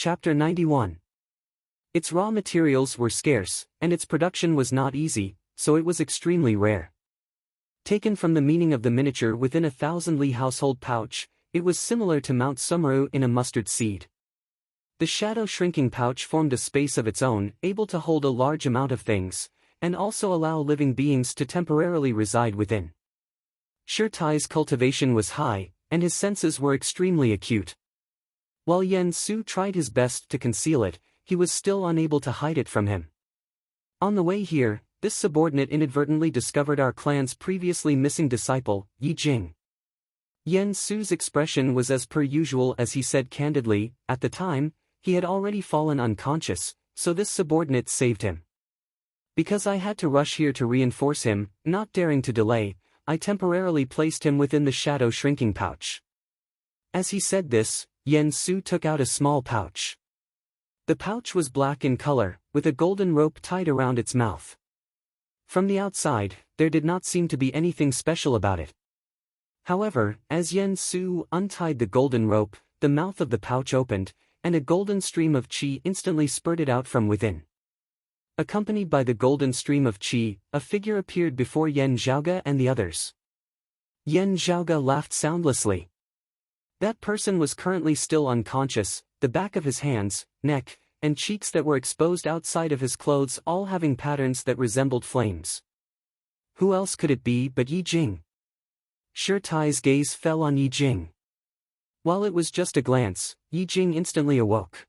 Chapter 91. Its raw materials were scarce, and its production was not easy, so it was extremely rare. Taken from the meaning of the miniature within a 1,000-li household pouch, it was similar to Mount Sumeru in a mustard seed. The shadow shrinking pouch formed a space of its own, able to hold a large amount of things, and also allow living beings to temporarily reside within. Shirtai's cultivation was high, and his senses were extremely acute. While Yen Su tried his best to conceal it, he was still unable to hide it from him. On the way here, this subordinate inadvertently discovered our clan's previously missing disciple, Yi Jing. Yen Su's expression was as per usual as he said candidly, at the time, he had already fallen unconscious, so this subordinate saved him. Because I had to rush here to reinforce him, not daring to delay, I temporarily placed him within the shadow shrinking pouch. As he said this, Yen Su took out a small pouch. The pouch was black in color, with a golden rope tied around its mouth. From the outside, there did not seem to be anything special about it. However, as Yen Su untied the golden rope, the mouth of the pouch opened, and a golden stream of qi instantly spurted out from within. Accompanied by the golden stream of qi, a figure appeared before Yen Zhaoge and the others. Yen Zhaoge laughed soundlessly. That person was currently still unconscious, the back of his hands, neck, and cheeks that were exposed outside of his clothes all having patterns that resembled flames. Who else could it be but Yi Jing? Shirtai's gaze fell on Yi Jing. While it was just a glance, Yi Jing instantly awoke.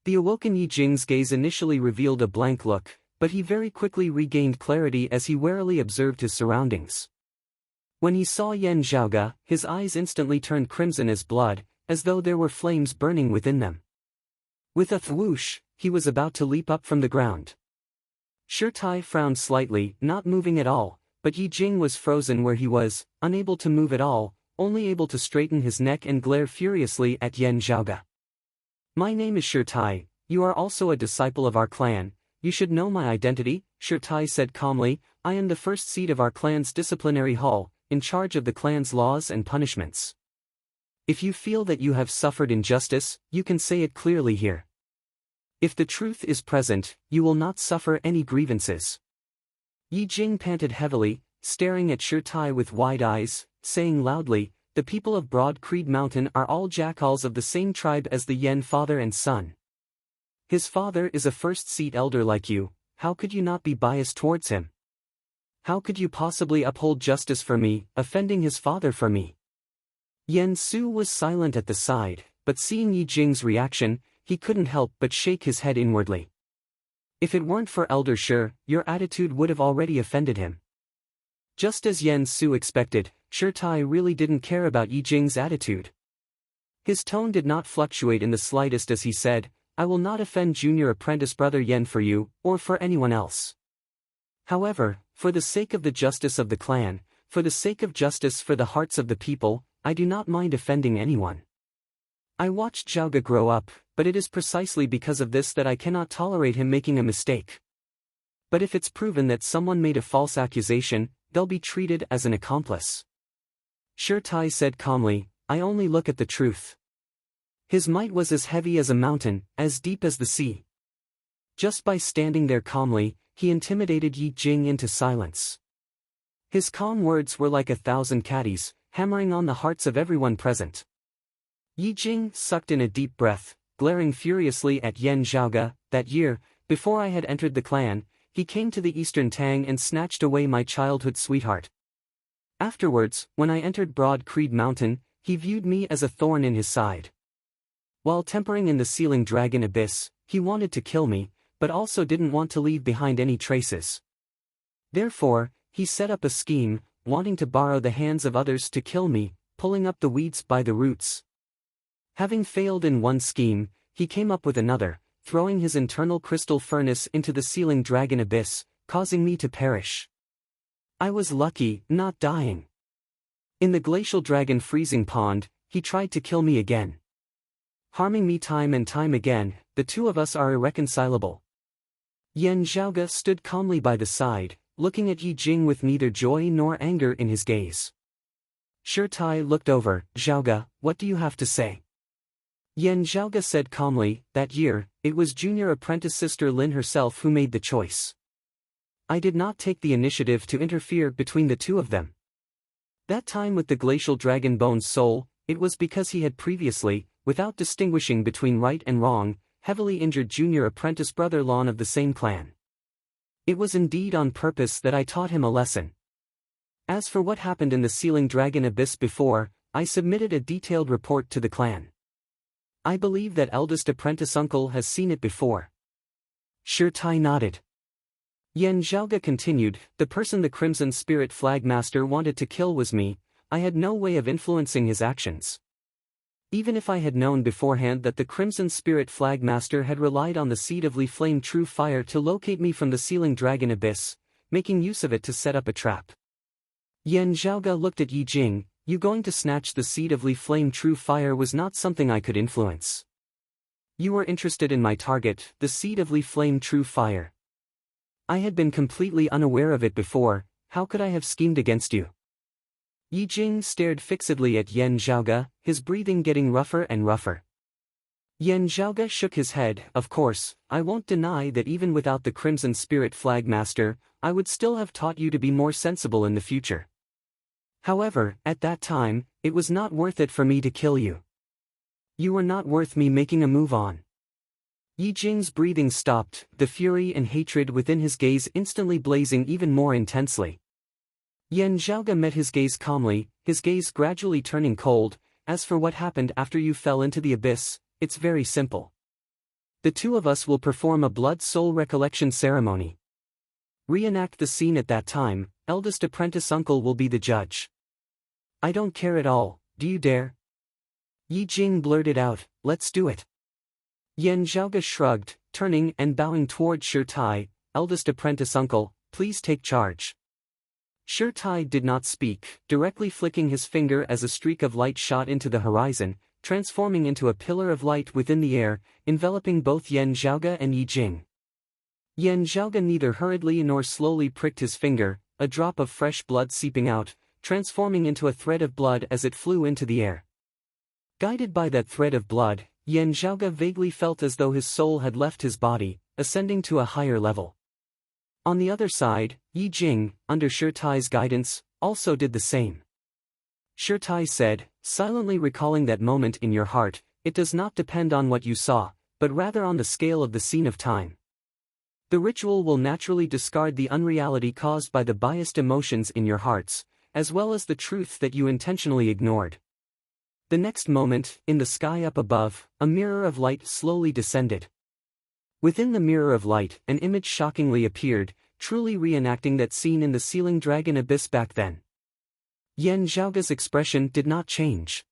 The awoken Yi Jing's gaze initially revealed a blank look, but he very quickly regained clarity as he warily observed his surroundings. When he saw Yen Zhaoge, his eyes instantly turned crimson as blood, as though there were flames burning within them. With a thwoosh, he was about to leap up from the ground. Shirtai frowned slightly, not moving at all, but Yi Jing was frozen where he was, unable to move at all, only able to straighten his neck and glare furiously at Yen Zhaoge. My name is Shirtai, you are also a disciple of our clan, you should know my identity, Shirtai said calmly, I am the first seat of our clan's disciplinary hall, in charge of the clan's laws and punishments. If you feel that you have suffered injustice, you can say it clearly here. If the truth is present, you will not suffer any grievances. Yi Jing panted heavily, staring at Shirtai with wide eyes, saying loudly, the people of Broad Creed Mountain are all jackals of the same tribe as the Yen father and son. His father is a first-seat elder like you, how could you not be biased towards him? How could you possibly uphold justice for me, offending his father for me? Yen Su was silent at the side, but seeing Yi Jing's reaction, he couldn't help but shake his head inwardly. If it weren't for Elder Shi, your attitude would have already offended him. Just as Yen Su expected, Shirtai really didn't care about Yi Jing's attitude. His tone did not fluctuate in the slightest as he said, I will not offend junior apprentice brother Yen for you, or for anyone else. However, for the sake of the justice of the clan, for the sake of justice for the hearts of the people, I do not mind offending anyone. I watched Zhaoge grow up, but it is precisely because of this that I cannot tolerate him making a mistake. But if it's proven that someone made a false accusation, they'll be treated as an accomplice. Shirtai said calmly, I only look at the truth. His might was as heavy as a mountain, as deep as the sea. Just by standing there calmly, he intimidated Yi Jing into silence. His calm words were like 1,000 caddies, hammering on the hearts of everyone present. Yi Jing sucked in a deep breath, glaring furiously at Yen Zhaoge. That year, before I had entered the clan, he came to the Eastern Tang and snatched away my childhood sweetheart. Afterwards, when I entered Broad Creed Mountain, he viewed me as a thorn in his side. While tempering in the Sealing Dragon Abyss, he wanted to kill me, but also didn't want to leave behind any traces. Therefore, he set up a scheme, wanting to borrow the hands of others to kill me, pulling up the weeds by the roots. Having failed in one scheme, he came up with another, throwing his internal crystal furnace into the Sealing Dragon Abyss, causing me to perish. I was lucky, not dying. In the Glacial Dragon Freezing Pond, he tried to kill me again. Harming me time and time again, the two of us are irreconcilable. Yen Zhaoge stood calmly by the side, looking at Yi Jing with neither joy nor anger in his gaze. Shirtai looked over, Zhaoge, what do you have to say? Yan Zhaoga said calmly, that year, it was junior apprentice sister Lin herself who made the choice. I did not take the initiative to interfere between the two of them. That time with the glacial dragon bone's soul, it was because he had previously, without distinguishing between right and wrong, heavily injured junior apprentice brother Lon of the same clan. It was indeed on purpose that I taught him a lesson. As for what happened in the Sealing Dragon Abyss before, I submitted a detailed report to the clan. I believe that eldest apprentice uncle has seen it before. Shirtai nodded. Yan Zhaoga continued, the person the Crimson Spirit Flag Master wanted to kill was me. I had no way of influencing his actions. Even if I had known beforehand that the Crimson Spirit Flag Master had relied on the Seed of Li Flame True Fire to locate me from the Sealing Dragon Abyss, making use of it to set up a trap. Yan Zhaoga looked at Yi Jing, you going to snatch the Seed of Li Flame True Fire was not something I could influence. You were interested in my target, the Seed of Li Flame True Fire. I had been completely unaware of it before, how could I have schemed against you? Yi Jing stared fixedly at Yan Zhaoga, his breathing getting rougher and rougher. Yan Zhaoga shook his head, of course, I won't deny that even without the Crimson Spirit Flag Master, I would still have taught you to be more sensible in the future. However, at that time, it was not worth it for me to kill you. You were not worth me making a move on. Yi Jing's breathing stopped, the fury and hatred within his gaze instantly blazing even more intensely. Yan Zhaoga met his gaze calmly, his gaze gradually turning cold. As for what happened after you fell into the abyss, it's very simple. The two of us will perform a blood-soul recollection ceremony. Reenact the scene at that time, eldest apprentice uncle will be the judge. I don't care at all, do you dare? Yi Jing blurted out, let's do it. Yan Zhaoga shrugged, turning and bowing toward Shirtai, eldest apprentice uncle, please take charge. Shirtai did not speak, directly flicking his finger as a streak of light shot into the horizon, transforming into a pillar of light within the air, enveloping both Yan Zhaoga and Yi Jing. Yan Zhaoga neither hurriedly nor slowly pricked his finger, a drop of fresh blood seeping out, transforming into a thread of blood as it flew into the air. Guided by that thread of blood, Yan Zhaoga vaguely felt as though his soul had left his body, ascending to a higher level. On the other side, Yi Jing, under Shirtai's guidance, also did the same. Shirtai said, silently recalling that moment in your heart, it does not depend on what you saw, but rather on the scale of the scene of time. The ritual will naturally discard the unreality caused by the biased emotions in your hearts, as well as the truth that you intentionally ignored. The next moment, in the sky up above, a mirror of light slowly descended. Within the mirror of light, an image shockingly appeared, truly reenacting that scene in the Sealing Dragon Abyss back then. Yan Zhaoga's expression did not change.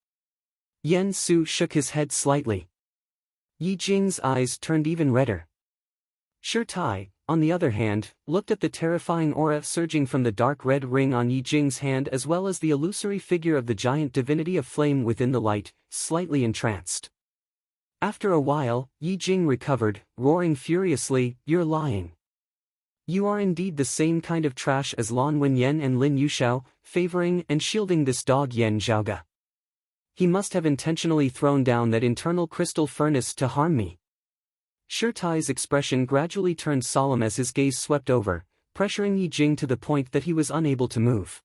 Yan Su shook his head slightly. Yi Jing's eyes turned even redder. Shirtai, on the other hand, looked at the terrifying aura surging from the dark red ring on Yi Jing's hand as well as the illusory figure of the giant divinity of flame within the light, slightly entranced. After a while, Yi Jing recovered, roaring furiously, you're lying. You are indeed the same kind of trash as Lan Wenyan and Lin Yushao, favoring and shielding this dog Yan Zhaoga. He must have intentionally thrown down that internal crystal furnace to harm me. Shirtai's expression gradually turned solemn as his gaze swept over, pressuring Yi Jing to the point that he was unable to move.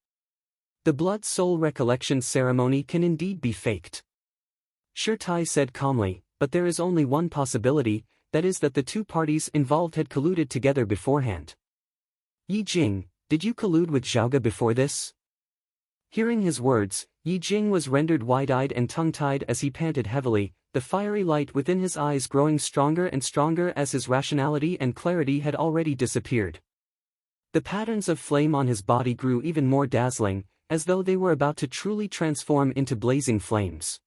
The blood-soul recollection ceremony can indeed be faked. Shirtai said calmly, but there is only one possibility, that is that the two parties involved had colluded together beforehand. Yi Jing, did you collude with Zhaoga before this? Hearing his words, Yi Jing was rendered wide-eyed and tongue-tied as he panted heavily, the fiery light within his eyes growing stronger and stronger as his rationality and clarity had already disappeared. The patterns of flame on his body grew even more dazzling, as though they were about to truly transform into blazing flames.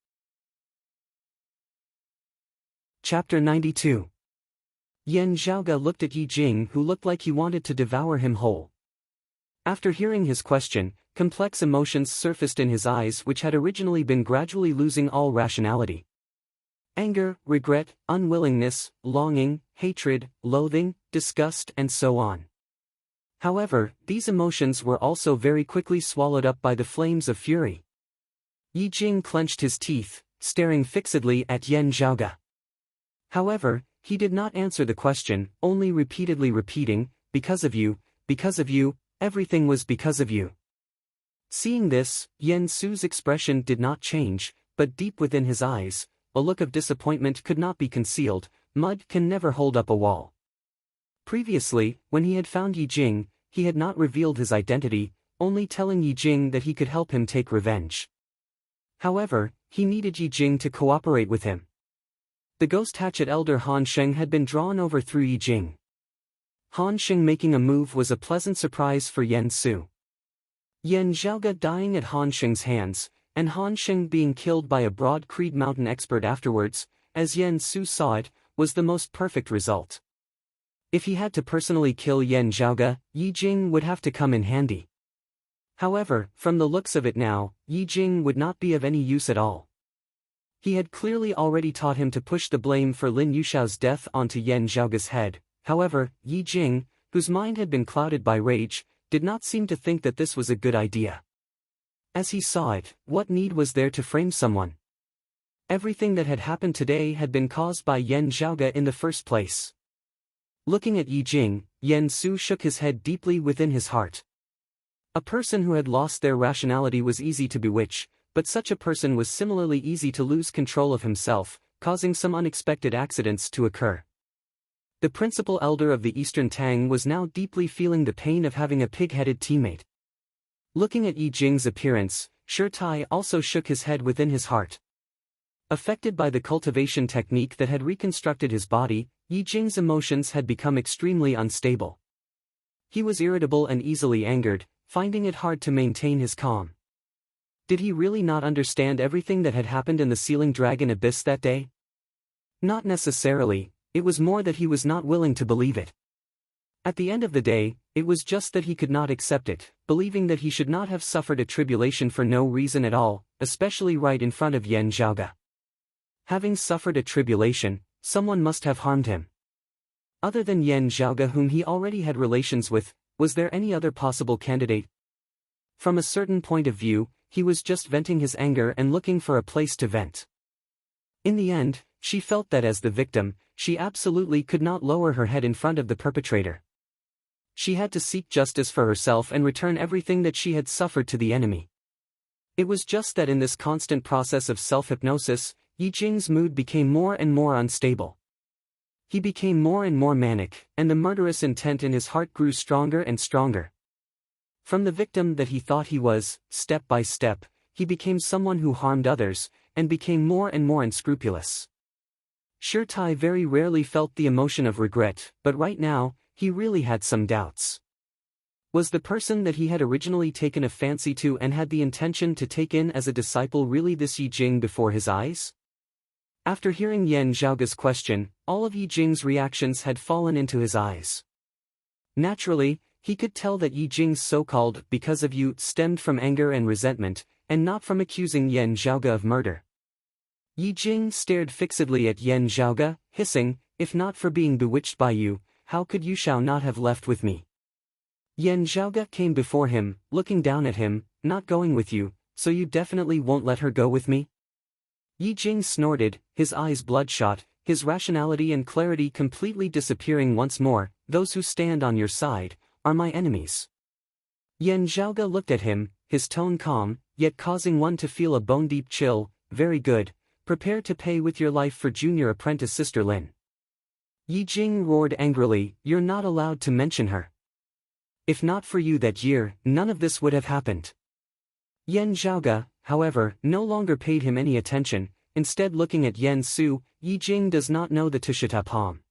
Chapter 92. Yan Zhaoga looked at Yi Jing, who looked like he wanted to devour him whole. After hearing his question, complex emotions surfaced in his eyes which had originally been gradually losing all rationality. Anger, regret, unwillingness, longing, hatred, loathing, disgust and so on. However, these emotions were also very quickly swallowed up by the flames of fury. Yi Jing clenched his teeth, staring fixedly at Yan Zhaoge. However, he did not answer the question, only repeatedly repeating, because of you, everything was because of you. Seeing this, Yan Su's expression did not change, but deep within his eyes, a look of disappointment could not be concealed. Mud can never hold up a wall. Previously, when he had found Yi Jing, he had not revealed his identity, only telling Yi Jing that he could help him take revenge. However, he needed Yi Jing to cooperate with him. The ghost hatchet elder Han Sheng had been drawn over through Yi Jing. Han Sheng making a move was a pleasant surprise for Yan Su. Yan Zhaoge dying at Han Sheng's hands, and Han Sheng being killed by a Broad Creed Mountain expert afterwards, as Yan Su saw it, was the most perfect result. If he had to personally kill Yan Zhaoge, Yi Jing would have to come in handy. However, from the looks of it now, Yi Jing would not be of any use at all. He had clearly already taught him to push the blame for Lin Yushao's death onto Yan Zhaoge's head. However, Yi Jing, whose mind had been clouded by rage, did not seem to think that this was a good idea. As he saw it, what need was there to frame someone? Everything that had happened today had been caused by Yan Zhaoge in the first place. Looking at Yi Jing, Yan Su shook his head deeply within his heart. A person who had lost their rationality was easy to bewitch, but such a person was similarly easy to lose control of himself, causing some unexpected accidents to occur. The principal elder of the Eastern Tang was now deeply feeling the pain of having a pig-headed teammate. Looking at Yi Jing's appearance, Shi Tai also shook his head within his heart. Affected by the cultivation technique that had reconstructed his body, Yi Jing's emotions had become extremely unstable. He was irritable and easily angered, finding it hard to maintain his calm. Did he really not understand everything that had happened in the Sealing Dragon Abyss that day? Not necessarily, it was more that he was not willing to believe it. At the end of the day, it was just that he could not accept it, believing that he should not have suffered a tribulation for no reason at all, especially right in front of Yan Zhaoge. Having suffered a tribulation, someone must have harmed him. Other than Yan Zhaoge, whom he already had relations with, was there any other possible candidate? From a certain point of view, he was just venting his anger and looking for a place to vent. In the end, she felt that as the victim, she absolutely could not lower her head in front of the perpetrator. She had to seek justice for herself and return everything that she had suffered to the enemy. It was just that in this constant process of self-hypnosis, Yi Jing's mood became more and more unstable. He became more and more manic, and the murderous intent in his heart grew stronger and stronger. From the victim that he thought he was, step by step, he became someone who harmed others, and became more and more unscrupulous. Shi Tai very rarely felt the emotion of regret, but right now, he really had some doubts. Was the person that he had originally taken a fancy to and had the intention to take in as a disciple really this Yi Jing before his eyes? After hearing Yan Zhaoge's question, all of Yi Jing's reactions had fallen into his eyes. Naturally, he could tell that Yi Jing's so-called "because of you" stemmed from anger and resentment, and not from accusing Yan Zhaoge of murder. Yi Jing stared fixedly at Yan Zhaoge, hissing, "If not for being bewitched by you, how could you shall not have left with me?" Yan Zhaoge came before him, looking down at him, "Not going with you, so you definitely won't let her go with me?" Yi Jing snorted, his eyes bloodshot, his rationality and clarity completely disappearing once more. "Those who stand on your side are my enemies." Yan Zhaoge looked at him, his tone calm, yet causing one to feel a bone-deep chill. "Very good, prepare to pay with your life for junior apprentice Sister Lin." Yi Jing roared angrily, "You're not allowed to mention her. If not for you that year, none of this would have happened." Yan Zhaoge, however, no longer paid him any attention, instead looking at Yan Su. Yi Jing does not know the Tushita palm.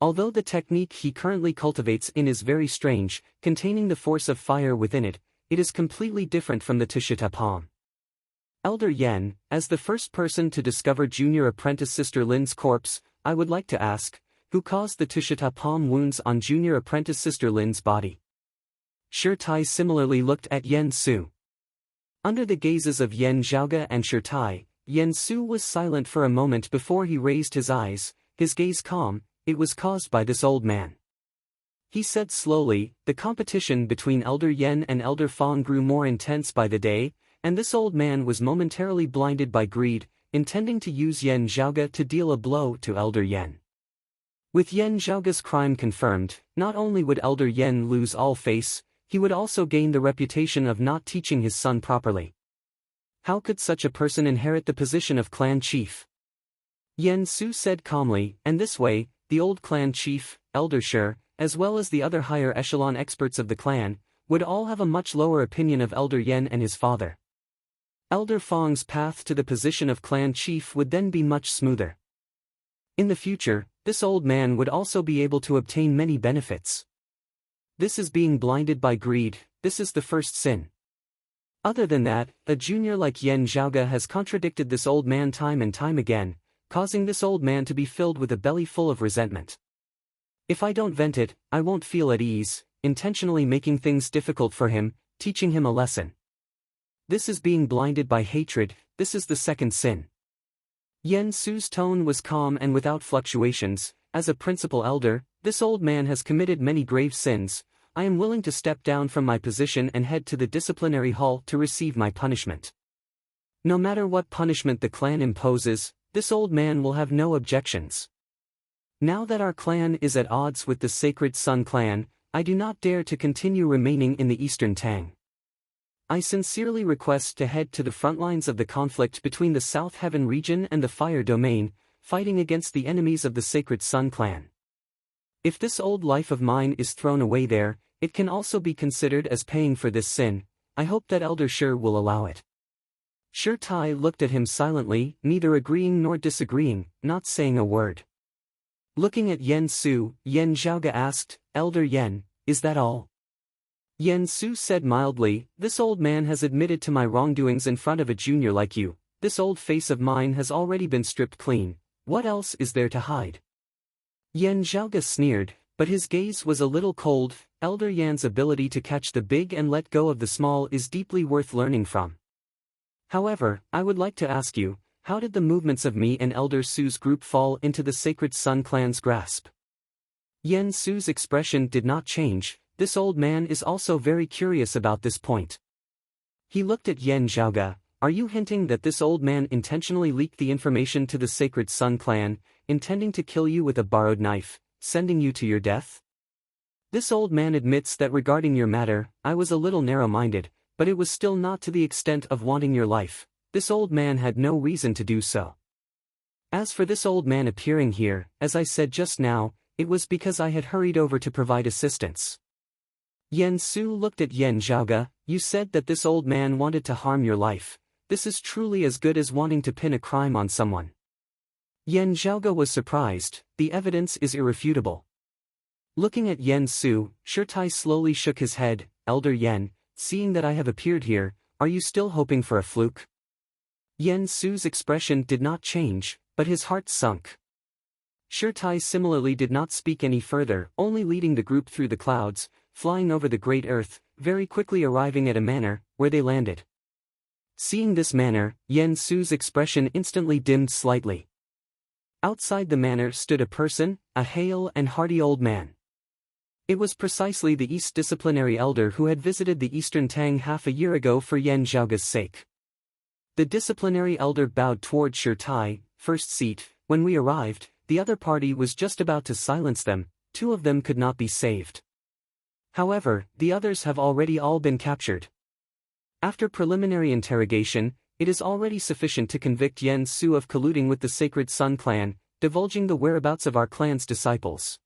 Although the technique he currently cultivates in is very strange, containing the force of fire within it, it is completely different from the Tushita palm. Elder Yan, as the first person to discover junior apprentice Sister Lin's corpse, I would like to ask, who caused the Tushita palm wounds on junior apprentice Sister Lin's body? Shi Tai similarly looked at Yan Su. Under the gazes of Yan Zhaoge and Shi Tai, Yan Su was silent for a moment before he raised his eyes, his gaze calm. "It was caused by this old man." He said slowly. The competition between Elder Yan and Elder Fong grew more intense by the day, and this old man was momentarily blinded by greed, intending to use Yan Zhaoge to deal a blow to Elder Yan. With Yan Zhaoge's crime confirmed, not only would Elder Yan lose all face, he would also gain the reputation of not teaching his son properly. How could such a person inherit the position of clan chief? Yan Su said calmly, and this way, the old clan chief, Elder Shi, as well as the other higher echelon experts of the clan, would all have a much lower opinion of Elder Yan and his father. Elder Fong's path to the position of clan chief would then be much smoother. In the future, this old man would also be able to obtain many benefits. This is being blinded by greed, this is the first sin. Other than that, a junior like Yan Zhaoge has contradicted this old man time and time again, causing this old man to be filled with a belly full of resentment. If I don't vent it, I won't feel at ease, intentionally making things difficult for him, teaching him a lesson. This is being blinded by hatred, this is the second sin. Yan Su's tone was calm and without fluctuations. As a principal elder, this old man has committed many grave sins. I am willing to step down from my position and head to the disciplinary hall to receive my punishment. No matter what punishment the clan imposes, this old man will have no objections. Now that our clan is at odds with the Sacred Sun clan, I do not dare to continue remaining in the Eastern Tang. I sincerely request to head to the front lines of the conflict between the South Heaven region and the Fire Domain, fighting against the enemies of the Sacred Sun clan. If this old life of mine is thrown away there, it can also be considered as paying for this sin. I hope that Elder Shi will allow it. Shi Tai looked at him silently, neither agreeing nor disagreeing, not saying a word. Looking at Yan Su, Yan Zhaoge asked, Elder Yan, is that all? Yan Su said mildly, this old man has admitted to my wrongdoings in front of a junior like you. This old face of mine has already been stripped clean. What else is there to hide? Yan Zhaoge sneered, but his gaze was a little cold. Elder Yan's ability to catch the big and let go of the small is deeply worth learning from. However, I would like to ask you, how did the movements of me and Elder Su's group fall into the Sacred Sun clan's grasp? Yan Su's expression did not change. This old man is also very curious about this point. He looked at Yan Zhaoge. Are you hinting that this old man intentionally leaked the information to the Sacred Sun clan, intending to kill you with a borrowed knife, sending you to your death? This old man admits that regarding your matter, I was a little narrow-minded, but it was still not to the extent of wanting your life. This old man had no reason to do so. As for this old man appearing here, as I said just now, it was because I had hurried over to provide assistance. Yan Su looked at Yan Zhaoge. You said that this old man wanted to harm your life. This is truly as good as wanting to pin a crime on someone. Yan Zhaoge was surprised. The evidence is irrefutable. Looking at Yan Su, Shi Tai slowly shook his head. Elder Yan, seeing that I have appeared here, are you still hoping for a fluke? Yan Su's expression did not change, but his heart sunk. Shi Tai similarly did not speak any further, only leading the group through the clouds, flying over the great earth, very quickly arriving at a manor, where they landed. Seeing this manor, Yan Su's expression instantly dimmed slightly. Outside the manor stood a person, a hale and hearty old man. It was precisely the East disciplinary elder who had visited the Eastern Tang half a year ago for Yan Zhaoge's sake. The disciplinary elder bowed toward Shi Tai. First seat. When we arrived, the other party was just about to silence them. 2 of them could not be saved. However, the others have already all been captured. After preliminary interrogation, it is already sufficient to convict Yan Su of colluding with the Sacred Sun clan, divulging the whereabouts of our clan's disciples.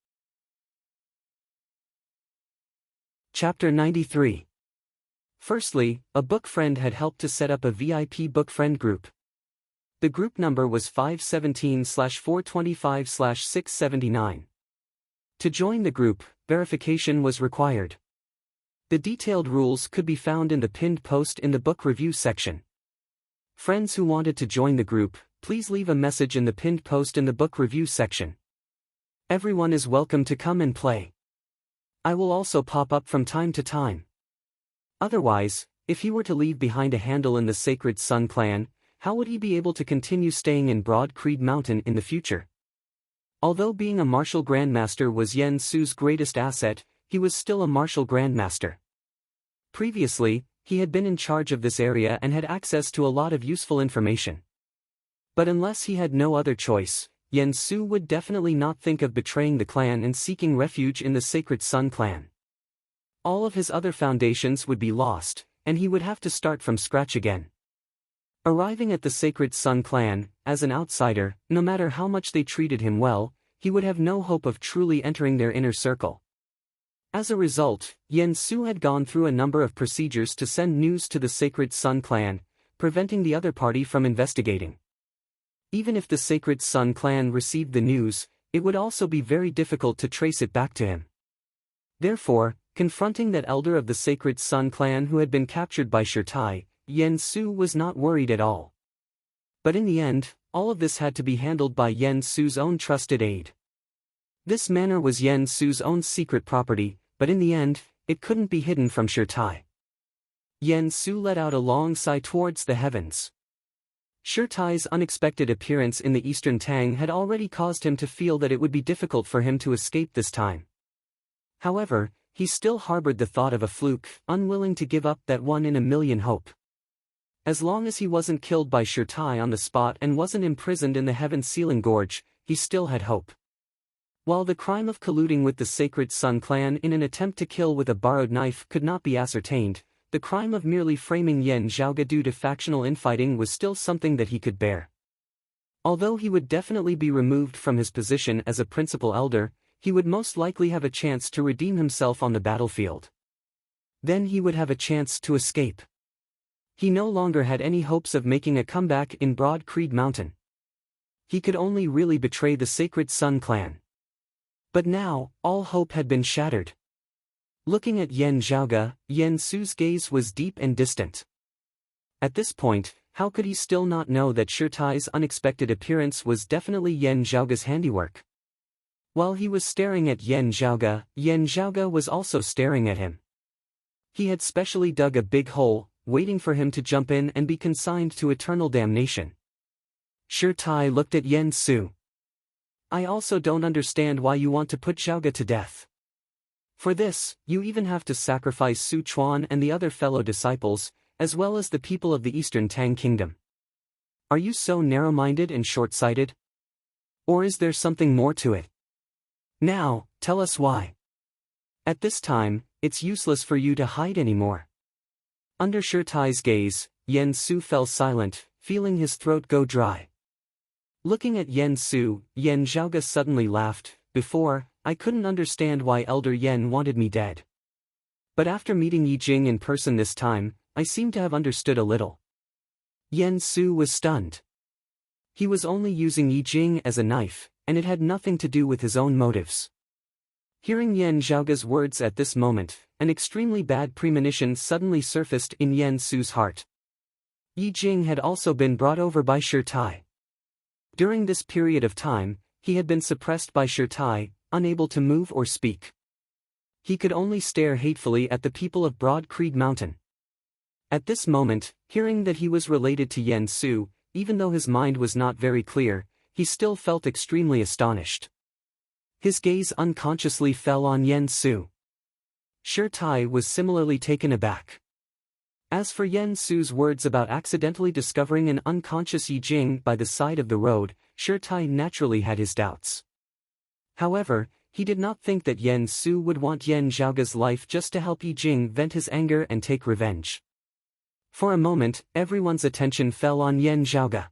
Chapter 93. Firstly, a book friend had helped to set up a VIP book friend group. The group number was 517/425/679. To join the group, verification was required. The detailed rules could be found in the pinned post in the book review section. Friends who wanted to join the group, please leave a message in the pinned post in the book review section. Everyone is welcome to come and play. I will also pop up from time to time. Otherwise, if he were to leave behind a handle in the Sacred Sun clan, how would he be able to continue staying in Broad Creed Mountain in the future? Although being a martial grandmaster was Yan Su's greatest asset, he was still a martial grandmaster. Previously, he had been in charge of this area and had access to a lot of useful information. But unless he had no other choice, Yen Su would definitely not think of betraying the clan and seeking refuge in the Sacred Sun clan. All of his other foundations would be lost, and he would have to start from scratch again. Arriving at the Sacred Sun clan, as an outsider, no matter how much they treated him well, he would have no hope of truly entering their inner circle. As a result, Yen Su had gone through a number of procedures to send news to the Sacred Sun clan, preventing the other party from investigating. Even if the Sacred Sun clan received the news, it would also be very difficult to trace it back to him. Therefore, confronting that elder of the Sacred Sun clan who had been captured by Shirtai, Yen Su was not worried at all. But in the end, all of this had to be handled by Yen Su's own trusted aide. This manor was Yen Su's own secret property, but in the end, it couldn't be hidden from Shirtai. Yen Su let out a long sigh towards the heavens. Shirtai's unexpected appearance in the Eastern Tang had already caused him to feel that it would be difficult for him to escape this time. However, he still harbored the thought of a fluke, unwilling to give up that 1 in a million hope. As long as he wasn't killed by Shirtai on the spot and wasn't imprisoned in the Heaven Sealing Gorge, he still had hope. While the crime of colluding with the Sacred Sun clan in an attempt to kill with a borrowed knife could not be ascertained, the crime of merely framing Yen Zhaoga due to factional infighting was still something that he could bear. Although he would definitely be removed from his position as a principal elder, he would most likely have a chance to redeem himself on the battlefield. Then he would have a chance to escape. He no longer had any hopes of making a comeback in Broad Creed Mountain. He could only really betray the Sacred Sun clan. But now, all hope had been shattered. Looking at Yen Zhaoga, Yen Su's gaze was deep and distant. At this point, how could he still not know that Shirtai's unexpected appearance was definitely Yen Zhaoga's handiwork? While he was staring at Yen Zhaoga was also staring at him. He had specially dug a big hole, waiting for him to jump in and be consigned to eternal damnation. Shirtai looked at Yen Su. I also don't understand why you want to put Zhaoga to death. For this, you even have to sacrifice Su Chuan and the other fellow disciples, as well as the people of the Eastern Tang Kingdom. Are you so narrow-minded and short-sighted? Or is there something more to it? Now, tell us why. At this time, it's useless for you to hide anymore. Under Shirtai's gaze, Yen Su fell silent, feeling his throat go dry. Looking at Yen Su, Yen Zhaoga suddenly laughed. Before, I couldn't understand why Elder Yen wanted me dead. But after meeting Yi Jing in person this time, I seem to have understood a little. Yen Su was stunned. He was only using Yi Jing as a knife, and it had nothing to do with his own motives. Hearing Yen Zhaoga's words at this moment, an extremely bad premonition suddenly surfaced in Yen Su's heart. Yi Jing had also been brought over by Shirtai. During this period of time, he had been suppressed by Shirtai, unable to move or speak. He could only stare hatefully at the people of Broad Creed Mountain. At this moment, hearing that he was related to Yen Su, even though his mind was not very clear, he still felt extremely astonished. His gaze unconsciously fell on Yen Su. Shirtai was similarly taken aback. As for Yen Su's words about accidentally discovering an unconscious Yi Jing by the side of the road, Shirtai naturally had his doubts. However, he did not think that Yen Su would want Yen Zhaoga's life just to help Yi Jing vent his anger and take revenge. For a moment, everyone's attention fell on Yen Zhaoga.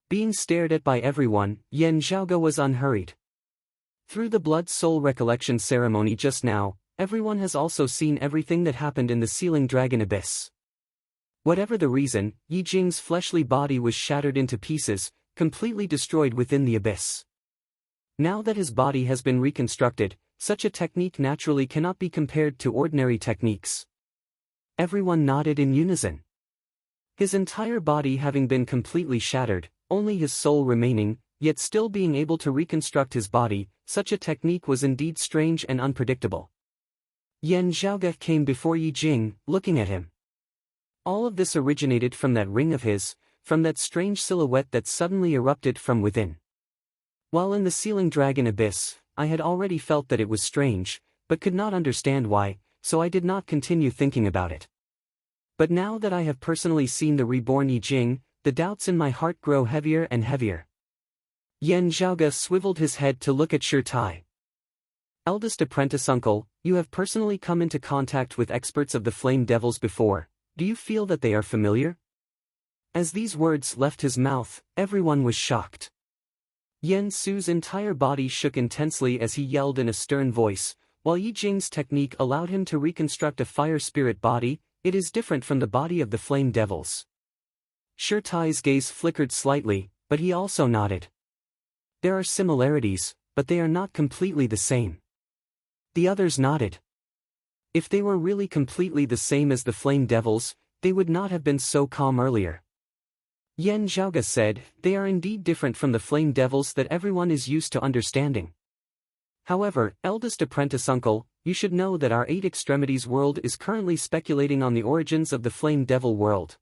Being stared at by everyone, Yen Zhaoga was unhurried. Through the blood-soul recollection ceremony just now, everyone has also seen everything that happened in the Sealing Dragon Abyss. Whatever the reason, Yi Jing's fleshly body was shattered into pieces, completely destroyed within the abyss. Now that his body has been reconstructed, such a technique naturally cannot be compared to ordinary techniques. Everyone nodded in unison. His entire body having been completely shattered, only his soul remaining, yet still being able to reconstruct his body, such a technique was indeed strange and unpredictable. Yen Zhaoga came before Yi Jing, looking at him. All of this originated from that ring of his, from that strange silhouette that suddenly erupted from within. While in the Sealing Dragon Abyss, I had already felt that it was strange, but could not understand why, so I did not continue thinking about it. But now that I have personally seen the reborn Yi Jing, the doubts in my heart grow heavier and heavier. Yan Zhaoge swiveled his head to look at Shi Tai. Eldest apprentice uncle, you have personally come into contact with experts of the flame devils before, do you feel that they are familiar? As these words left his mouth, everyone was shocked. Yan Su's entire body shook intensely as he yelled in a stern voice, while Yi Jing's technique allowed him to reconstruct a fire spirit body, it is different from the body of the flame devils. Shi Tai's gaze flickered slightly, but he also nodded. There are similarities, but they are not completely the same. The others nodded. If they were really completely the same as the flame devils, they would not have been so calm earlier. Yan Zhaoge said, they are indeed different from the flame devils that everyone is used to understanding. However, eldest apprentice uncle, you should know that our Eight Extremities world is currently speculating on the origins of the flame devil world.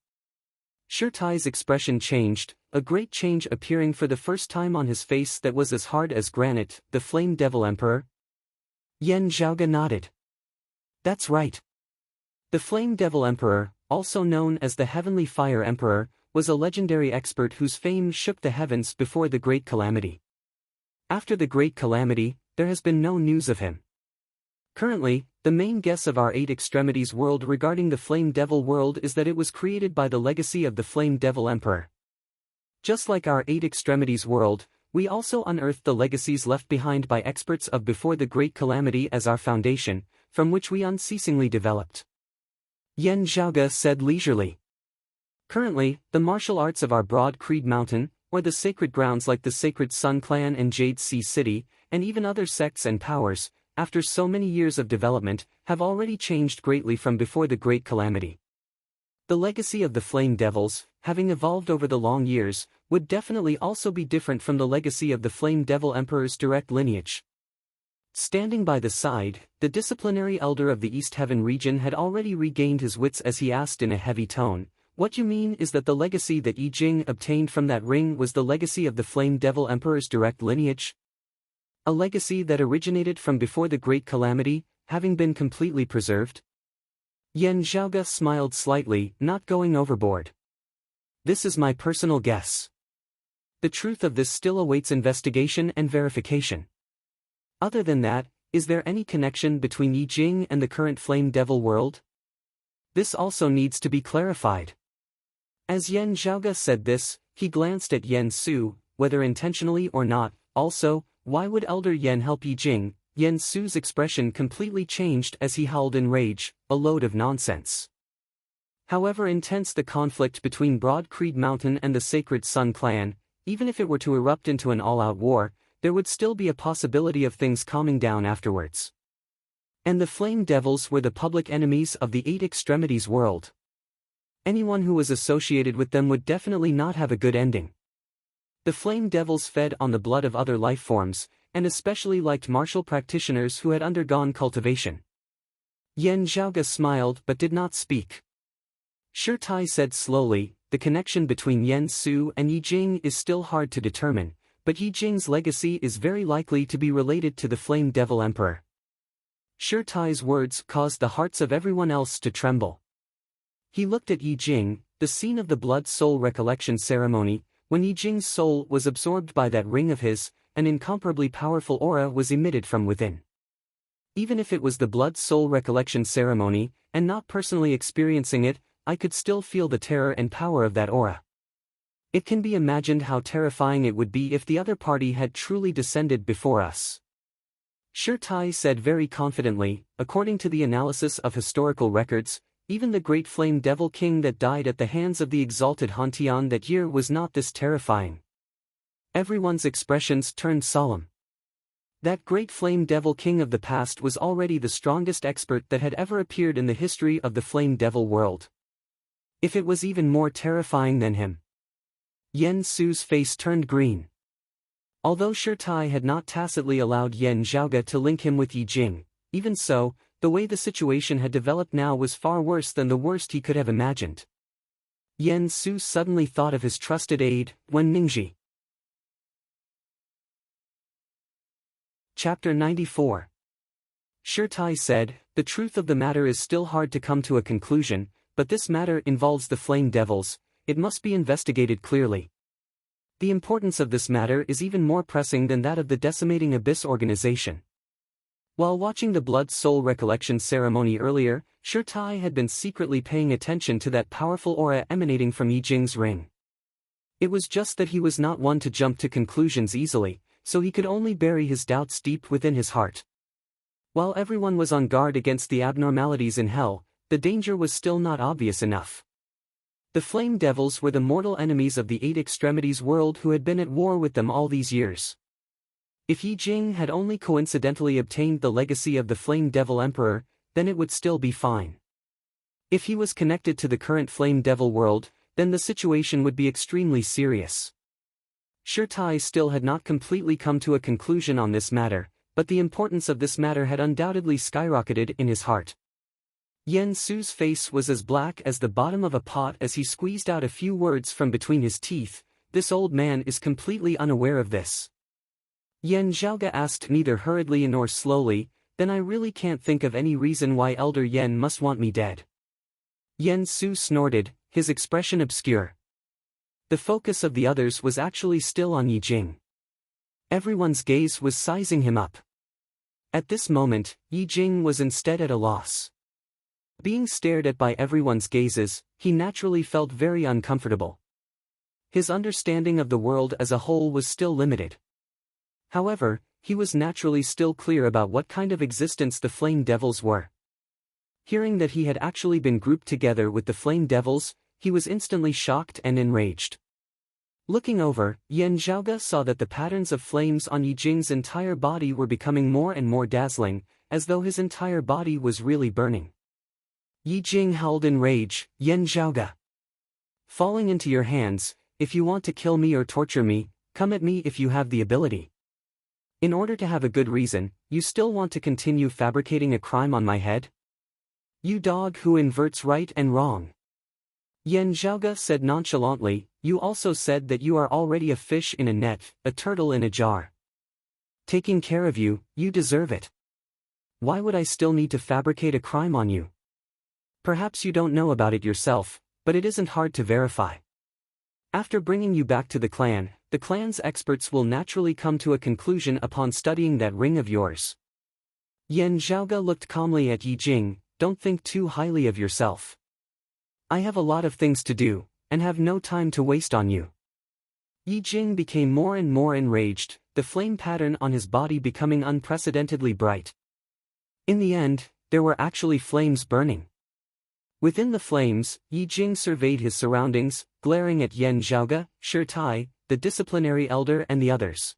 Shi Tai's expression changed, a great change appearing for the first time on his face that was as hard as granite, the flame devil emperor. Yan Zhaoge nodded. That's right. The flame devil emperor, also known as the heavenly fire emperor, was a legendary expert whose fame shook the heavens before the Great Calamity. After the Great Calamity, there has been no news of him. Currently, the main guess of our Eight Extremities world regarding the Flame Devil world is that it was created by the legacy of the Flame Devil Emperor. Just like our Eight Extremities world, we also unearthed the legacies left behind by experts of before the Great Calamity as our foundation, from which we unceasingly developed. Yan Zhaoge said leisurely. Currently, the martial arts of our Broad Creed Mountain, or the sacred grounds like the Sacred Sun Clan and Jade Sea City, and even other sects and powers, after so many years of development, have already changed greatly from before the Great Calamity. The legacy of the Flame Devils, having evolved over the long years, would definitely also be different from the legacy of the Flame Devil Emperor's direct lineage. Standing by the side, the disciplinary elder of the East Heaven region had already regained his wits as he asked in a heavy tone, what you mean is that the legacy that Yi Jing obtained from that ring was the legacy of the Flame Devil Emperor's direct lineage? A legacy that originated from before the Great Calamity, having been completely preserved? Yan Zhaoge smiled slightly, not going overboard. This is my personal guess. The truth of this still awaits investigation and verification. Other than that, is there any connection between Yi Jing and the current Flame Devil world? This also needs to be clarified. As Yan Zhaoge said this, he glanced at Yan Su, whether intentionally or not. Also, why would Elder Yan help Yi Jing? Yan Su's expression completely changed as he howled in rage, a load of nonsense. However intense the conflict between Broad Creed Mountain and the Sacred Sun Clan, even if it were to erupt into an all-out war, there would still be a possibility of things calming down afterwards. And the Flame Devils were the public enemies of the Eight Extremities world. Anyone who was associated with them would definitely not have a good ending. The Flame Devils fed on the blood of other life forms, and especially liked martial practitioners who had undergone cultivation. Yan Zhaoge smiled but did not speak. Shi Tai said slowly, the connection between Yan Su and Yi Jing is still hard to determine, but Yi Jing's legacy is very likely to be related to the Flame Devil Emperor. Shi Tai's words caused the hearts of everyone else to tremble. He looked at Yi Jing, the scene of the Blood Soul Recollection ceremony, when Yi Jing's soul was absorbed by that ring of his, an incomparably powerful aura was emitted from within. Even if it was the Blood Soul Recollection ceremony, and not personally experiencing it, I could still feel the terror and power of that aura. It can be imagined how terrifying it would be if the other party had truly descended before us. Shi Tai said very confidently, according to the analysis of historical records, even the great Flame Devil King that died at the hands of the exalted Han Tian that year was not this terrifying. Everyone's expressions turned solemn. That great Flame Devil King of the past was already the strongest expert that had ever appeared in the history of the Flame Devil world. If it was even more terrifying than him. Yan Su's face turned green. Although Shi Tai had not tacitly allowed Yan Zhaoge to link him with Yi Jing, even so, the way the situation had developed now was far worse than the worst he could have imagined. Yan Su suddenly thought of his trusted aide, Wen Ningji. Chapter 94. Shi Tai said, the truth of the matter is still hard to come to a conclusion, but this matter involves the Flame Devils. it must be investigated clearly. The importance of this matter is even more pressing than that of the decimating Abyss organization. While watching the Blood Soul Recollection ceremony earlier, Shirtai had been secretly paying attention to that powerful aura emanating from Yi Jing's ring. It was just that he was not one to jump to conclusions easily, so he could only bury his doubts deep within his heart. While everyone was on guard against the abnormalities in hell, the danger was still not obvious enough. The Flame Devils were the mortal enemies of the Eight Extremities world who had been at war with them all these years. If Yi Jing had only coincidentally obtained the legacy of the Flame Devil Emperor, then it would still be fine. If he was connected to the current Flame Devil world, then the situation would be extremely serious. Shirtai still had not completely come to a conclusion on this matter, but the importance of this matter had undoubtedly skyrocketed in his heart. Yen Su's face was as black as the bottom of a pot as he squeezed out a few words from between his teeth. This old man is completely unaware of this. Yen Zhaoge asked neither hurriedly nor slowly, then I really can't think of any reason why Elder Yen must want me dead. Yen Su snorted, his expression obscure. The focus of the others was actually still on Yi Jing. Everyone's gaze was sizing him up. At this moment, Yi Jing was instead at a loss. Being stared at by everyone's gazes, he naturally felt very uncomfortable. His understanding of the world as a whole was still limited. However, he was naturally still clear about what kind of existence the Flame Devils were. Hearing that he had actually been grouped together with the Flame Devils, he was instantly shocked and enraged. Looking over, Yen Zhaoge saw that the patterns of flames on Yi Jing's entire body were becoming more and more dazzling, as though his entire body was really burning. Yi Jing howled in rage, Yen Zhaoge. Falling into your hands, if you want to kill me or torture me, come at me if you have the ability. In order to have a good reason, you still want to continue fabricating a crime on my head? You dog who inverts right and wrong. Yen Zhaoge said nonchalantly, you also said that you are already a fish in a net, a turtle in a jar. Taking care of you, you deserve it. Why would I still need to fabricate a crime on you? Perhaps you don't know about it yourself, but it isn't hard to verify. After bringing you back to the clan's experts will naturally come to a conclusion upon studying that ring of yours. Yen Zhaoge looked calmly at Yi Jing, don't think too highly of yourself. I have a lot of things to do, and have no time to waste on you. Yi Jing became more and more enraged, the flame pattern on his body becoming unprecedentedly bright. In the end, there were actually flames burning. Within the flames, Yi Jing surveyed his surroundings, glaring at Yen Zhaoge, Shirtai, the disciplinary elder and the others.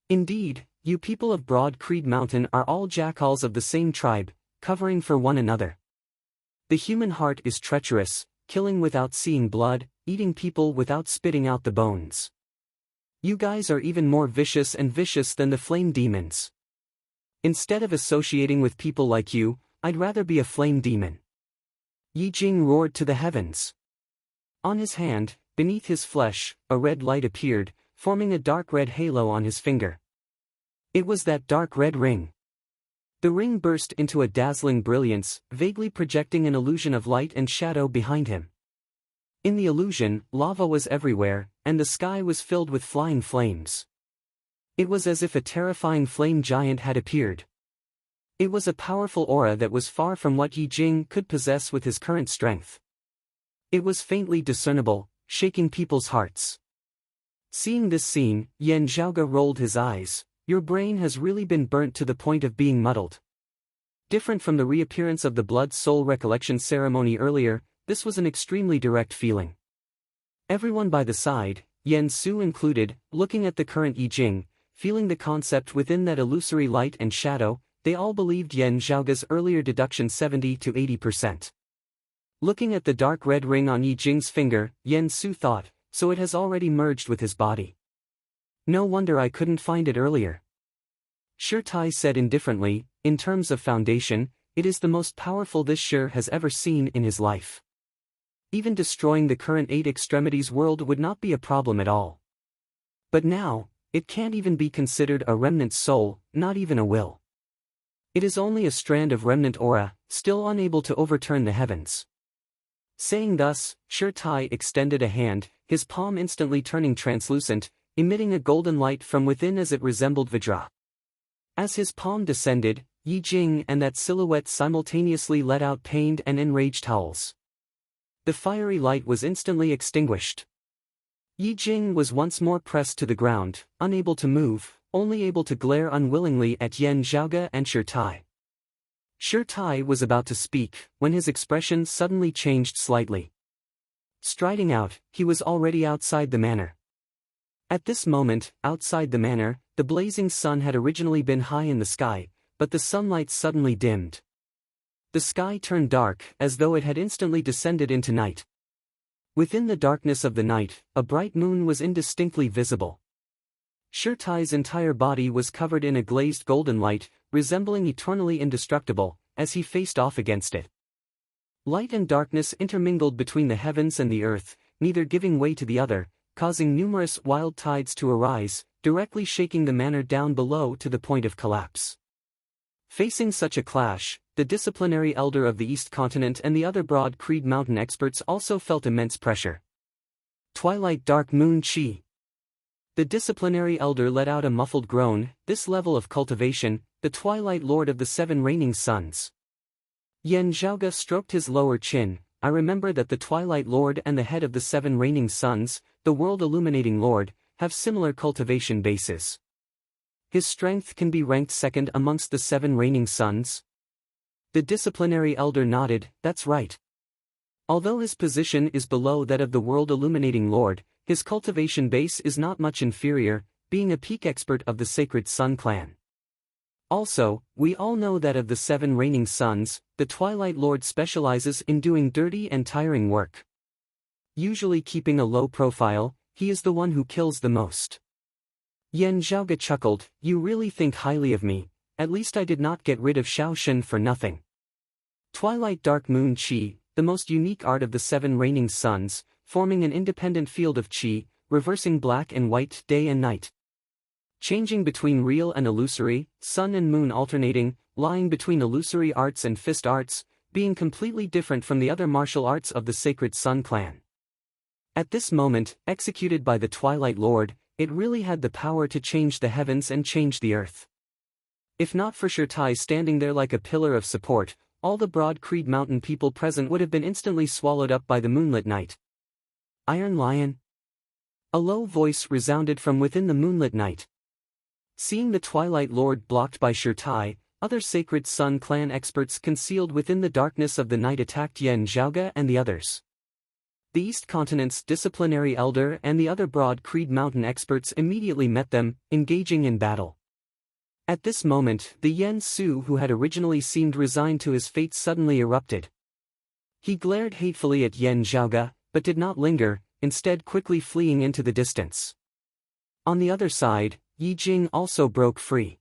Indeed, you people of Broad Creed Mountain are all jackals of the same tribe, covering for one another. The human heart is treacherous, killing without seeing blood, eating people without spitting out the bones. You guys are even more vicious than the flame demons. Instead of associating with people like you, I'd rather be a flame demon. Yi Jing roared to the heavens. On his hand, beneath his flesh, a red light appeared, forming a dark red halo on his finger. It was that dark red ring. The ring burst into a dazzling brilliance, vaguely projecting an illusion of light and shadow behind him. In the illusion, lava was everywhere, and the sky was filled with flying flames. It was as if a terrifying flame giant had appeared. It was a powerful aura that was far from what Yi Jing could possess with his current strength. It was faintly discernible, shaking people's hearts. Seeing this scene, Yen Zhaoge rolled his eyes. Your brain has really been burnt to the point of being muddled. Different from the reappearance of the Blood Soul Recollection ceremony earlier, this was an extremely direct feeling. Everyone by the side, Yen Su included, looking at the current Yi Jing, feeling the concept within that illusory light and shadow, they all believed Yen Zhaoge's earlier deduction 70 to 80%. Looking at the dark red ring on Yi Jing's finger, Yen Su thought, so it has already merged with his body. No wonder I couldn't find it earlier. Shirtai said indifferently, in terms of foundation, it is the most powerful this Shir has ever seen in his life. Even destroying the current Eight Extremities world would not be a problem at all. But now, it can't even be considered a remnant soul, not even a will. It is only a strand of remnant aura, still unable to overturn the heavens. Saying thus, Shirtai extended a hand, his palm instantly turning translucent, emitting a golden light from within as it resembled Vajra. As his palm descended, Yi Jing and that silhouette simultaneously let out pained and enraged howls. The fiery light was instantly extinguished. Yi Jing was once more pressed to the ground, unable to move, only able to glare unwillingly at Yan Zhaoge and Shirtai. Shirtai was about to speak, when his expression suddenly changed slightly. Striding out, he was already outside the manor. At this moment, outside the manor, the blazing sun had originally been high in the sky, but the sunlight suddenly dimmed. The sky turned dark, as though it had instantly descended into night. Within the darkness of the night, a bright moon was indistinctly visible. Shirtai's entire body was covered in a glazed golden light, resembling eternally indestructible, as he faced off against it. Light and darkness intermingled between the heavens and the earth, neither giving way to the other, causing numerous wild tides to arise, directly shaking the manor down below to the point of collapse. Facing such a clash, the disciplinary elder of the East Continent and the other Broad Creed Mountain experts also felt immense pressure. Twilight Dark Moon Chi. The disciplinary elder let out a muffled groan. This level of cultivation, the Twilight Lord of the Seven Reigning Suns. Yan Zhaoge stroked his lower chin. I remember that the Twilight Lord and the head of the Seven Reigning Suns, the World Illuminating Lord, have similar cultivation bases. His strength can be ranked second amongst the Seven Reigning Suns. The disciplinary elder nodded. That's right. Although his position is below that of the World Illuminating Lord, his cultivation base is not much inferior, being a peak expert of the Sacred Sun clan. Also, we all know that of the Seven Reigning Suns, the Twilight Lord specializes in doing dirty and tiring work. Usually keeping a low profile, he is the one who kills the most. Yan Zhaoge chuckled. You really think highly of me, at least I did not get rid of Shaoshan for nothing. Twilight Dark Moon Qi, the most unique art of the Seven Reigning Suns, forming an independent field of Qi, reversing black and white day and night. Changing between real and illusory, sun and moon alternating, lying between illusory arts and fist arts, being completely different from the other martial arts of the Sacred Sun clan. At this moment, executed by the Twilight Lord, it really had the power to change the heavens and change the earth. If not for Shirtai standing there like a pillar of support, all the Broad Creed Mountain people present would have been instantly swallowed up by the moonlit night. Iron Lion? A low voice resounded from within the moonlit night. Seeing the Twilight Lord blocked by Shirtai, other Sacred Sun clan experts concealed within the darkness of the night attacked Yan Zhaoge and the others. The East Continent's disciplinary elder and the other Broad Creed Mountain experts immediately met them, engaging in battle. At this moment, the Yen Su who had originally seemed resigned to his fate suddenly erupted. He glared hatefully at Yan Zhaoge, but did not linger, instead quickly fleeing into the distance. On the other side, Yi Jing also broke free.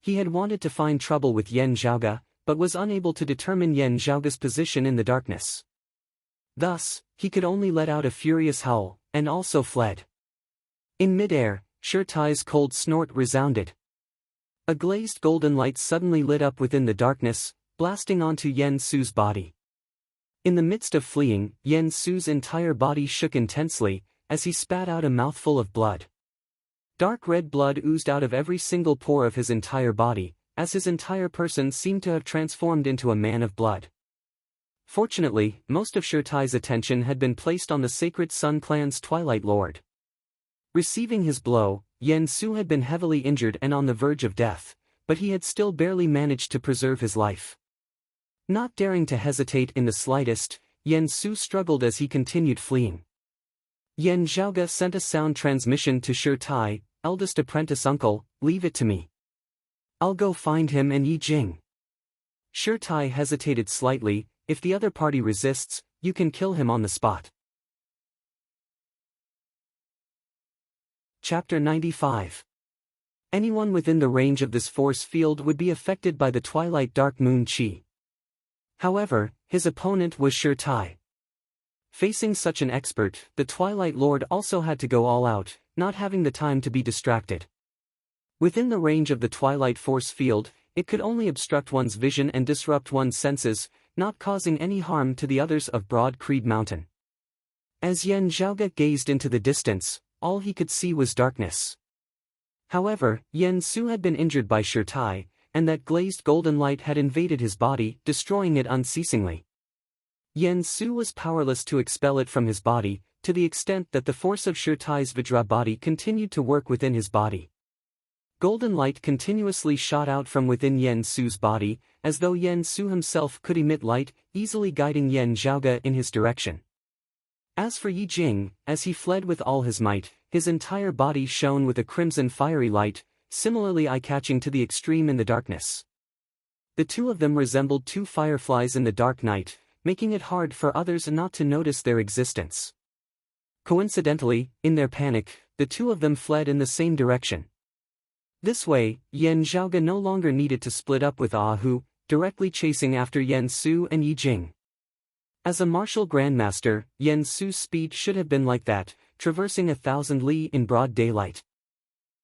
He had wanted to find trouble with Yan Zhaoge, but was unable to determine Yan Zhaoge's position in the darkness. Thus, he could only let out a furious howl, and also fled. In midair, Shirtai's cold snort resounded. A glazed golden light suddenly lit up within the darkness, blasting onto Yen Su's body. In the midst of fleeing, Yen Su's entire body shook intensely, as he spat out a mouthful of blood. Dark red blood oozed out of every single pore of his entire body, as his entire person seemed to have transformed into a man of blood. Fortunately, most of Shirtai's attention had been placed on the Sacred Sun clan's Twilight Lord. Receiving his blow, Yen Su had been heavily injured and on the verge of death, but he had still barely managed to preserve his life. Not daring to hesitate in the slightest, Yen Su struggled as he continued fleeing. Yan Zhaoge sent a sound transmission to Shirtai, eldest apprentice uncle, leave it to me. I'll go find him and Yi Jing. Shirtai hesitated slightly. If the other party resists, you can kill him on the spot. Chapter 95. Anyone within the range of this force field would be affected by the Twilight Dark Moon Qi. However, his opponent was Shirtai. Facing such an expert, the Twilight Lord also had to go all out, not having the time to be distracted. Within the range of the Twilight Force field, it could only obstruct one's vision and disrupt one's senses, not causing any harm to the others of Broad Creed Mountain. As Yan Zhaoge gazed into the distance, all he could see was darkness. However, Yen Su had been injured by Shirtai, and that glazed golden light had invaded his body, destroying it unceasingly. Yen Su was powerless to expel it from his body, to the extent that the force of Shirtai's Vajra body continued to work within his body. Golden light continuously shot out from within Yen Su's body, as though Yen Su himself could emit light, easily guiding Yan Zhaoge in his direction. As for Yi Jing, as he fled with all his might, his entire body shone with a crimson fiery light, similarly eye-catching to the extreme in the darkness. The two of them resembled two fireflies in the dark night, making it hard for others not to notice their existence. Coincidentally, in their panic, the two of them fled in the same direction. This way, Yan Zhaoge no longer needed to split up with Hu, directly chasing after Yen Su and Yi Jing. As a martial grandmaster, Yen Su's speed should have been like that, traversing 1,000 li in broad daylight.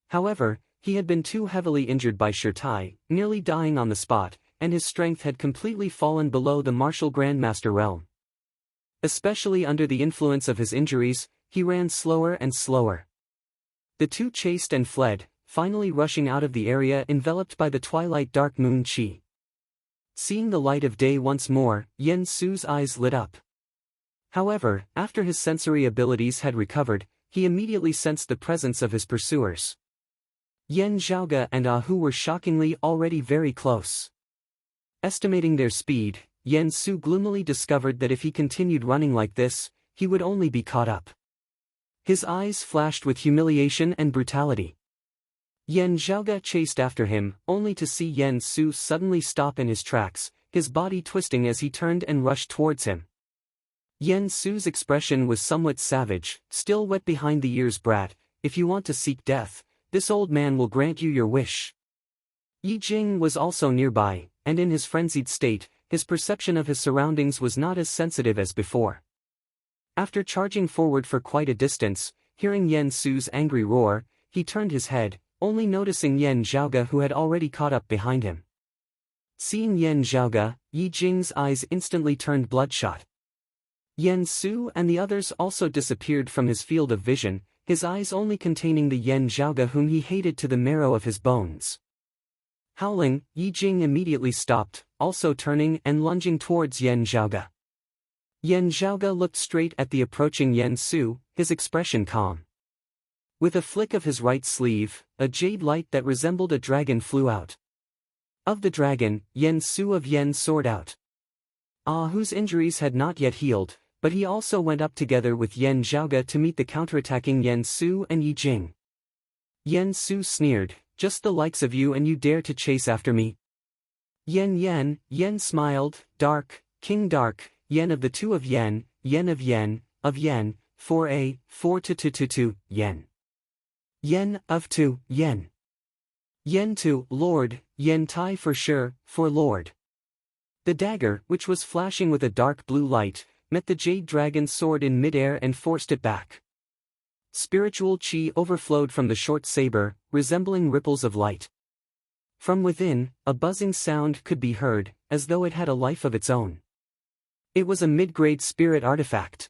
However, he had been too heavily injured by Shirtai, nearly dying on the spot, and his strength had completely fallen below the martial grandmaster realm. Especially under the influence of his injuries, he ran slower and slower. The two chased and fled, finally rushing out of the area enveloped by the twilight dark moon chi. Seeing the light of day once more, Yen Su's eyes lit up. However, after his sensory abilities had recovered, he immediately sensed the presence of his pursuers. Yan Zhaoge and Hu were shockingly already very close. Estimating their speed, Yen Su gloomily discovered that if he continued running like this, he would only be caught up. His eyes flashed with humiliation and brutality. Yan Zhaoge chased after him, only to see Yen Su suddenly stop in his tracks, his body twisting as he turned and rushed towards him. Yen Su's expression was somewhat savage, still wet behind the ears. Brat, if you want to seek death, this old man will grant you your wish. Yi Jing was also nearby, and in his frenzied state, his perception of his surroundings was not as sensitive as before. After charging forward for quite a distance, hearing Yen Su's angry roar, he turned his head, only noticing Yan Zhaoge who had already caught up behind him. Seeing Yan Zhaoge, Yi Jing's eyes instantly turned bloodshot. Yen Su and the others also disappeared from his field of vision, his eyes only containing the Yan Zhaoge whom he hated to the marrow of his bones. Howling, Yi Jing immediately stopped, also turning and lunging towards Yan Zhaoge. Yan Zhaoge looked straight at the approaching Yen Su, his expression calm. With a flick of his right sleeve, a jade light that resembled a dragon flew out. Of the dragon, Yen Su of Yen soared out. Hu's injuries had not yet healed, but he also went up together with Yan Zhaoge to meet the counterattacking Yen Su and Yi Jing. Yen Su sneered, just the likes of you and you dare to chase after me? Yen smiled, dark, king dark, Yen of the two of Yen, Yen of Yen, 4a, 4 Yen. Yen of 2, Yen. Yen 2, Lord, Yen Tai for sure, for Lord. The dagger, which was flashing with a dark blue light, met the jade dragon's sword in midair and forced it back. Spiritual chi overflowed from the short saber, resembling ripples of light. From within, a buzzing sound could be heard, as though it had a life of its own. It was a mid-grade spirit artifact.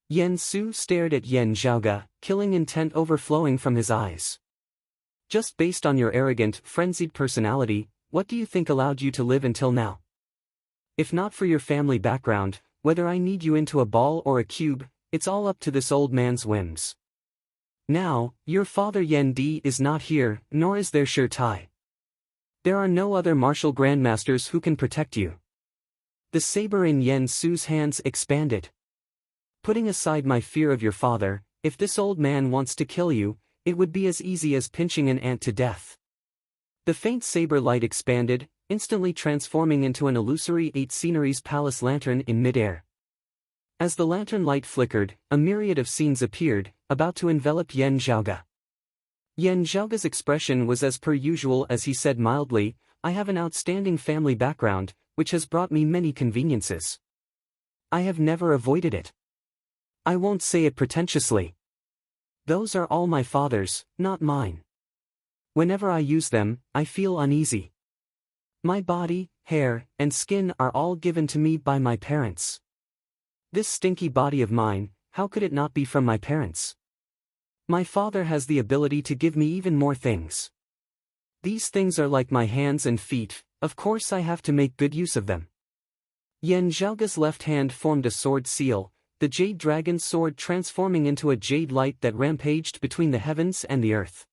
Yen Su stared at Yan Zhaoge, killing intent overflowing from his eyes. Just based on your arrogant, frenzied personality, what do you think allowed you to live until now? If not for your family background, whether I need you into a ball or a cube, it's all up to this old man's whims. Now, your father Yen Di is not here, nor is there Shirtai. There are no other martial grandmasters who can protect you. The saber in Yen Su's hands expanded. Putting aside my fear of your father, if this old man wants to kill you, it would be as easy as pinching an ant to death. The faint saber light expanded, instantly transforming into an illusory 8 sceneries palace lantern in midair. As the lantern light flickered, a myriad of scenes appeared, about to envelop Yan Zhaoge. Yan Zhaoge's expression was as per usual as he said mildly, I have an outstanding family background, which has brought me many conveniences. I have never avoided it. I won't say it pretentiously. Those are all my father's, not mine. Whenever I use them, I feel uneasy. My body, hair, and skin are all given to me by my parents. This stinky body of mine, how could it not be from my parents? My father has the ability to give me even more things. These things are like my hands and feet, of course I have to make good use of them. Yan Zhaoga's left hand formed a sword seal, the jade dragon sword transforming into a jade light that rampaged between the heavens and the earth.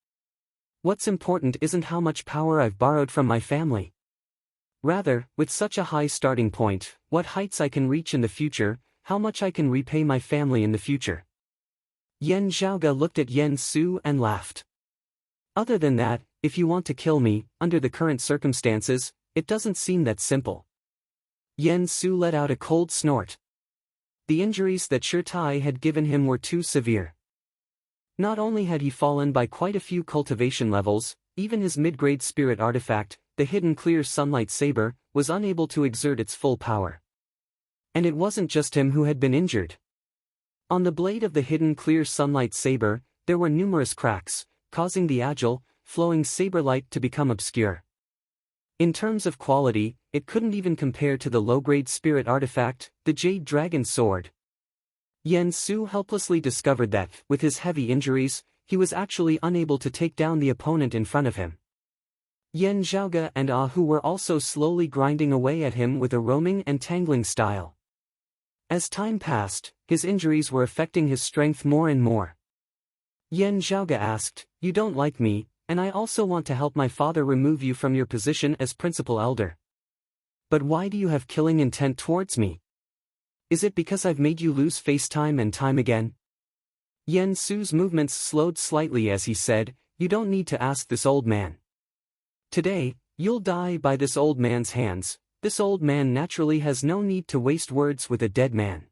What's important isn't how much power I've borrowed from my family. Rather, with such a high starting point, what heights I can reach in the future, how much I can repay my family in the future. Yan Zhaoga looked at Yan Su and laughed. Other than that, if you want to kill me, under the current circumstances, it doesn't seem that simple. Yan Su let out a cold snort. The injuries that Shirtai had given him were too severe. Not only had he fallen by quite a few cultivation levels, even his mid-grade spirit artifact, the hidden clear sunlight saber, was unable to exert its full power. And it wasn't just him who had been injured. On the blade of the hidden clear sunlight saber, there were numerous cracks, causing the agile, flowing saber light to become obscure. In terms of quality, it couldn't even compare to the low-grade spirit artifact, the Jade Dragon Sword. Yan Su helplessly discovered that, with his heavy injuries, he was actually unable to take down the opponent in front of him. Yan Zhaoga and Ah Hu were also slowly grinding away at him with a roaming and tangling style. As time passed, his injuries were affecting his strength more and more. Yan Zhaoga asked, "You don't like me, and I also want to help my father remove you from your position as principal elder. But why do you have killing intent towards me? Is it because I've made you lose face time and time again?" Yan Su's movements slowed slightly as he said, "You don't need to ask this old man. Today, you'll die by this old man's hands. This old man naturally has no need to waste words with a dead man.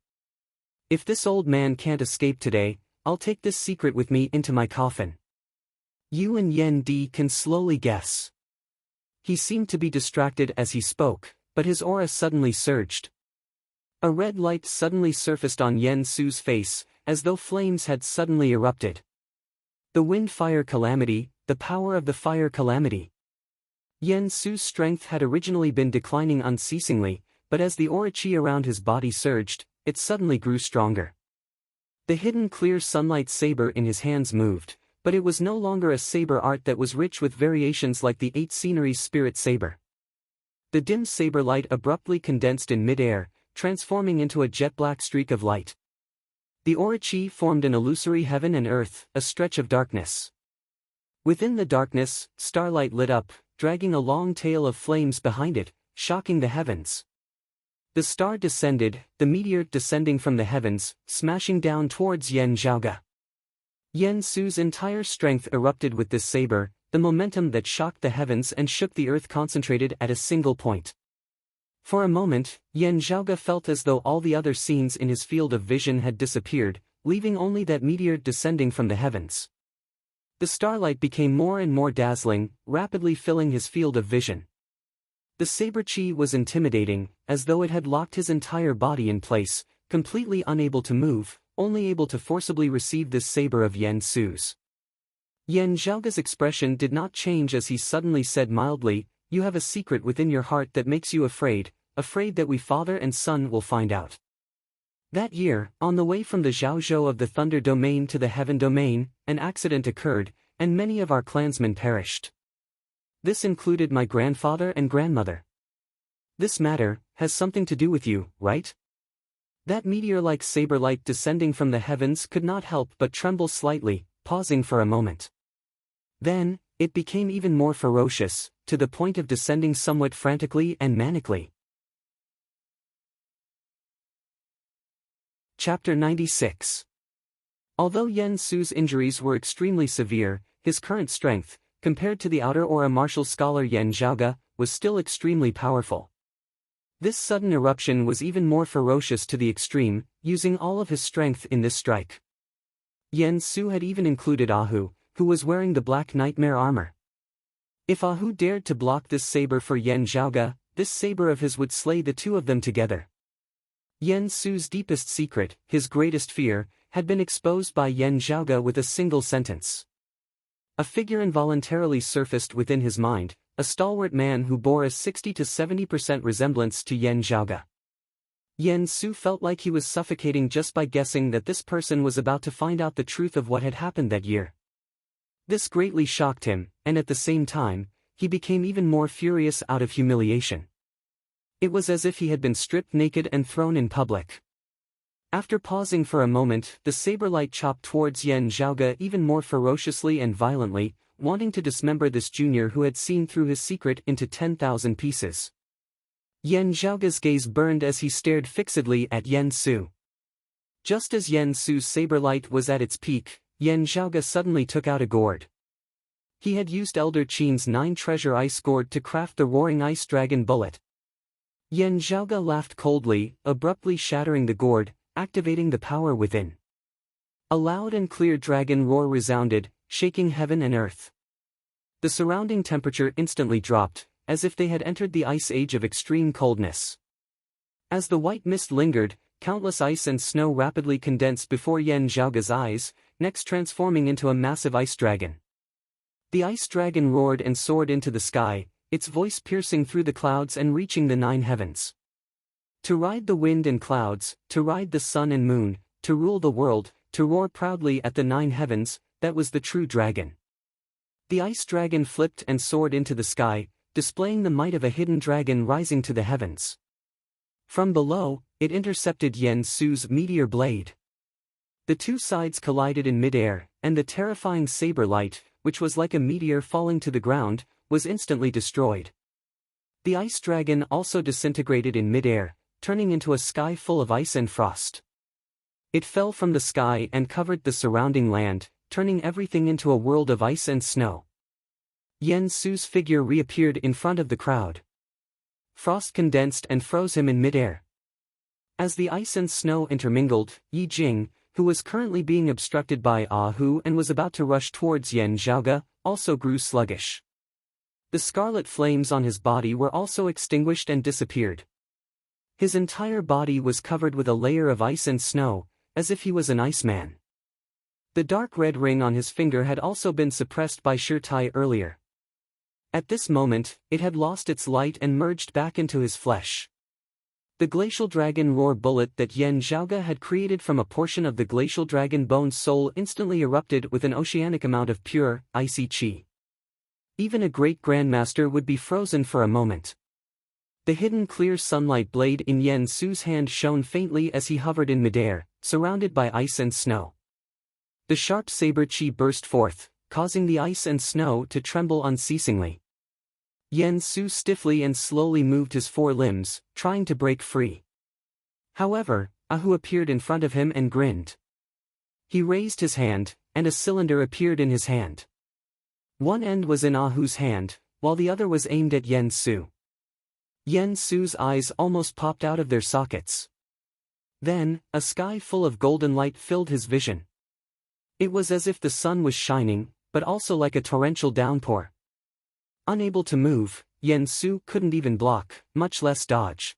If this old man can't escape today, I'll take this secret with me into my coffin. You and Yan Di can slowly guess." He seemed to be distracted as he spoke, but his aura suddenly surged. A red light suddenly surfaced on Yan Su's face, as though flames had suddenly erupted. The wind-fire calamity, the power of the fire calamity. Yan Su's strength had originally been declining unceasingly, but as the aura chi around his body surged, it suddenly grew stronger. The hidden clear sunlight saber in his hands moved, but it was no longer a saber art that was rich with variations like the 8 sceneries spirit saber. The dim saber light abruptly condensed in mid-air, transforming into a jet-black streak of light. The aura chi formed an illusory heaven and earth, a stretch of darkness. Within the darkness, starlight lit up, dragging a long tail of flames behind it, shocking the heavens. The star descended, the meteor descending from the heavens, smashing down towards Yan Zhaoga. Yan Su's entire strength erupted with this saber, the momentum that shocked the heavens and shook the earth concentrated at a single point. For a moment, Yan Zhaoga felt as though all the other scenes in his field of vision had disappeared, leaving only that meteor descending from the heavens. The starlight became more and more dazzling, rapidly filling his field of vision. The saber chi was intimidating, as though it had locked his entire body in place, completely unable to move, only able to forcibly receive this saber of Yan Su's. Yan Zhaoga's expression did not change as he suddenly said mildly, "You have a secret within your heart that makes you afraid that we father and son will find out." That year, on the way from the Zhaozhou of the Thunder Domain to the Heaven Domain, an accident occurred, and many of our clansmen perished. This included my grandfather and grandmother. This matter has something to do with you, right? That meteor-like saber light descending from the heavens could not help but tremble slightly, pausing for a moment. Then, it became even more ferocious, to the point of descending somewhat frantically and manically. Chapter 96. Although Yan Su's injuries were extremely severe, his current strength, compared to the outer aura martial scholar Yan Zhaoga, was still extremely powerful. This sudden eruption was even more ferocious to the extreme, using all of his strength in this strike. Yan Su had even included Ah Hu, who was wearing the black nightmare armor. If Ah Hu dared to block this saber for Yan Zhaoga, this saber of his would slay the two of them together. Yan Su's deepest secret, his greatest fear, had been exposed by Yan Zhaoga with a single sentence. A figure involuntarily surfaced within his mind, a stalwart man who bore a 60 to 70% resemblance to Yan Zhaoge. Yan Su felt like he was suffocating just by guessing that this person was about to find out the truth of what had happened that year. This greatly shocked him, and at the same time, he became even more furious out of humiliation. It was as if he had been stripped naked and thrown in public. After pausing for a moment, the saber-light chopped towards Yan Zhaoge even more ferociously and violently, wanting to dismember this junior who had seen through his secret into 10,000 pieces. Yan Zhaoge's gaze burned as he stared fixedly at Yan Su. Just as Yan Su's saber-light was at its peak, Yan Zhaoge suddenly took out a gourd. He had used Elder Qin's 9 treasure ice gourd to craft the roaring ice dragon bullet. Yan Zhaoge laughed coldly, abruptly shattering the gourd, activating the power within. A loud and clear dragon roar resounded, shaking heaven and earth. The surrounding temperature instantly dropped, as if they had entered the ice age of extreme coldness. As the white mist lingered, countless ice and snow rapidly condensed before Yan Zhaoge's eyes, next transforming into a massive ice dragon. The ice dragon roared and soared into the sky, its voice piercing through the clouds and reaching the 9 heavens. To ride the wind and clouds, to ride the sun and moon, to rule the world, to roar proudly at the 9 heavens, that was the true dragon. The ice dragon flipped and soared into the sky, displaying the might of a hidden dragon rising to the heavens. From below, it intercepted Yan Su's meteor blade. The two sides collided in midair, and the terrifying saber light, which was like a meteor falling to the ground, was instantly destroyed. The ice dragon also disintegrated in midair, turning into a sky full of ice and frost. It fell from the sky and covered the surrounding land, turning everything into a world of ice and snow. Yan Su's figure reappeared in front of the crowd. Frost condensed and froze him in midair. As the ice and snow intermingled, Yi Jing, who was currently being obstructed by Ah Hu and was about to rush towards Yan Zhaoge, also grew sluggish. The scarlet flames on his body were also extinguished and disappeared. His entire body was covered with a layer of ice and snow, as if he was an iceman. The dark red ring on his finger had also been suppressed by Shirtai earlier. At this moment, it had lost its light and merged back into his flesh. The glacial dragon roar bullet that Yan Zhaoge had created from a portion of the glacial dragon bone's soul instantly erupted with an oceanic amount of pure, icy chi. Even a great grandmaster would be frozen for a moment. The hidden clear sunlight blade in Yan Su's hand shone faintly as he hovered in midair, surrounded by ice and snow. The sharp saber chi burst forth, causing the ice and snow to tremble unceasingly. Yan Su stiffly and slowly moved his 4 limbs, trying to break free. However, Ah Hu appeared in front of him and grinned. He raised his hand, and a cylinder appeared in his hand. One end was in Ah Hu's hand, while the other was aimed at Yan Su. Yan Su's eyes almost popped out of their sockets. Then, a sky full of golden light filled his vision. It was as if the sun was shining, but also like a torrential downpour. Unable to move, Yan Su couldn't even block, much less dodge.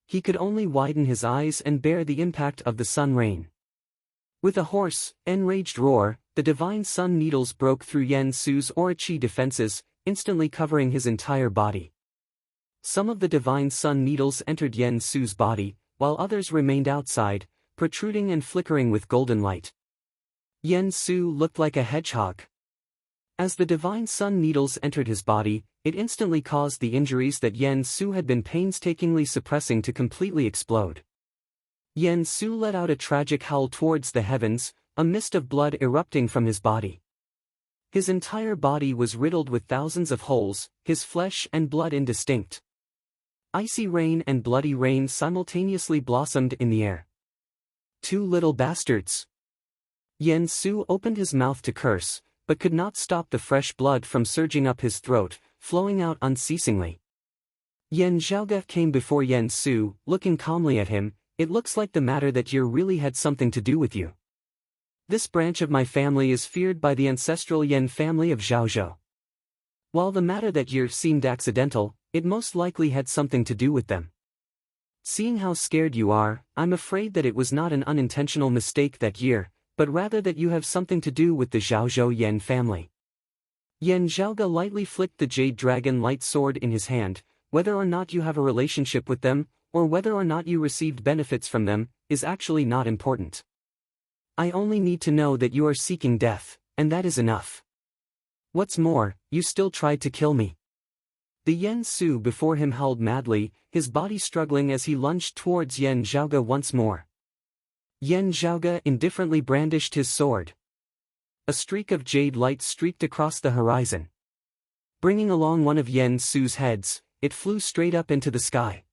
He could only widen his eyes and bear the impact of the sun rain. With a hoarse, enraged roar, the divine sun needles broke through Yan Su's aura chi defenses, instantly covering his entire body. Some of the divine sun needles entered Yan Su's body, while others remained outside, protruding and flickering with golden light. Yan Su looked like a hedgehog. As the divine sun needles entered his body, it instantly caused the injuries that Yan Su had been painstakingly suppressing to completely explode. Yan Su let out a tragic howl towards the heavens, a mist of blood erupting from his body. His entire body was riddled with thousands of holes, his flesh and blood indistinct. Icy rain and bloody rain simultaneously blossomed in the air. 2 little bastards. Yan Su opened his mouth to curse, but could not stop the fresh blood from surging up his throat, flowing out unceasingly. Yan Zhaoge came before Yan Su, looking calmly at him. It looks like the matter that year really had something to do with you. This branch of my family is feared by the ancestral Yan family of Zhaozhou. While the matter that year seemed accidental, it most likely had something to do with them. Seeing how scared you are, I'm afraid that it was not an unintentional mistake that year, but rather that you have something to do with the Zhaozhou Yan family. Yan Zhaoge lightly flicked the jade dragon light sword in his hand. Whether or not you have a relationship with them, or whether or not you received benefits from them, is actually not important. I only need to know that you are seeking death, and that is enough. What's more, you still tried to kill me. The Yen Su before him howled madly, his body struggling as he lunged towards Yan Zhaoge once more. Yan Zhaoge indifferently brandished his sword. A streak of jade light streaked across the horizon. Bringing along one of Yen Su's heads, it flew straight up into the sky.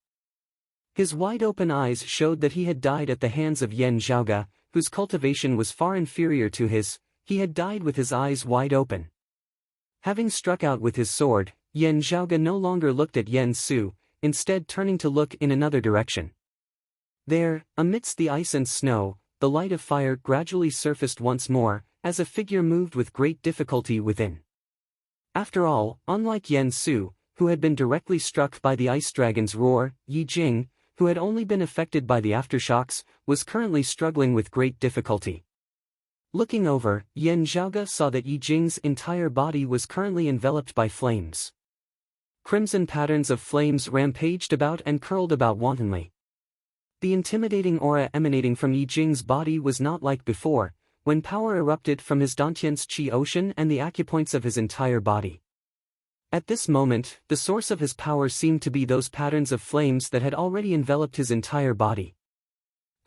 His wide-open eyes showed that he had died at the hands of Yan Zhaoge, whose cultivation was far inferior to his. He had died with his eyes wide open. Having struck out with his sword, Yan Zhaoge no longer looked at Yen Su, instead turning to look in another direction. There, amidst the ice and snow, the light of fire gradually surfaced once more, as a figure moved with great difficulty within. After all, unlike Yen Su, who had been directly struck by the ice dragon's roar, Yi Jing, who had only been affected by the aftershocks, was currently struggling with great difficulty. Looking over, Yan Zhaoge saw that Yi Jing's entire body was currently enveloped by flames. Crimson patterns of flames rampaged about and curled about wantonly. The intimidating aura emanating from Yi Jing's body was not like before, when power erupted from his Dantian's qi ocean and the acupoints of his entire body. At this moment, the source of his power seemed to be those patterns of flames that had already enveloped his entire body.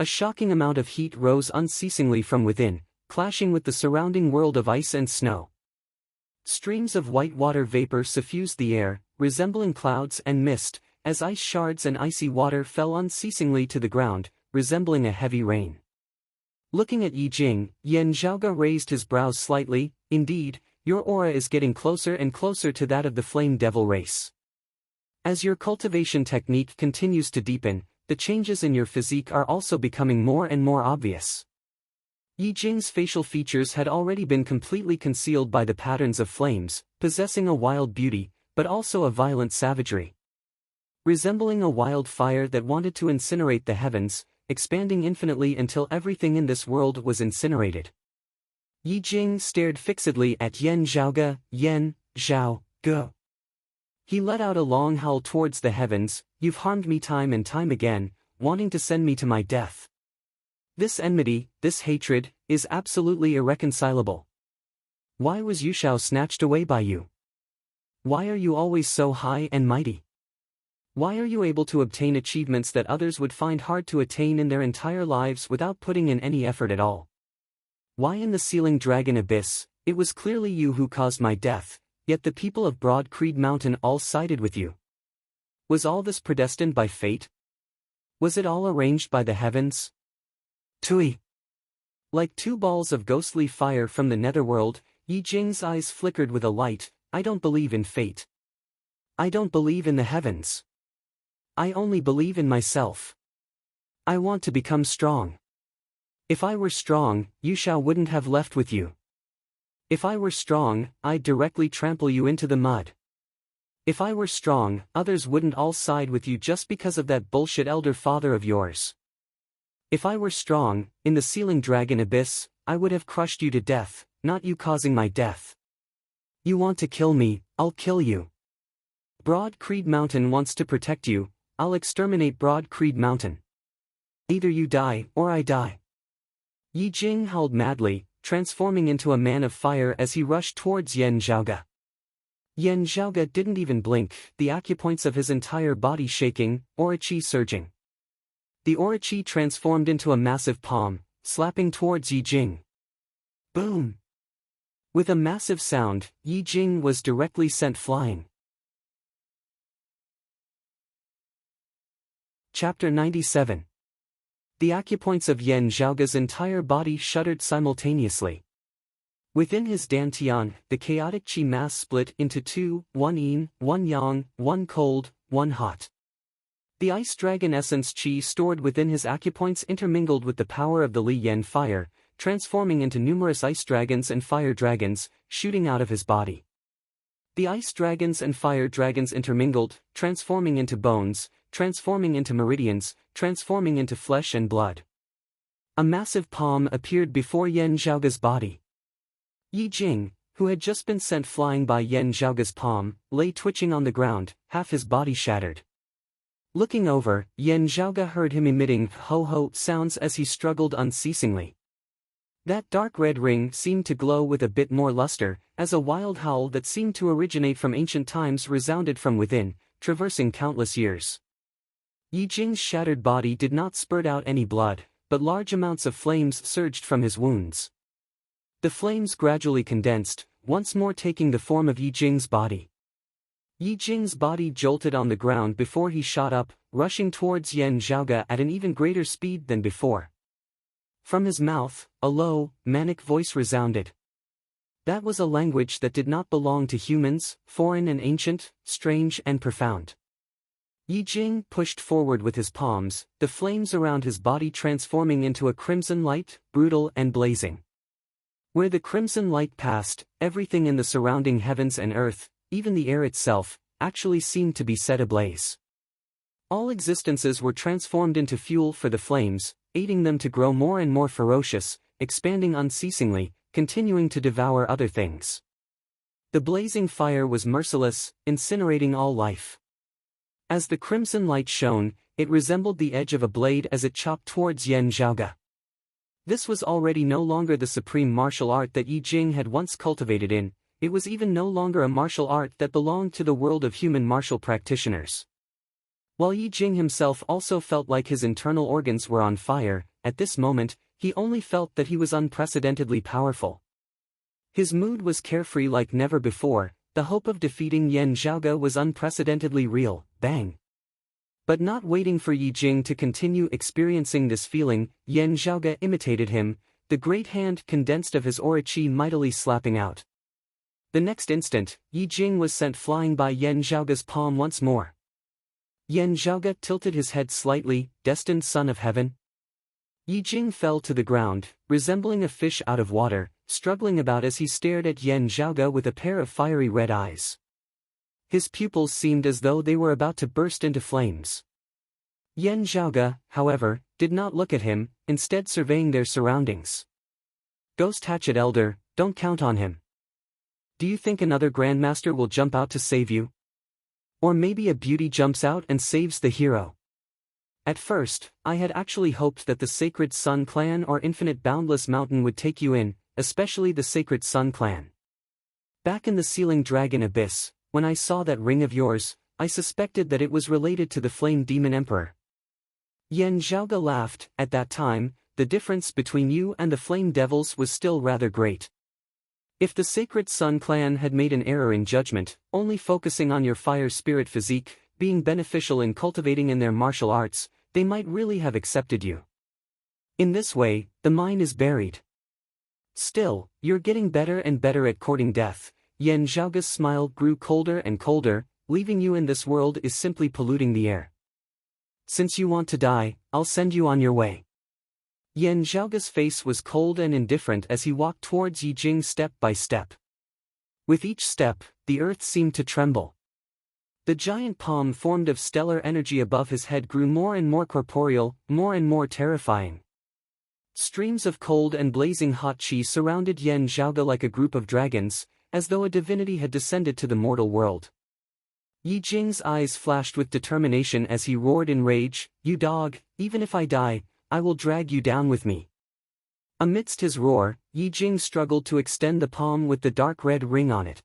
A shocking amount of heat rose unceasingly from within, clashing with the surrounding world of ice and snow. Streams of white water vapor suffused the air, resembling clouds and mist, as ice shards and icy water fell unceasingly to the ground, resembling a heavy rain. Looking at Yi Jing, Yan Zhaoge raised his brows slightly. Indeed, your aura is getting closer and closer to that of the Flame Devil race. As your cultivation technique continues to deepen, the changes in your physique are also becoming more and more obvious. Yi Jing's facial features had already been completely concealed by the patterns of flames, possessing a wild beauty, but also a violent savagery. Resembling a wild fire that wanted to incinerate the heavens, expanding infinitely until everything in this world was incinerated. Yi Jing stared fixedly at Yan Zhaoge. Yan Zhaoge. He let out a long howl towards the heavens. You've harmed me time and time again, wanting to send me to my death. This enmity, this hatred, is absolutely irreconcilable. Why was Yushao snatched away by you? Why are you always so high and mighty? Why are you able to obtain achievements that others would find hard to attain in their entire lives without putting in any effort at all? Why in the Sealing Dragon Abyss, it was clearly you who caused my death, yet the people of Broad Creed Mountain all sided with you. Was all this predestined by fate? Was it all arranged by the heavens? Tui. Like two balls of ghostly fire from the netherworld, Yi Jing's eyes flickered with a light. I don't believe in fate. I don't believe in the heavens. I only believe in myself. I want to become strong. If I were strong, Yushao wouldn't have left with you. If I were strong, I'd directly trample you into the mud. If I were strong, others wouldn't all side with you just because of that bullshit elder father of yours. If I were strong, in the Sealing Dragon Abyss, I would have crushed you to death, not you causing my death. You want to kill me, I'll kill you. Broad Creed Mountain wants to protect you, I'll exterminate Broad Creed Mountain. Either you die, or I die. Yi Jing howled madly, transforming into a man of fire as he rushed towards Yan Zhaoge. Yan Zhaoge didn't even blink, the acupoints of his entire body shaking, aura qi surging. The aura qi transformed into a massive palm, slapping towards Yi Jing. Boom! With a massive sound, Yi Jing was directly sent flying. Chapter 97. The acupoints of Yan Zhaoge's entire body shuddered simultaneously. Within his dantian, the chaotic qi mass split into two, one yin, one yang, one cold, one hot. The ice dragon essence qi stored within his acupoints intermingled with the power of the Li Yan fire, transforming into numerous ice dragons and fire dragons, shooting out of his body. The ice dragons and fire dragons intermingled, transforming into bones, transforming into meridians, transforming into flesh and blood. A massive palm appeared before Yan Zhaoge's body. Yi Jing, who had just been sent flying by Yan Zhaoge's palm, lay twitching on the ground, half his body shattered. Looking over, Yan Zhaoge heard him emitting ho-ho sounds as he struggled unceasingly. That dark red ring seemed to glow with a bit more luster, as a wild howl that seemed to originate from ancient times resounded from within, traversing countless years. Yi Jing's shattered body did not spurt out any blood, but large amounts of flames surged from his wounds. The flames gradually condensed, once more taking the form of Yi Jing's body. Yi Jing's body jolted on the ground before he shot up, rushing towards Yan Zhaoge at an even greater speed than before. From his mouth, a low, manic voice resounded. That was a language that did not belong to humans, foreign and ancient, strange and profound. Yi Jing pushed forward with his palms, the flames around his body transforming into a crimson light, brutal and blazing. Where the crimson light passed, everything in the surrounding heavens and earth, even the air itself, actually seemed to be set ablaze. All existences were transformed into fuel for the flames, aiding them to grow more and more ferocious, expanding unceasingly, continuing to devour other things. The blazing fire was merciless, incinerating all life. As the crimson light shone, it resembled the edge of a blade as it chopped towards Yan Zhaoge. This was already no longer the supreme martial art that Yi Jing had once cultivated in, it was even no longer a martial art that belonged to the world of human martial practitioners. While Yi Jing himself also felt like his internal organs were on fire, at this moment, he only felt that he was unprecedentedly powerful. His mood was carefree like never before, the hope of defeating Yan Zhaoge was unprecedentedly real, bang. But not waiting for Yi Jing to continue experiencing this feeling, Yan Zhaoge imitated him, the great hand condensed of his aura chi mightily slapping out. The next instant, Yi Jing was sent flying by Yan Zhaoge's palm once more. Yan Zhaoge tilted his head slightly, destined son of heaven. Yi Jing fell to the ground, resembling a fish out of water, struggling about as he stared at Yan Zhaoge with a pair of fiery red eyes. His pupils seemed as though they were about to burst into flames. Yan Zhaoge, however, did not look at him, instead surveying their surroundings. Ghost Hatchet Elder, don't count on him. Do you think another Grandmaster will jump out to save you? Or maybe a beauty jumps out and saves the hero? At first, I had actually hoped that the Sacred Sun Clan or Infinite Boundless Mountain would take you in, especially the Sacred Sun Clan. Back in the Sealing Dragon Abyss, when I saw that ring of yours, I suspected that it was related to the Flame Demon Emperor. Yan Zhaoge laughed. At that time, the difference between you and the Flame Devils was still rather great. If the Sacred Sun Clan had made an error in judgment, only focusing on your fire spirit physique, being beneficial in cultivating in their martial arts, they might really have accepted you. In this way, the mine is buried. Still, you're getting better and better at courting death. Yan Zhaoge's smile grew colder and colder, leaving you in this world is simply polluting the air. Since you want to die, I'll send you on your way. Yan Zhaoge's face was cold and indifferent as he walked towards Yi Jing step by step. With each step, the earth seemed to tremble. The giant palm formed of stellar energy above his head grew more and more corporeal, more and more terrifying. Streams of cold and blazing hot chi surrounded Yan Zhaoge like a group of dragons, as though a divinity had descended to the mortal world. Yi Jing's eyes flashed with determination as he roared in rage, "You dog, even if I die, I will drag you down with me." Amidst his roar, Yi Jing struggled to extend the palm with the dark red ring on it.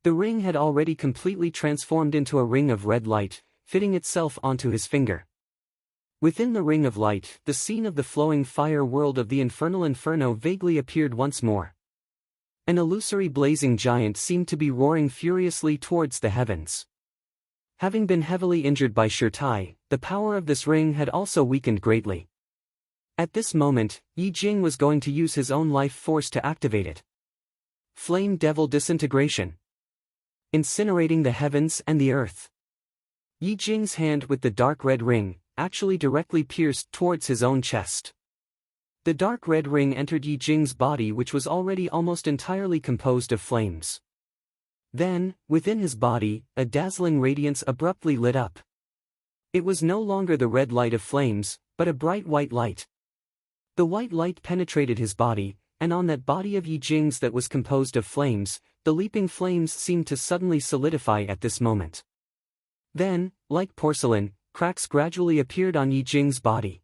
The ring had already completely transformed into a ring of red light, fitting itself onto his finger. Within the ring of light, the scene of the flowing fire world of the infernal inferno vaguely appeared once more. An illusory blazing giant seemed to be roaring furiously towards the heavens. Having been heavily injured by Shirtai, the power of this ring had also weakened greatly. At this moment, Yi Jing was going to use his own life force to activate it. Flame Devil Disintegration. Incinerating the heavens and the earth. Yi Jing's hand with the dark red ring actually directly pierced towards his own chest. The dark red ring entered Yi Jing's body, which was already almost entirely composed of flames. Then, within his body, a dazzling radiance abruptly lit up. It was no longer the red light of flames, but a bright white light. The white light penetrated his body, and on that body of Yi Jing's that was composed of flames, the leaping flames seemed to suddenly solidify at this moment. Then, like porcelain, cracks gradually appeared on Yi Jing's body.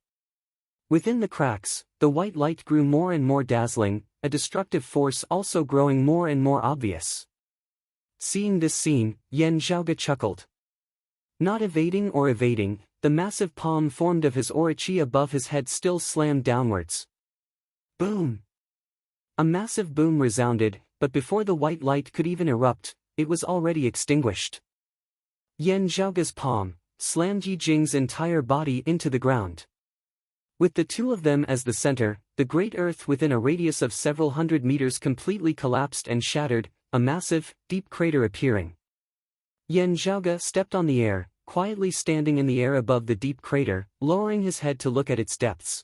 Within the cracks, the white light grew more and more dazzling, a destructive force also growing more and more obvious. Seeing this scene, Yan Zhaoge chuckled. Not evading, the massive palm formed of his orochi above his head still slammed downwards. Boom! A massive boom resounded, but before the white light could even erupt, it was already extinguished. Yan Zhaoge's palm slammed Yi Jing's entire body into the ground. With the two of them as the center, the great earth within a radius of several hundred meters completely collapsed and shattered, a massive, deep crater appearing. Yan Zhaoge stepped on the air, quietly standing in the air above the deep crater, lowering his head to look at its depths.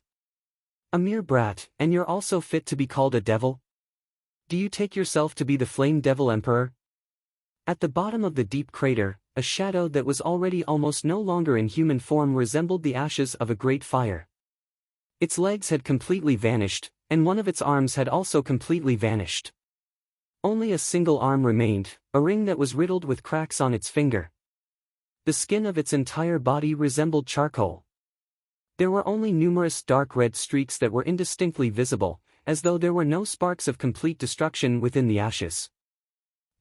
A mere brat, and you're also fit to be called a devil? Do you take yourself to be the Flame Devil Emperor? At the bottom of the deep crater, a shadow that was already almost no longer in human form resembled the ashes of a great fire. Its legs had completely vanished, and one of its arms had also completely vanished. Only a single arm remained, a ring that was riddled with cracks on its finger. The skin of its entire body resembled charcoal. There were only numerous dark red streaks that were indistinctly visible, as though there were no sparks of complete destruction within the ashes.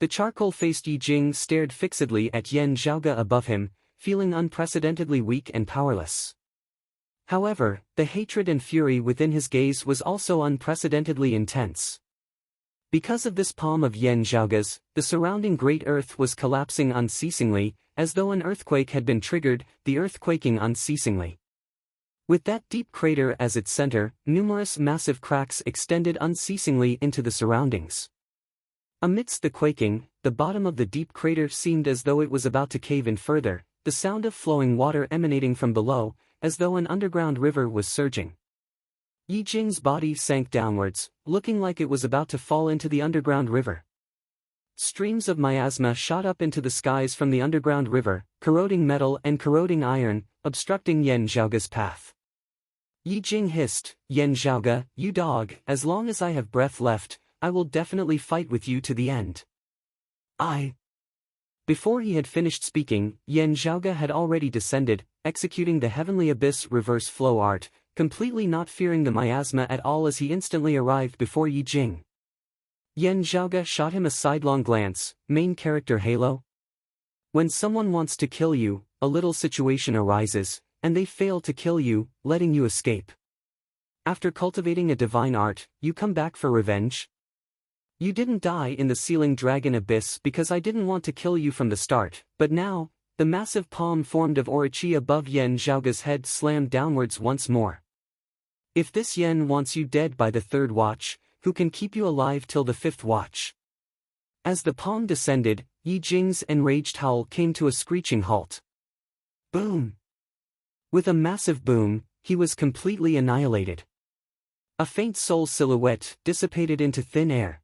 The charcoal-faced Yi Jing stared fixedly at Yan Zhaoge above him, feeling unprecedentedly weak and powerless. However, the hatred and fury within his gaze was also unprecedentedly intense. Because of this palm of Yan Zhaoge's, the surrounding great earth was collapsing unceasingly, as though an earthquake had been triggered, the earth quaking unceasingly. With that deep crater as its center, numerous massive cracks extended unceasingly into the surroundings. Amidst the quaking, the bottom of the deep crater seemed as though it was about to cave in further, the sound of flowing water emanating from below, as though an underground river was surging. Yi Jing's body sank downwards, looking like it was about to fall into the underground river. Streams of miasma shot up into the skies from the underground river, corroding metal and corroding iron, obstructing Yan Zhaoge's path. Yi Jing hissed, "Yan Zhaoge, you dog, as long as I have breath left, I will definitely fight with you to the end." Before he had finished speaking, Yan Zhaoge had already descended, executing the Heavenly Abyss reverse flow art, completely not fearing the miasma at all as he instantly arrived before Yi Jing. Yan Zhaoge shot him a sidelong glance, main character Halo. When someone wants to kill you, a little situation arises, and they fail to kill you, letting you escape. After cultivating a divine art, you come back for revenge? You didn't die in the Sealing Dragon Abyss because I didn't want to kill you from the start, but now, the massive palm formed of orochi above Yan Zhaoge's head slammed downwards once more. If this Yan wants you dead by the third watch, who can keep you alive till the fifth watch? As the palm descended, Yi Jing's enraged howl came to a screeching halt. Boom! With a massive boom, he was completely annihilated. A faint soul silhouette dissipated into thin air.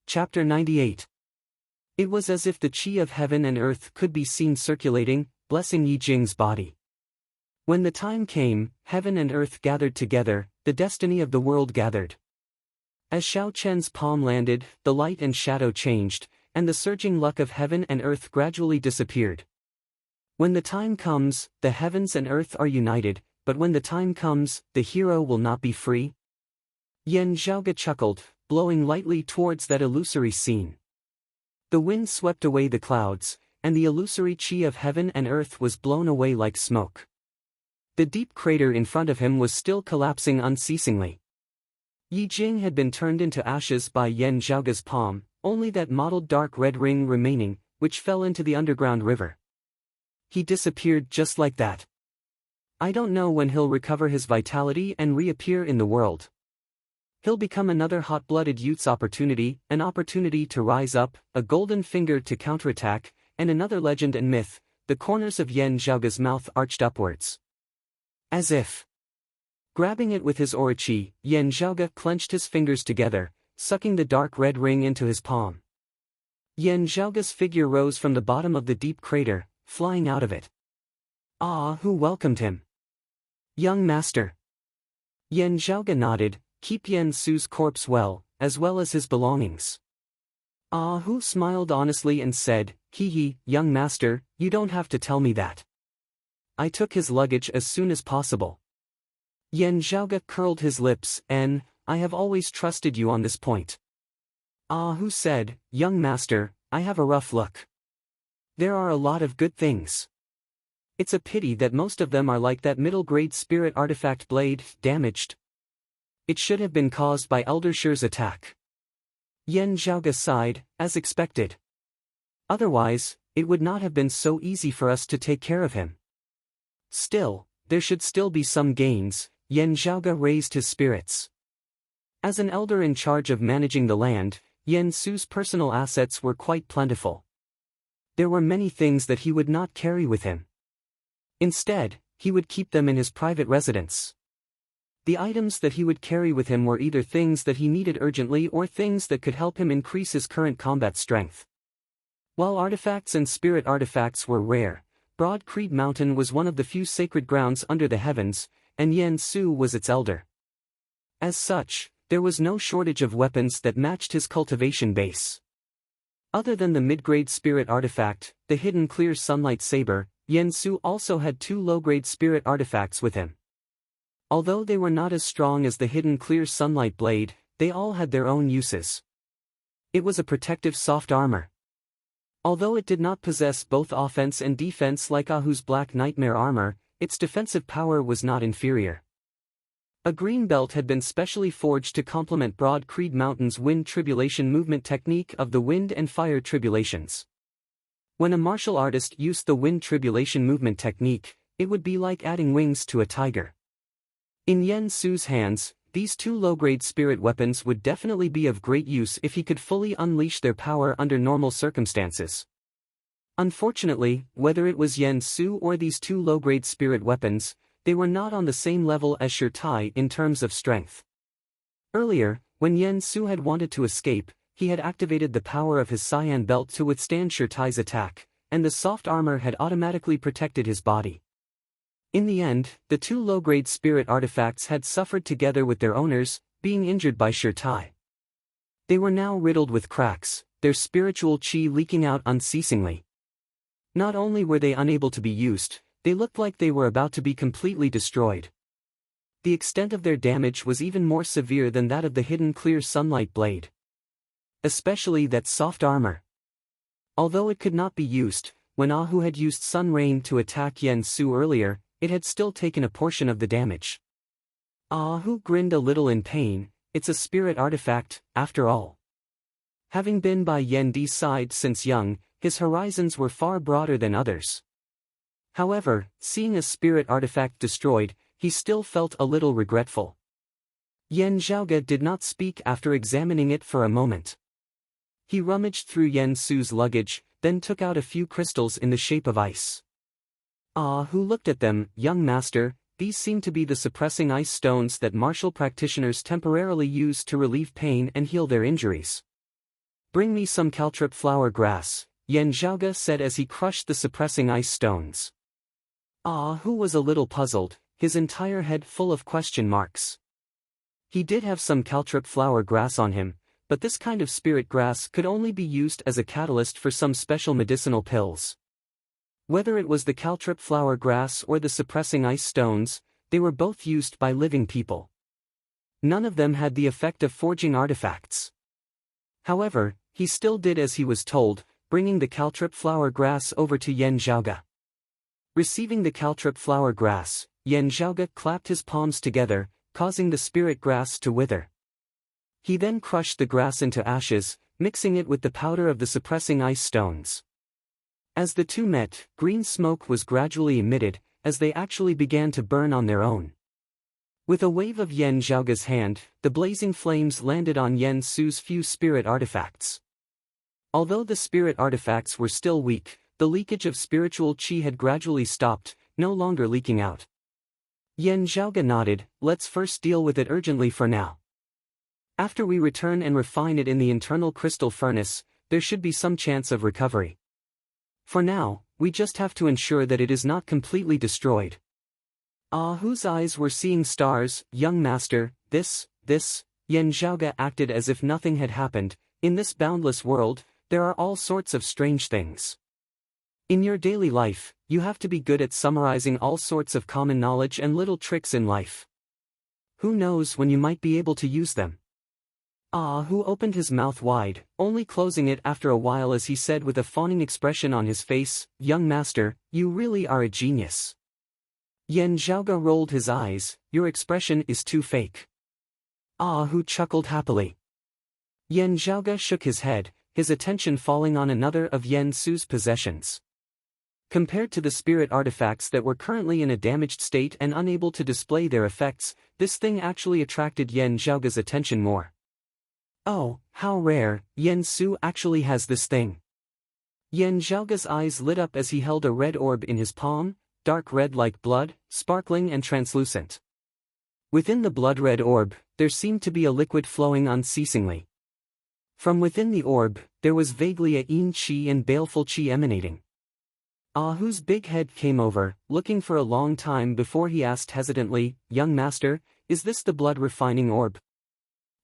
Chapter 98. It was as if the qi of heaven and earth could be seen circulating, blessing Yi Jing's body. When the time came, heaven and earth gathered together, the destiny of the world gathered. As Xiao Chen's palm landed, the light and shadow changed, and the surging luck of heaven and earth gradually disappeared. When the time comes, the heavens and earth are united, but when the time comes, the hero will not be free. Yan Zhaoge chuckled, blowing lightly towards that illusory scene. The wind swept away the clouds, and the illusory qi of heaven and earth was blown away like smoke. The deep crater in front of him was still collapsing unceasingly. Yi Jing had been turned into ashes by Yan Zhaoge's palm, only that mottled dark red ring remaining, which fell into the underground river. He disappeared just like that. I don't know when he'll recover his vitality and reappear in the world. He'll become another hot-blooded youth's opportunity, an opportunity to rise up, a golden finger to counterattack, and another legend and myth. The corners of Yan Zhaoge's mouth arched upwards. As if grabbing it with his orochi, Yan Zhaoge clenched his fingers together, sucking the dark red ring into his palm. Yan Zhaoge's figure rose from the bottom of the deep crater, flying out of it. Who welcomed him? Young master. Yan Zhaoge nodded, keep Yan Su's corpse well as his belongings. Hu smiled honestly and said, hee, young master, you don't have to tell me that. I took his luggage as soon as possible. Yan Zhaoge curled his lips, and, I have always trusted you on this point. Hu said, young master, I have a rough look. There are a lot of good things. It's a pity that most of them are like that middle-grade spirit artifact blade, damaged. It should have been caused by Elder Shi's attack. Yan Zhaoge sighed, as expected. Otherwise, it would not have been so easy for us to take care of him. Still, there should still be some gains. Yan Zhaoge raised his spirits. As an elder in charge of managing the land, Yan Su's personal assets were quite plentiful. There were many things that he would not carry with him. Instead, he would keep them in his private residence. The items that he would carry with him were either things that he needed urgently or things that could help him increase his current combat strength. While artifacts and spirit artifacts were rare, Broad Creed Mountain was one of the few sacred grounds under the heavens, and Yan Su was its elder. As such, there was no shortage of weapons that matched his cultivation base. Other than the mid-grade spirit artifact, the hidden clear sunlight saber, Yan Su also had 2 low-grade spirit artifacts with him. Although they were not as strong as the hidden clear sunlight blade, they all had their own uses. It was a protective soft armor. Although it did not possess both offense and defense like Ahu's Black Nightmare armor, its defensive power was not inferior. A green belt had been specially forged to complement Broad Creed Mountain's wind tribulation movement technique of the wind and fire tribulations. When a martial artist used the wind tribulation movement technique, it would be like adding wings to a tiger. In Yan Su's hands, these 2 low-grade spirit weapons would definitely be of great use if he could fully unleash their power under normal circumstances. Unfortunately, whether it was Yan Su or these 2 low-grade spirit weapons, they were not on the same level as Shirtai in terms of strength. Earlier, when Yan Su had wanted to escape, he had activated the power of his cyan belt to withstand Shirtai's attack, and the soft armor had automatically protected his body. In the end, the 2 low-grade spirit artifacts had suffered together with their owners, being injured by Shirtai. They were now riddled with cracks, their spiritual chi leaking out unceasingly. Not only were they unable to be used, they looked like they were about to be completely destroyed. The extent of their damage was even more severe than that of the hidden clear sunlight blade. Especially that soft armor. Although it could not be used, when Ahu had used Sun Rain to attack Yan Su earlier, it had still taken a portion of the damage. Ahu grinned a little in pain. It's a spirit artifact, after all. Having been by Yan Di's side since young, his horizons were far broader than others. However, seeing a spirit artifact destroyed, he still felt a little regretful. Yan Zhaoge did not speak after examining it for a moment. He rummaged through Yan Su's luggage, then took out a few crystals in the shape of ice. Who looked at them, young master, these seem to be the suppressing ice stones that martial practitioners temporarily use to relieve pain and heal their injuries. Bring me some caltrip flower grass, Yan Zhaoge said as he crushed the suppressing ice stones. Who was a little puzzled, his entire head full of question marks. He did have some caltrip flower grass on him, but this kind of spirit grass could only be used as a catalyst for some special medicinal pills. Whether it was the caltrip flower grass or the suppressing ice stones, they were both used by living people. None of them had the effect of forging artifacts. However, he still did as he was told, bringing the caltrip flower grass over to Yan Zhaoge. Receiving the caltrip flower grass, Yan Zhaoge clapped his palms together, causing the spirit grass to wither. He then crushed the grass into ashes, mixing it with the powder of the suppressing ice stones. As the two met, green smoke was gradually emitted, as they actually began to burn on their own. With a wave of Yan Zhaoge's hand, the blazing flames landed on Yan Su's few spirit artifacts. Although the spirit artifacts were still weak, the leakage of spiritual chi had gradually stopped, no longer leaking out. Yan Zhaoge nodded, let's first deal with it urgently for now. After we return and refine it in the internal crystal furnace, there should be some chance of recovery. For now, we just have to ensure that it is not completely destroyed. Ah, whose eyes were seeing stars, young master, this, Yen Zhaoge acted as if nothing had happened. In this boundless world, there are all sorts of strange things. In your daily life, you have to be good at summarizing all sorts of common knowledge and little tricks in life. Who knows when you might be able to use them? Ah, who opened his mouth wide, only closing it after a while as he said with a fawning expression on his face, young master, you really are a genius. Yen Zhaoge rolled his eyes, your expression is too fake. Ah, who chuckled happily. Yen Zhaoge shook his head, his attention falling on another of Yen Su's possessions. Compared to the spirit artifacts that were currently in a damaged state and unable to display their effects, this thing actually attracted Yen Zhaoge's attention more. Oh, how rare, Yen Su actually has this thing. Yen Zhaoge's eyes lit up as he held a red orb in his palm, dark red like blood, sparkling and translucent. Within the blood-red orb, there seemed to be a liquid flowing unceasingly. From within the orb, there was vaguely a yin qi and baleful qi emanating. Ah, whose big head came over, looking for a long time before he asked hesitantly, young master, is this the blood-refining orb?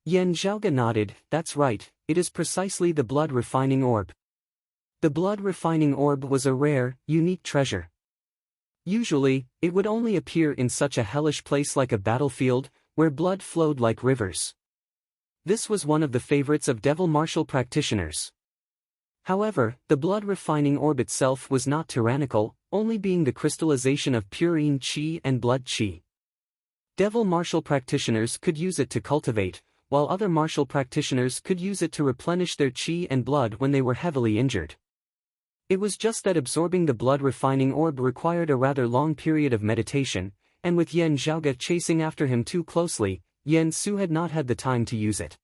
Yen Zhaoge nodded, that's right, it is precisely the blood-refining orb. The blood-refining orb was a rare, unique treasure. Usually, it would only appear in such a hellish place like a battlefield, where blood flowed like rivers. This was one of the favorites of devil martial practitioners. However, the blood-refining orb itself was not tyrannical, only being the crystallization of pure yin qi and blood qi. Devil martial practitioners could use it to cultivate, while other martial practitioners could use it to replenish their qi and blood when they were heavily injured. It was just that absorbing the blood-refining orb required a rather long period of meditation, and with Yen Zhaoge chasing after him too closely, Yen Su had not had the time to use it.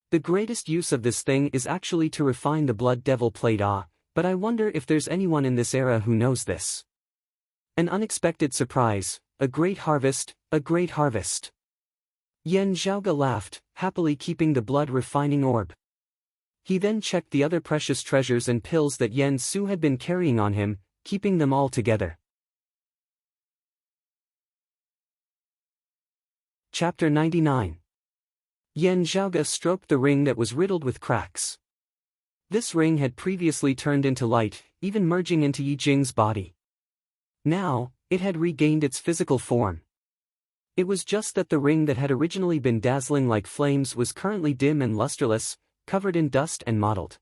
The greatest use of this thing is actually to refine the blood devil plate. But I wonder if there's anyone in this era who knows this. An unexpected surprise, a great harvest, a great harvest. Yen Zhaoge laughed, happily keeping the blood-refining orb. He then checked the other precious treasures and pills that Yen Su had been carrying on him, keeping them all together. Chapter 99. Yen Zhaoge stroked the ring that was riddled with cracks. This ring had previously turned into light, even merging into Yi Jing's body. Now, it had regained its physical form. It was just that the ring that had originally been dazzling like flames was currently dim and lusterless, covered in dust and mottled.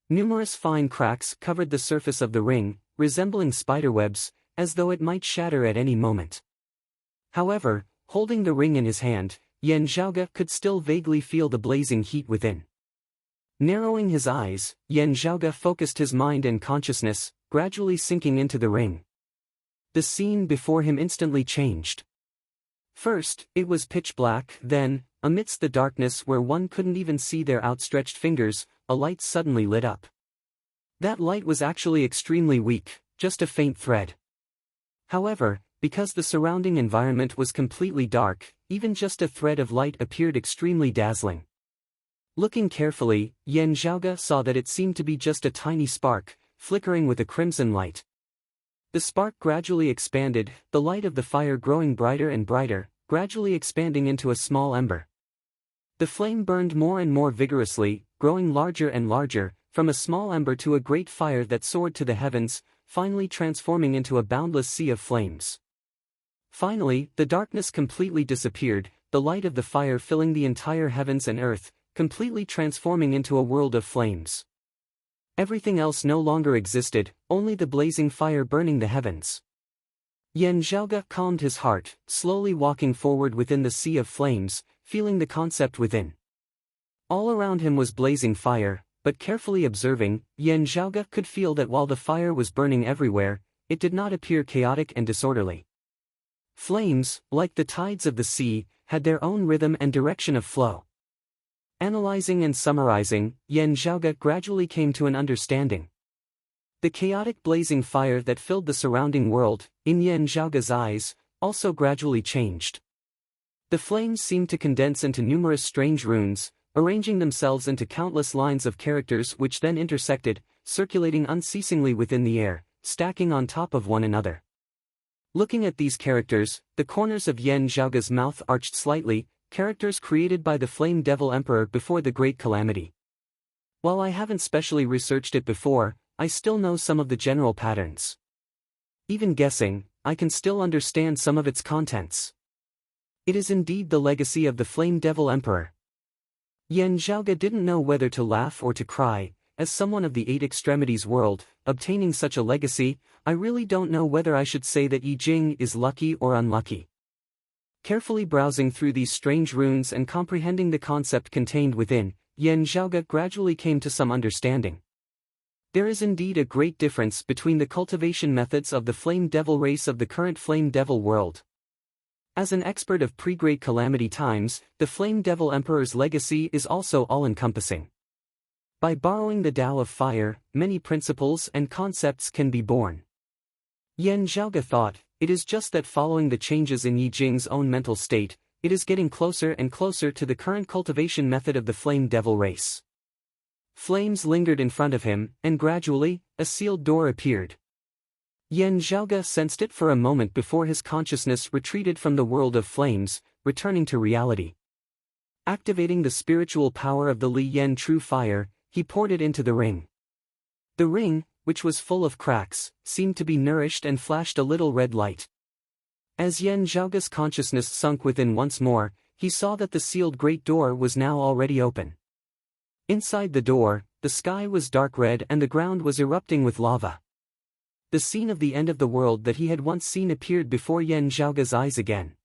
Numerous fine cracks covered the surface of the ring, resembling spiderwebs, as though it might shatter at any moment. However, holding the ring in his hand, Yen Zhaoge could still vaguely feel the blazing heat within. Narrowing his eyes, Yen Zhaoge focused his mind and consciousness, gradually sinking into the ring. The scene before him instantly changed. First, it was pitch black, then, amidst the darkness where one couldn't even see their outstretched fingers, a light suddenly lit up. That light was actually extremely weak, just a faint thread. However, because the surrounding environment was completely dark, even just a thread of light appeared extremely dazzling. Looking carefully, Yen Zhaoge saw that it seemed to be just a tiny spark, flickering with a crimson light. The spark gradually expanded, the light of the fire growing brighter and brighter, gradually expanding into a small ember. The flame burned more and more vigorously, growing larger and larger, from a small ember to a great fire that soared to the heavens, finally transforming into a boundless sea of flames. Finally, the darkness completely disappeared, the light of the fire filling the entire heavens and earth, completely transforming into a world of flames. Everything else no longer existed, only the blazing fire burning the heavens. Yen Zhaoge calmed his heart, slowly walking forward within the sea of flames, feeling the concept within. All around him was blazing fire, but carefully observing, Yen Zhaoge could feel that while the fire was burning everywhere, it did not appear chaotic and disorderly. Flames, like the tides of the sea, had their own rhythm and direction of flow. Analyzing and summarizing, Yen Zhaoge gradually came to an understanding. The chaotic blazing fire that filled the surrounding world, in Yen Zhaoge's eyes, also gradually changed. The flames seemed to condense into numerous strange runes, arranging themselves into countless lines of characters which then intersected, circulating unceasingly within the air, stacking on top of one another. Looking at these characters, the corners of Yan Zhaoge's mouth arched slightly, characters created by the Flame Devil Emperor before the Great Calamity. While I haven't specially researched it before, I still know some of the general patterns. Even guessing, I can still understand some of its contents. It is indeed the legacy of the Flame Devil Emperor. Yan Zhaoge didn't know whether to laugh or to cry. As someone of the Eight Extremities world, obtaining such a legacy, I really don't know whether I should say that Yi Jing is lucky or unlucky. Carefully browsing through these strange runes and comprehending the concept contained within, Yan Zhaoge gradually came to some understanding. There is indeed a great difference between the cultivation methods of the Flame Devil race of the current Flame Devil world. As an expert of pre-Great Calamity times, the Flame Devil Emperor's legacy is also all-encompassing. By borrowing the Tao of Fire, many principles and concepts can be born. Yan Zhaoge thought, it is just that following the changes in Yi Jing's own mental state, it is getting closer and closer to the current cultivation method of the Flame Devil race. Flames lingered in front of him, and gradually, a sealed door appeared. Yan Zhaoge sensed it for a moment before his consciousness retreated from the world of flames, returning to reality. Activating the spiritual power of the Li Yan True Fire, he poured it into the ring. The ring, which was full of cracks, seemed to be nourished and flashed a little red light. As Yan Zhaoge's consciousness sunk within once more, he saw that the sealed great door was now already open. Inside the door, the sky was dark red and the ground was erupting with lava. The scene of the end of the world that he had once seen appeared before Yan Zhaoge's eyes again.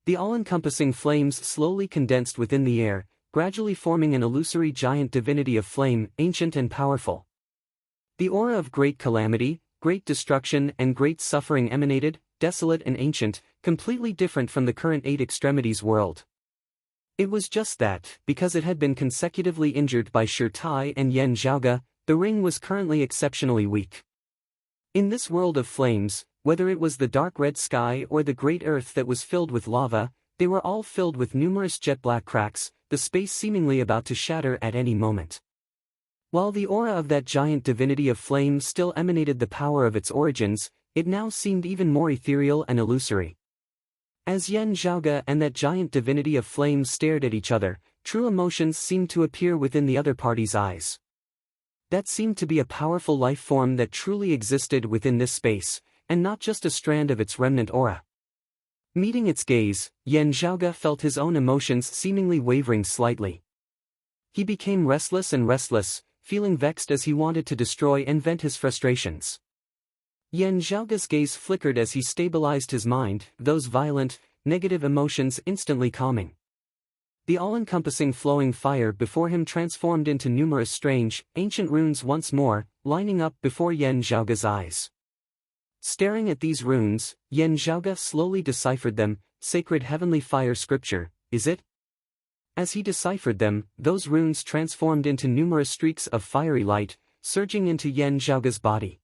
The all-encompassing flames slowly condensed within the air, gradually forming an illusory giant divinity of flame, ancient and powerful. The aura of great calamity, great destruction and great suffering emanated, desolate and ancient, completely different from the current Eight Extremities world. It was just that, because it had been consecutively injured by Shi Tai and Yan Zhaoge, the ring was currently exceptionally weak. In this world of flames, whether it was the dark red sky or the great earth that was filled with lava, they were all filled with numerous jet-black cracks, the space seemingly about to shatter at any moment. While the aura of that giant divinity of flame still emanated the power of its origins, it now seemed even more ethereal and illusory. As Yan Zhaoge and that giant divinity of flame stared at each other, true emotions seemed to appear within the other party's eyes. That seemed to be a powerful life form that truly existed within this space, and not just a strand of its remnant aura. Meeting its gaze, Yan Zhaoge felt his own emotions seemingly wavering slightly. He became restless, feeling vexed as he wanted to destroy and vent his frustrations. Yan Zhaoge's gaze flickered as he stabilized his mind, those violent, negative emotions instantly calming. The all-encompassing flowing fire before him transformed into numerous strange, ancient runes once more, lining up before Yan Zhaoge's eyes. Staring at these runes, Yan Zhaoge slowly deciphered them. Sacred heavenly fire scripture, is it? As he deciphered them, those runes transformed into numerous streaks of fiery light, surging into Yan Zhaoge's body.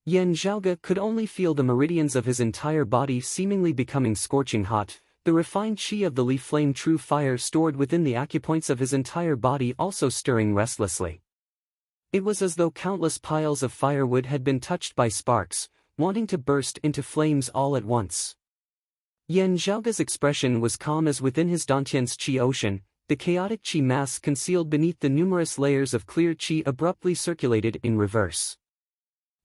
Yan Zhaoge could only feel the meridians of his entire body seemingly becoming scorching hot, the refined chi of the Li Flame True Fire stored within the acupoints of his entire body also stirring restlessly. It was as though countless piles of firewood had been touched by sparks, wanting to burst into flames all at once. Yan Zhaoge's expression was calm as within his Dantian's qi ocean, the chaotic qi mass concealed beneath the numerous layers of clear qi abruptly circulated in reverse.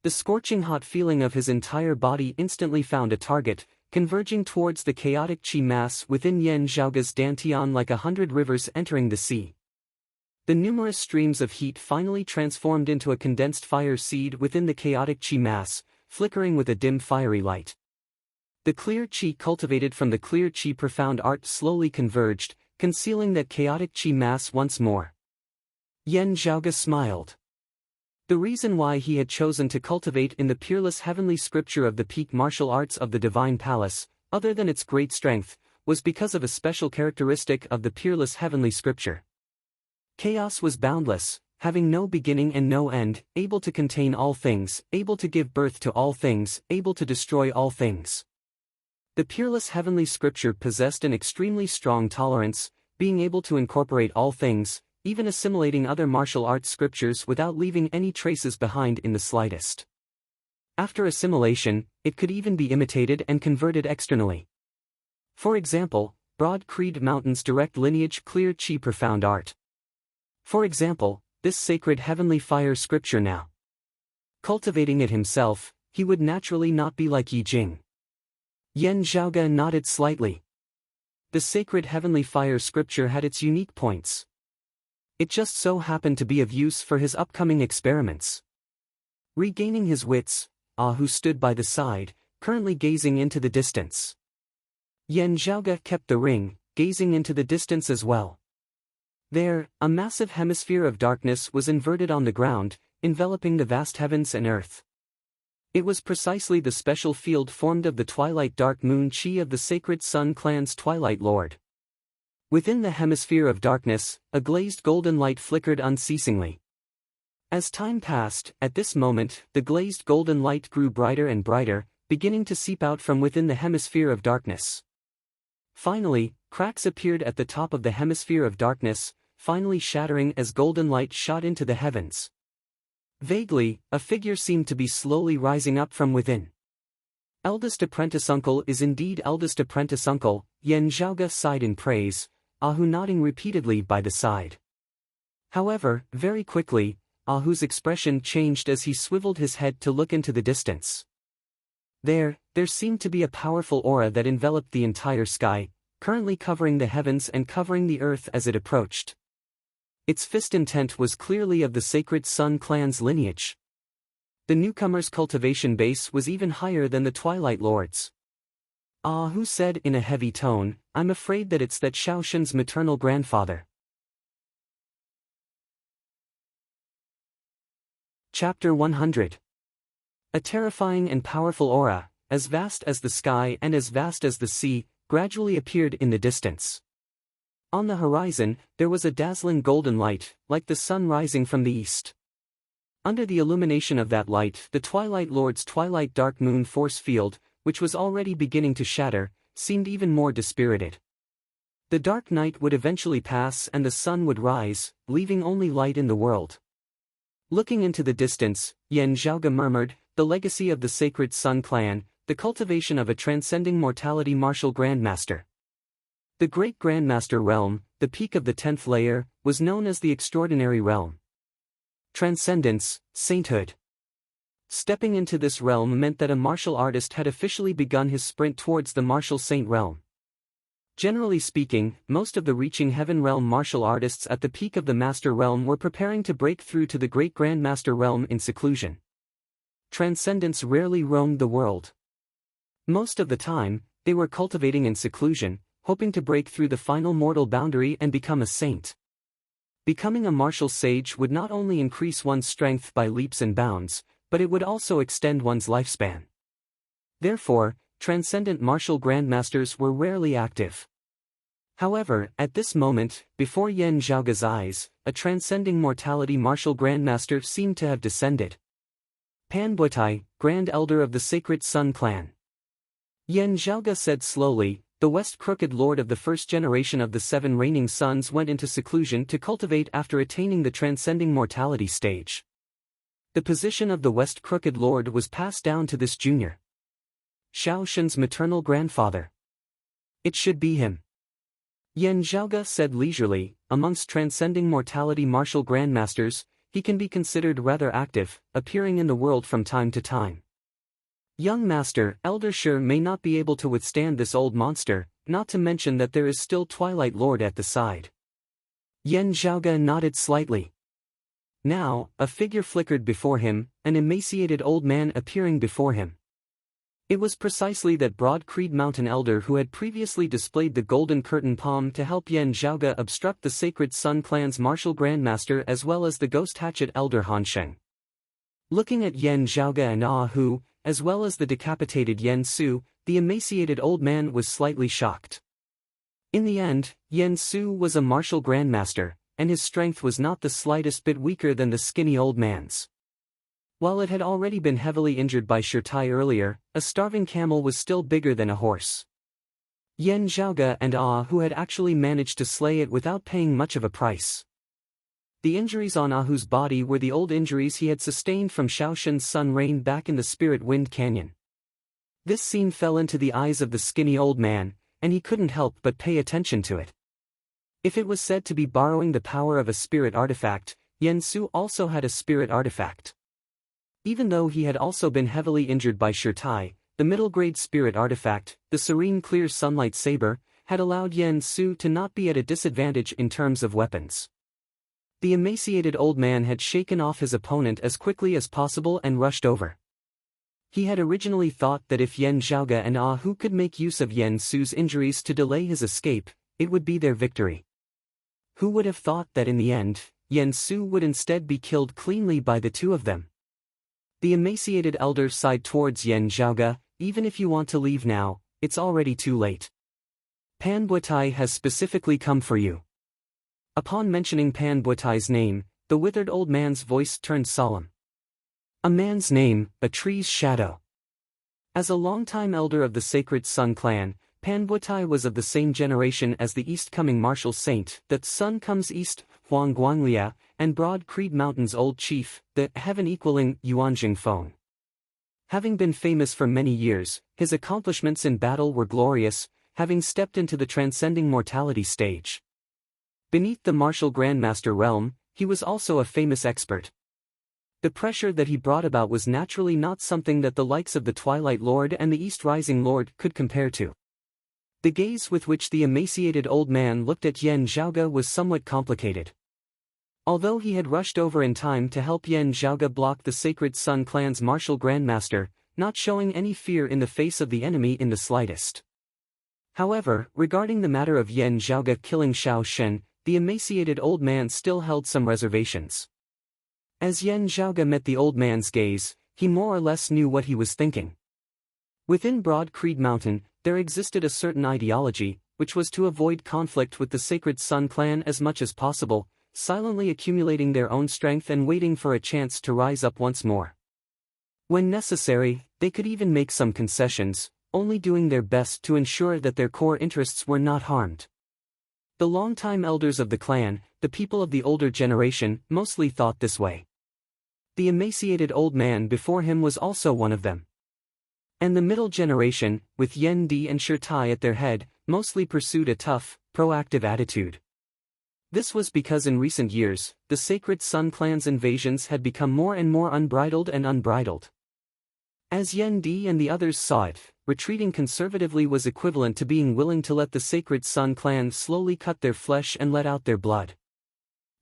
The scorching hot feeling of his entire body instantly found a target, converging towards the chaotic qi mass within Yan Zhaoge's Dantian like 100 rivers entering the sea. The numerous streams of heat finally transformed into a condensed fire seed within the chaotic qi mass, flickering with a dim fiery light. The clear qi cultivated from the clear qi profound art slowly converged, concealing that chaotic qi mass once more. Yan Zhaoge smiled. The reason why he had chosen to cultivate in the peerless heavenly scripture of the peak martial arts of the Divine Palace, other than its great strength, was because of a special characteristic of the peerless heavenly scripture. Chaos was boundless, having no beginning and no end, able to contain all things, able to give birth to all things, able to destroy all things. The peerless heavenly scripture possessed an extremely strong tolerance, being able to incorporate all things, even assimilating other martial arts scriptures without leaving any traces behind in the slightest. After assimilation, it could even be imitated and converted externally. For example, broad creed mountains direct lineage clear chi profound art. For example, this sacred heavenly fire scripture now. Cultivating it himself, he would naturally not be like Yi Jing. Yan Zhaoge nodded slightly. The sacred heavenly fire scripture had its unique points. It just so happened to be of use for his upcoming experiments. Regaining his wits, who stood by the side, currently gazing into the distance. Yan Zhaoge kept the ring, gazing into the distance as well. There, a massive hemisphere of darkness was inverted on the ground, enveloping the vast heavens and earth. It was precisely the special field formed of the twilight dark moon chi of the sacred Sun clan's Twilight Lord. Within the hemisphere of darkness, a glazed golden light flickered unceasingly. As time passed, at this moment, the glazed golden light grew brighter and brighter, beginning to seep out from within the hemisphere of darkness. Finally, cracks appeared at the top of the hemisphere of darkness, finally shattering as golden light shot into the heavens. Vaguely, a figure seemed to be slowly rising up from within. Eldest apprentice uncle is indeed eldest apprentice uncle, Yan Zhaoge sighed in praise, Ahu nodding repeatedly by the side. However, very quickly, Ahu's expression changed as he swiveled his head to look into the distance. There seemed to be a powerful aura that enveloped the entire sky, currently covering the heavens and covering the earth as it approached. Its fist intent was clearly of the sacred Sun clan's lineage. The newcomer's cultivation base was even higher than the Twilight Lord's. Ahu said in a heavy tone, "I'm afraid that it's that Shaoshan's maternal grandfather." Chapter 100. A terrifying and powerful aura, as vast as the sky and as vast as the sea, gradually appeared in the distance. On the horizon, there was a dazzling golden light, like the sun rising from the east. Under the illumination of that light, the Twilight Lord's twilight dark moon force field, which was already beginning to shatter, seemed even more dispirited. The dark night would eventually pass and the sun would rise, leaving only light in the world. Looking into the distance, Yan Zhaoge murmured, "The legacy of the sacred Sun clan, the cultivation of a transcending mortality martial grandmaster." The great grandmaster realm, the peak of the 10th layer, was known as the extraordinary realm. Transcendence, sainthood. Stepping into this realm meant that a martial artist had officially begun his sprint towards the martial saint realm. Generally speaking, most of the reaching heaven realm martial artists at the peak of the master realm were preparing to break through to the great grandmaster realm in seclusion. Transcendence rarely roamed the world. Most of the time, they were cultivating in seclusion, hoping to break through the final mortal boundary and become a saint. Becoming a martial sage would not only increase one's strength by leaps and bounds, but it would also extend one's lifespan. Therefore, transcendent martial grandmasters were rarely active. However, at this moment, before Yan Zhaoge's eyes, a transcending mortality martial grandmaster seemed to have descended. Pan Buitai, Grand Elder of the Sacred Sun clan. Yan Zhaoge said slowly, "The West Crooked Lord of the first generation of the 7 reigning suns went into seclusion to cultivate after attaining the transcending mortality stage. The position of the West Crooked Lord was passed down to this junior. Shaoshan's maternal grandfather. It should be him." Yan Zhaoge said leisurely, "Amongst transcending mortality martial grandmasters, he can be considered rather active, appearing in the world from time to time. Young master, Elder Shi may not be able to withstand this old monster, not to mention that there is still Twilight Lord at the side." Yan Zhaoge nodded slightly. Now, a figure flickered before him, an emaciated old man appearing before him. It was precisely that broad Creed Mountain elder who had previously displayed the golden curtain palm to help Yan Zhaoge obstruct the sacred Sun clan's martial grandmaster as well as the ghost hatchet elder Hansheng. Looking at Yan Zhaoge and Ahu, as well as the decapitated Yan Su, the emaciated old man was slightly shocked. In the end, Yan Su was a martial grandmaster, and his strength was not the slightest bit weaker than the skinny old man's. While it had already been heavily injured by Shirtai earlier, a starving camel was still bigger than a horse. Yan Zhaoge and who had actually managed to slay it without paying much of a price. The injuries on Ahu's body were the old injuries he had sustained from Shaoshan's sun rain back in the Spirit Wind Canyon. This scene fell into the eyes of the skinny old man, and he couldn't help but pay attention to it. If it was said to be borrowing the power of a spirit artifact, Yen Su also had a spirit artifact. Even though he had also been heavily injured by Shirtai, the middle-grade spirit artifact, the serene clear sunlight saber, had allowed Yen Su to not be at a disadvantage in terms of weapons. The emaciated old man had shaken off his opponent as quickly as possible and rushed over. He had originally thought that if Yen Zhaoge and Ahu could make use of Yen Su's injuries to delay his escape, it would be their victory. Who would have thought that in the end, Yen Su would instead be killed cleanly by the two of them? The emaciated elder sighed towards Yen Zhaoge. Even if you want to leave now, it's already too late. Pan Buetai has specifically come for you. Upon mentioning Pan Buetai's name, the withered old man's voice turned solemn. A man's name, a tree's shadow. As a longtime elder of the Sacred Sun clan, Pan Buetai was of the same generation as the east-coming martial saint, that Sun Comes East, Huang Guanglia, and Broad Creed Mountain's old chief, the heaven-equaling Yuanjing Feng. Having been famous for many years, his accomplishments in battle were glorious, having stepped into the transcending mortality stage. Beneath the martial grandmaster realm, he was also a famous expert. The pressure that he brought about was naturally not something that the likes of the Twilight Lord and the East Rising Lord could compare to. The gaze with which the emaciated old man looked at Yen Zhaoge was somewhat complicated. Although he had rushed over in time to help Yen Zhaoge block the Sacred Sun clan's martial grandmaster, not showing any fear in the face of the enemy in the slightest. However, regarding the matter of Yen Zhaoge killing Xiao Shen, the emaciated old man still held some reservations. As Yen Zhaoge met the old man's gaze, he more or less knew what he was thinking. Within Broad Creed Mountain, there existed a certain ideology, which was to avoid conflict with the Sacred Sun clan as much as possible, silently accumulating their own strength and waiting for a chance to rise up once more. When necessary, they could even make some concessions, only doing their best to ensure that their core interests were not harmed. The longtime elders of the clan, the people of the older generation, mostly thought this way. The emaciated old man before him was also one of them. And the middle generation, with Yen Di and Shirtai at their head, mostly pursued a tough, proactive attitude. This was because in recent years, the Sacred Sun clan's invasions had become more and more unbridled and unbridled. As Yen Di and the others saw it, retreating conservatively was equivalent to being willing to let the Sacred Sun clan slowly cut their flesh and let out their blood.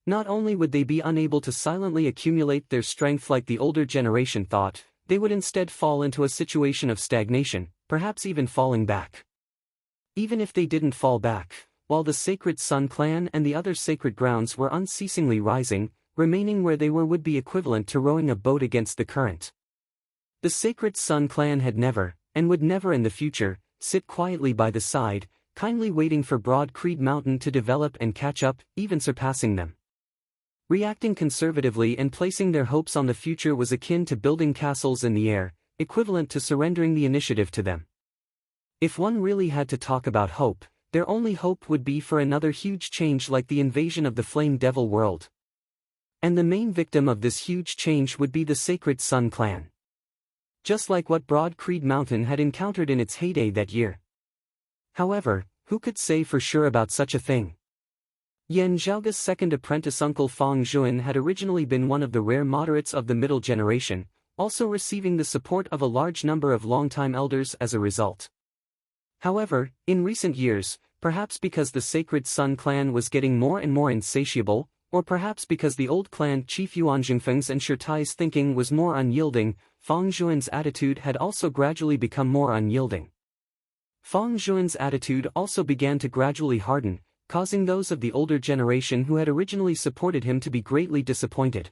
Not only would they be unable to silently accumulate their strength like the older generation thought, they would instead fall into a situation of stagnation, perhaps even falling back. Even if they didn't fall back, while the Sacred Sun clan and the other sacred grounds were unceasingly rising, remaining where they were would be equivalent to rowing a boat against the current. The Sacred Sun clan had never, and would never in the future, sit quietly by the side, kindly waiting for Broad Creed Mountain to develop and catch up, even surpassing them. Reacting conservatively and placing their hopes on the future was akin to building castles in the air, equivalent to surrendering the initiative to them. If one really had to talk about hope, their only hope would be for another huge change like the invasion of the Flame Devil world. And the main victim of this huge change would be the Sacred Sun clan. Just like what Broad Creed Mountain had encountered in its heyday that year. However, who could say for sure about such a thing? Yen Zhaoge's second apprentice uncle Fang Zhuan had originally been one of the rare moderates of the middle generation, also receiving the support of a large number of longtime elders as a result. However, in recent years, perhaps because the Sacred Sun clan was getting more and more insatiable, or perhaps because the old clan chief Yuan Jingfeng's and Shirtai's thinking was more unyielding, Fang Zhuan's attitude had also gradually become more unyielding. Fang Zhuan's attitude also began to gradually harden, causing those of the older generation who had originally supported him to be greatly disappointed.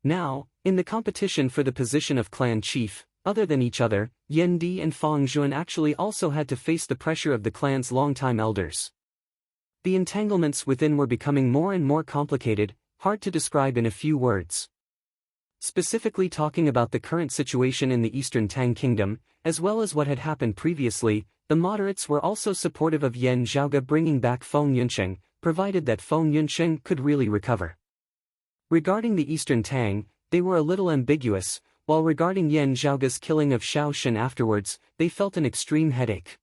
Now, in the competition for the position of clan chief, other than each other, Yen Di and Fang Zhuan actually also had to face the pressure of the clan's longtime elders. The entanglements within were becoming more and more complicated, hard to describe in a few words. Specifically talking about the current situation in the Eastern Tang Kingdom, as well as what had happened previously, the moderates were also supportive of Yen Zhaoge bringing back Feng Yunsheng, provided that Feng Yunsheng could really recover. Regarding the Eastern Tang, they were a little ambiguous, while regarding Yan Zhaoge's killing of Xiao Shen afterwards, they felt an extreme headache.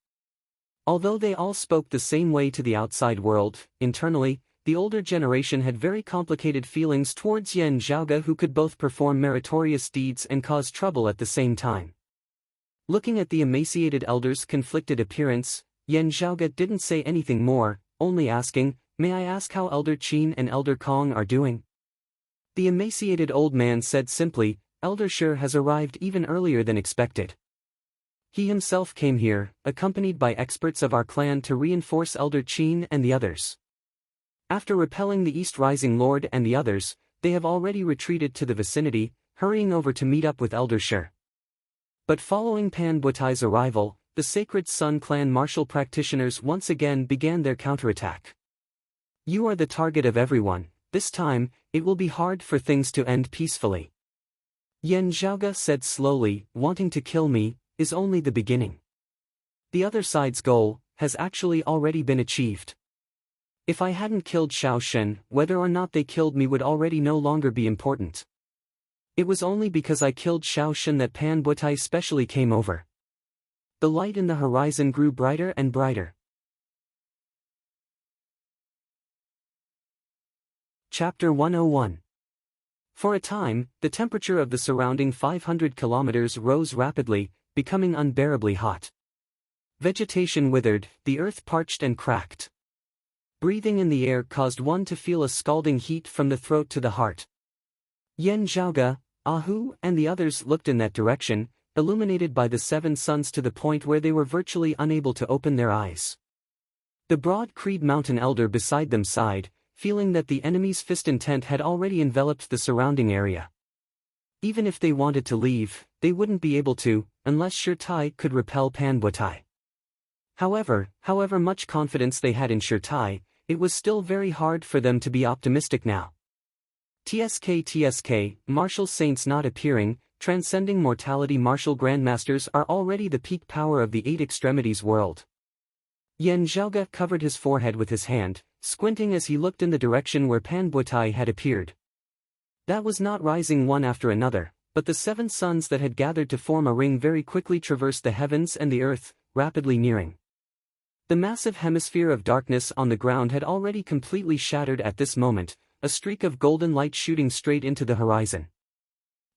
Although they all spoke the same way to the outside world, internally, the older generation had very complicated feelings towards Yan Zhaoge, who could both perform meritorious deeds and cause trouble at the same time. Looking at the emaciated elder's conflicted appearance, Yan Zhaoge didn't say anything more, only asking, "May I ask how Elder Qin and Elder Kong are doing?" The emaciated old man said simply, "Elder Shi has arrived even earlier than expected. He himself came here, accompanied by experts of our clan to reinforce Elder Qin and the others. After repelling the East Rising Lord and the others, they have already retreated to the vicinity, hurrying over to meet up with Elder Shi." But following Pan Butai's arrival, the Sacred Sun clan martial practitioners once again began their counterattack. "You are the target of everyone. This time, it will be hard for things to end peacefully." Yan Zhaoge said slowly, "Wanting to kill me is only the beginning. The other side's goal has actually already been achieved. If I hadn't killed Xiao Shen, whether or not they killed me would already no longer be important. It was only because I killed Xiao Shen that Pan Butai specially came over." The light in the horizon grew brighter and brighter. Chapter 101. For a time, the temperature of the surrounding 500 kilometers rose rapidly, becoming unbearably hot. Vegetation withered, the earth parched and cracked. Breathing in the air caused one to feel a scalding heat from the throat to the heart. Yan Zhaoge, Ahu, and the others looked in that direction, illuminated by the seven suns to the point where they were virtually unable to open their eyes. The broad Creed Mountain elder beside them sighed, feeling that the enemy's fist intent had already enveloped the surrounding area. Even if they wanted to leave, they wouldn't be able to, unless Shi Tai could repel Pan Butai. However much confidence they had in Shi Tai, it was still very hard for them to be optimistic now. TSK, martial saints not appearing, transcending mortality martial grandmasters are already the peak power of the eight extremities world. Yan Zhaoge covered his forehead with his hand, squinting as he looked in the direction where Pan Butai had appeared. That was not rising one after another, but the seven suns that had gathered to form a ring very quickly traversed the heavens and the earth, rapidly nearing. The massive hemisphere of darkness on the ground had already completely shattered at this moment, a streak of golden light shooting straight into the horizon.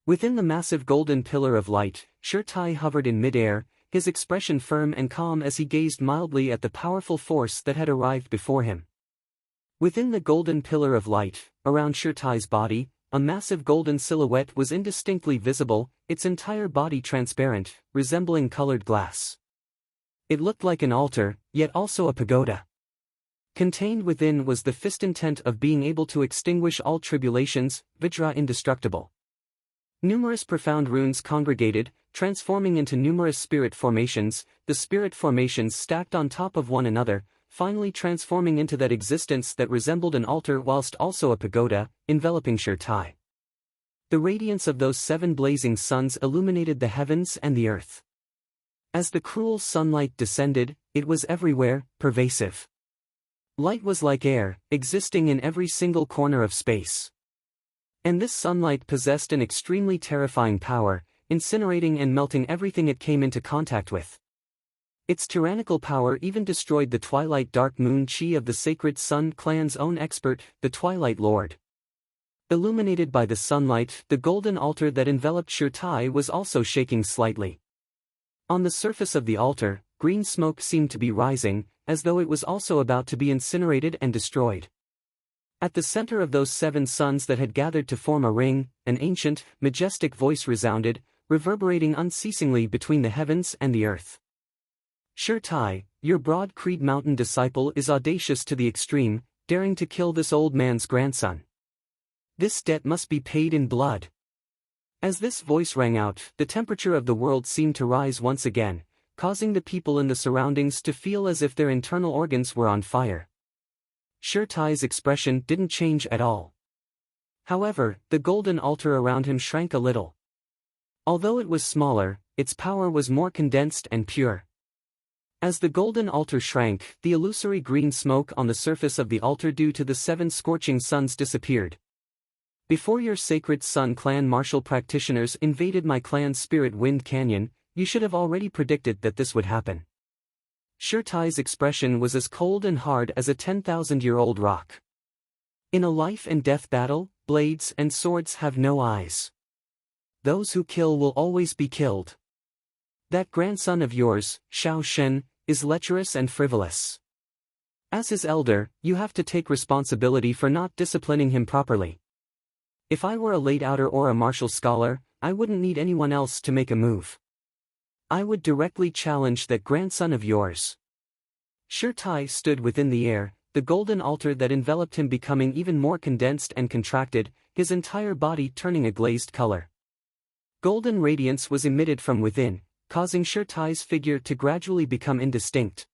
Within the massive golden pillar of light, Shi Tai hovered in mid-air, his expression firm and calm as he gazed mildly at the powerful force that had arrived before him. Within the golden pillar of light, around Shi Tai's body, a massive golden silhouette was indistinctly visible, its entire body transparent, resembling colored glass. It looked like an altar, yet also a pagoda. Contained within was the fist intent of being able to extinguish all tribulations, Vajra indestructible. Numerous profound runes congregated, transforming into numerous spirit formations, the spirit formations stacked on top of one another, finally transforming into that existence that resembled an altar whilst also a pagoda, enveloping Shi Tai. The radiance of those seven blazing suns illuminated the heavens and the earth. As the cruel sunlight descended, it was everywhere, pervasive. Light was like air, existing in every single corner of space. And this sunlight possessed an extremely terrifying power, incinerating and melting everything it came into contact with. Its tyrannical power even destroyed the twilight dark moon chi of the Sacred Sun clan's own expert, the Twilight Lord. Illuminated by the sunlight, the golden altar that enveloped Shi Tai was also shaking slightly. On the surface of the altar, green smoke seemed to be rising, as though it was also about to be incinerated and destroyed. At the center of those seven suns that had gathered to form a ring, an ancient, majestic voice resounded, reverberating unceasingly between the heavens and the earth. Shi Tai, your broad Creed Mountain disciple is audacious to the extreme, daring to kill this old man's grandson. This debt must be paid in blood. As this voice rang out, the temperature of the world seemed to rise once again, causing the people in the surroundings to feel as if their internal organs were on fire. Shi Tai's expression didn't change at all. However, the golden altar around him shrank a little. Although it was smaller, its power was more condensed and pure. As the golden altar shrank, the illusory green smoke on the surface of the altar due to the seven scorching suns disappeared. Before your Sacred Sun clan martial practitioners invaded my clan's Spirit Wind Canyon, you should have already predicted that this would happen. Shirtai's expression was as cold and hard as a 10,000-year-old rock. In a life and death battle, blades and swords have no eyes. Those who kill will always be killed. That grandson of yours, Xiao Shen, is lecherous and frivolous. As his elder, you have to take responsibility for not disciplining him properly. If I were a late outer or a martial scholar, I wouldn't need anyone else to make a move. I would directly challenge that grandson of yours. Shirtai stood within the air, the golden altar that enveloped him becoming even more condensed and contracted, his entire body turning a glazed color. Golden radiance was emitted from within, causing Shirtai's figure to gradually become indistinct.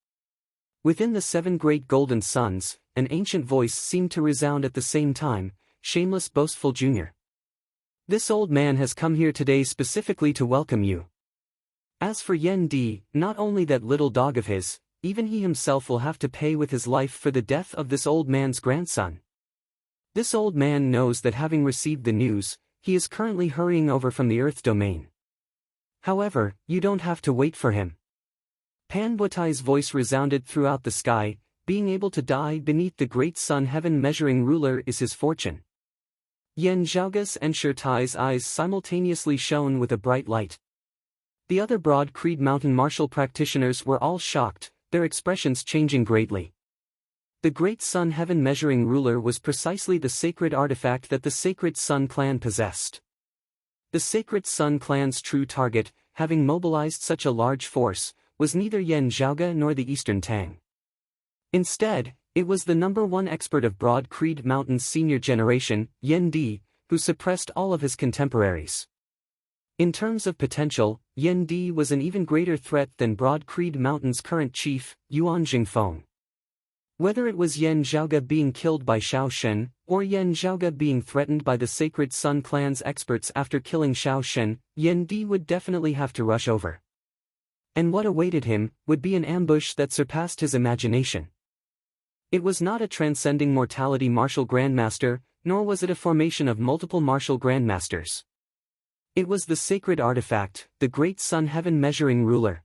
Within the 7 great golden suns, an ancient voice seemed to resound at the same time, "Shameless boastful junior. This old man has come here today specifically to welcome you. As for Yen Di, not only that little dog of his, even he himself will have to pay with his life for the death of this old man's grandson. This old man knows that having received the news, he is currently hurrying over from the Earth domain. However, you don't have to wait for him." Pan Butai's voice resounded throughout the sky. Being able to die beneath the great sun heaven measuring ruler is his fortune. Yen Zhaoga's and Shirtai's eyes simultaneously shone with a bright light. The other Broad Creed Mountain martial practitioners were all shocked, their expressions changing greatly. The great sun heaven measuring ruler was precisely the sacred artifact that the Sacred Sun clan possessed. The Sacred Sun clan's true target, having mobilized such a large force, was neither Yen Zhaoga nor the Eastern Tang. Instead, it was the #1 expert of Broad Creed Mountain's senior generation, Yen Di, who suppressed all of his contemporaries. In terms of potential, Yen Di was an even greater threat than Broad Creed Mountain's current chief, Yuan Jingfeng. Whether it was Yen Zhaoga being killed by Xiao Shen, or Yen Zhaoga being threatened by the Sacred Sun clan's experts after killing Xiao Shen, Yen Di would definitely have to rush over. And what awaited him would be an ambush that surpassed his imagination. It was not a transcending mortality martial grandmaster, nor was it a formation of multiple martial grandmasters. It was the sacred artifact, the great sun heaven measuring ruler.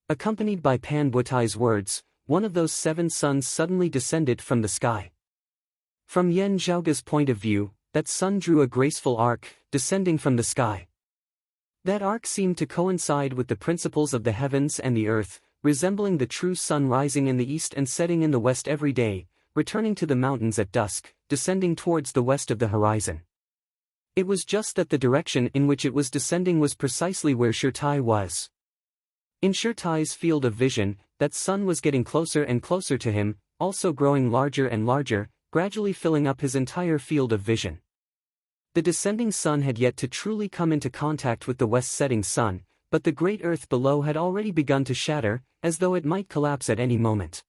Accompanied by Pan Butai's words, one of those 7 suns suddenly descended from the sky. From Yen Zhaoga's point of view, that sun drew a graceful arc, descending from the sky. That arc seemed to coincide with the principles of the heavens and the earth, resembling the true sun rising in the east and setting in the west every day, returning to the mountains at dusk, descending towards the west of the horizon. It was just that the direction in which it was descending was precisely where Shirtai was. In Shirtai's field of vision, that sun was getting closer and closer to him, also growing larger and larger, gradually filling up his entire field of vision. The descending sun had yet to truly come into contact with the west-setting sun, but the great earth below had already begun to shatter, as though it might collapse at any moment.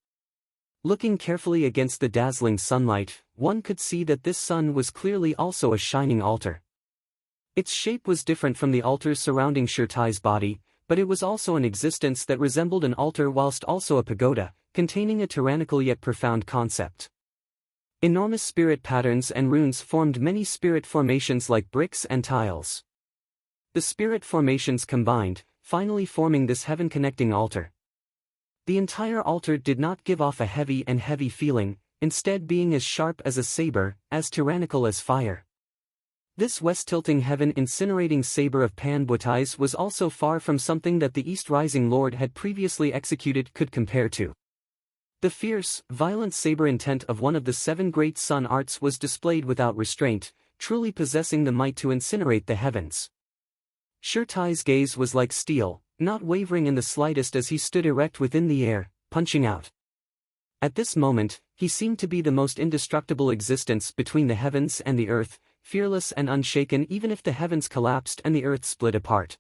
Looking carefully against the dazzling sunlight, one could see that this sun was clearly also a shining altar. Its shape was different from the altars surrounding Shirtai's body, but it was also an existence that resembled an altar whilst also a pagoda, containing a tyrannical yet profound concept. Enormous spirit patterns and runes formed many spirit formations like bricks and tiles. The spirit formations combined, finally forming this heaven-connecting altar. The entire altar did not give off a heavy feeling, instead being as sharp as a saber, as tyrannical as fire. This west-tilting heaven-incinerating saber of Pan Butai's was also far from something that the East-rising Lord had previously executed could compare to. The fierce, violent saber intent of one of the 7 great sun arts was displayed without restraint, truly possessing the might to incinerate the heavens. Shirtai's gaze was like steel, not wavering in the slightest as he stood erect within the air, punching out. At this moment, he seemed to be the most indestructible existence between the heavens and the earth, fearless and unshaken even if the heavens collapsed and the earth split apart.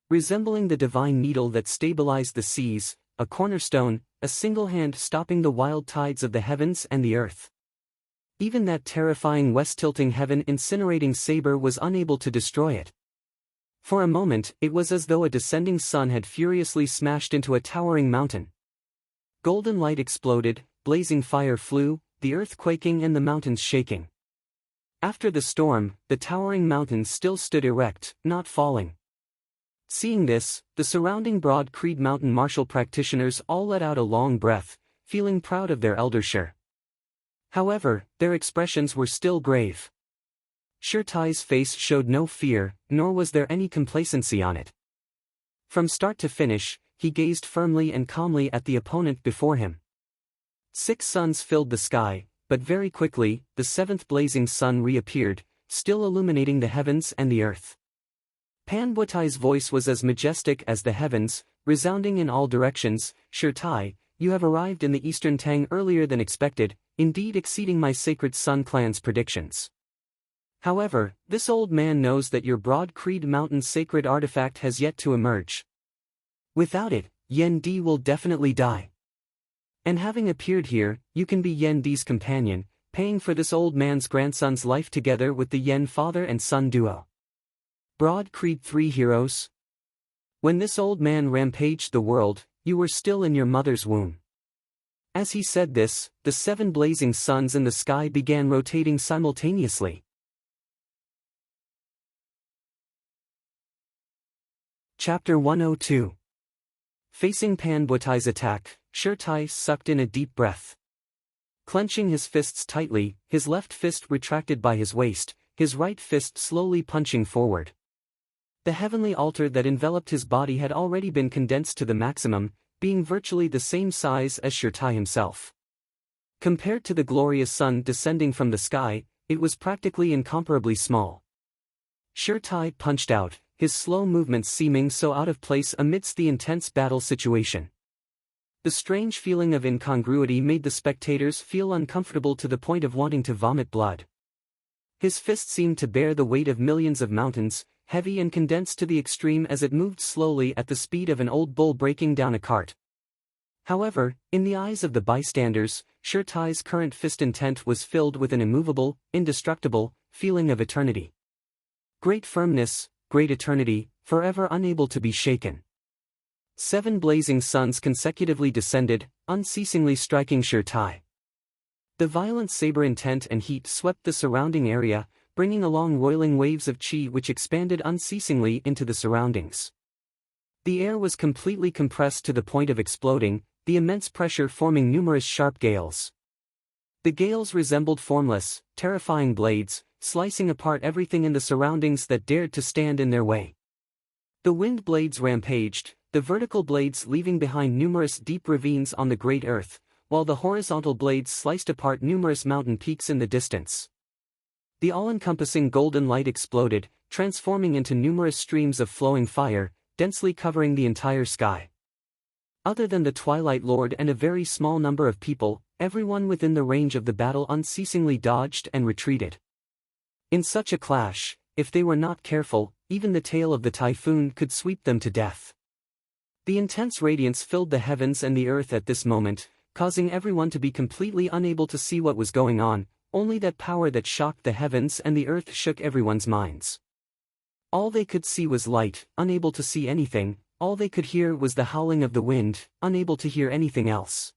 Resembling the divine needle that stabilized the seas, a cornerstone, a single hand stopping the wild tides of the heavens and the earth. Even that terrifying west-tilting heaven-incinerating saber was unable to destroy it. For a moment, it was as though a descending sun had furiously smashed into a towering mountain. Golden light exploded, blazing fire flew, the earth quaking and the mountains shaking. After the storm, the towering mountains still stood erect, not falling. Seeing this, the surrounding Broad Creed mountain martial practitioners all let out a long breath, feeling proud of their eldership. However, their expressions were still grave. Shirtai's face showed no fear, nor was there any complacency on it. From start to finish, he gazed firmly and calmly at the opponent before him. 6 suns filled the sky, but very quickly, the 7th blazing sun reappeared, still illuminating the heavens and the earth. Pan Buetai's voice was as majestic as the heavens, resounding in all directions. "Shirtai, you have arrived in the Eastern Tang earlier than expected, indeed exceeding my Sacred Sun clan's predictions. However, this old man knows that your Broad Creed Mountain sacred artifact has yet to emerge. Without it, Yen Di will definitely die. And having appeared here, you can be Yen Di's companion, paying for this old man's grandson's life together with the Yen father and son duo. Broad Creed 3 heroes. When this old man rampaged the world, you were still in your mother's womb." As he said this, the 7 blazing suns in the sky began rotating simultaneously. Chapter 102. Facing Pan Buetai's attack, Shirtai sucked in a deep breath. Clenching his fists tightly, his left fist retracted by his waist, his right fist slowly punching forward. The heavenly altar that enveloped his body had already been condensed to the maximum, being virtually the same size as Shirtai himself. Compared to the glorious sun descending from the sky, it was practically incomparably small. Shirtai punched out, his slow movements seeming so out of place amidst the intense battle situation. The strange feeling of incongruity made the spectators feel uncomfortable to the point of wanting to vomit blood. His fist seemed to bear the weight of millions of mountains, heavy and condensed to the extreme as it moved slowly at the speed of an old bull breaking down a cart. However, in the eyes of the bystanders, Shirtai's current fist intent was filled with an immovable, indestructible feeling of eternity. Great firmness, great eternity, forever unable to be shaken. 7 blazing suns consecutively descended, unceasingly striking Shirtai. The violent saber intent and heat swept the surrounding area, bringing along roiling waves of chi which expanded unceasingly into the surroundings. The air was completely compressed to the point of exploding, the immense pressure forming numerous sharp gales. The gales resembled formless, terrifying blades, slicing apart everything in the surroundings that dared to stand in their way. The wind blades rampaged, the vertical blades leaving behind numerous deep ravines on the great earth, while the horizontal blades sliced apart numerous mountain peaks in the distance. The all-encompassing golden light exploded, transforming into numerous streams of flowing fire, densely covering the entire sky. Other than the Twilight Lord and a very small number of people, everyone within the range of the battle unceasingly dodged and retreated. In such a clash, if they were not careful, even the tail of the typhoon could sweep them to death. The intense radiance filled the heavens and the earth at this moment, causing everyone to be completely unable to see what was going on. Only that power that shocked the heavens and the earth shook everyone's minds. All they could see was light, unable to see anything, all they could hear was the howling of the wind, unable to hear anything else.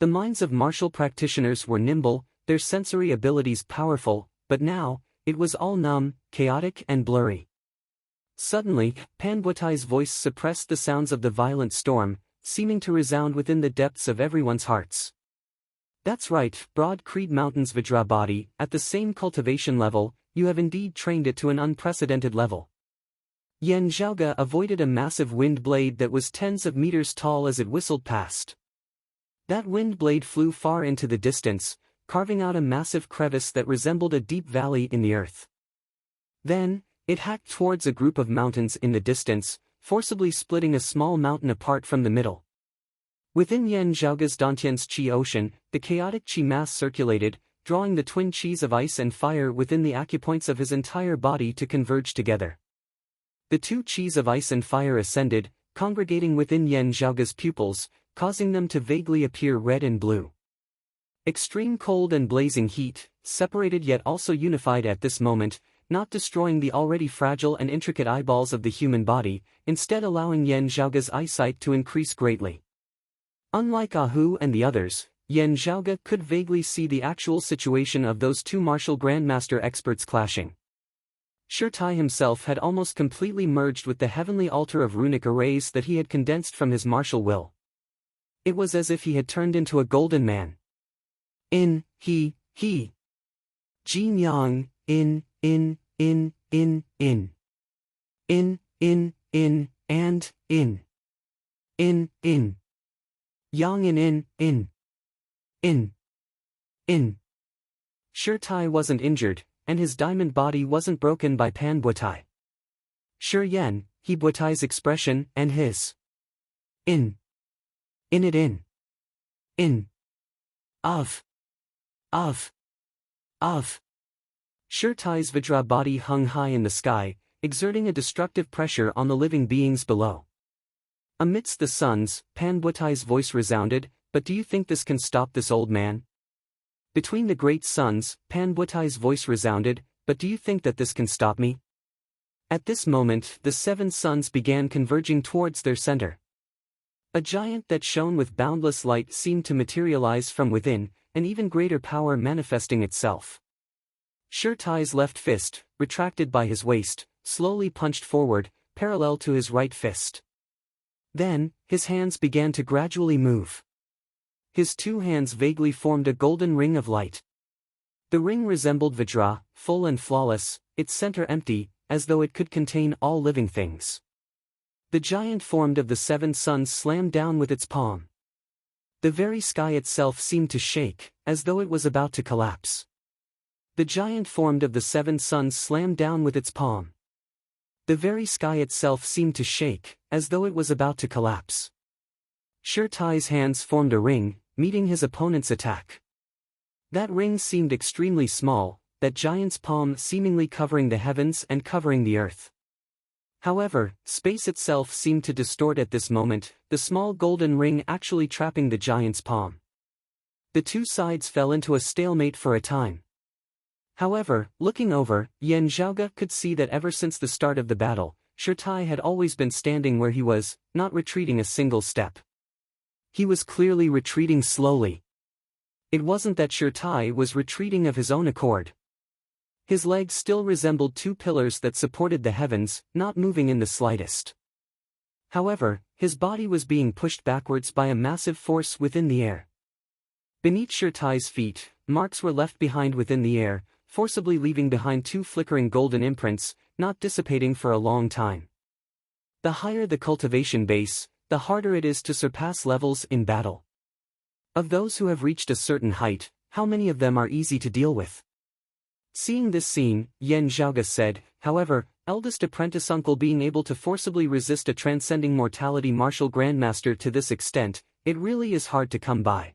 The minds of martial practitioners were nimble, their sensory abilities powerful, but now, it was all numb, chaotic and blurry. Suddenly, Pan Buetai's voice suppressed the sounds of the violent storm, seeming to resound within the depths of everyone's hearts. "That's right, Broad Creed Mountain's Vajra body, at the same cultivation level, you have indeed trained it to an unprecedented level." Yen Zhaoge avoided a massive wind blade that was tens of meters tall as it whistled past. That wind blade flew far into the distance, carving out a massive crevice that resembled a deep valley in the earth. Then, it hacked towards a group of mountains in the distance, forcibly splitting a small mountain apart from the middle. Within Yen Zhaoge's Dantian's Qi ocean, the chaotic Qi mass circulated, drawing the twin Qis of ice and fire within the acupoints of his entire body to converge together. The 2 Qis of ice and fire ascended, congregating within Yen Zhaoge's pupils, causing them to vaguely appear red and blue. Extreme cold and blazing heat, separated yet also unified at this moment, not destroying the already fragile and intricate eyeballs of the human body, instead allowing Yen Zhaoge's eyesight to increase greatly. Unlike Ahu and the others, Yen Zhaoge could vaguely see the actual situation of those two martial grandmaster experts clashing. Shirtai himself had almost completely merged with the heavenly altar of runic arrays that he had condensed from his martial will. It was as if he had turned into a golden man. He. Jin Yang, and, Yang in. Shirtai wasn't injured, and his diamond body wasn't broken by Pan Buetai. Shi Yen, he Buetai's expression, and his of. Shirtai's Vajra body hung high in the sky, exerting a destructive pressure on the living beings below. Amidst the suns, Pan Buetai's voice resounded, "But do you think this can stop this old man?" Between the great suns, Pan Buetai's voice resounded, "But do you think that this can stop me?" At this moment, the seven suns began converging towards their center. A giant that shone with boundless light seemed to materialize from within, an even greater power manifesting itself. Shirtai's left fist, retracted by his waist, slowly punched forward, parallel to his right fist. Then, his hands began to gradually move. His two hands vaguely formed a golden ring of light. The ring resembled Vajra, full and flawless, its center empty, as though it could contain all living things. The giant formed of the seven suns slammed down with its palm. The very sky itself seemed to shake, as though it was about to collapse. The giant formed of the seven suns slammed down with its palm. The very sky itself seemed to shake, as though it was about to collapse. Shirtai's hands formed a ring, meeting his opponent's attack. That ring seemed extremely small, that giant's palm seemingly covering the heavens and covering the earth. However, space itself seemed to distort at this moment, the small golden ring actually trapping the giant's palm. The two sides fell into a stalemate for a time. However, looking over, Yen Zhaoge could see that ever since the start of the battle, Shirtai had always been standing where he was, not retreating a single step. He was clearly retreating slowly. It wasn't that Shirtai was retreating of his own accord. His legs still resembled two pillars that supported the heavens, not moving in the slightest. However, his body was being pushed backwards by a massive force within the air. Beneath Shirtai's feet, marks were left behind within the air, forcibly leaving behind two flickering golden imprints, not dissipating for a long time. The higher the cultivation base, the harder it is to surpass levels in battle. Of those who have reached a certain height, how many of them are easy to deal with? Seeing this scene, Yen Zhaoge said, "However, eldest apprentice uncle being able to forcibly resist a transcending mortality martial grandmaster to this extent, it really is hard to come by.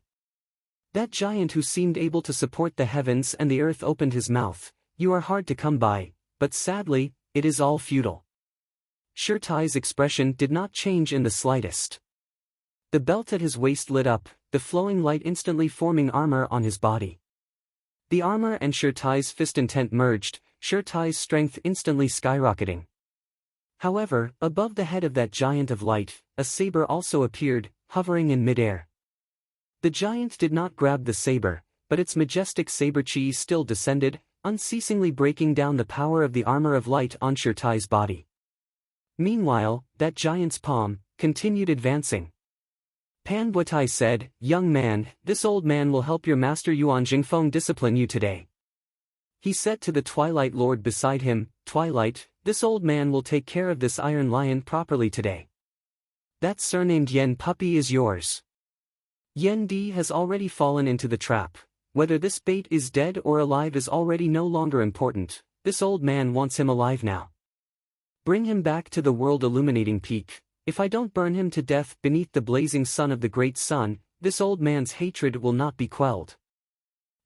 That giant who seemed able to support the heavens and the earth opened his mouth, you are hard to come by, but sadly, it is all futile." Shirtai's expression did not change in the slightest. The belt at his waist lit up, the flowing light instantly forming armor on his body. The armor and Shirtai's fist intent merged, Shirtai's strength instantly skyrocketing. However, above the head of that giant of light, a saber also appeared, hovering in midair. The giant did not grab the saber, but its majestic saber chi still descended, unceasingly breaking down the power of the armor of light on Shirtai's body. Meanwhile, that giant's palm continued advancing. Pan Buetai said, "Young man, this old man will help your master Yuan Jingfeng discipline you today." He said to the Twilight Lord beside him, "Twilight, this old man will take care of this Iron Lion properly today. That surnamed Yen puppy is yours." Yen Di has already fallen into the trap. Whether this bait is dead or alive is already no longer important, this old man wants him alive now. Bring him back to the world illuminating peak. If I don't burn him to death beneath the blazing sun of the great sun, this old man's hatred will not be quelled.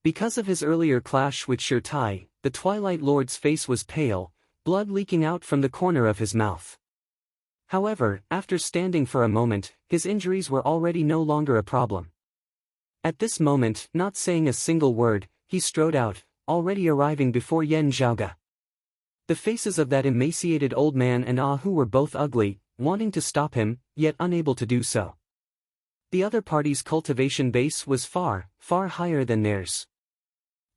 Because of his earlier clash with Shirtai, the Twilight Lord's face was pale, blood leaking out from the corner of his mouth. However, after standing for a moment, his injuries were already no longer a problem. At this moment, not saying a single word, he strode out, already arriving before Yen Zhaoge. The faces of that emaciated old man and Ah Hu were both ugly, wanting to stop him, yet unable to do so. The other party's cultivation base was far, far higher than theirs.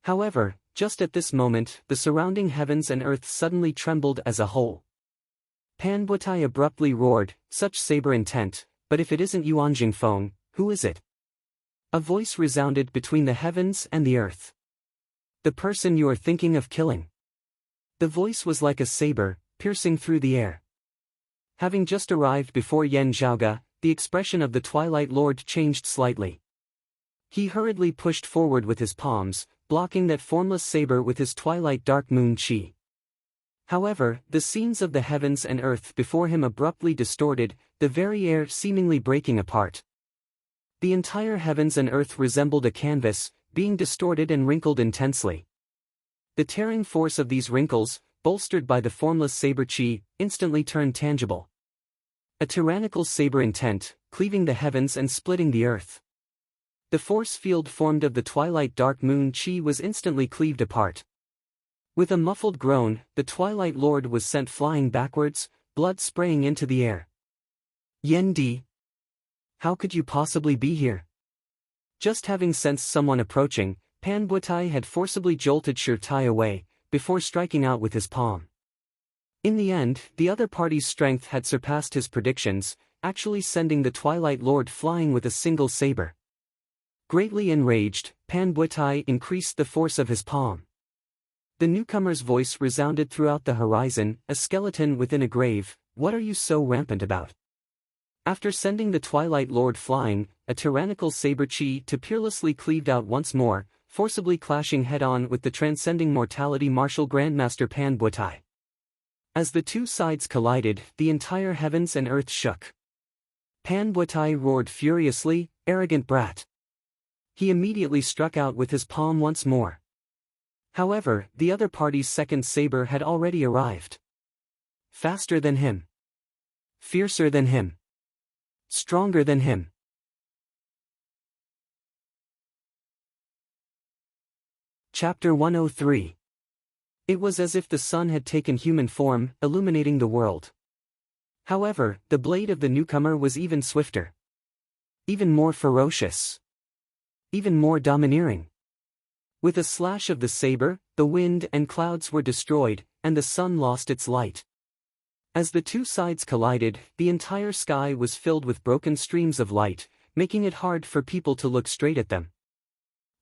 However, just at this moment, the surrounding heavens and earth suddenly trembled as a whole. Panbutai abruptly roared, "Such saber intent, but if it isn't Yuan Jingfeng, who is it?" A voice resounded between the heavens and the earth. "The person you are thinking of killing." The voice was like a saber, piercing through the air. Having just arrived before Yan Zhaoge, the expression of the Twilight Lord changed slightly. He hurriedly pushed forward with his palms, blocking that formless saber with his Twilight Dark Moon Qi. However, the scenes of the heavens and earth before him abruptly distorted, the very air seemingly breaking apart. The entire heavens and earth resembled a canvas, being distorted and wrinkled intensely. The tearing force of these wrinkles, bolstered by the formless saber qi, instantly turned tangible. A tyrannical saber intent, cleaving the heavens and splitting the earth. The force field formed of the Twilight Dark Moon Qi was instantly cleaved apart. With a muffled groan, the Twilight Lord was sent flying backwards, blood spraying into the air. "Yen Di! How could you possibly be here?" Just having sensed someone approaching, Panbutai had forcibly jolted Shirtai away, before striking out with his palm. In the end, the other party's strength had surpassed his predictions, actually sending the Twilight Lord flying with a single saber. Greatly enraged, Panbutai increased the force of his palm. The newcomer's voice resounded throughout the horizon, "A skeleton within a grave, what are you so rampant about?" After sending the Twilight Lord flying, a tyrannical saber qi peerlessly cleaved out once more, forcibly clashing head-on with the transcending mortality martial Grandmaster Panbutai. As the two sides collided, the entire heavens and earth shook. Panbutai roared furiously, "Arrogant brat!" He immediately struck out with his palm once more. However, the other party's second saber had already arrived. Faster than him. Fiercer than him. Stronger than him. Chapter 103. It was as if the sun had taken human form, illuminating the world. However, the blade of the newcomer was even swifter. Even more ferocious. Even more domineering. With a slash of the saber, the wind and clouds were destroyed, and the sun lost its light. As the two sides collided, the entire sky was filled with broken streams of light, making it hard for people to look straight at them.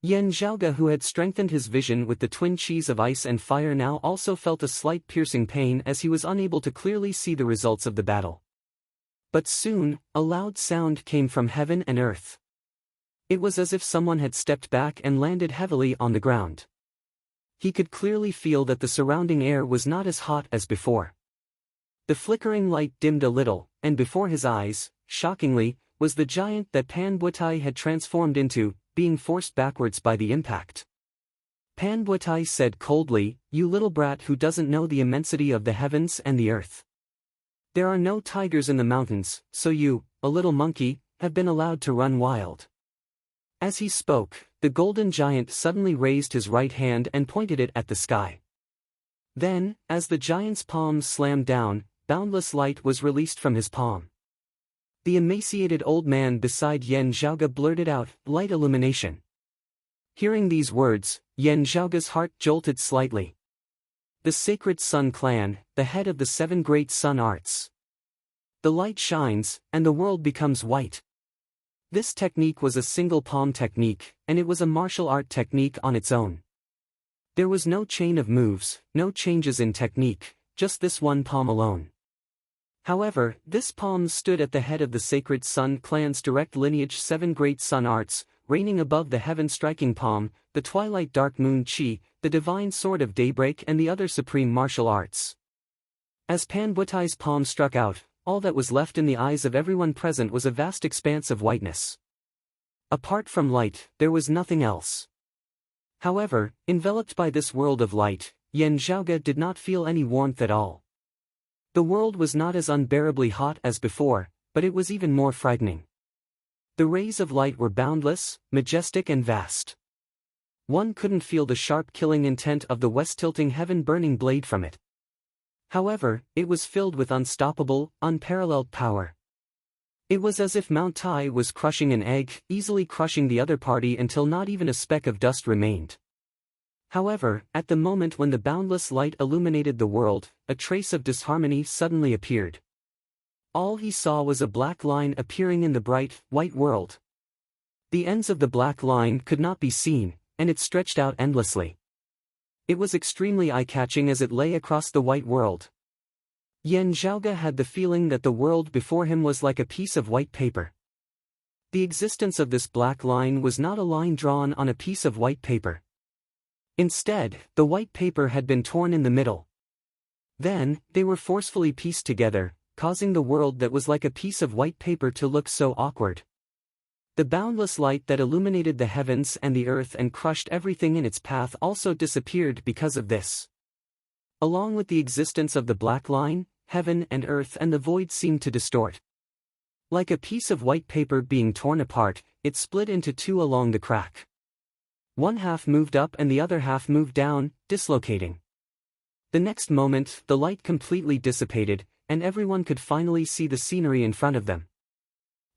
Yan Zhaoge, who had strengthened his vision with the twin qis of ice and fire, now also felt a slight piercing pain as he was unable to clearly see the results of the battle. But soon, a loud sound came from heaven and earth. It was as if someone had stepped back and landed heavily on the ground. He could clearly feel that the surrounding air was not as hot as before. The flickering light dimmed a little, and before his eyes, shockingly, was the giant that Panbutai had transformed into, being forced backwards by the impact. Panbutai said coldly, "You little brat who doesn't know the immensity of the heavens and the earth. There are no tigers in the mountains, so you, a little monkey, have been allowed to run wild." As he spoke, the golden giant suddenly raised his right hand and pointed it at the sky. Then, as the giant's palm slammed down, boundless light was released from his palm. The emaciated old man beside Yan Zhaoge blurted out, "Light illumination." Hearing these words, Yan Zhaoge's heart jolted slightly. The sacred Sun clan, the head of the 7 great sun arts. The light shines, and the world becomes white. This technique was a single palm technique, and it was a martial art technique on its own. There was no chain of moves, no changes in technique, just this one palm alone. However, this palm stood at the head of the sacred Sun clan's direct lineage 7 great sun arts, reigning above the heaven-striking palm, the Twilight Dark Moon Qi, the divine sword of daybreak, and the other supreme martial arts. As Panbutai's palm struck out, all that was left in the eyes of everyone present was a vast expanse of whiteness. Apart from light, there was nothing else. However, enveloped by this world of light, Yan Zhaoge did not feel any warmth at all. The world was not as unbearably hot as before, but it was even more frightening. The rays of light were boundless, majestic and vast. One couldn't feel the sharp killing intent of the west-tilting heaven-burning blade from it. However, it was filled with unstoppable, unparalleled power. It was as if Mount Tai was crushing an egg, easily crushing the other party until not even a speck of dust remained. However, at the moment when the boundless light illuminated the world, a trace of disharmony suddenly appeared. All he saw was a black line appearing in the bright, white world. The ends of the black line could not be seen, and it stretched out endlessly. It was extremely eye-catching as it lay across the white world. Yan Zhaoge had the feeling that the world before him was like a piece of white paper. The existence of this black line was not a line drawn on a piece of white paper. Instead, the white paper had been torn in the middle. Then, they were forcefully pieced together, causing the world that was like a piece of white paper to look so awkward. The boundless light that illuminated the heavens and the earth and crushed everything in its path also disappeared because of this. Along with the existence of the black line, heaven and earth and the void seemed to distort. Like a piece of white paper being torn apart, it split into two along the crack. One half moved up and the other half moved down, dislocating. The next moment, the light completely dissipated, and everyone could finally see the scenery in front of them.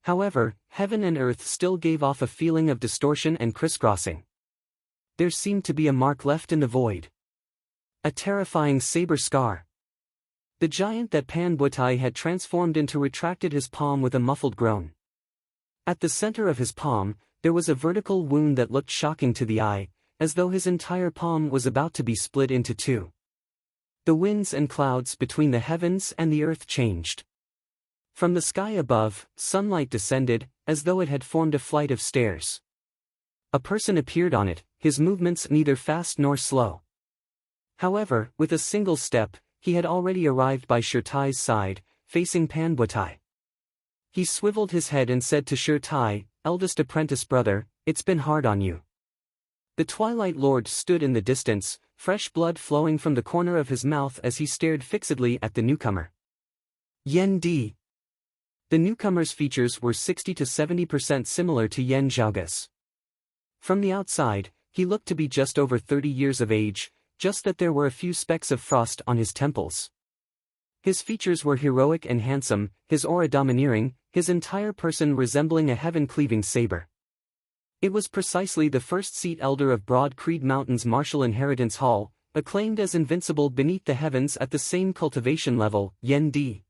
However, heaven and earth still gave off a feeling of distortion and crisscrossing. There seemed to be a mark left in the void. A terrifying saber scar. The giant that Pan Butai had transformed into retracted his palm with a muffled groan. At the center of his palm, there was a vertical wound that looked shocking to the eye, as though his entire palm was about to be split into two. The winds and clouds between the heavens and the earth changed. From the sky above, sunlight descended, as though it had formed a flight of stairs. A person appeared on it, his movements neither fast nor slow. However, with a single step, he had already arrived by Shirtai's side, facing Pan Butai. He swiveled his head and said to Shirtai, "Eldest apprentice brother, it's been hard on you." The Twilight Lord stood in the distance, fresh blood flowing from the corner of his mouth as he stared fixedly at the newcomer. Yan Di. The newcomer's features were 60 to 70% similar to Yan Zhaoge's. From the outside, he looked to be just over 30 years of age, just that there were a few specks of frost on his temples. His features were heroic and handsome, his aura domineering, his entire person resembling a heaven-cleaving saber. It was precisely the first seat elder of Broad Creed Mountain's martial inheritance hall, acclaimed as invincible beneath the heavens at the same cultivation level, Yan Di.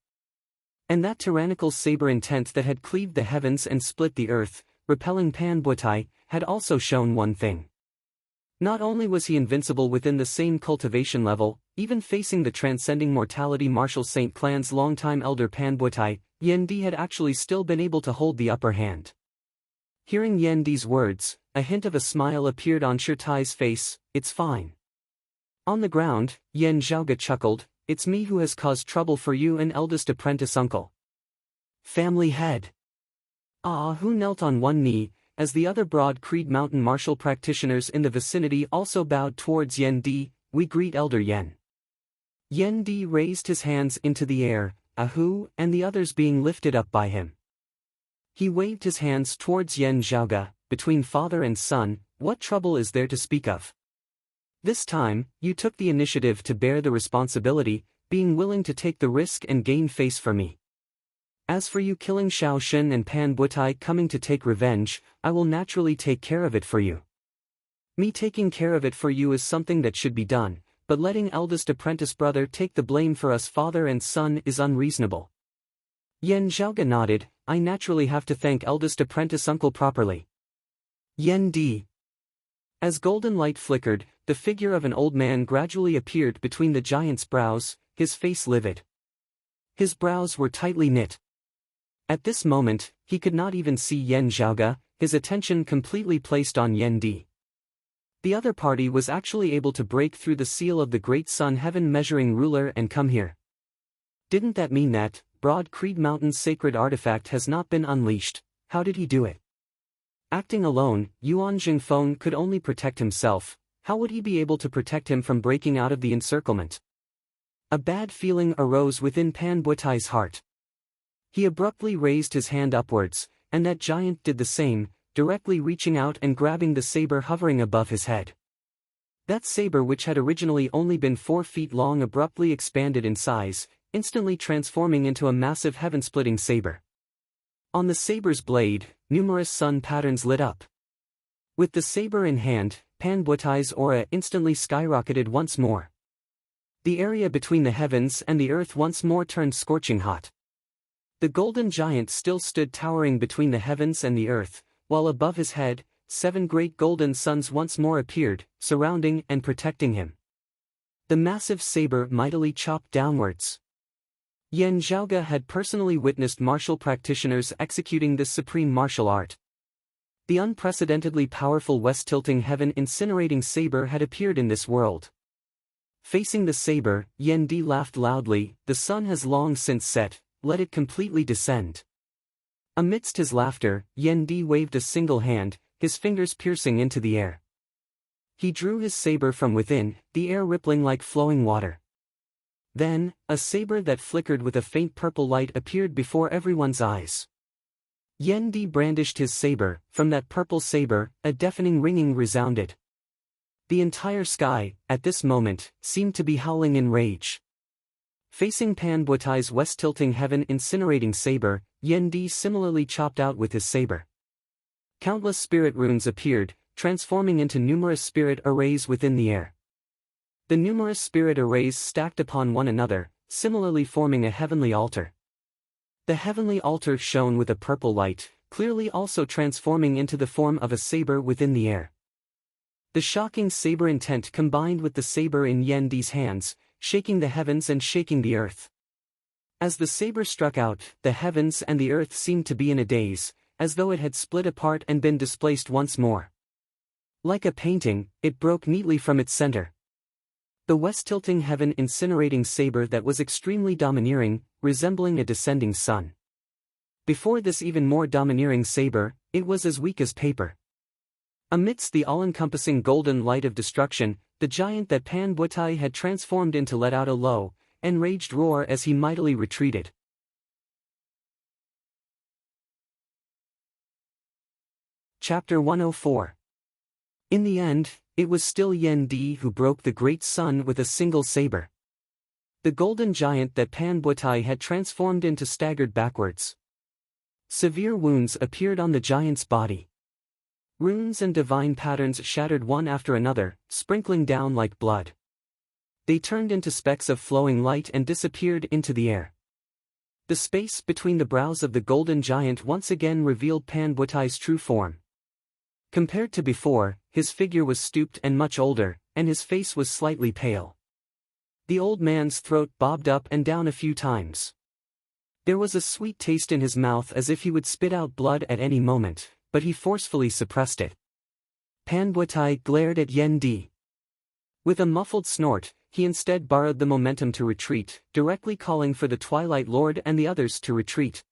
And that tyrannical saber intent that had cleaved the heavens and split the earth, repelling Pan Butai, had also shown one thing. Not only was he invincible within the same cultivation level, even facing the transcending mortality martial Saint clan's longtime elder Pan Butai, Yan Di had actually still been able to hold the upper hand. Hearing Yan Di's words, a hint of a smile appeared on Shirtai's face. "It's fine." On the ground, Yan Zhaoge chuckled, "It's me who has caused trouble for you and eldest apprentice uncle." Family head. Who knelt on one knee, as the other Broad Creed Mountain martial practitioners in the vicinity also bowed towards Yan Di. "We greet Elder Yan." Yan Di raised his hands into the air, "Ahu," and the others being lifted up by him. He waved his hands towards Yan Zhaoge. "Between father and son, what trouble is there to speak of? This time, you took the initiative to bear the responsibility, being willing to take the risk and gain face for me. As for you killing Shao Shen and Pan Butai coming to take revenge, I will naturally take care of it for you. Me taking care of it for you is something that should be done, but letting eldest apprentice brother take the blame for us father and son is unreasonable." Yan Zhaoge nodded. "I naturally have to thank eldest apprentice uncle properly." Yan Di. As golden light flickered, the figure of an old man gradually appeared between the giant's brows, his face livid. His brows were tightly knit. At this moment, he could not even see Yan Zhaoge, his attention completely placed on Yan Di. The other party was actually able to break through the seal of the Great Sun Heaven measuring ruler and come here. Didn't that mean that, Broad Creed Mountain's sacred artifact has not been unleashed? How did he do it? Acting alone, Yuan Jingfeng could only protect himself. How would he be able to protect him from breaking out of the encirclement? A bad feeling arose within Pan Butai's heart. He abruptly raised his hand upwards, and that giant did the same, directly reaching out and grabbing the saber hovering above his head. That saber, which had originally only been 4 feet long, abruptly expanded in size, instantly transforming into a massive heaven-splitting saber. On the saber's blade, numerous sun patterns lit up. With the saber in hand, Pan Butai's aura instantly skyrocketed once more. The area between the heavens and the earth once more turned scorching hot. The golden giant still stood towering between the heavens and the earth, while above his head, 7 great golden suns once more appeared, surrounding and protecting him. The massive saber mightily chopped downwards. Yan Zhaoge had personally witnessed martial practitioners executing this supreme martial art. The unprecedentedly powerful west-tilting heaven-incinerating saber had appeared in this world. Facing the saber, Yan Di laughed loudly. "The sun has long since set, let it completely descend." Amidst his laughter, Yan Di waved a single hand, his fingers piercing into the air. He drew his saber from within, the air rippling like flowing water. Then, a saber that flickered with a faint purple light appeared before everyone's eyes. Yan Di brandished his saber. From that purple saber, a deafening ringing resounded. The entire sky, at this moment, seemed to be howling in rage. Facing Pan Butai's west-tilting heaven-incinerating saber, Yan Di similarly chopped out with his saber. Countless spirit runes appeared, transforming into numerous spirit arrays within the air. The numerous spirit arrays stacked upon one another, similarly forming a heavenly altar. The heavenly altar shone with a purple light, clearly also transforming into the form of a saber within the air. The shocking saber intent combined with the saber in Yan Di's hands, shaking the heavens and shaking the earth. As the saber struck out, the heavens and the earth seemed to be in a daze, as though it had split apart and been displaced once more. Like a painting, it broke neatly from its center. The west-tilting heaven-incinerating saber that was extremely domineering, resembling a descending sun. Before this even more domineering saber, it was as weak as paper. Amidst the all-encompassing golden light of destruction, the giant that Pan Butai had transformed into let out a low, enraged roar as he mightily retreated. Chapter 104. In the end, it was still Yan Di who broke the great sun with a single saber. The golden giant that Pan Butai had transformed into staggered backwards. Severe wounds appeared on the giant's body. Runes and divine patterns shattered one after another, sprinkling down like blood. They turned into specks of flowing light and disappeared into the air. The space between the brows of the golden giant once again revealed Pan Butai's true form. Compared to before, his figure was stooped and much older, and his face was slightly pale. The old man's throat bobbed up and down a few times. There was a sweet taste in his mouth as if he would spit out blood at any moment, but he forcefully suppressed it. Pan Butai glared at Yan Di. With a muffled snort, he instead borrowed the momentum to retreat, directly calling for the Twilight Lord and the others to retreat.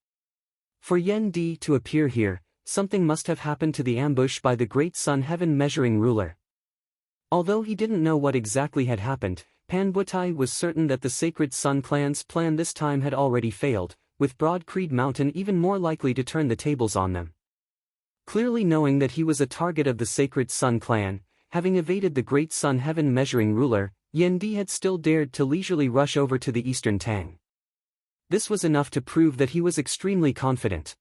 For Yan Di to appear here, something must have happened to the ambush by the great sun heaven measuring ruler. Although he didn't know what exactly had happened, Pan Butai was certain that the Sacred Sun clan's plan this time had already failed, with Broad Creed Mountain even more likely to turn the tables on them. Clearly knowing that he was a target of the Sacred Sun clan, having evaded the great sun heaven measuring ruler, Yan Di had still dared to leisurely rush over to the Eastern Tang. This was enough to prove that he was extremely confident.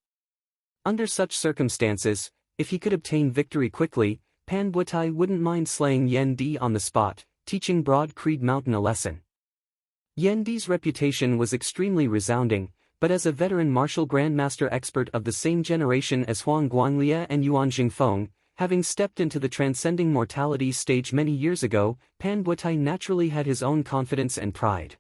Under such circumstances, if he could obtain victory quickly, Pan Butai wouldn't mind slaying Yan Di on the spot, teaching Broad Creed Mountain a lesson. Yan Di's reputation was extremely resounding, but as a veteran martial grandmaster expert of the same generation as Huang Guanglia and Yuan Jingfeng, having stepped into the transcending mortality stage many years ago, Pan Butai naturally had his own confidence and pride.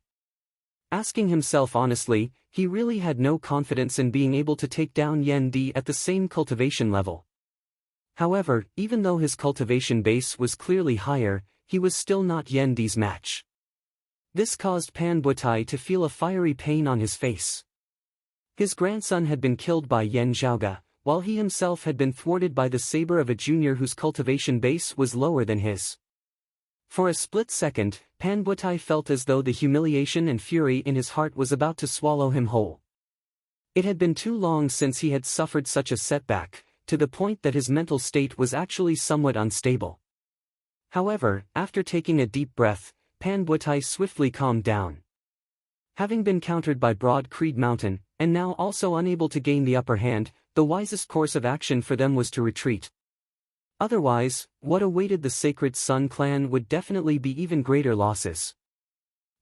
Asking himself honestly, he really had no confidence in being able to take down Yan Di at the same cultivation level. However, even though his cultivation base was clearly higher, he was still not Yan Di's match. This caused Pan Butai to feel a fiery pain on his face. His grandson had been killed by Yan Zhaoge, while he himself had been thwarted by the saber of a junior whose cultivation base was lower than his. For a split second, Pan Butai felt as though the humiliation and fury in his heart was about to swallow him whole. It had been too long since he had suffered such a setback, to the point that his mental state was actually somewhat unstable. However, after taking a deep breath, Pan Butai swiftly calmed down. Having been countered by Broad Creed Mountain, and now also unable to gain the upper hand, the wisest course of action for them was to retreat. Otherwise, what awaited the Sacred Sun clan would definitely be even greater losses.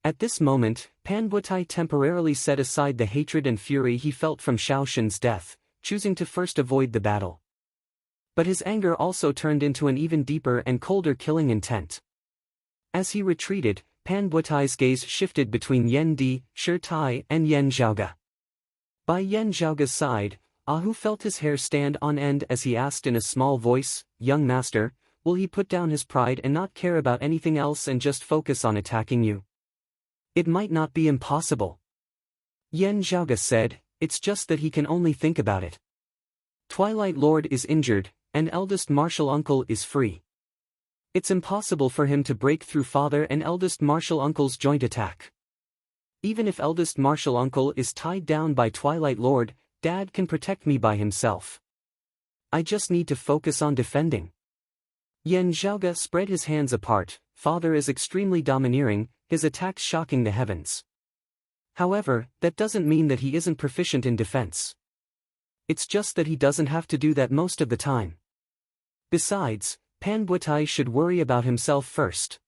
At this moment, Pan Butai temporarily set aside the hatred and fury he felt from Xiao Shen's death, choosing to first avoid the battle. But his anger also turned into an even deeper and colder killing intent. As he retreated, Pan Butai's gaze shifted between Yan Di, Shi Tai, and Yan Zhaoge. By Yan Zhaoge's side, Ahu felt his hair stand on end as he asked in a small voice, "Young master, will he put down his pride and not care about anything else and just focus on attacking you?" "It might not be impossible," Yan Zhaoge said, "it's just that he can only think about it. Twilight Lord is injured, and eldest martial uncle is free. It's impossible for him to break through father and eldest martial uncle's joint attack. Even if eldest martial uncle is tied down by Twilight Lord, Dad can protect me by himself. I just need to focus on defending." Yan Zhaoge spread his hands apart. Father is extremely domineering, his attacks shocking the heavens. However, that doesn't mean that he isn't proficient in defense. It's just that he doesn't have to do that most of the time. Besides, Pan Butai should worry about himself first.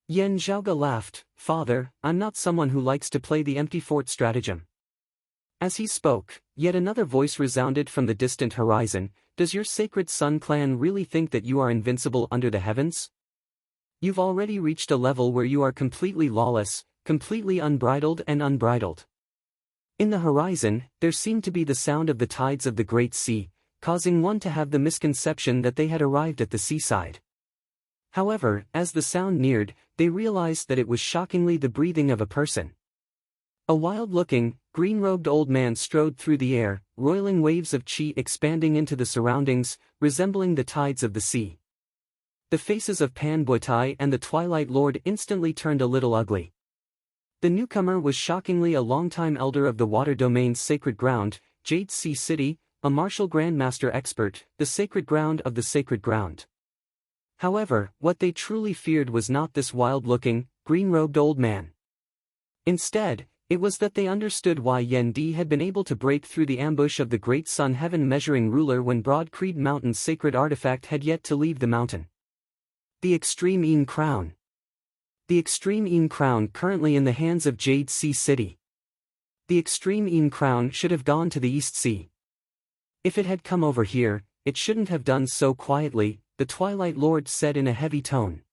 Yan Zhaoge laughed. "Father, I'm not someone who likes to play the empty fort stratagem." As he spoke, yet another voice resounded from the distant horizon. "Does your Sacred Sun clan really think that you are invincible under the heavens? You've already reached a level where you are completely lawless, completely unbridled and unbridled." In the horizon, there seemed to be the sound of the tides of the Great Sea, causing one to have the misconception that they had arrived at the seaside. However, as the sound neared, they realized that it was shockingly the breathing of a person. A wild-looking, green-robed old man strode through the air, roiling waves of qi expanding into the surroundings, resembling the tides of the sea. The faces of Pan Butai and the Twilight Lord instantly turned a little ugly. The newcomer was shockingly a longtime elder of the Water Domain's sacred ground, Jade Sea City, a martial grandmaster expert, the sacred ground of the sacred ground. However, what they truly feared was not this wild-looking, green-robed old man. Instead, it was that they understood why Yan Di had been able to break through the ambush of the Great Sun Heaven Measuring Ruler when Broad Creed Mountain's sacred artifact had yet to leave the mountain. The Extreme Een Crown. The Extreme Een Crown currently in the hands of Jade Sea City. The Extreme Een Crown should have gone to the East Sea. If it had come over here, it shouldn't have done so quietly, the Twilight Lord said in a heavy tone.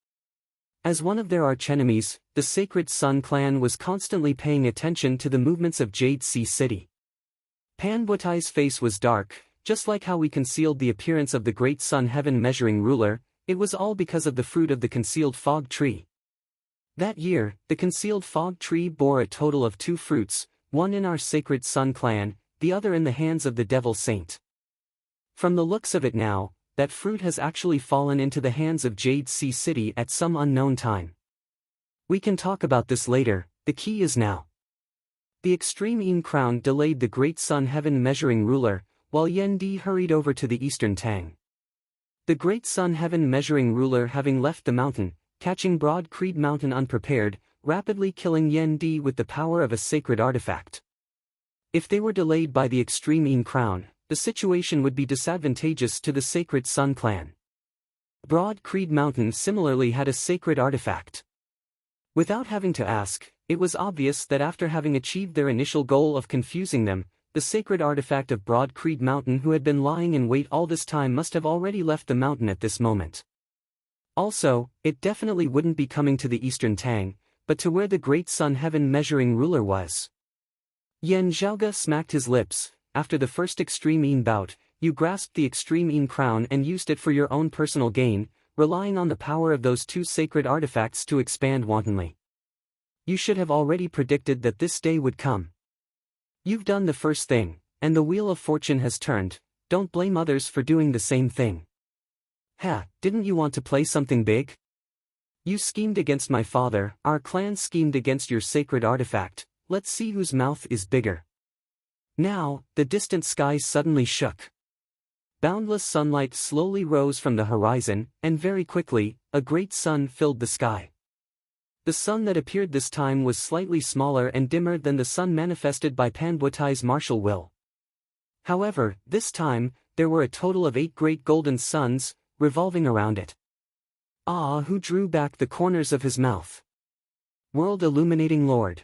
As one of their archenemies, the Sacred Sun clan was constantly paying attention to the movements of Jade Sea City. Pan Butai's face was dark, just like how we concealed the appearance of the Great Sun Heaven Measuring Ruler. It was all because of the fruit of the concealed fog tree. That year, the concealed fog tree bore a total of 2 fruits, one in our Sacred Sun clan, the other in the hands of the Devil Saint. From the looks of it now, that fruit has actually fallen into the hands of Jade Sea City at some unknown time. We can talk about this later, the key is now. The Extreme Een Crown delayed the Great Sun Heaven Measuring Ruler, while Yan Di hurried over to the Eastern Tang. The Great Sun Heaven Measuring Ruler having left the mountain, catching Broad Creed Mountain unprepared, rapidly killing Yan Di with the power of a sacred artifact. If they were delayed by the Extreme Een Crown, the situation would be disadvantageous to the Sacred Sun clan. Broad Creed Mountain similarly had a sacred artifact. Without having to ask, it was obvious that after having achieved their initial goal of confusing them, the sacred artifact of Broad Creed Mountain who had been lying in wait all this time must have already left the mountain at this moment. Also, it definitely wouldn't be coming to the Eastern Tang, but to where the Great Sun Heaven Measuring Ruler was. Yan Zhaoge smacked his lips. After the first Extreme Een bout, you grasped the Extreme Een Crown and used it for your own personal gain, relying on the power of those 2 sacred artifacts to expand wantonly. You should have already predicted that this day would come. You've done the first thing, and the wheel of fortune has turned. Don't blame others for doing the same thing. Didn't you want to play something big? You schemed against my father, our clan schemed against your sacred artifact. Let's see whose mouth is bigger. Now, the distant sky suddenly shook. Boundless sunlight slowly rose from the horizon, and very quickly, a great sun filled the sky. The sun that appeared this time was slightly smaller and dimmer than the sun manifested by Panbutai's martial will. However, this time, there were a total of 8 great golden suns, revolving around it. Ah, who drew back the corners of his mouth. World Illuminating Lord.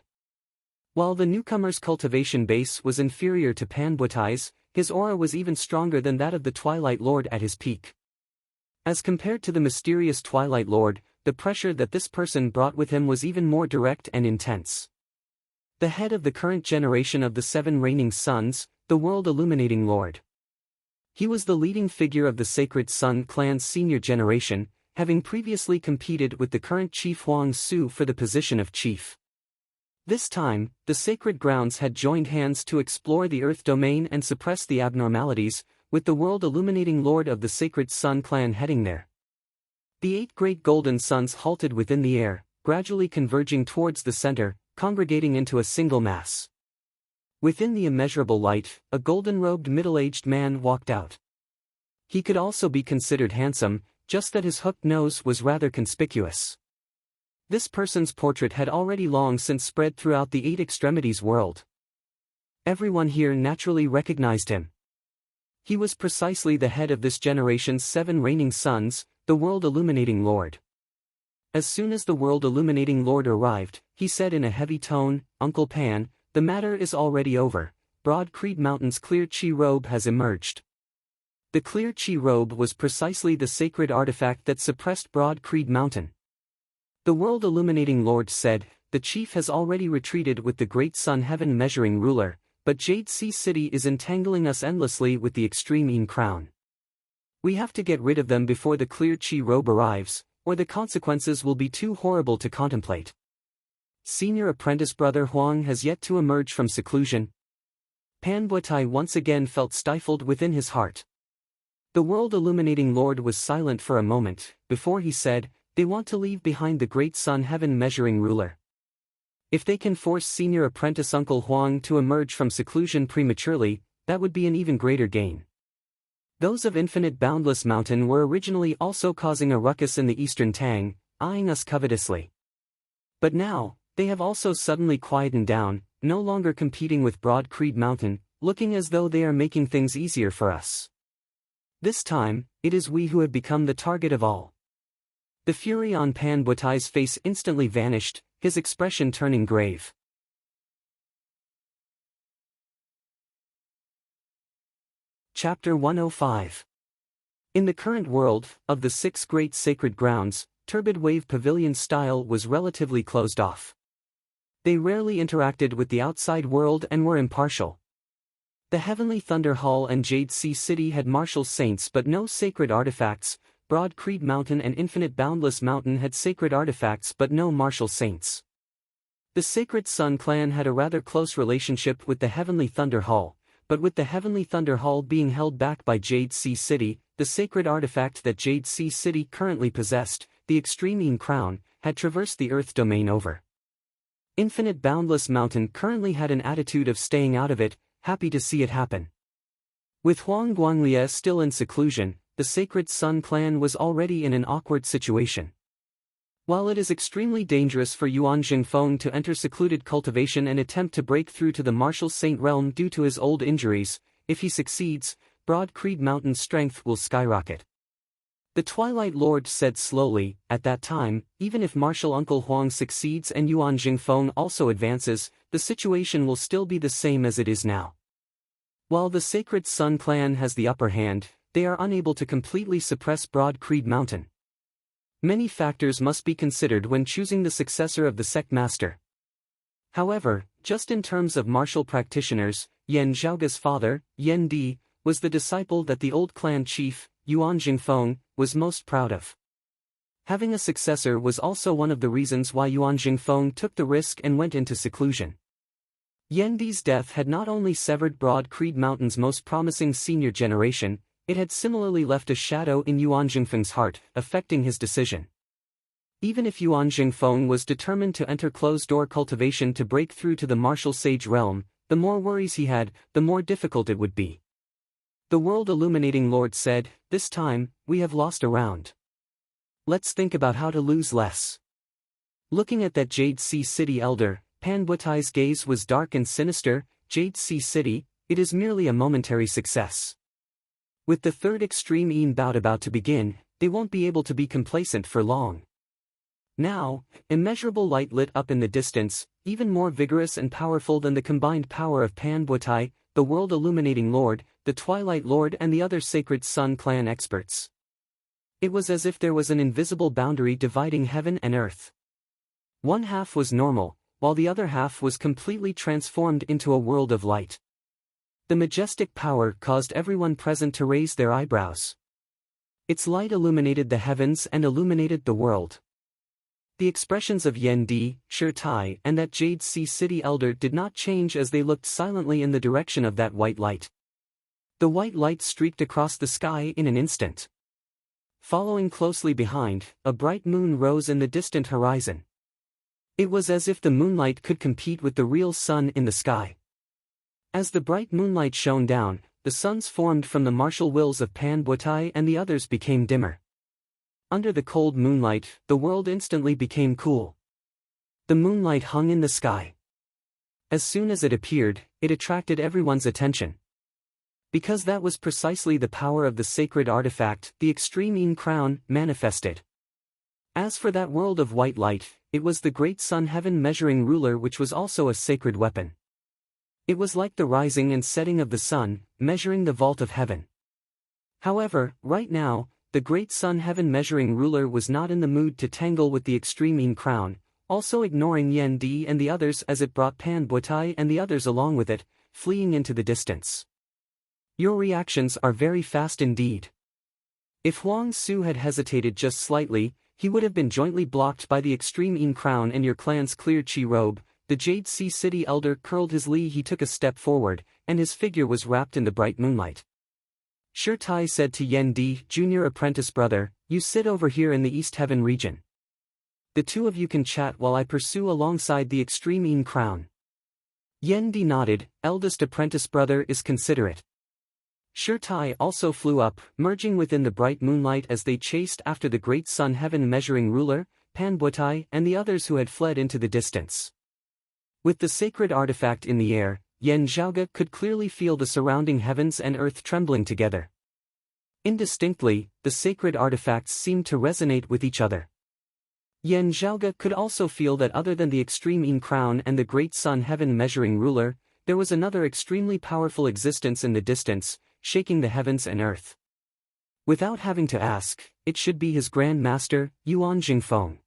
While the newcomer's cultivation base was inferior to Panbutai's, his aura was even stronger than that of the Twilight Lord at his peak. As compared to the mysterious Twilight Lord, the pressure that this person brought with him was even more direct and intense. The head of the current generation of the 7 reigning suns, the World Illuminating Lord. He was the leading figure of the Sacred Sun clan's senior generation, having previously competed with the current Chief Huang Su for the position of chief. This time, the sacred grounds had joined hands to explore the Earth domain and suppress the abnormalities, with the World Illuminating Lord of the Sacred Sun clan heading there. The 8 great golden suns halted within the air, gradually converging towards the center, congregating into a single mass. Within the immeasurable light, a golden-robed middle-aged man walked out. He could also be considered handsome, just that his hooked nose was rather conspicuous. This person's portrait had already long since spread throughout the 8 extremities world. Everyone here naturally recognized him. He was precisely the head of this generation's 7 reigning suns, the World Illuminating Lord. As soon as the World Illuminating Lord arrived, he said in a heavy tone, "Uncle Pan, the matter is already over. Broad Creed Mountain's clear chi robe has emerged." The clear chi robe was precisely the sacred artifact that suppressed Broad Creed Mountain. The World Illuminating Lord said, "The chief has already retreated with the great sun heaven measuring ruler, but Jade Sea City is entangling us endlessly with the extreme Yin crown. We have to get rid of them before the clear chi robe arrives, or the consequences will be too horrible to contemplate." Senior apprentice brother Huang has yet to emerge from seclusion. Panbutai once again felt stifled within his heart. The World Illuminating Lord was silent for a moment, before he said, "They want to leave behind the great sun heaven measuring ruler. If they can force senior apprentice Uncle Huang to emerge from seclusion prematurely, that would be an even greater gain. Those of Infinite Boundless Mountain were originally also causing a ruckus in the Eastern Tang, eyeing us covetously. But now, they have also suddenly quietened down, no longer competing with Broad Creed Mountain, looking as though they are making things easier for us. This time, it is we who have become the target of all." The fury on Panbutai's face instantly vanished, his expression turning grave. Chapter 105. In the current world, of the 6 great sacred grounds, Turbid Wave Pavilion's style was relatively closed off. They rarely interacted with the outside world and were impartial. The Heavenly Thunder Hall and Jade Sea City had martial saints but no sacred artifacts. Broad Creed Mountain and Infinite Boundless Mountain had sacred artifacts but no martial saints. The Sacred Sun clan had a rather close relationship with the Heavenly Thunder Hall, but with the Heavenly Thunder Hall being held back by Jade Sea City, the sacred artifact that Jade Sea City currently possessed, the Extreme Yin Crown, had traversed the Earth domain over. Infinite Boundless Mountain currently had an attitude of staying out of it, happy to see it happen. With Huang Guanglie still in seclusion, the Sacred Sun clan was already in an awkward situation. While it is extremely dangerous for Yuan Jingfeng to enter secluded cultivation and attempt to break through to the martial saint realm due to his old injuries, if he succeeds, Broad Creed Mountain's strength will skyrocket. The Twilight Lord said slowly, "At that time, even if martial Uncle Huang succeeds and Yuan Jingfeng also advances, the situation will still be the same as it is now. While the Sacred Sun clan has the upper hand, they are unable to completely suppress Broad Creed Mountain. Many factors must be considered when choosing the successor of the sect master. However, just in terms of martial practitioners, Yan Zhaoga's father, Yan Di, was the disciple that the old clan chief, Yuan Jingfeng, was most proud of. Having a successor was also one of the reasons why Yuan Jingfeng took the risk and went into seclusion. Yan Di's death had not only severed Broad Creed Mountain's most promising senior generation, it had similarly left a shadow in Yuan Jingfeng's heart, affecting his decision. Even if Yuan Jingfeng was determined to enter closed-door cultivation to break through to the martial sage realm, the more worries he had, the more difficult it would be. The World Illuminating Lord said, "This time, we have lost a round. Let's think about how to lose less." Looking at that Jade Sea City elder, Pan Butai's gaze was dark and sinister. Jade Sea City, it is merely a momentary success. With the third extreme bout about to begin, they won't be able to be complacent for long. Now, immeasurable light lit up in the distance, even more vigorous and powerful than the combined power of Pan Butai, the world-illuminating Lord, the Twilight Lord and the other Sacred Sun clan experts. It was as if there was an invisible boundary dividing heaven and earth. One half was normal, while the other half was completely transformed into a world of light. The majestic power caused everyone present to raise their eyebrows. Its light illuminated the heavens and illuminated the world. The expressions of Yen Di, Shi Tai and that Jade Sea City elder did not change as they looked silently in the direction of that white light. The white light streaked across the sky in an instant. Following closely behind, a bright moon rose in the distant horizon. It was as if the moonlight could compete with the real sun in the sky. As the bright moonlight shone down, the suns formed from the martial wills of Pan Butai and the others became dimmer. Under the cold moonlight, the world instantly became cool. The moonlight hung in the sky. As soon as it appeared, it attracted everyone's attention. Because that was precisely the power of the sacred artifact, the Extreme Crown, manifested. As for that world of white light, it was the great sun heaven measuring ruler which was also a sacred weapon. It was like the rising and setting of the sun, measuring the vault of heaven. However, right now, the great sun heaven measuring ruler was not in the mood to tangle with the Extreme Crown, also ignoring Yen Di and the others as it brought Pan Butai and the others along with it, fleeing into the distance. Your reactions are very fast indeed. If Huang Su had hesitated just slightly, he would have been jointly blocked by the Extreme Crown and your clan's clear chi robe. The Jade Sea City elder curled his li. He took a step forward, and his figure was wrapped in the bright moonlight. Shi Tai said to Yen Di, junior apprentice brother, you sit over here in the East Heaven region. The two of you can chat while I pursue alongside the Extreme Crown. Yen Di nodded, eldest apprentice brother is considerate. Shi Tai also flew up, merging within the bright moonlight as they chased after the great sun heaven measuring ruler, Pan Butai and the others who had fled into the distance. With the sacred artifact in the air, Yen Zhaoge could clearly feel the surrounding heavens and earth trembling together. Indistinctly, the sacred artifacts seemed to resonate with each other. Yen Zhaoge could also feel that other than the Extreme Crown and the great sun heaven measuring ruler, there was another extremely powerful existence in the distance, shaking the heavens and earth. Without having to ask, it should be his Grand Master, Yuan Jingfeng.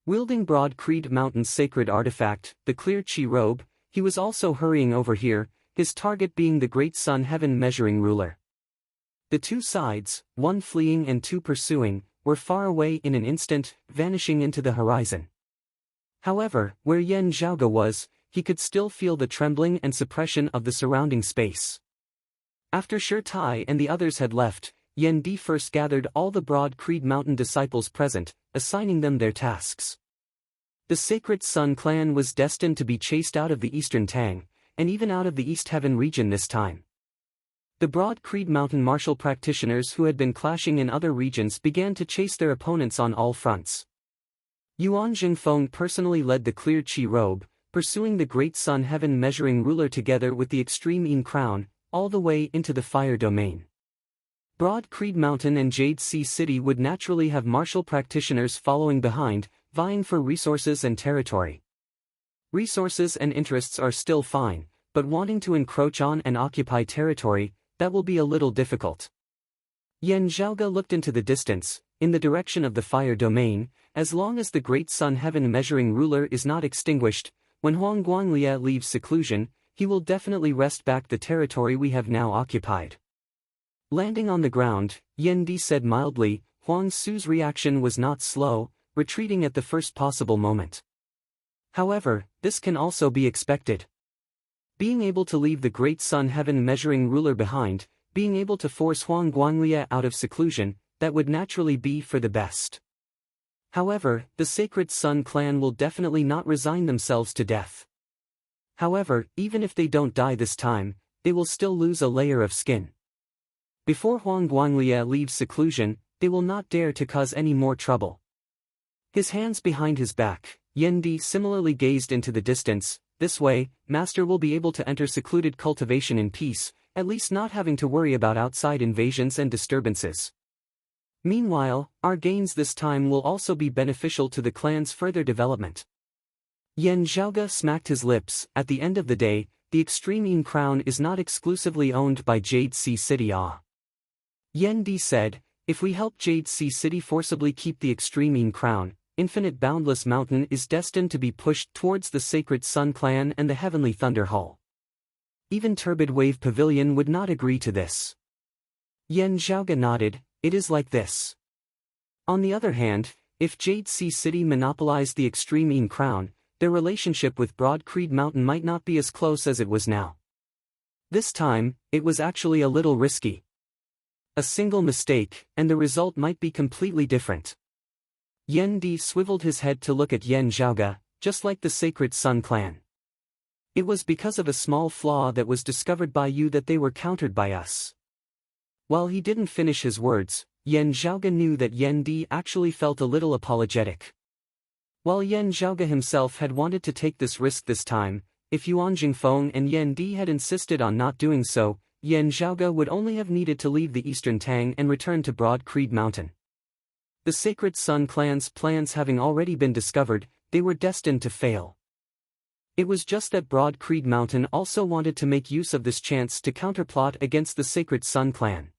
Wielding Broad Creed Mountain's sacred artifact, the clear chi robe, he was also hurrying over here, his target being the great sun heaven measuring ruler. The two sides, one fleeing and two pursuing, were far away in an instant, vanishing into the horizon. However, where Yen Zhaoge was, he could still feel the trembling and suppression of the surrounding space. After Shi Tai and the others had left, Yen Di first gathered all the Broad Creed Mountain disciples present, assigning them their tasks. The Sacred Sun clan was destined to be chased out of the Eastern Tang, and even out of the East Heaven region this time. The Broad Creed Mountain martial practitioners who had been clashing in other regions began to chase their opponents on all fronts. Yuan Jingfeng personally led the clear chi robe, pursuing the great sun heaven measuring ruler together with the Extreme Crown, all the way into the fire domain. Broad Creed Mountain and Jade Sea City would naturally have martial practitioners following behind, vying for resources and territory. Resources and interests are still fine, but wanting to encroach on and occupy territory, that will be a little difficult. Yen Zhaoge looked into the distance, in the direction of the fire domain. As long as the great sun heaven measuring ruler is not extinguished, when Huang Guanglie leaves seclusion, he will definitely wrest back the territory we have now occupied. Landing on the ground, Yen Di said mildly, Huang Su's reaction was not slow, retreating at the first possible moment. However, this can also be expected. Being able to leave the great sun heaven measuring ruler behind, being able to force Huang Guanglie out of seclusion, that would naturally be for the best. However, the Sacred Sun clan will definitely not resign themselves to death. However, even if they don't die this time, they will still lose a layer of skin. Before Huang Guanglie leaves seclusion, they will not dare to cause any more trouble. His hands behind his back, Yendi similarly gazed into the distance. This way, Master will be able to enter secluded cultivation in peace, at least not having to worry about outside invasions and disturbances. Meanwhile, our gains this time will also be beneficial to the clan's further development. Yan Zhaoge smacked his lips. At the end of the day, the Extreme Yin Crown is not exclusively owned by Jade Sea City. Yan Di said, if we help Jade Sea City forcibly keep the Extreme Yin Crown, Infinite Boundless Mountain is destined to be pushed towards the Sacred Sun Clan and the Heavenly Thunder Hall. Even Turbid Wave Pavilion would not agree to this. Yan Zhaoge nodded, it is like this. On the other hand, if Jade Sea City monopolized the Extreme Yin Crown, their relationship with Broad Creed Mountain might not be as close as it was now. This time, it was actually a little risky. A single mistake, and the result might be completely different. Yan Di swiveled his head to look at Yan Zhaoge, just like the Sacred Sun Clan. It was because of a small flaw that was discovered by you that they were countered by us. While he didn't finish his words, Yan Zhaoge knew that Yan Di actually felt a little apologetic. While Yan Zhaoge himself had wanted to take this risk this time, if Yuan Jingfeng and Yan Di had insisted on not doing so, Yan Zhaoge would only have needed to leave the Eastern Tang and return to Broad Creed Mountain. The Sacred Sun Clan's plans having already been discovered, they were destined to fail. It was just that Broad Creed Mountain also wanted to make use of this chance to counterplot against the Sacred Sun Clan.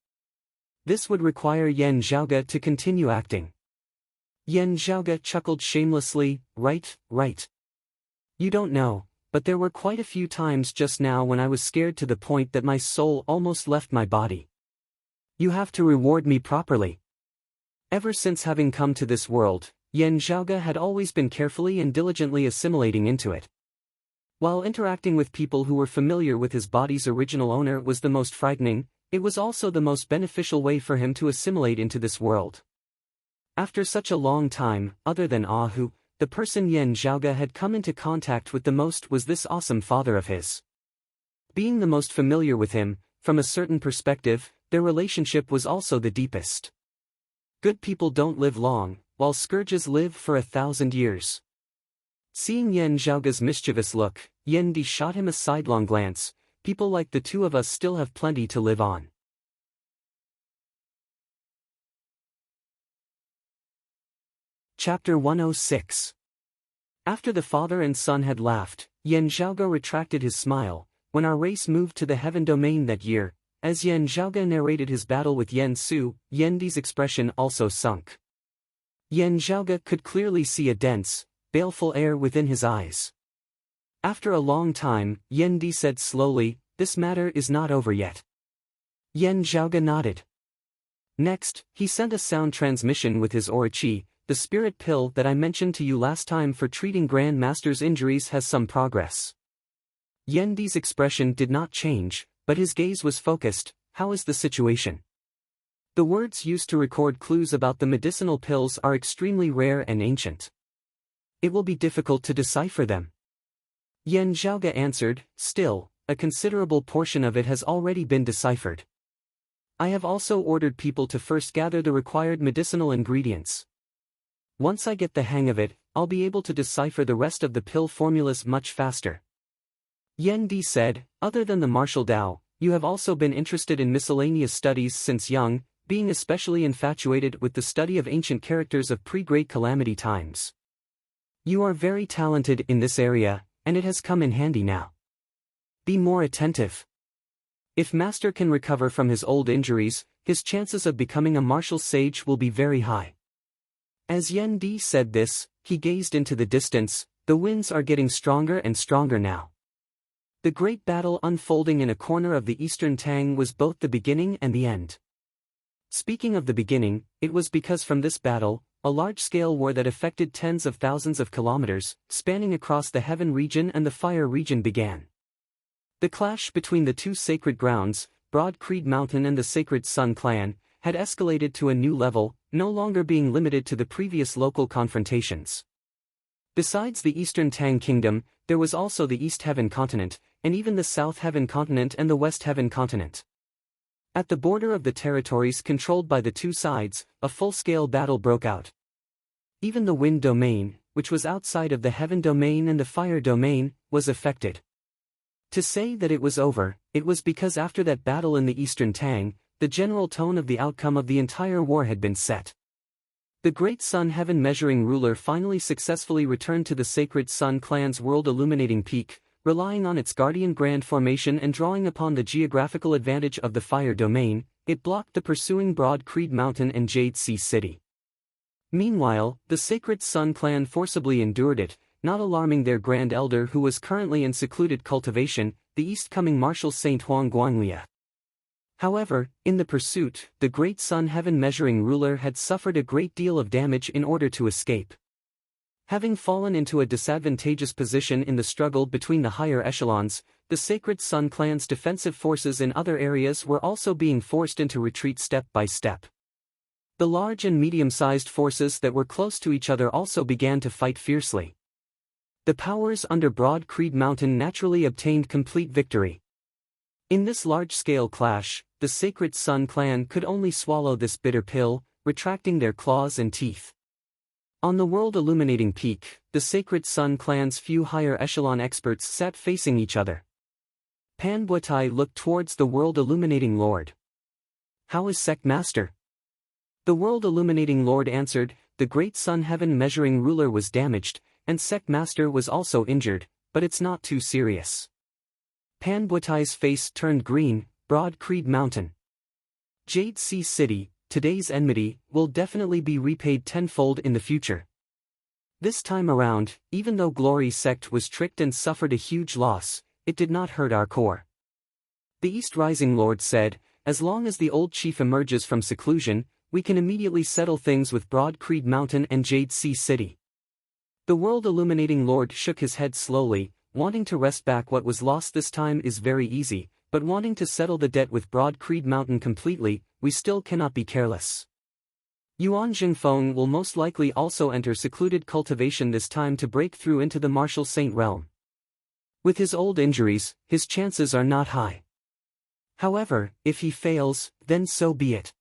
This would require Yan Zhaoge to continue acting. Yan Zhaoge chuckled shamelessly, right. You don't know, but there were quite a few times just now when I was scared to the point that my soul almost left my body. You have to reward me properly. Ever since having come to this world, Yan Zhaoge had always been carefully and diligently assimilating into it. While interacting with people who were familiar with his body's original owner was the most frightening, it was also the most beneficial way for him to assimilate into this world. After such a long time, other than Ahu, the person Yan Zhaoge had come into contact with the most was this awesome father of his. Being the most familiar with him, from a certain perspective, their relationship was also the deepest. Good people don't live long, while scourges live for 1,000 years. Seeing Yan Zhaoge's mischievous look, Yan Di shot him a sidelong glance. People like the two of us still have plenty to live on. Chapter 106. After the father and son had laughed, Yan Zhaoge retracted his smile. When our race moved to the Heaven Domain that year, as Yan Zhaoge narrated his battle with Yan Su, Yan Di's expression also sunk. Yan Zhaoge could clearly see a dense, baleful air within his eyes. After a long time, Yan Di said slowly, this matter is not over yet. Yan Zhaoge nodded. Next, he sent a sound transmission with his Orochi. The spirit pill that I mentioned to you last time for treating Grand Master's injuries has some progress. Yan Di's expression did not change, but his gaze was focused. How is the situation? The words used to record clues about the medicinal pills are extremely rare and ancient. It will be difficult to decipher them. Yan Zhaoge answered, still, a considerable portion of it has already been deciphered. I have also ordered people to first gather the required medicinal ingredients. Once I get the hang of it, I'll be able to decipher the rest of the pill formulas much faster. Yan Di said, other than the martial Dao, you have also been interested in miscellaneous studies since young, being especially infatuated with the study of ancient characters of pre-Great Calamity times. You are very talented in this area, and it has come in handy now. Be more attentive. If Master can recover from his old injuries, his chances of becoming a martial sage will be very high. As Yan Di said this, he gazed into the distance. The winds are getting stronger and stronger now. The great battle unfolding in a corner of the Eastern Tang was both the beginning and the end. Speaking of the beginning, it was because from this battle, a large-scale war that affected tens of thousands of kilometers, spanning across the Heaven region and the Fire region began. The clash between the two sacred grounds, Broad Creed Mountain and the Sacred Sun Clan, had escalated to a new level, no longer being limited to the previous local confrontations. Besides the Eastern Tang Kingdom, there was also the East Heaven Continent, and even the South Heaven Continent and the West Heaven Continent. At the border of the territories controlled by the two sides, a full-scale battle broke out. Even the wind domain, which was outside of the heaven domain and the fire domain, was affected. To say that it was over, it was because after that battle in the Eastern Tang, the general tone of the outcome of the entire war had been set. The great sun heaven measuring ruler finally successfully returned to the sacred sun clan's world illuminating peak, relying on its guardian grand formation and drawing upon the geographical advantage of the fire domain. It blocked the pursuing Broad Creed Mountain and Jade Sea City. Meanwhile, the sacred sun clan forcibly endured it, not alarming their grand elder who was currently in secluded cultivation, the east-coming Marshal Saint Huang Guanglia. However, in the pursuit, the great sun heaven measuring ruler had suffered a great deal of damage in order to escape. Having fallen into a disadvantageous position in the struggle between the higher echelons, the sacred sun clan's defensive forces in other areas were also being forced into retreat step by step. The large and medium-sized forces that were close to each other also began to fight fiercely. The powers under Broad Creed Mountain naturally obtained complete victory. In this large-scale clash, the Sacred Sun clan could only swallow this bitter pill, retracting their claws and teeth. On the world illuminating peak, the Sacred Sun clan's few higher echelon experts sat facing each other. Pan Buetai looked towards the world illuminating lord. "How is Sect Master?" The world illuminating lord answered, "The great sun heaven measuring ruler was damaged, and Sect Master was also injured, but it's not too serious." Pan Buetai's face turned green. Broad Creed Mountain. Jade Sea City, today's enmity, will definitely be repaid tenfold in the future. This time around, even though Glory Sect was tricked and suffered a huge loss, it did not hurt our core. The East Rising Lord said, "As long as the old chief emerges from seclusion, we can immediately settle things with Broad Creed Mountain and Jade Sea City." The world illuminating Lord shook his head slowly. Wanting to wrest back what was lost this time is very easy, but wanting to settle the debt with Broad Creed Mountain completely, we still cannot be careless. Yuan Jingfeng will most likely also enter secluded cultivation this time to break through into the Martial Saint realm. With his old injuries, his chances are not high. However, if he fails, then so be it.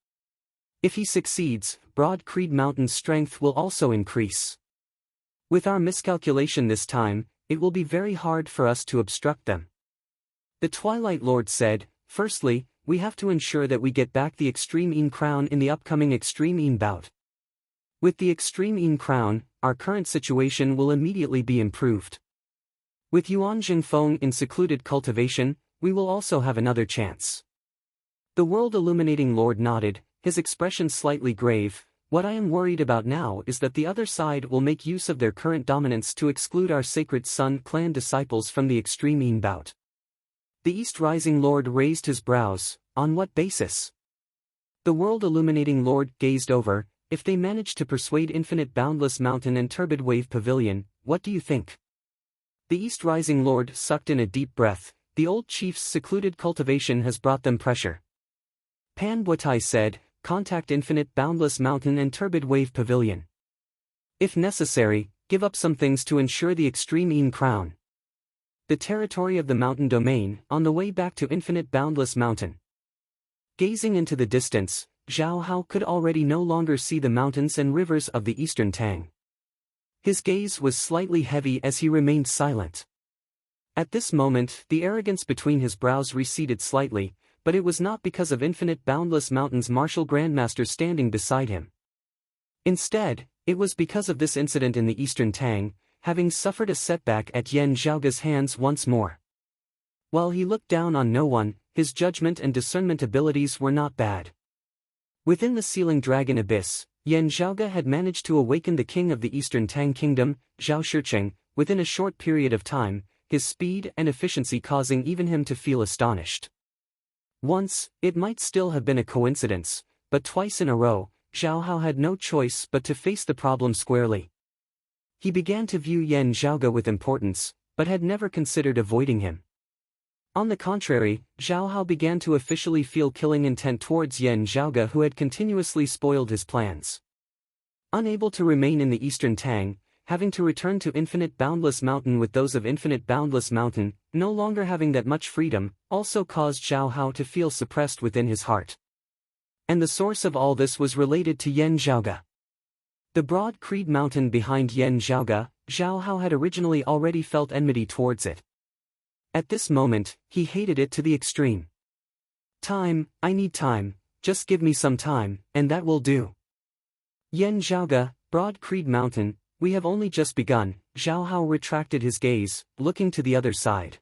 If he succeeds, Broad Creed Mountain's strength will also increase. With our miscalculation this time, it will be very hard for us to obstruct them. The Twilight Lord said, "Firstly, we have to ensure that we get back the Extreme Een crown in the upcoming Extreme Een bout. With the Extreme Een crown, our current situation will immediately be improved. With Yuan Jingfeng in secluded cultivation, we will also have another chance." The world illuminating Lord nodded, his expression slightly grave. "What I am worried about now is that the other side will make use of their current dominance to exclude our Sacred Sun clan disciples from the Extreme Een bout." The East Rising Lord raised his brows. "On what basis?" The world illuminating Lord gazed over. "If they manage to persuade Infinite Boundless Mountain and Turbid Wave Pavilion, what do you think?" The East Rising Lord sucked in a deep breath. "The old chief's secluded cultivation has brought them pressure." Pan Buetai said, "Contact Infinite Boundless Mountain and Turbid Wave Pavilion. If necessary, give up some things to ensure the Extreme Een crown." The territory of the mountain domain, on the way back to Infinite Boundless Mountain. Gazing into the distance, Zhao Hao could already no longer see the mountains and rivers of the Eastern Tang. His gaze was slightly heavy as he remained silent. At this moment, the arrogance between his brows receded slightly, but it was not because of Infinite Boundless Mountain's martial grandmaster standing beside him. Instead, it was because of this incident in the Eastern Tang, having suffered a setback at Yen Zhaoge's hands once more. While he looked down on no one, his judgment and discernment abilities were not bad. Within the Sealing Dragon Abyss, Yen Zhaoge had managed to awaken the king of the Eastern Tang Kingdom, Zhao Shicheng, within a short period of time, his speed and efficiency causing even him to feel astonished. Once, it might still have been a coincidence, but twice in a row, Zhao Hao had no choice but to face the problem squarely. He began to view Yen Zhaoge with importance, but had never considered avoiding him. On the contrary, Zhao Hao began to officially feel killing intent towards Yen Zhaoge, who had continuously spoiled his plans. Unable to remain in the Eastern Tang, having to return to Infinite Boundless Mountain with those of Infinite Boundless Mountain, no longer having that much freedom, also caused Zhao Hao to feel suppressed within his heart. And the source of all this was related to Yen Zhaoge. The broad Creed mountain behind Yan Zhaoga, Zhao Hao had originally already felt enmity towards it. At this moment, he hated it to the extreme. Time, I need time, just give me some time, and that will do. Yan Zhaoga, broad Creed mountain, we have only just begun. Zhao Hao retracted his gaze, looking to the other side.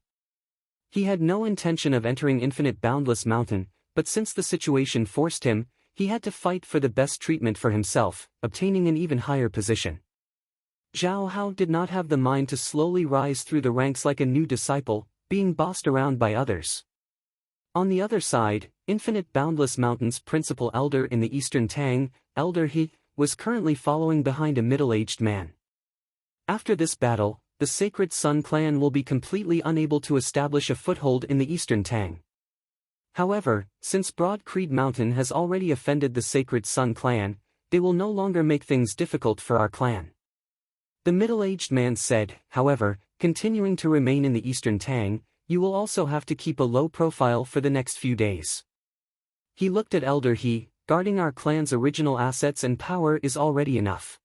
He had no intention of entering Infinite Boundless Mountain, but since the situation forced him, he had to fight for the best treatment for himself, obtaining an even higher position. Zhao Hao did not have the mind to slowly rise through the ranks like a new disciple, being bossed around by others. On the other side, Infinite Boundless Mountain's principal elder in the Eastern Tang, Elder He, was currently following behind a middle-aged man. After this battle, the Sacred Sun clan will be completely unable to establish a foothold in the Eastern Tang. However, since Broad Creed Mountain has already offended the Sacred Sun clan, they will no longer make things difficult for our clan. The middle-aged man said, however, continuing to remain in the Eastern Tang, you will also have to keep a low profile for the next few days. He looked at Elder He, guarding our clan's original assets and power is already enough.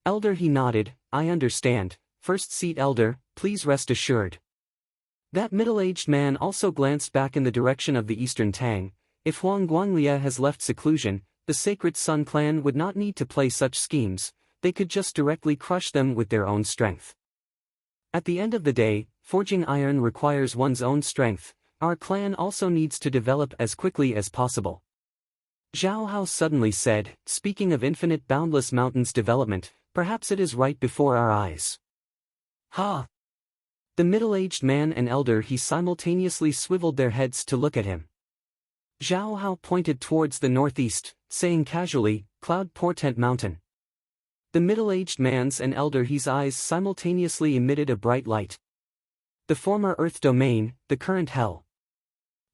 Elder He nodded, I understand, First Seat Elder, please rest assured. That middle-aged man also glanced back in the direction of the Eastern Tang. If Huang Guanglia has left seclusion, the Sacred Sun clan would not need to play such schemes, they could just directly crush them with their own strength. At the end of the day, forging iron requires one's own strength, our clan also needs to develop as quickly as possible. Zhao Hao suddenly said, speaking of Infinite Boundless Mountain's development, perhaps it is right before our eyes. Ha! The middle-aged man and Elder He simultaneously swiveled their heads to look at him. Zhao Hao pointed towards the northeast, saying casually, Cloud Portent Mountain. The middle-aged man's and Elder He's eyes simultaneously emitted a bright light. The former Earth domain, the current Hell.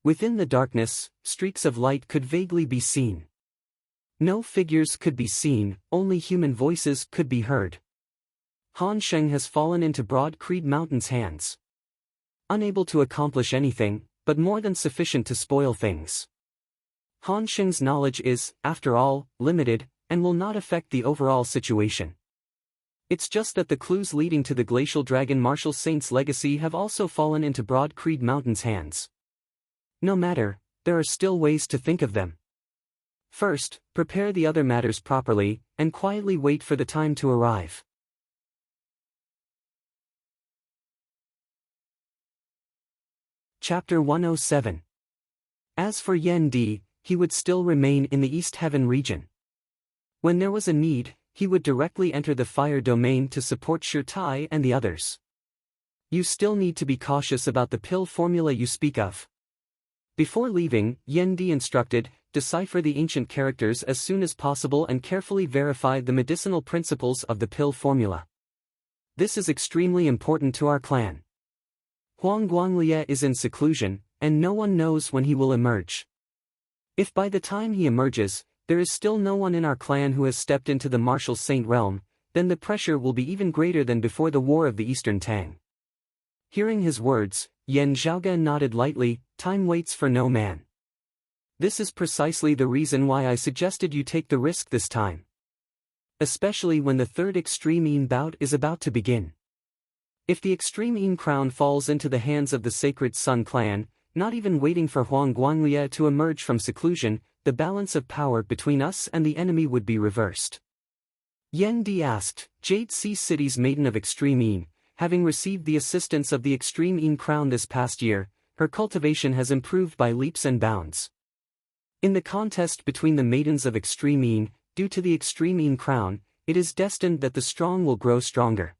Within the darkness, streaks of light could vaguely be seen. No figures could be seen, only human voices could be heard. Han Sheng has fallen into Broad Creed Mountain's hands. Unable to accomplish anything, but more than sufficient to spoil things. Han Sheng's knowledge is, after all, limited, and will not affect the overall situation. It's just that the clues leading to the Glacial Dragon Martial Saint's legacy have also fallen into Broad Creed Mountain's hands. No matter, there are still ways to think of them. First, prepare the other matters properly, and quietly wait for the time to arrive. Chapter 107. As for Yen Di, he would still remain in the East Heaven region. When there was a need, he would directly enter the fire domain to support Shirtai and the others. You still need to be cautious about the pill formula you speak of. Before leaving, Yen Di instructed, decipher the ancient characters as soon as possible and carefully verify the medicinal principles of the pill formula. This is extremely important to our clan. Huang Guanglia is in seclusion, and no one knows when he will emerge. If by the time he emerges, there is still no one in our clan who has stepped into the Martial Saint realm, then the pressure will be even greater than before the War of the Eastern Tang. Hearing his words, Yan Zhaoga nodded lightly, time waits for no man. This is precisely the reason why I suggested you take the risk this time. Especially when the third Extreme Yin bout is about to begin. If the Extreme Yin crown falls into the hands of the Sacred Sun clan, not even waiting for Huang Guanglia to emerge from seclusion, the balance of power between us and the enemy would be reversed. Yen Di asked, Jade Sea City's Maiden of Extreme Yin, having received the assistance of the Extreme Yin crown this past year, her cultivation has improved by leaps and bounds. In the contest between the Maidens of Extreme Yin, due to the Extreme Yin crown, it is destined that the strong will grow stronger.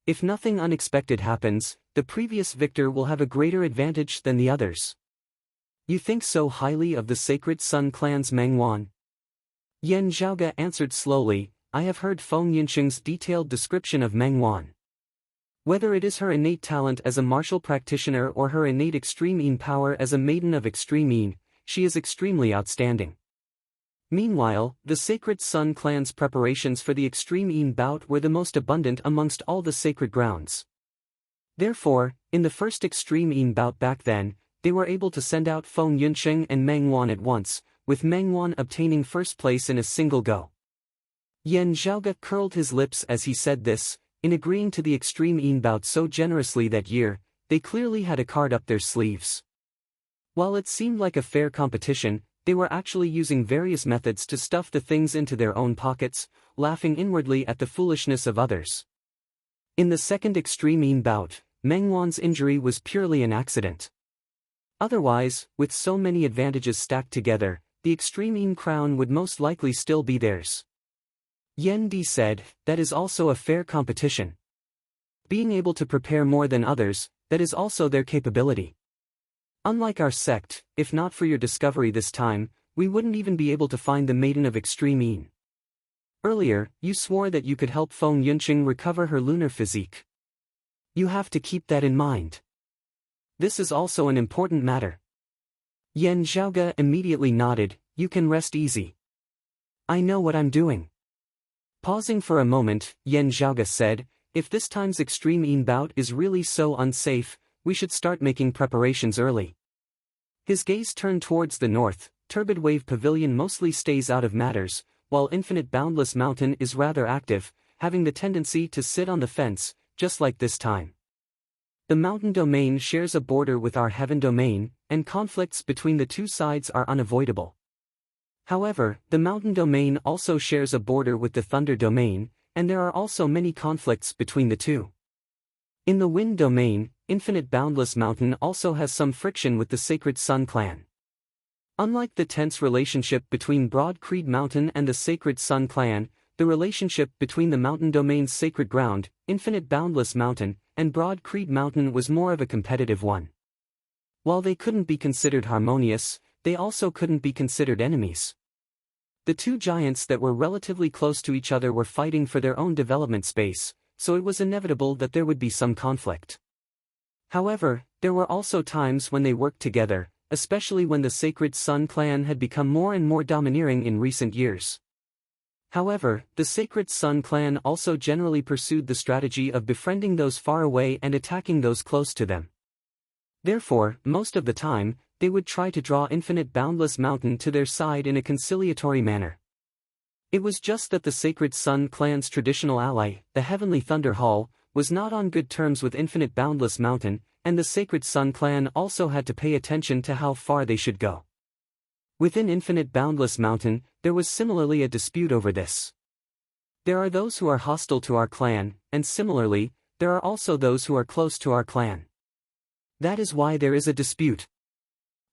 If nothing unexpected happens, the previous victor will have a greater advantage than the others. You think so highly of the Sacred Sun clan's Mengwan? Yan Zhaoga answered slowly, I have heard Feng Yinsheng's detailed description of Mengwan. Whether it is her innate talent as a martial practitioner or her innate Extreme Yin power as a maiden of Extreme Yin, she is extremely outstanding. Meanwhile, the Sacred Sun clan's preparations for the Extreme Yin bout were the most abundant amongst all the sacred grounds. Therefore, in the first Extreme Yin bout back then, they were able to send out Feng Yunsheng and Meng Wan at once, with Meng Wan obtaining first place in a single go. Yan Zhaoge curled his lips as he said this, in agreeing to the extreme Yin bout so generously that year. They clearly had a card up their sleeves. While it seemed like a fair competition, they were actually using various methods to stuff the things into their own pockets, laughing inwardly at the foolishness of others. In the second extreme Yin bout, Meng Wan's injury was purely an accident. Otherwise, with so many advantages stacked together, the extreme Yin crown would most likely still be theirs. Yan Di said, that is also a fair competition. Being able to prepare more than others, that is also their capability. Unlike our sect, if not for your discovery this time, we wouldn't even be able to find the Maiden of Extreme Yin. Earlier, you swore that you could help Feng Yunqing recover her lunar physique. You have to keep that in mind. This is also an important matter. Yan Zhaoge immediately nodded, you can rest easy. I know what I'm doing. Pausing for a moment, Yan Zhaoge said, if this time's extreme Yin bout is really so unsafe, we should start making preparations early. His gaze turned towards the north. Turbid Wave Pavilion mostly stays out of matters, while Infinite Boundless Mountain is rather active, having the tendency to sit on the fence, just like this time. The mountain domain shares a border with our heaven domain, and conflicts between the two sides are unavoidable. However, the mountain domain also shares a border with the thunder domain, and there are also many conflicts between the two. In the wind domain, Infinite Boundless Mountain also has some friction with the Sacred Sun clan. Unlike the tense relationship between Broad Creed Mountain and the Sacred Sun clan, the relationship between the mountain domain's sacred ground, Infinite Boundless Mountain, and Broad Creed Mountain was more of a competitive one. While they couldn't be considered harmonious, they also couldn't be considered enemies. The two giants that were relatively close to each other were fighting for their own development space, so it was inevitable that there would be some conflict. However, there were also times when they worked together, especially when the Sacred Sun clan had become more and more domineering in recent years. However, the Sacred Sun clan also generally pursued the strategy of befriending those far away and attacking those close to them. Therefore, most of the time, they would try to draw Infinite Boundless Mountain to their side in a conciliatory manner. It was just that the Sacred Sun clan's traditional ally, the Heavenly Thunder Hall, was not on good terms with Infinite Boundless Mountain, and the Sacred Sun clan also had to pay attention to how far they should go. Within Infinite Boundless Mountain, there was similarly a dispute over this. There are those who are hostile to our clan, and similarly, there are also those who are close to our clan. That is why there is a dispute.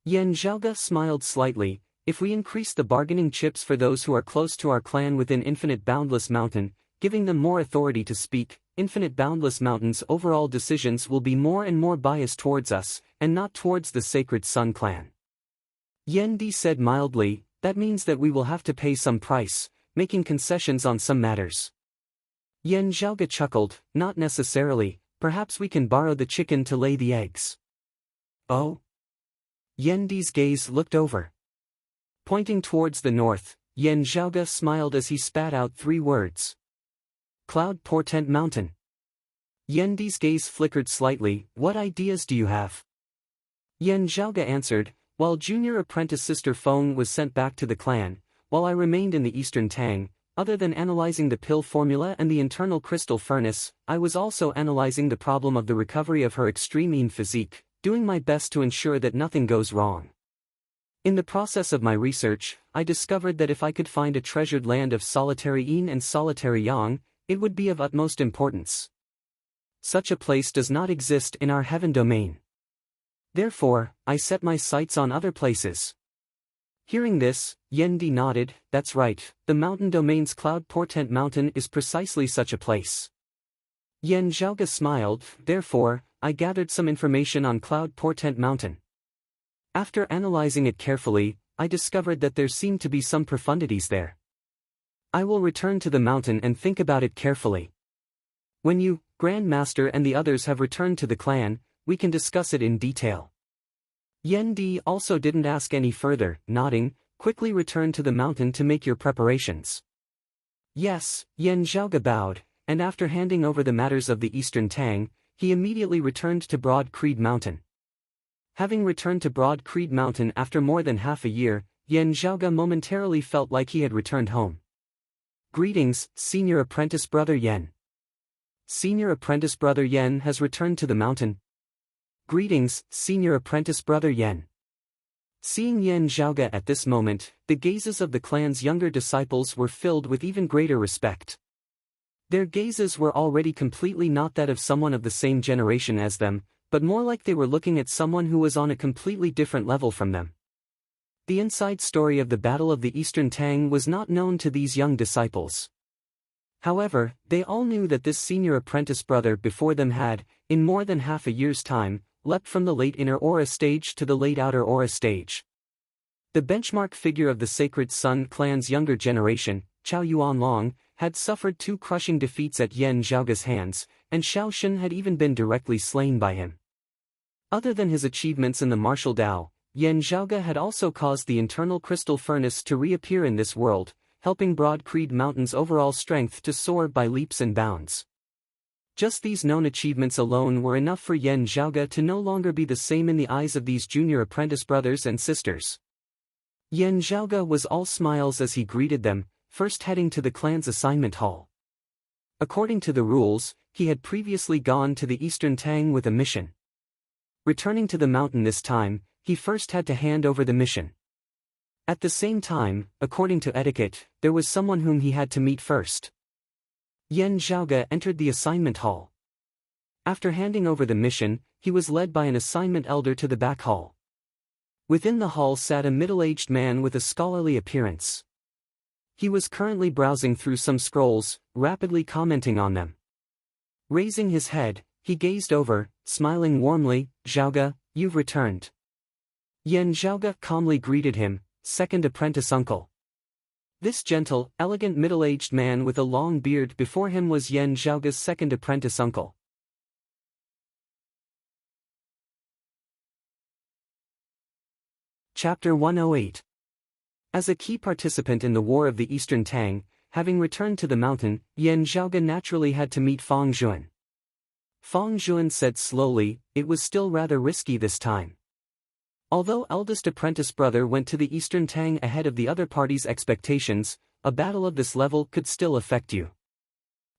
Yan Zhaoge smiled slightly. If we increase the bargaining chips for those who are close to our clan within Infinite Boundless Mountain, giving them more authority to speak, Infinite Boundless Mountain's overall decisions will be more and more biased towards us, and not towards the Sacred Sun clan. Yan Di said mildly, that means that we will have to pay some price, making concessions on some matters. Yan Zhaoge chuckled, not necessarily, perhaps we can borrow the chicken to lay the eggs. Oh? Yan Di's gaze looked over. Pointing towards the north, Yan Zhaoge smiled as he spat out 3 words. Cloud Portent Mountain. Yan Di's gaze flickered slightly, what ideas do you have? Yan Zhaoge answered, while junior apprentice Sister Feng was sent back to the clan, while I remained in the Eastern Tang, other than analyzing the pill formula and the internal crystal furnace, I was also analyzing the problem of the recovery of her extreme Yin physique, doing my best to ensure that nothing goes wrong. In the process of my research, I discovered that if I could find a treasured land of solitary Yin and solitary Yang, it would be of utmost importance. Such a place does not exist in our heaven domain. Therefore, I set my sights on other places. Hearing this, Yan Di nodded, that's right, the mountain domain's Cloud Portent Mountain is precisely such a place. Yan Zhaoge smiled, therefore, I gathered some information on Cloud Portent Mountain. After analyzing it carefully, I discovered that there seemed to be some profundities there. I will return to the mountain and think about it carefully. When you, Grand Master and the others have returned to the clan, we can discuss it in detail. Yan Di also didn't ask any further, nodding, quickly return to the mountain to make your preparations. Yes, Yan Zhaoge bowed, and after handing over the matters of the Eastern Tang, he immediately returned to Broad Creed Mountain. Having returned to Broad Creed Mountain after more than half a year, Yan Zhaoge momentarily felt like he had returned home. Greetings, Senior Apprentice Brother Yen. Senior Apprentice Brother Yen has returned to the mountain. Greetings, Senior Apprentice Brother Yen. Seeing Yen Zhaoge at this moment, the gazes of the clan's younger disciples were filled with even greater respect. Their gazes were already completely not that of someone of the same generation as them, but more like they were looking at someone who was on a completely different level from them. The inside story of the Battle of the Eastern Tang was not known to these young disciples. However, they all knew that this senior apprentice brother before them had, in more than half a year's time, leapt from the late inner aura stage to the late outer aura stage. The benchmark figure of the Sacred Sun clan's younger generation, Chao Yuanlong, had suffered 2 crushing defeats at Yen Zhaoge's hands, and Xiao Shen had even been directly slain by him. Other than his achievements in the martial Dao, Yen Zhaoge had also caused the internal crystal furnace to reappear in this world, helping Broad Creed Mountain's overall strength to soar by leaps and bounds. Just these known achievements alone were enough for Yen Zhaoge to no longer be the same in the eyes of these junior apprentice brothers and sisters. Yen Zhaoge was all smiles as he greeted them, first heading to the clan's assignment hall. According to the rules, he had previously gone to the Eastern Tang with a mission. Returning to the mountain this time, he first had to hand over the mission. At the same time, according to etiquette, there was someone whom he had to meet first. Yen Zhaoge entered the assignment hall. After handing over the mission, he was led by an assignment elder to the back hall. Within the hall sat a middle-aged man with a scholarly appearance. He was currently browsing through some scrolls, rapidly commenting on them. Raising his head, he gazed over, smiling warmly. "Zhaoge, you've returned." Yen Zhaoge calmly greeted him, "Second apprentice uncle." This gentle, elegant middle-aged man with a long beard before him was Yen Zhaoge's second apprentice uncle. Chapter 108. As a key participant in the War of the Eastern Tang, having returned to the mountain, Yen Zhaoge naturally had to meet Fang Zhuan. Fang Zhuan said slowly, "It was still rather risky this time. Although eldest apprentice brother went to the Eastern Tang ahead of the other party's expectations, a battle of this level could still affect you."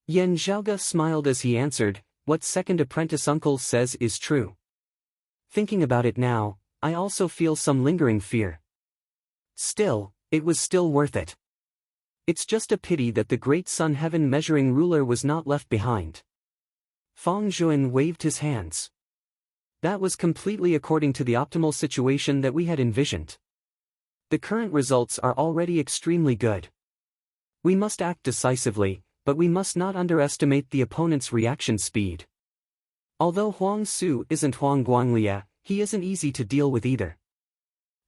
Yen Zhaoge smiled as he answered, "What second apprentice uncle says is true. Thinking about it now, I also feel some lingering fear. Still, it was still worth it. It's just a pity that the great sun heaven measuring ruler was not left behind." Fang Zhuan waved his hands. "That was completely according to the optimal situation that we had envisioned. The current results are already extremely good. We must act decisively, but we must not underestimate the opponent's reaction speed. Although Huang Su isn't Huang Guanglia, he isn't easy to deal with either."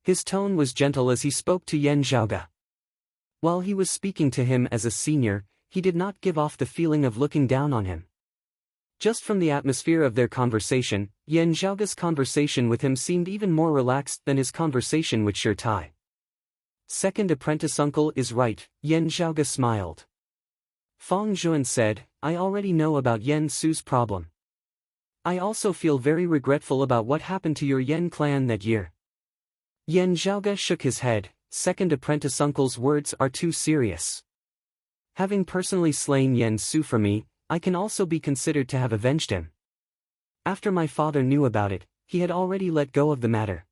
His tone was gentle as he spoke to Yen Zhaoge. While he was speaking to him as a senior, he did not give off the feeling of looking down on him. Just from the atmosphere of their conversation, Yen Zhaoge's conversation with him seemed even more relaxed than his conversation with Shi Tai. "Second apprentice uncle is right," Yen Zhaoge smiled. Fang Zhuan said, "I already know about Yen Su's problem. I also feel very regretful about what happened to your Yen clan that year." Yen Zhaoge shook his head. "Second apprentice uncle's words are too serious. Having personally slain Yen Su for me, I can also be considered to have avenged him. After my father knew about it, he had already let go of the matter."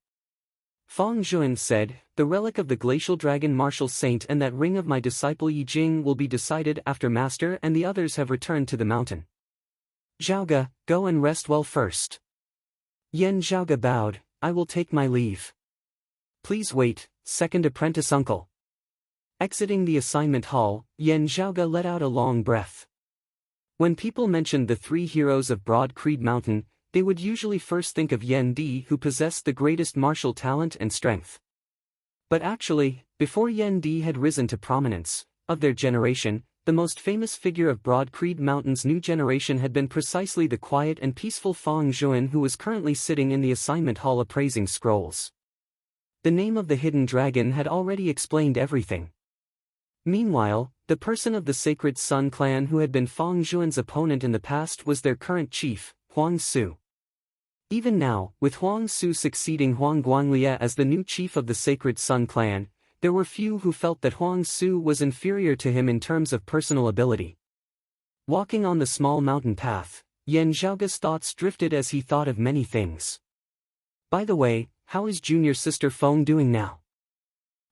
Fang Zhuan said, "The relic of the glacial dragon martial saint and that ring of my disciple Yi Jing will be decided after master and the others have returned to the mountain. Zhaoge, go and rest well first." Yen Zhaoge bowed, "I will take my leave." "Please wait, second apprentice uncle." Exiting the assignment hall, Yen Zhaoge let out a long breath. When people mentioned the 3 heroes of Broad Creed Mountain, they would usually first think of Yen Di, who possessed the greatest martial talent and strength. But actually, before Yen Di had risen to prominence, of their generation, the most famous figure of Broad Creed Mountain's new generation had been precisely the quiet and peaceful Fang Zhuan, who was currently sitting in the assignment hall appraising scrolls. The name of the hidden dragon had already explained everything. Meanwhile, the person of the Sacred Sun clan who had been Fang Zhuan's opponent in the past was their current chief, Huang Su. Even now, with Huang Su succeeding Huang Guanglia as the new chief of the Sacred Sun clan, there were few who felt that Huang Su was inferior to him in terms of personal ability. Walking on the small mountain path, Yan Zhaoge's thoughts drifted as he thought of many things. By the way, how is junior sister Feng doing now?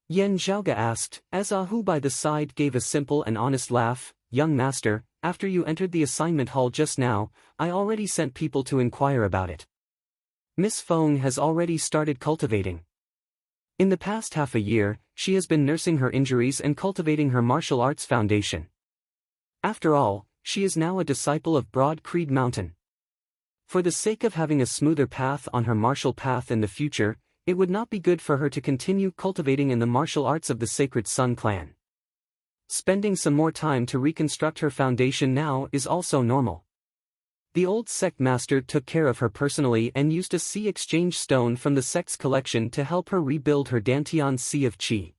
Yan Zhaoge asked, as Hu by the side gave a simple and honest laugh. Young master, after you entered the assignment hall just now, I already sent people to inquire about it. Miss Feng has already started cultivating. In the past half a year, she has been nursing her injuries and cultivating her martial arts foundation. After all, she is now a disciple of Broad Creed Mountain. For the sake of having a smoother path on her martial path in the future, it would not be good for her to continue cultivating in the martial arts of the Sacred Sun clan. Spending some more time to reconstruct her foundation now is also normal. The old sect master took care of her personally and used a Sea Exchange stone from the sect's collection to help her rebuild her Dantian Sea of Qi.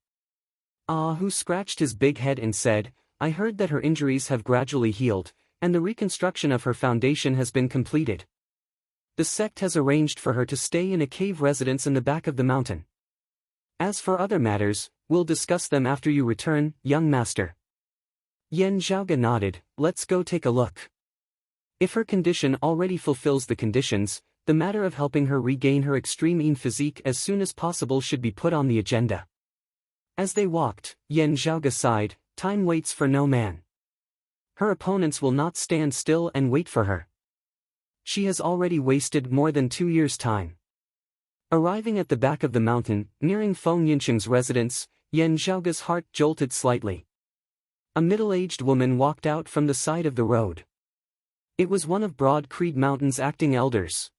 Hu scratched his big head and said, I heard that her injuries have gradually healed, and the reconstruction of her foundation has been completed. The sect has arranged for her to stay in a cave residence in the back of the mountain. As for other matters, we'll discuss them after you return, young master. Yan Zhaoge nodded. Let's go take a look. If her condition already fulfills the conditions, the matter of helping her regain her extreme physique as soon as possible should be put on the agenda. As they walked, Yan Zhaoge sighed, time waits for no man. Her opponents will not stand still and wait for her. She has already wasted more than 2 years' time. Arriving at the back of the mountain, nearing Feng Yincheng's residence, Yan Zhaoge's heart jolted slightly. A middle-aged woman walked out from the side of the road. It was one of Broad Creed Mountain's acting elders.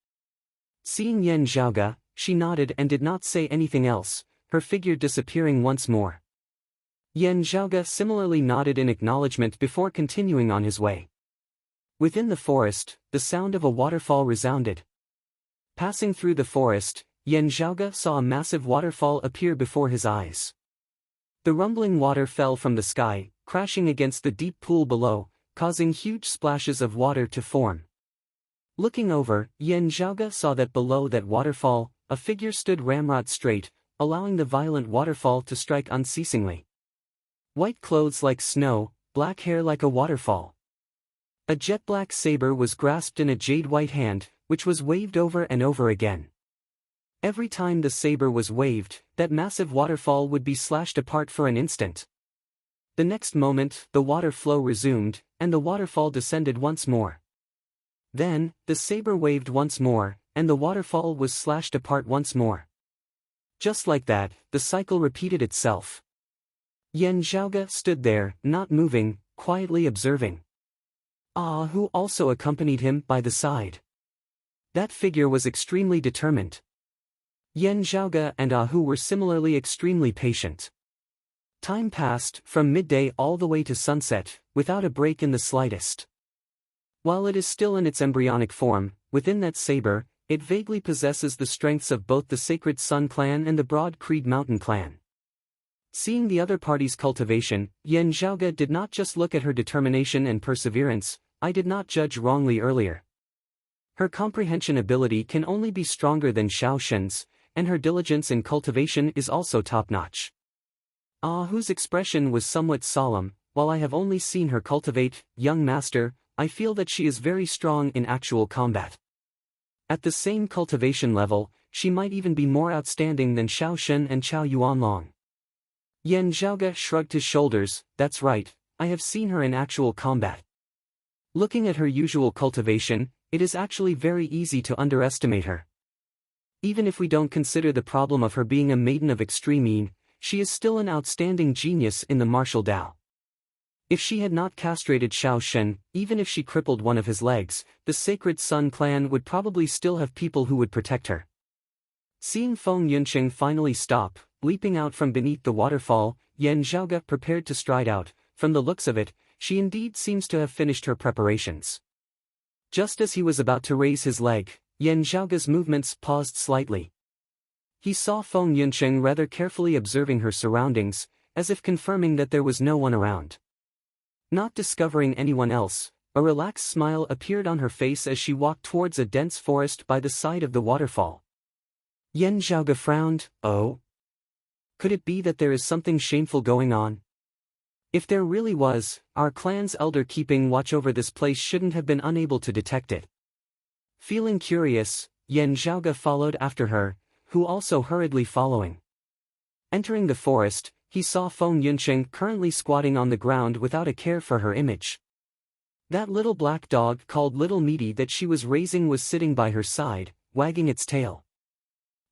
Seeing Yan Zhaoge, she nodded and did not say anything else, her figure disappearing once more. Yan Zhaoge similarly nodded in acknowledgement before continuing on his way. Within the forest, the sound of a waterfall resounded. Passing through the forest, Yan Zhaoge saw a massive waterfall appear before his eyes. The rumbling water fell from the sky, crashing against the deep pool below, causing huge splashes of water to form. Looking over, Yan Zhaoge saw that below that waterfall, a figure stood ramrod straight, allowing the violent waterfall to strike unceasingly. White clothes like snow, black hair like a waterfall. A jet-black saber was grasped in a jade-white hand, which was waved over and over again. Every time the saber was waved, that massive waterfall would be slashed apart for an instant. The next moment, the water flow resumed, and the waterfall descended once more. Then, the saber waved once more, and the waterfall was slashed apart once more. Just like that, the cycle repeated itself. Yan Zhaoge stood there, not moving, quietly observing. Hu also accompanied him by the side. That figure was extremely determined. Yan Zhaoge and Hu were similarly extremely patient. Time passed, from midday all the way to sunset, without a break in the slightest. While it is still in its embryonic form, within that saber, it vaguely possesses the strengths of both the Sacred Sun clan and the Broad Creed Mountain clan. Seeing the other party's cultivation, Yan Zhaoge did not just look at her determination and perseverance. I did not judge wrongly earlier. Her comprehension ability can only be stronger than Xiao Shen's, and her diligence in cultivation is also top-notch. Hu's expression was somewhat solemn. While I have only seen her cultivate, young master, I feel that she is very strong in actual combat. At the same cultivation level, she might even be more outstanding than Xiao Shen and Qiao Yuanlong. Yan Zhaoge shrugged his shoulders. That's right, I have seen her in actual combat. Looking at her usual cultivation, it is actually very easy to underestimate her. Even if we don't consider the problem of her being a maiden of extreme yin, she is still an outstanding genius in the martial Dao. If she had not castrated Xiao Shen, even if she crippled one of his legs, the Sacred Sun clan would probably still have people who would protect her. Seeing Feng Yunqing finally stop, leaping out from beneath the waterfall, Yan Zhaoge prepared to stride out. From the looks of it, she indeed seems to have finished her preparations. Just as he was about to raise his leg, Yan Zhaoge's movements paused slightly. He saw Feng Yunqing rather carefully observing her surroundings, as if confirming that there was no one around. Not discovering anyone else, a relaxed smile appeared on her face as she walked towards a dense forest by the side of the waterfall. Yan Zhaoge frowned. Oh? Could it be that there is something shameful going on? If there really was, our clan's elder keeping watch over this place shouldn't have been unable to detect it. Feeling curious, Yan Zhaoge followed after her, who also hurriedly following. Entering the forest, he saw Feng Yunsheng currently squatting on the ground without a care for her image. That little black dog called Little Meaty that she was raising was sitting by her side, wagging its tail.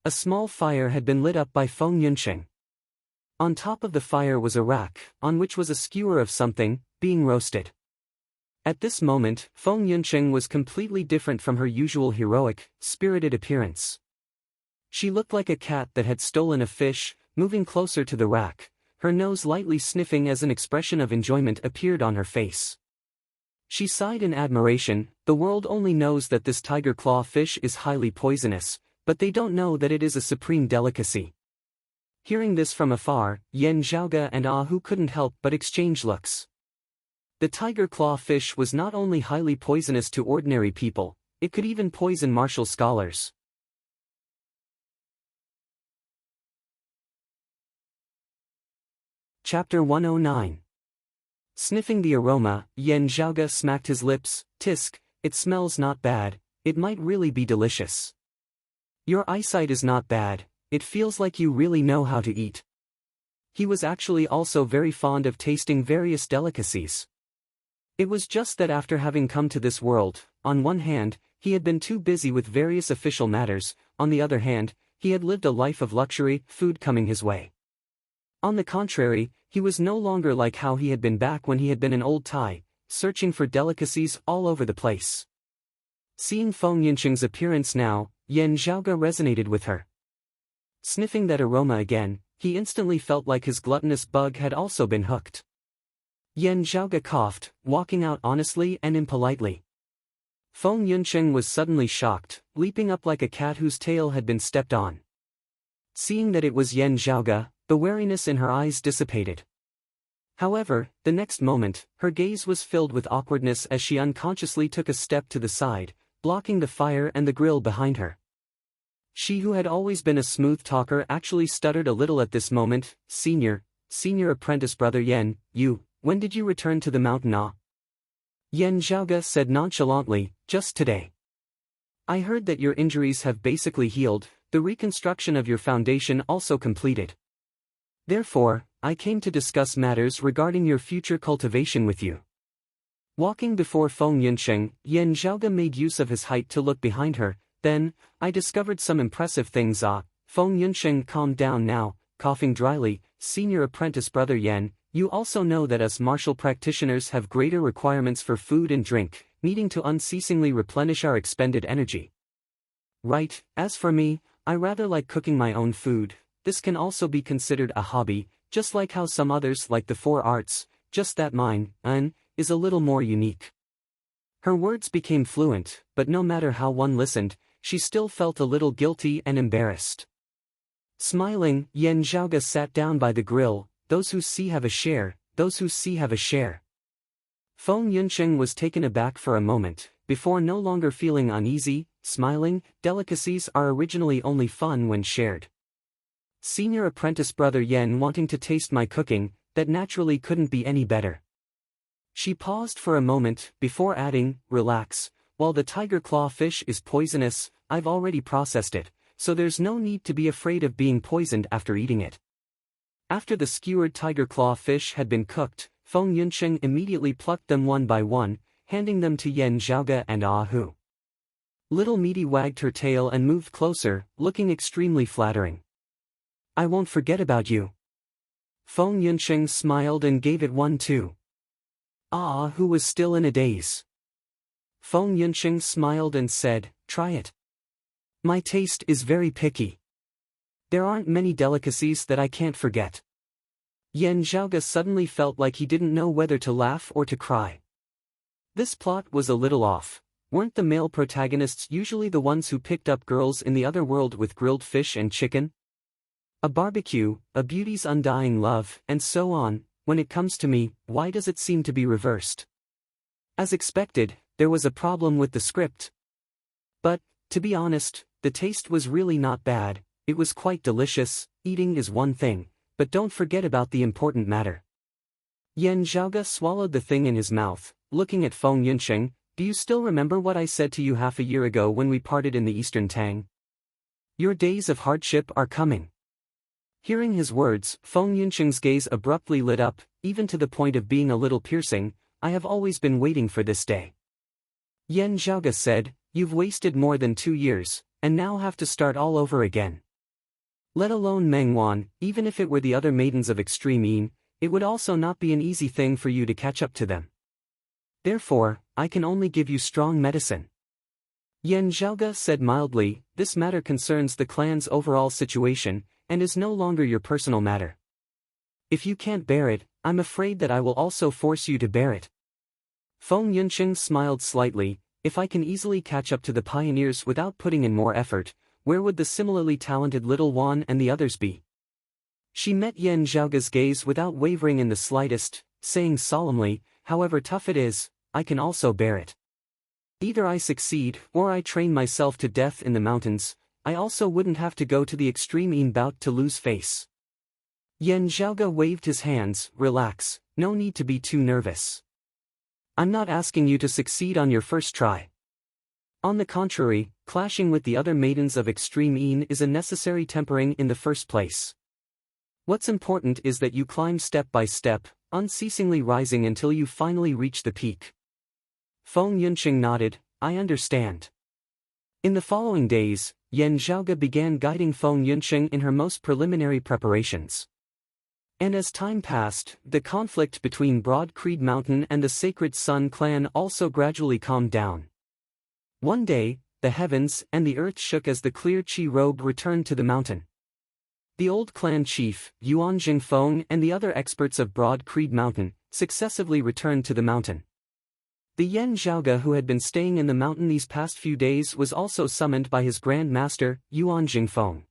A small fire had been lit up by Feng Yunsheng. On top of the fire was a rack, on which was a skewer of something, being roasted. At this moment, Feng Yunsheng was completely different from her usual heroic, spirited appearance. She looked like a cat that had stolen a fish, moving closer to the rack, her nose lightly sniffing as an expression of enjoyment appeared on her face. She sighed in admiration. The world only knows that this tiger claw fish is highly poisonous, but they don't know that it is a supreme delicacy. Hearing this from afar, Yan Zhaoge and Hu couldn't help but exchange looks. The tiger claw fish was not only highly poisonous to ordinary people, it could even poison martial scholars. Chapter 109. Sniffing the aroma, Yan Zhaoge smacked his lips. Tisk, it smells not bad, it might really be delicious. Your eyesight is not bad, it feels like you really know how to eat. He was actually also very fond of tasting various delicacies. It was just that after having come to this world, on one hand, he had been too busy with various official matters, on the other hand, he had lived a life of luxury, food coming his way. On the contrary, he was no longer like how he had been back when he had been an old Thai, searching for delicacies all over the place. Seeing Feng Yunsheng's appearance now, Yan Zhaoge resonated with her. Sniffing that aroma again, he instantly felt like his gluttonous bug had also been hooked. Yan Zhaoge coughed, walking out honestly and impolitely. Feng Yunsheng was suddenly shocked, leaping up like a cat whose tail had been stepped on. Seeing that it was Yan Zhaoge, the wariness in her eyes dissipated. However, the next moment, her gaze was filled with awkwardness as she unconsciously took a step to the side, blocking the fire and the grill behind her. She who had always been a smooth talker actually stuttered a little at this moment. Senior apprentice brother Yan, when did you return to the mountain? Yan Zhaoge said nonchalantly, just today. I heard that your injuries have basically healed, the reconstruction of your foundation also completed. Therefore, I came to discuss matters regarding your future cultivation with you. Walking before Feng Yunsheng, Yan Zhaoge made use of his height to look behind her. Then, I discovered some impressive things. Feng Yunsheng calmed down now, coughing dryly. Senior apprentice brother Yan, you also know that us martial practitioners have greater requirements for food and drink, needing to unceasingly replenish our expended energy. Right, as for me, I rather like cooking my own food. This can also be considered a hobby, just like how some others like the four arts, just that mine, is a little more unique. Her words became fluent, but no matter how one listened, she still felt a little guilty and embarrassed. Smiling, Yan Zhaoge sat down by the grill. Those who see have a share, those who see have a share. Feng Yunsheng was taken aback for a moment, before no longer feeling uneasy, smiling. Delicacies are originally only fun when shared. Senior apprentice brother Yan wanting to taste my cooking, that naturally couldn't be any better. She paused for a moment, before adding, relax, while the tiger claw fish is poisonous, I've already processed it, so there's no need to be afraid of being poisoned after eating it. After the skewered tiger claw fish had been cooked, Feng Yunsheng immediately plucked them one by one, handing them to Yan Zhaoge and Hu. Little Meaty wagged her tail and moved closer, looking extremely flattering. I won't forget about you. Feng Yunsheng smiled and gave it one too. Hu was still in a daze. Feng Yunsheng smiled and said, try it. My taste is very picky. There aren't many delicacies that I can't forget. Yan Zhaoge suddenly felt like he didn't know whether to laugh or to cry. This plot was a little off. Weren't the male protagonists usually the ones who picked up girls in the other world with grilled fish and chicken? A barbecue, a beauty's undying love, and so on. When it comes to me, why does it seem to be reversed? As expected, there was a problem with the script. But, to be honest, the taste was really not bad. It was quite delicious. Eating is one thing, but don't forget about the important matter. Yan Zhaoge swallowed the thing in his mouth, looking at Feng Yunsheng. Do you still remember what I said to you half a year ago when we parted in the Eastern Tang? Your days of hardship are coming. Hearing his words, Feng Yunsheng's gaze abruptly lit up, even to the point of being a little piercing. I have always been waiting for this day. Yan Zhaoge said, you've wasted more than 2 years, and now have to start all over again. Let alone Meng Wan, even if it were the other maidens of extreme Yin, it would also not be an easy thing for you to catch up to them. Therefore, I can only give you strong medicine. Yan Zhaoge said mildly, this matter concerns the clan's overall situation, and is no longer your personal matter. If you can't bear it, I'm afraid that I will also force you to bear it. Feng Yunsheng smiled slightly. If I can easily catch up to the pioneers without putting in more effort, where would the similarly talented little Wan and the others be? She met Yan Zhaoge's gaze without wavering in the slightest, saying solemnly, however tough it is, I can also bear it. Either I succeed, or I train myself to death in the mountains. I also wouldn't have to go to the extreme Yin bout to lose face. Yan Zhaoge waved his hands. Relax, no need to be too nervous. I'm not asking you to succeed on your first try. On the contrary, clashing with the other maidens of extreme Yin is a necessary tempering in the first place. What's important is that you climb step by step, unceasingly rising until you finally reach the peak. Feng Yunsheng nodded, I understand. In the following days, Yan Zhaoge began guiding Feng Yunsheng in her most preliminary preparations. And as time passed, the conflict between Broad Creed Mountain and the Sacred Sun clan also gradually calmed down. One day, the heavens and the earth shook as the clear Qi robe returned to the mountain. The old clan chief, Yuan Jingfeng, and the other experts of Broad Creed Mountain, successively returned to the mountain. The Yan Zhaoge who had been staying in the mountain these past few days was also summoned by his Grand Master, Yuan Jingfeng.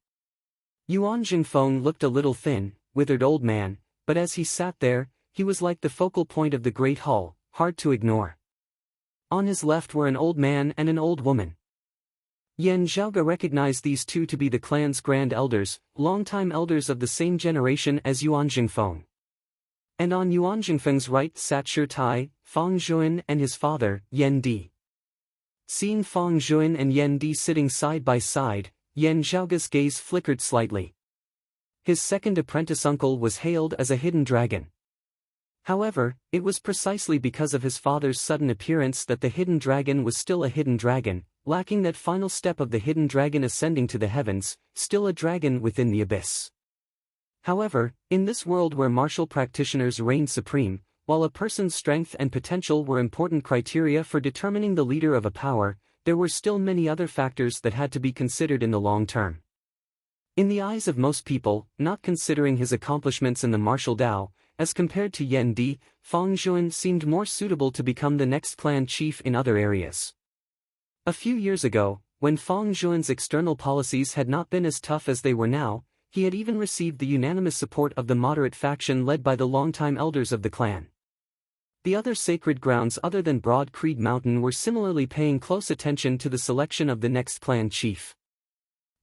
Yuan Jingfeng looked a little thin, withered old man, but as he sat there, he was like the focal point of the great hall, hard to ignore. On his left were an old man and an old woman. Yan Zhaoge recognized these two to be the clan's grand elders, longtime elders of the same generation as Yuan Jingfeng. And on Yuan Jingfeng's right sat Shi Tai, Fang Zhuan and his father, Yan Di. Seeing Fang Zhuan and Yan Di sitting side by side, Yan Zhaoge's gaze flickered slightly. His second apprentice uncle was hailed as a hidden dragon. However, it was precisely because of his father's sudden appearance that the hidden dragon was still a hidden dragon, lacking that final step of the hidden dragon ascending to the heavens, still a dragon within the abyss. However, in this world where martial practitioners reigned supreme, while a person's strength and potential were important criteria for determining the leader of a power, there were still many other factors that had to be considered in the long term. In the eyes of most people, not considering his accomplishments in the martial Tao, as compared to Yan Di, Fang Zhuan seemed more suitable to become the next clan chief in other areas. A few years ago, when Fang Zhuan's external policies had not been as tough as they were now, he had even received the unanimous support of the moderate faction led by the longtime elders of the clan. The other sacred grounds other than Broad Creed Mountain were similarly paying close attention to the selection of the next clan chief.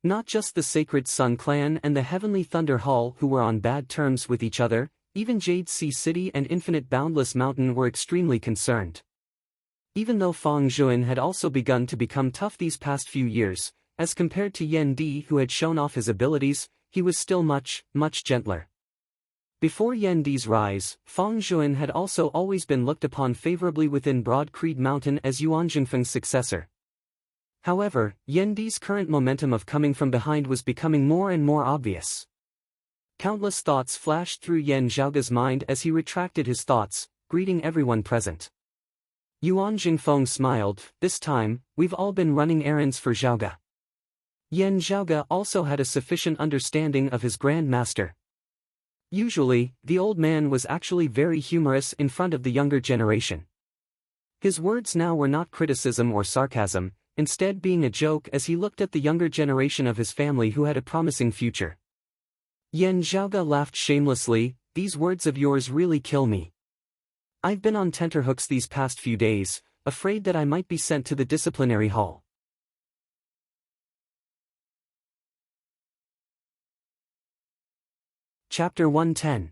Not just the Sacred Sun clan and the Heavenly Thunder Hall who were on bad terms with each other, even Jade Sea City and Infinite Boundless Mountain were extremely concerned. Even though Fang Zhuan had also begun to become tough these past few years, as compared to Yan Di who had shown off his abilities, he was still much gentler. Before Yan Di's rise, Fang Zhuan had also always been looked upon favorably within Broad Creed Mountain as Yuan Jingfeng's successor. However, Yan Di's current momentum of coming from behind was becoming more and more obvious. Countless thoughts flashed through Yan Zhaoge's mind as he retracted his thoughts, greeting everyone present. Yuan Jingfeng smiled, this time, we've all been running errands for Zhaoge. Yan Zhaoge also had a sufficient understanding of his Grand Master. Usually, the old man was actually very humorous in front of the younger generation. His words now were not criticism or sarcasm, instead being a joke as he looked at the younger generation of his family who had a promising future. Yan Zhaoge laughed shamelessly, these words of yours really kill me. I've been on tenterhooks these past few days, afraid that I might be sent to the disciplinary hall. Chapter 110.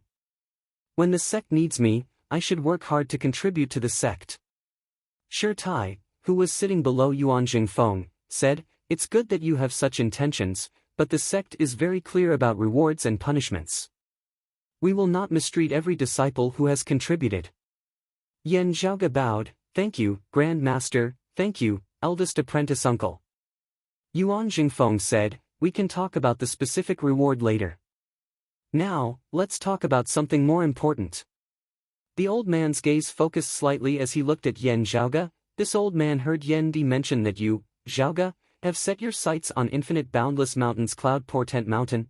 When the sect needs me, I should work hard to contribute to the sect. Shi Tai, who was sitting below Yuan Jingfeng, said, "It's good that you have such intentions, but the sect is very clear about rewards and punishments. We will not mistreat every disciple who has contributed." Yan Zhaoge bowed, "Thank you, Grand Master, thank you, eldest apprentice uncle." Yuan Jingfeng said, "We can talk about the specific reward later. Now, let's talk about something more important." The old man's gaze focused slightly as he looked at Yan Zhaoge. This old man heard Yan Di mention that you, Zhaoge, have set your sights on Infinite Boundless Mountain's Cloud Portent Mountain.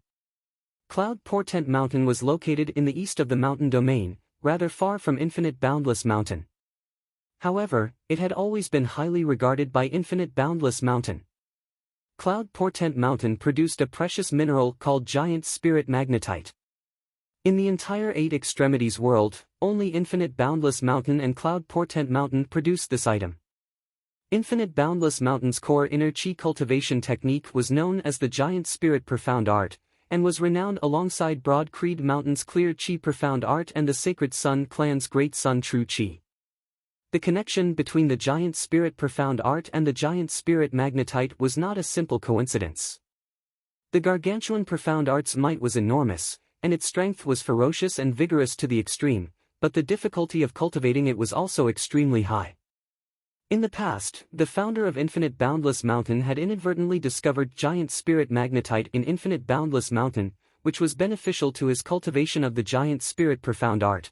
Cloud Portent Mountain was located in the east of the mountain domain, rather far from Infinite Boundless Mountain. However, it had always been highly regarded by Infinite Boundless Mountain. Cloud Portent Mountain produced a precious mineral called Giant Spirit Magnetite. In the entire Eight Extremities world, only Infinite Boundless Mountain and Cloud Portent Mountain produced this item. Infinite Boundless Mountain's core inner chi cultivation technique was known as the Giant Spirit Profound Art, and was renowned alongside Broad Creed Mountain's Clear Chi Profound Art and the Sacred Sun Clan's Great Sun True Chi. The connection between the Giant Spirit Profound Art and the Giant Spirit Magnetite was not a simple coincidence. The Gargantuan Profound Art's might was enormous, and its strength was ferocious and vigorous to the extreme, but the difficulty of cultivating it was also extremely high. In the past, the founder of Infinite Boundless Mountain had inadvertently discovered Giant Spirit Magnetite in Infinite Boundless Mountain, which was beneficial to his cultivation of the Giant Spirit Profound Art.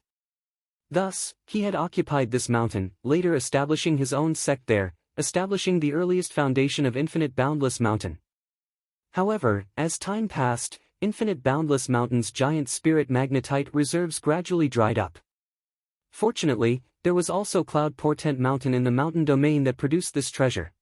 Thus, he had occupied this mountain, later establishing his own sect there, establishing the earliest foundation of Infinite Boundless Mountain. However, as time passed, Infinite Boundless Mountain's Giant Spirit Magnetite reserves gradually dried up. Fortunately, there was also Cloud Portent Mountain in the mountain domain that produced this treasure.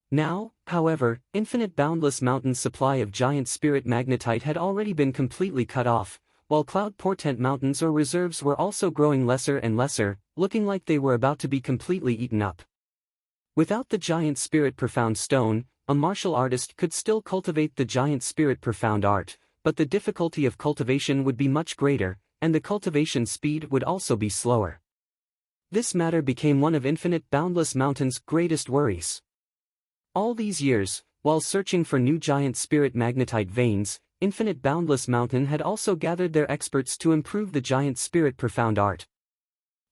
Now, however, Infinite Boundless Mountain's supply of Giant Spirit Magnetite had already been completely cut off, while Cloud Portent Mountains or reserves were also growing lesser and lesser, looking like they were about to be completely eaten up. Without the Giant Spirit Profound Stone, a martial artist could still cultivate the Giant Spirit Profound Art, but the difficulty of cultivation would be much greater, and the cultivation speed would also be slower. This matter became one of Infinite Boundless Mountain's greatest worries. All these years, while searching for new Giant Spirit Magnetite veins, Infinite Boundless Mountain had also gathered their experts to improve the Giant Spirit Profound Art.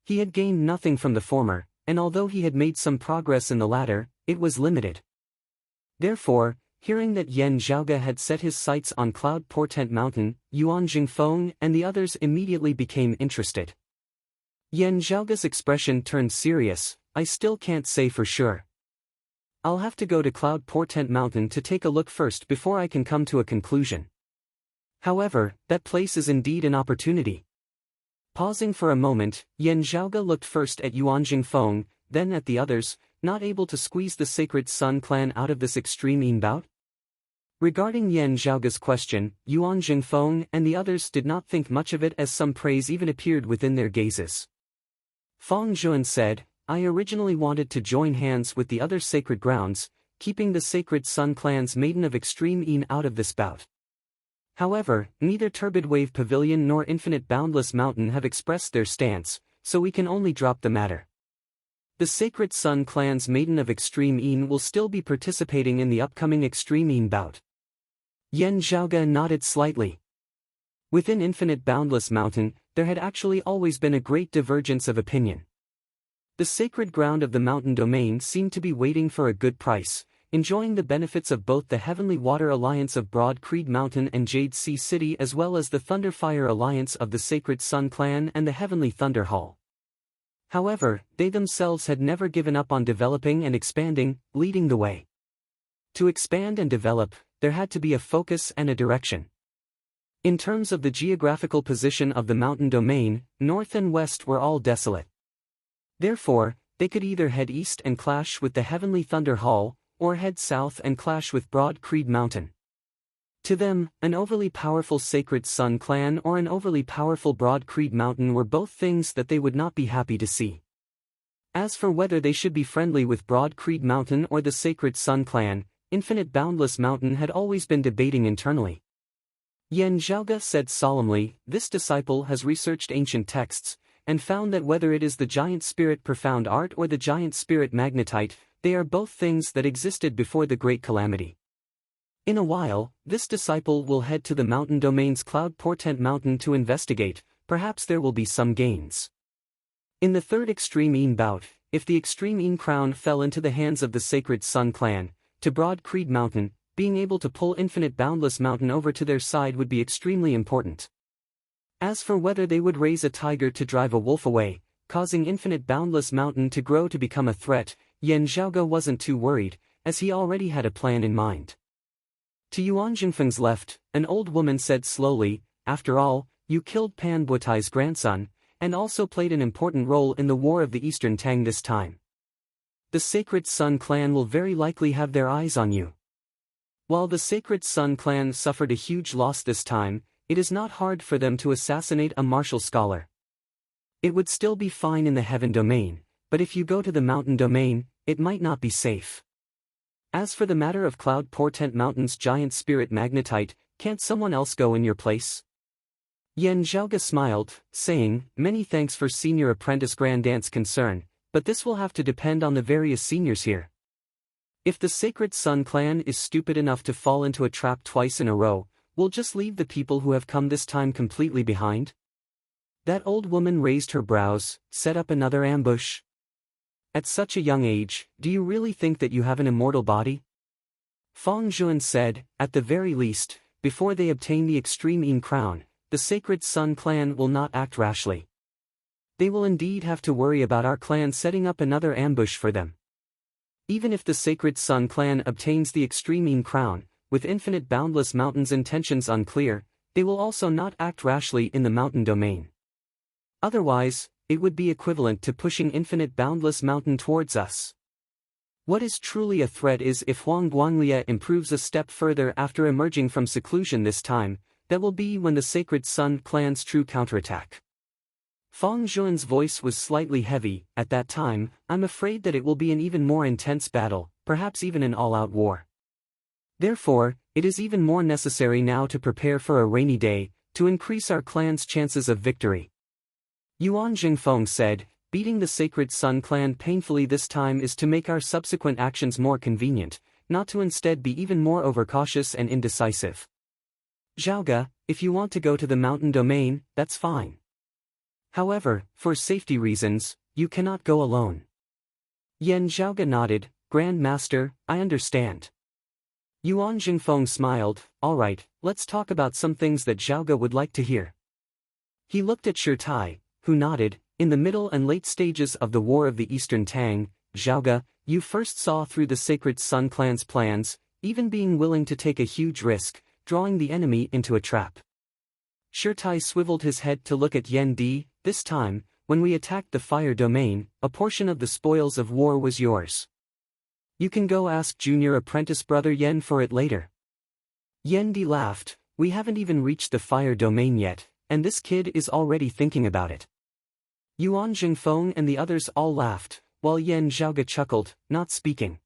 He had gained nothing from the former, and although he had made some progress in the latter, it was limited. Therefore, hearing that Yan Zhaoge had set his sights on Cloud Portent Mountain, Yuan Jingfeng and the others immediately became interested. Yan Zhaoge's expression turned serious. "I still can't say for sure. I'll have to go to Cloud Portent Mountain to take a look first before I can come to a conclusion. However, that place is indeed an opportunity." Pausing for a moment, Yan Zhaoge looked first at Yuan Jingfeng, then at the others, not able to squeeze the Sacred Sun Clan out of this extreme yin bout. Regarding Yan Zhaoge's question, Yuan Jingfeng and the others did not think much of it, as some praise even appeared within their gazes. Feng Zhuan said, "I originally wanted to join hands with the other sacred grounds, keeping the Sacred Sun Clan's Maiden of Extreme Yin out of this bout. However, neither Turbid Wave Pavilion nor Infinite Boundless Mountain have expressed their stance, so we can only drop the matter. The Sacred Sun Clan's Maiden of Extreme Yin will still be participating in the upcoming Extreme Yin bout." Yan Zhaoge nodded slightly. Within Infinite Boundless Mountain, there had actually always been a great divergence of opinion. The sacred ground of the mountain domain seemed to be waiting for a good price, enjoying the benefits of both the Heavenly Water Alliance of Broad Creed Mountain and Jade Sea City, as well as the Thunderfire Alliance of the Sacred Sun Clan and the Heavenly Thunder Hall. However, they themselves had never given up on developing and expanding, leading the way. To expand and develop, there had to be a focus and a direction. In terms of the geographical position of the mountain domain, north and west were all desolate. Therefore, they could either head east and clash with the Heavenly Thunder Hall, or head south and clash with Broad Creed Mountain. To them, an overly powerful Sacred Sun Clan or an overly powerful Broad Creed Mountain were both things that they would not be happy to see. As for whether they should be friendly with Broad Creed Mountain or the Sacred Sun Clan, Infinite Boundless Mountain had always been debating internally. Yan Zhaoge said solemnly, this disciple has researched ancient texts, and found that whether it is the giant spirit profound art or the giant spirit magnetite, they are both things that existed before the great calamity. In a while, this disciple will head to the mountain domain's Cloud Portent Mountain to investigate, perhaps there will be some gains. In the third Extreme Een bout, if the Extreme Een crown fell into the hands of the Sacred Sun clan, to Broad Creed Mountain, being able to pull Infinite Boundless Mountain over to their side would be extremely important. As for whether they would raise a tiger to drive a wolf away, causing Infinite Boundless Mountain to grow to become a threat, Yan Zhaoge wasn't too worried, as he already had a plan in mind. To Yuan Jingfeng's left, an old woman said slowly, after all, you killed Pan Buotai's grandson, and also played an important role in the War of the Eastern Tang this time. The Sacred Sun clan will very likely have their eyes on you. While the Sacred Sun clan suffered a huge loss this time, it is not hard for them to assassinate a martial scholar. It would still be fine in the Heaven domain, but if you go to the Mountain domain, it might not be safe. As for the matter of Cloud Portent Mountain's giant spirit magnetite, can't someone else go in your place? Yan Zhaoge smiled, saying, many thanks for Senior Apprentice Grand Dance concern, but this will have to depend on the various seniors here. If the Sacred Sun clan is stupid enough to fall into a trap twice in a row, we'll just leave the people who have come this time completely behind? That old woman raised her brows, set up another ambush. At such a young age, do you really think that you have an immortal body? Feng Zhuan said, at the very least, before they obtain the Extreme Een crown, the Sacred Sun clan will not act rashly. They will indeed have to worry about our clan setting up another ambush for them. Even if the Sacred Sun clan obtains the Extreme Een crown, with Infinite Boundless Mountain's intentions unclear, they will also not act rashly in the Mountain domain. Otherwise, it would be equivalent to pushing Infinite Boundless Mountain towards us. What is truly a threat is if Huang Guanglia improves a step further after emerging from seclusion this time, that will be when the Sacred Sun clan's true counterattack. Feng Zhuan's voice was slightly heavy. At that time, I'm afraid that it will be an even more intense battle, perhaps even an all-out war. Therefore, it is even more necessary now to prepare for a rainy day, to increase our clan's chances of victory. Yuan Jingfeng said, beating the Sacred Sun clan painfully this time is to make our subsequent actions more convenient, not to instead be even more overcautious and indecisive. Zhaoge, if you want to go to the Mountain domain, that's fine. However, for safety reasons, you cannot go alone. Yan Zhaoge nodded, Grand Master, I understand. Yuan Jingfeng smiled, all right, let's talk about some things that Zhaoge would like to hear. He looked at Shirtai, who nodded, in the middle and late stages of the War of the Eastern Tang, Zhaoge, you first saw through the Sacred Sun clan's plans, even being willing to take a huge risk, drawing the enemy into a trap. Shirtai swiveled his head to look at Yan Di. This time, when we attacked the Fire domain, a portion of the spoils of war was yours. You can go ask Junior Apprentice Brother Yan for it later. Yan Di laughed, we haven't even reached the Fire domain yet, and this kid is already thinking about it. Yuan Jingfeng and the others all laughed, while Yan Zhaoge chuckled, not speaking.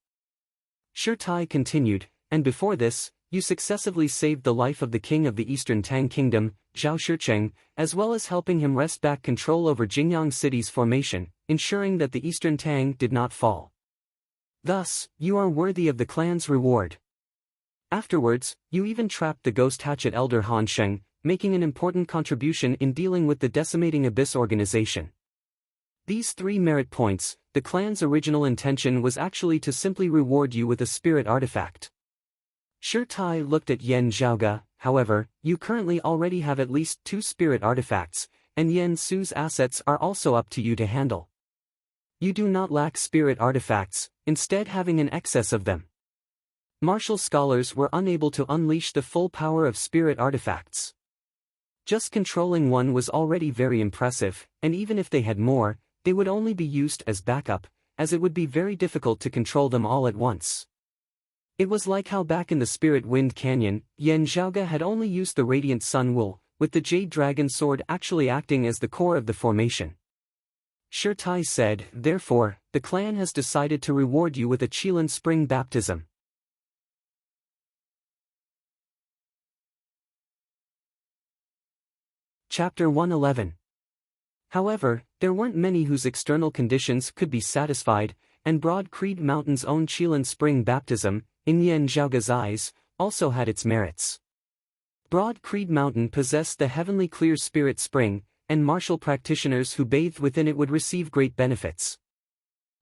Shirtai continued, and before this, you successively saved the life of the king of the Eastern Tang Kingdom, Zhao Shicheng, as well as helping him wrest back control over Jingyang City's formation, ensuring that the Eastern Tang did not fall. Thus, you are worthy of the clan's reward. Afterwards, you even trapped the ghost hatchet elder Han Sheng, making an important contribution in dealing with the decimating Abyss organization. These 3 merit points, the clan's original intention was actually to simply reward you with a spirit artifact. Shirtai looked at Yan Zhaoge, however, you currently already have at least 2 spirit artifacts, and Yan Su's assets are also up to you to handle. You do not lack spirit artifacts, instead having an excess of them. Martial scholars were unable to unleash the full power of spirit artifacts. Just controlling one was already very impressive, and even if they had more, they would only be used as backup, as it would be very difficult to control them all at once. It was like how back in the Spirit Wind Canyon, Yan Zhaoge had only used the Radiant Sun Wool, with the Jade Dragon Sword actually acting as the core of the formation. Shirtai said, therefore, the clan has decided to reward you with a Qilin Spring Baptism. Chapter 111. However, there weren't many whose external conditions could be satisfied, and Broad Creed Mountain's own Chilan Spring baptism, in Yan Zhaoga's eyes, also had its merits. Broad Creed Mountain possessed the heavenly clear spirit spring, and martial practitioners who bathed within it would receive great benefits.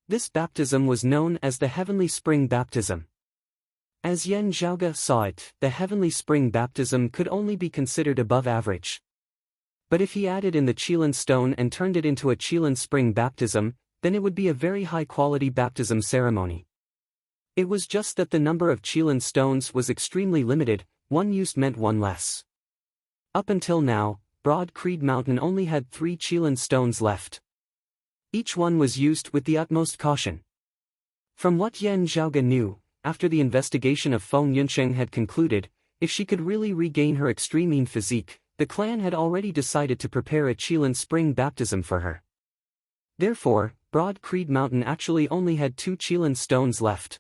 This baptism was known as the Heavenly Spring Baptism. As Yan Zhaoga saw it, the Heavenly Spring Baptism could only be considered above average. But if he added in the Chilan stone and turned it into a Chilan Spring Baptism, then it would be a very high-quality baptism ceremony. It was just that the number of Chilan stones was extremely limited, one used meant one less. Up until now, Broad Creed Mountain only had 3 Chilan stones left. Each one was used with the utmost caution. From what Yan Zhaoga knew, after the investigation of Feng Yunsheng had concluded, if she could really regain her extreme physique, the clan had already decided to prepare a Chilan Spring baptism for her. Therefore, Broad Creed Mountain actually only had 2 Chilan stones left.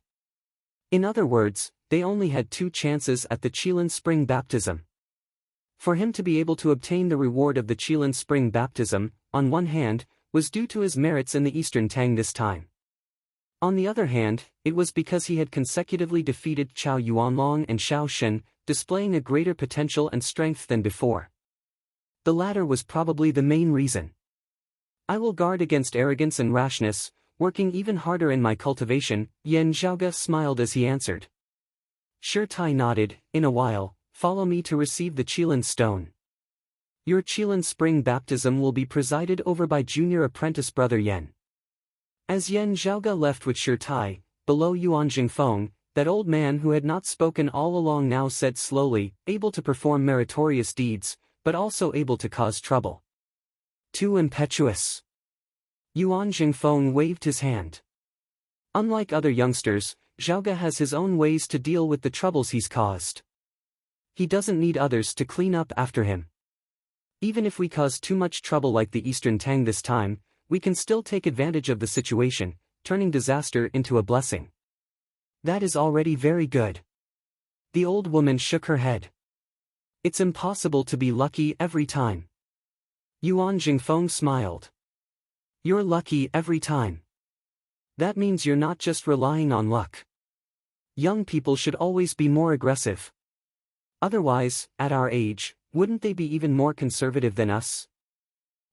In other words, they only had 2 chances at the Chilan Spring baptism. For him to be able to obtain the reward of the Chilan Spring baptism, on one hand, was due to his merits in the Eastern Tang this time. On the other hand, it was because he had consecutively defeated Chao Yuanlong and Xiao Shen, displaying a greater potential and strength than before. The latter was probably the main reason. I will guard against arrogance and rashness, working even harder in my cultivation, Yan Zhaoga smiled as he answered. Shi Tai nodded, in a while, follow me to receive the Chilan stone. Your Chilan Spring baptism will be presided over by junior apprentice brother Yan. As Yan Zhaoga left with Shi Tai, below Yuan Jingfeng, that old man who had not spoken all along now said slowly, able to perform meritorious deeds, but also able to cause trouble. Too impetuous. Yuan Jingfeng waved his hand. Unlike other youngsters, Zhaoga has his own ways to deal with the troubles he's caused. He doesn't need others to clean up after him. Even if we cause too much trouble like the Eastern Tang this time, we can still take advantage of the situation, turning disaster into a blessing. That is already very good. The old woman shook her head. It's impossible to be lucky every time. Yuan Jingfeng smiled. You're lucky every time. That means you're not just relying on luck. Young people should always be more aggressive. Otherwise, at our age, wouldn't they be even more conservative than us?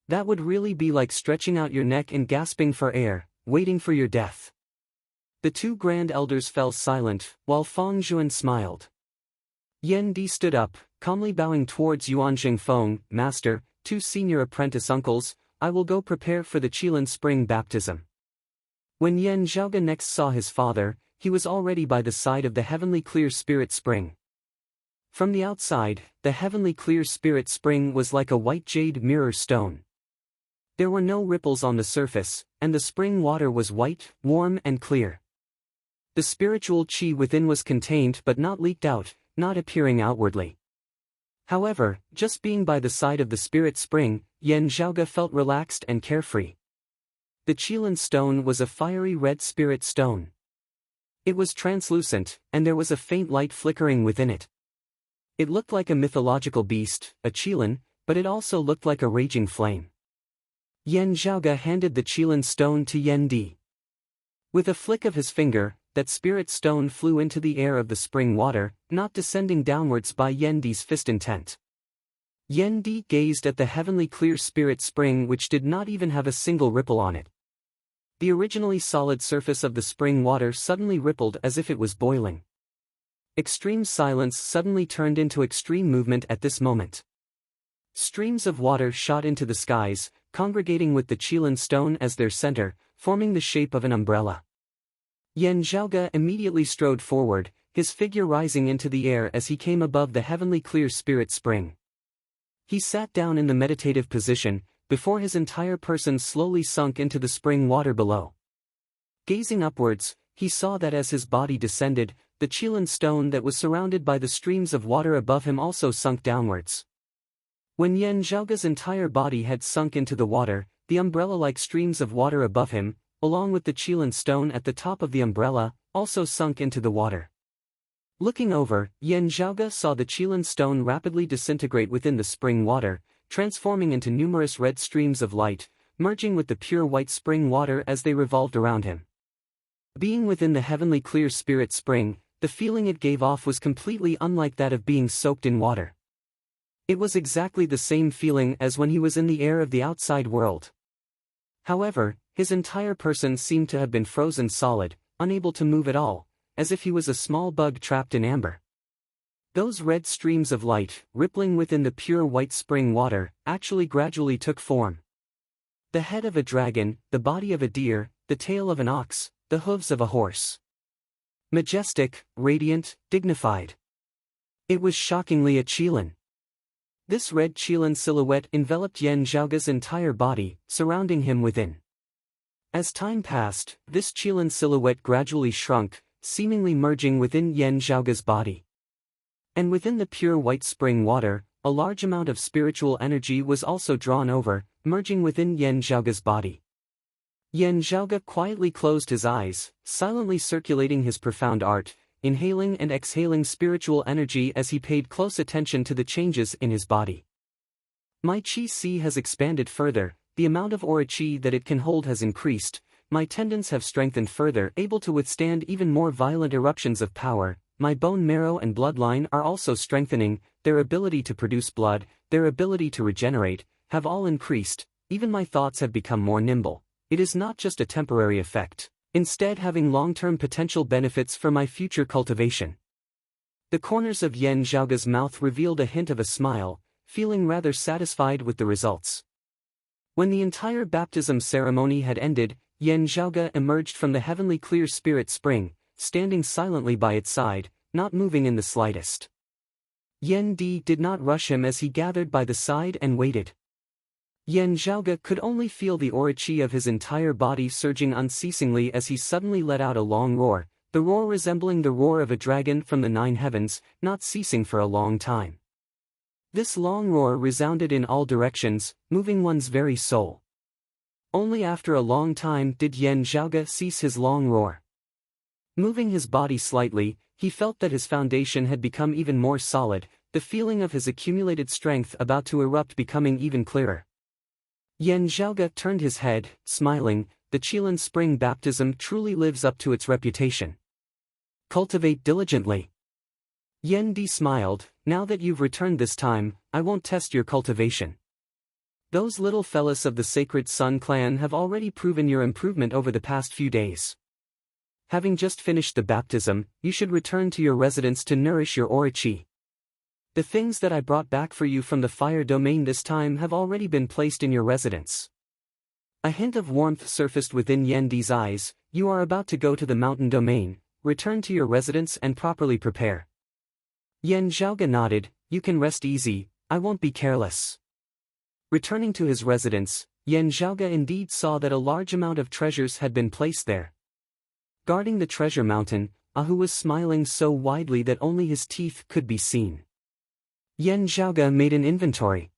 That would really be like stretching out your neck and gasping for air, waiting for your death. The 2 grand elders fell silent, while Feng Zhuan smiled. Yan Di stood up, calmly bowing towards Yuan Jingfeng, Master, 2 senior apprentice uncles, I will go prepare for the Chilan Spring baptism. When Yan Zhaoga next saw his father, he was already by the side of the heavenly clear spirit spring. From the outside, the heavenly clear spirit spring was like a white jade mirror stone. There were no ripples on the surface, and the spring water was white, warm and clear. The spiritual qi within was contained but not leaked out, not appearing outwardly. However, just being by the side of the spirit spring, Yan Zhaoga felt relaxed and carefree. The Chilan stone was a fiery red spirit stone. It was translucent, and there was a faint light flickering within it. It looked like a mythological beast, a Chilan, but it also looked like a raging flame. Yan Zhaoga handed the Chilan stone to Yan Di. With a flick of his finger, that spirit stone flew into the air of the spring water, not descending downwards by Yan Di's fist intent. Yan Di gazed at the heavenly clear spirit spring which did not even have a single ripple on it. The originally solid surface of the spring water suddenly rippled as if it was boiling. Extreme silence suddenly turned into extreme movement at this moment. Streams of water shot into the skies, congregating with the Chilan stone as their center, forming the shape of an umbrella. Yan Zhaoga immediately strode forward, his figure rising into the air as he came above the heavenly clear spirit spring. He sat down in the meditative position, before his entire person slowly sunk into the spring water below. Gazing upwards, he saw that as his body descended, the Chilan stone that was surrounded by the streams of water above him also sunk downwards. When Yan Zhaoga's entire body had sunk into the water, the umbrella-like streams of water above him, along with the Chilan stone at the top of the umbrella, also sunk into the water. Looking over, Yan Zhaoga saw the Chilan stone rapidly disintegrate within the spring water, transforming into numerous red streams of light, merging with the pure white spring water as they revolved around him. Being within the heavenly clear spirit spring, the feeling it gave off was completely unlike that of being soaked in water. It was exactly the same feeling as when he was in the air of the outside world. However, his entire person seemed to have been frozen solid, unable to move at all, as if he was a small bug trapped in amber. Those red streams of light, rippling within the pure white spring water, actually gradually took form. The head of a dragon, the body of a deer, the tail of an ox, the hooves of a horse. Majestic, radiant, dignified. It was shockingly a qilin. This red qilin silhouette enveloped Yan Zhaoge's entire body, surrounding him within. As time passed, this qilin silhouette gradually shrunk, seemingly merging within Yan Zhaoge's body. And within the pure white spring water, a large amount of spiritual energy was also drawn over, merging within Yan Zhaoge's body. Yan Zhaoge quietly closed his eyes, silently circulating his profound art, inhaling and exhaling spiritual energy as he paid close attention to the changes in his body. My qi si has expanded further, the amount of aura qi that it can hold has increased, my tendons have strengthened further, able to withstand even more violent eruptions of power, my bone marrow and bloodline are also strengthening, their ability to produce blood, their ability to regenerate, have all increased, even my thoughts have become more nimble. It is not just a temporary effect, instead having long-term potential benefits for my future cultivation. The corners of Yan Zhaoge's mouth revealed a hint of a smile, feeling rather satisfied with the results. When the entire baptism ceremony had ended, Yan Zhaoge emerged from the heavenly clear spirit spring, standing silently by its side, not moving in the slightest. Yan Di did not rush him as he gathered by the side and waited. Yan Zhaoge could only feel the aura qi of his entire body surging unceasingly as he suddenly let out a long roar, the roar resembling the roar of a dragon from the 9 heavens, not ceasing for a long time. This long roar resounded in all directions, moving one's very soul. Only after a long time did Yan Zhaoge cease his long roar. Moving his body slightly, he felt that his foundation had become even more solid, the feeling of his accumulated strength about to erupt becoming even clearer. Yan Zhaoge turned his head, smiling, the qilin spring baptism truly lives up to its reputation. Cultivate diligently. Yan Di smiled, now that you've returned this time, I won't test your cultivation. Those little fellas of the Sacred Sun clan have already proven your improvement over the past few days. Having just finished the baptism, you should return to your residence to nourish your aura qi. The things that I brought back for you from the fire domain this time have already been placed in your residence. A hint of warmth surfaced within Yan Di's eyes. You are about to go to the mountain domain, return to your residence and properly prepare. Yan Zhaoge nodded, you can rest easy, I won't be careless. Returning to his residence, Yan Zhaoge indeed saw that a large amount of treasures had been placed there. Guarding the treasure mountain, Ahu was smiling so widely that only his teeth could be seen. Yan Zhaoge made an inventory.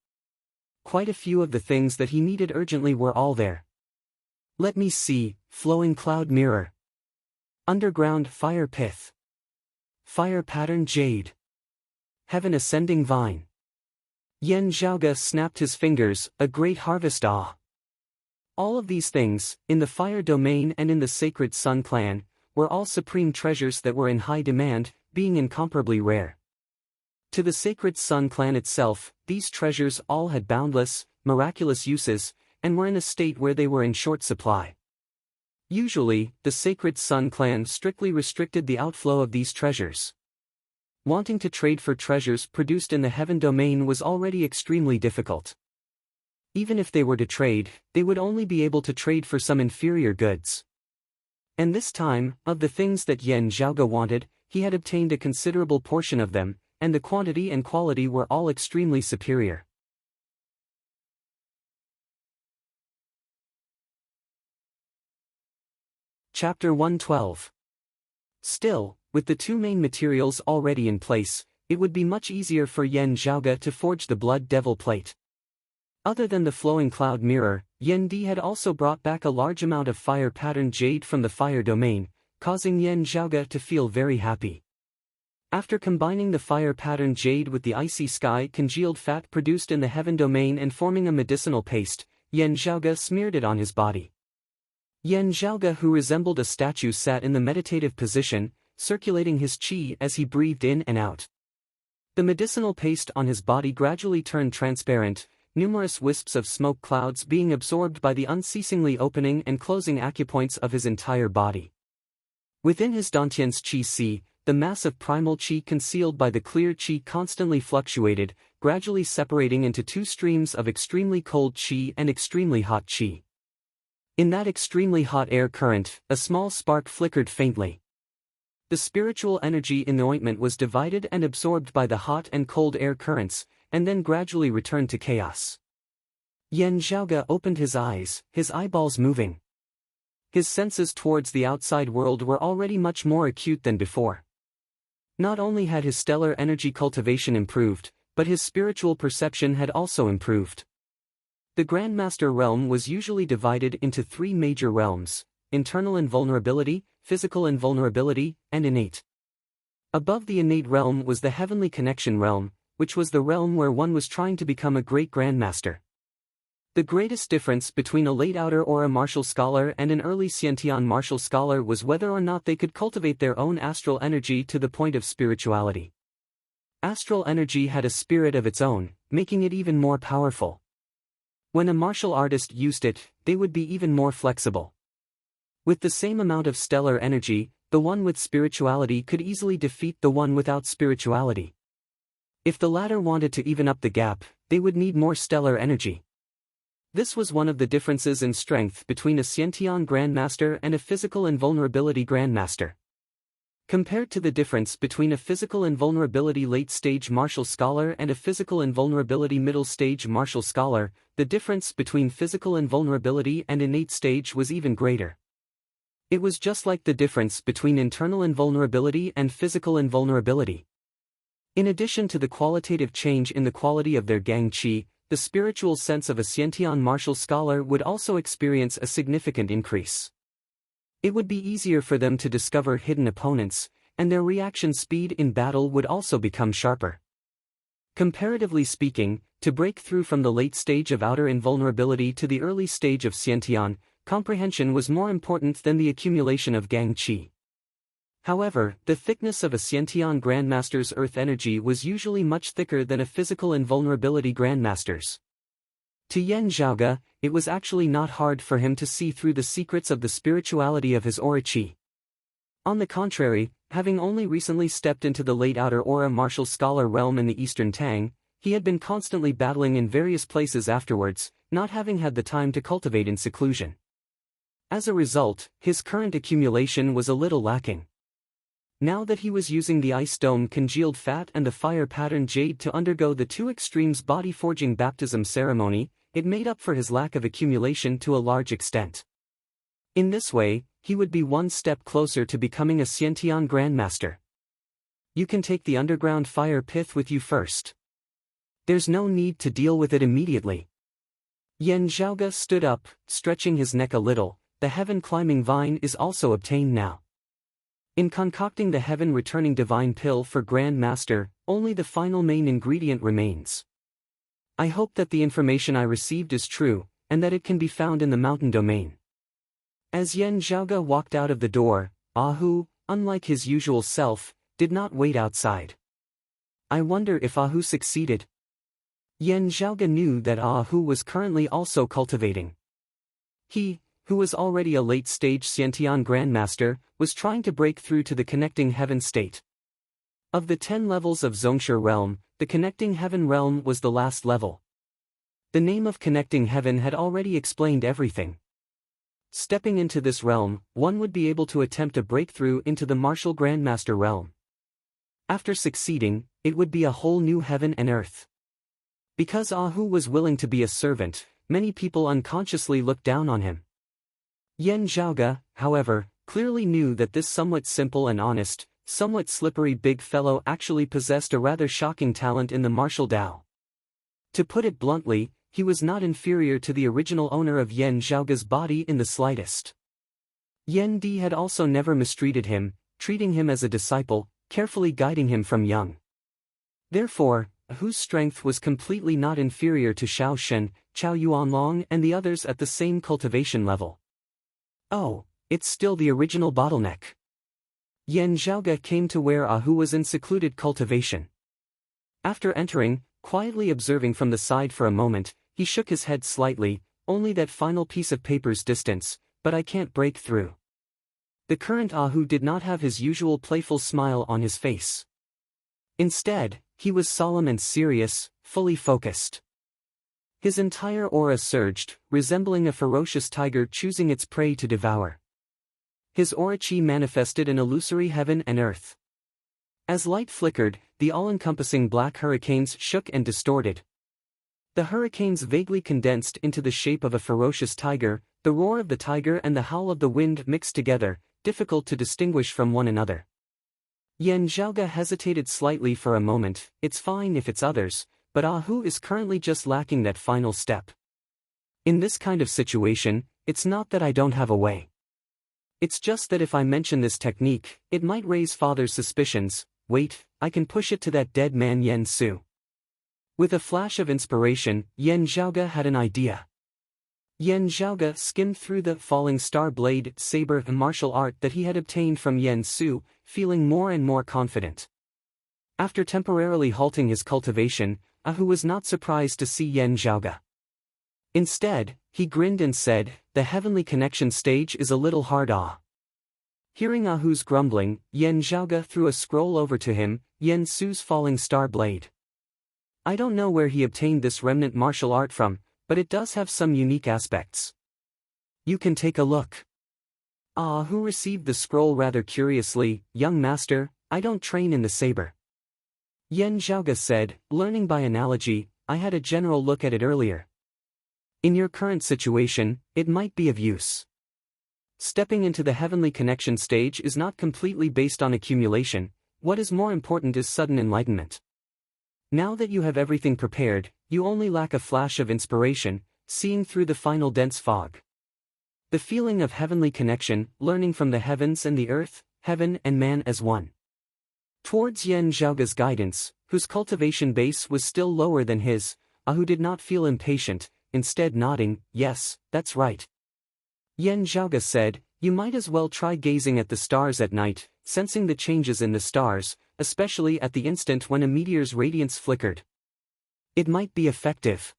Quite a few of the things that he needed urgently were all there. Let me see, flowing cloud mirror. Underground fire pith. Fire pattern jade. Heaven ascending vine. Yan Zhaoge snapped his fingers, a great harvest All of these things, in the fire domain and in the Sacred Sun clan, were all supreme treasures that were in high demand, being incomparably rare. To the Sacred Sun clan itself, these treasures all had boundless, miraculous uses, and were in a state where they were in short supply. Usually, the Sacred Sun clan strictly restricted the outflow of these treasures. Wanting to trade for treasures produced in the heaven domain was already extremely difficult. Even if they were to trade, they would only be able to trade for some inferior goods. And this time, of the things that Yan Zhaoge wanted, he had obtained a considerable portion of them, and the quantity and quality were all extremely superior. Chapter 112. Still, with the 2 main materials already in place, it would be much easier for Yan Zhaoge to forge the Blood Devil Plate. Other than the flowing cloud mirror, Yan Di had also brought back a large amount of fire pattern jade from the fire domain, causing Yan Zhaoge to feel very happy. After combining the fire-patterned jade with the icy sky congealed fat produced in the heaven domain and forming a medicinal paste, Yan Zhaoge smeared it on his body. Yan Zhaoge, who resembled a statue, sat in the meditative position, circulating his qi as he breathed in and out. The medicinal paste on his body gradually turned transparent, numerous wisps of smoke clouds being absorbed by the unceasingly opening and closing acupoints of his entire body. Within his dantian's qi si, the mass of primal qi concealed by the clear qi constantly fluctuated, gradually separating into two streams of extremely cold qi and extremely hot qi. In that extremely hot air current, a small spark flickered faintly. The spiritual energy in the ointment was divided and absorbed by the hot and cold air currents, and then gradually returned to chaos. Yan Zhaoge opened his eyes, his eyeballs moving. His senses towards the outside world were already much more acute than before. Not only had his stellar energy cultivation improved, but his spiritual perception had also improved. The Grandmaster realm was usually divided into three major realms: internal invulnerability, physical invulnerability, and innate. Above the innate realm was the heavenly connection realm, which was the realm where one was trying to become a great Grandmaster. The greatest difference between a late outer aura martial scholar and an early Xiantian martial scholar was whether or not they could cultivate their own astral energy to the point of spirituality. Astral energy had a spirit of its own, making it even more powerful. When a martial artist used it, they would be even more flexible. With the same amount of stellar energy, the one with spirituality could easily defeat the one without spirituality. If the latter wanted to even up the gap, they would need more stellar energy. This was one of the differences in strength between a Xiantian Grandmaster and a physical invulnerability Grandmaster. Compared to the difference between a physical invulnerability late-stage martial scholar and a physical invulnerability middle-stage martial scholar, the difference between physical invulnerability and innate stage was even greater. It was just like the difference between internal invulnerability and physical invulnerability. In addition to the qualitative change in the quality of their gang qi, the spiritual sense of a Xiantian martial scholar would also experience a significant increase. It would be easier for them to discover hidden opponents, and their reaction speed in battle would also become sharper. Comparatively speaking, to break through from the late stage of outer invulnerability to the early stage of Xiantian, comprehension was more important than the accumulation of gang qi. However, the thickness of a Xiantian Grandmaster's earth energy was usually much thicker than a physical invulnerability Grandmaster's. To Yan Zhaoge, it was actually not hard for him to see through the secrets of the spirituality of his aura qi. On the contrary, having only recently stepped into the late outer aura martial scholar realm in the Eastern Tang, he had been constantly battling in various places afterwards, not having had the time to cultivate in seclusion. As a result, his current accumulation was a little lacking. Now that he was using the ice dome congealed fat and the fire-patterned jade to undergo the two extremes body-forging baptism ceremony, it made up for his lack of accumulation to a large extent. In this way, he would be one step closer to becoming a Xiantian Grandmaster. You can take the underground fire pith with you first. There's no need to deal with it immediately. Yan Zhaoge stood up, stretching his neck a little. The heaven-climbing vine is also obtained now. In concocting the heaven-returning divine pill for Grand Master, only the final main ingredient remains. I hope that the information I received is true, and that it can be found in the mountain domain. As Yan Zhaoge walked out of the door, Ahu, unlike his usual self, did not wait outside. I wonder if Ahu succeeded. Yan Zhaoge knew that Ahu was currently also cultivating. He, who was already a late-stage Xiantian Grandmaster, was trying to break through to the connecting heaven state. Of the 10 levels of Zhongshe realm, the connecting heaven realm was the last level. The name of connecting heaven had already explained everything. Stepping into this realm, one would be able to attempt a breakthrough into the martial Grandmaster realm. After succeeding, it would be a whole new heaven and earth. Because Ahu was willing to be a servant, many people unconsciously looked down on him. Yan Zhaoge, however, clearly knew that this somewhat simple and honest, somewhat slippery big fellow actually possessed a rather shocking talent in the martial Tao. To put it bluntly, he was not inferior to the original owner of Yan Zhaoge's body in the slightest. Yan Di had also never mistreated him, treating him as a disciple, carefully guiding him from young. Therefore, Ahu's strength was completely not inferior to Xiao Shen, Chao Yuanlong and the others at the same cultivation level. Oh, it's still the original bottleneck. Yan Zhaoge came to where Ahu was in secluded cultivation. After entering, quietly observing from the side for a moment, he shook his head slightly, only that final piece of paper's distance, but I can't break through. The current Ahu did not have his usual playful smile on his face. Instead, he was solemn and serious, fully focused. His entire aura surged, resembling a ferocious tiger choosing its prey to devour. His aura chi manifested an illusory heaven and earth. As light flickered, the all-encompassing black hurricanes shook and distorted. The hurricanes vaguely condensed into the shape of a ferocious tiger, the roar of the tiger and the howl of the wind mixed together, difficult to distinguish from one another. Yan Zhaoge hesitated slightly for a moment. It's fine if it's others, but Ahu is currently just lacking that final step. In this kind of situation, it's not that I don't have a way. It's just that if I mention this technique, it might raise father's suspicions. Wait, I can push it to that dead man Yen Su. With a flash of inspiration, Yan Zhaoge had an idea. Yan Zhaoge skimmed through the falling star blade saber martial art that he had obtained from Yen Su, feeling more and more confident. After temporarily halting his cultivation, Ahu was not surprised to see Yan Zhaoge. Instead, he grinned and said, "The heavenly connection stage is a little hard Hearing Ahu's grumbling, Yan Zhaoge threw a scroll over to him, Yen Su's falling star blade. I don't know where he obtained this remnant martial art from, but it does have some unique aspects. You can take a look." Ahu received the scroll rather curiously. "Young master, I don't train in the saber." Yan Zhaoge said, "Learning by analogy, I had a general look at it earlier. In your current situation, it might be of use. Stepping into the heavenly connection stage is not completely based on accumulation. What is more important is sudden enlightenment. Now that you have everything prepared, you only lack a flash of inspiration, seeing through the final dense fog. The feeling of heavenly connection, learning from the heavens and the earth, heaven and man as one." Towards Yan Zhaoge's guidance, whose cultivation base was still lower than his, Ahu did not feel impatient, instead nodding, "Yes, that's right." Yan Zhaoge said, "You might as well try gazing at the stars at night, sensing the changes in the stars, especially at the instant when a meteor's radiance flickered. It might be effective.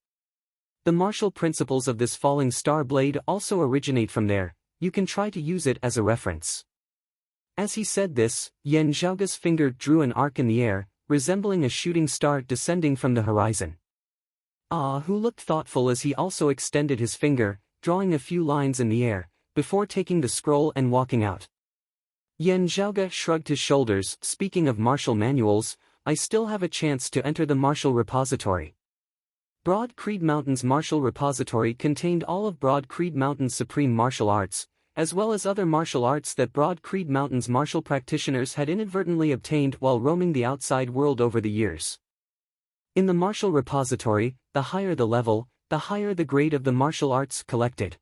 The martial principles of this falling star blade also originate from there. You can try to use it as a reference." As he said this, Yan Zhaoge's finger drew an arc in the air, resembling a shooting star descending from the horizon. Ahu looked thoughtful as he also extended his finger, drawing a few lines in the air, before taking the scroll and walking out. Yan Zhaoge shrugged his shoulders. "Speaking of martial manuals, I still have a chance to enter the martial repository." Broad Creed Mountain's martial repository contained all of Broad Creed Mountain's supreme martial arts, as well as other martial arts that Broad Creed Mountain's martial practitioners had inadvertently obtained while roaming the outside world over the years. In the martial repository, the higher the level, the higher the grade of the martial arts collected.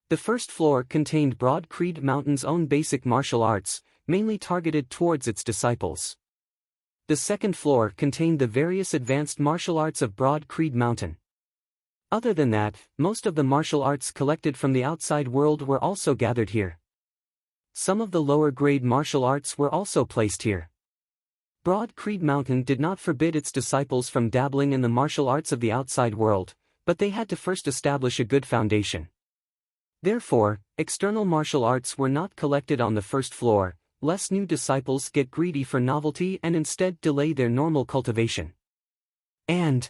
The first floor contained Broad Creed Mountain's own basic martial arts, mainly targeted towards its disciples. The second floor contained the various advanced martial arts of Broad Creed Mountain. Other than that, most of the martial arts collected from the outside world were also gathered here. Some of the lower-grade martial arts were also placed here. Broad Creed Mountain did not forbid its disciples from dabbling in the martial arts of the outside world, but they had to first establish a good foundation. Therefore, external martial arts were not collected on the first floor, lest new disciples get greedy for novelty and instead delay their normal cultivation. And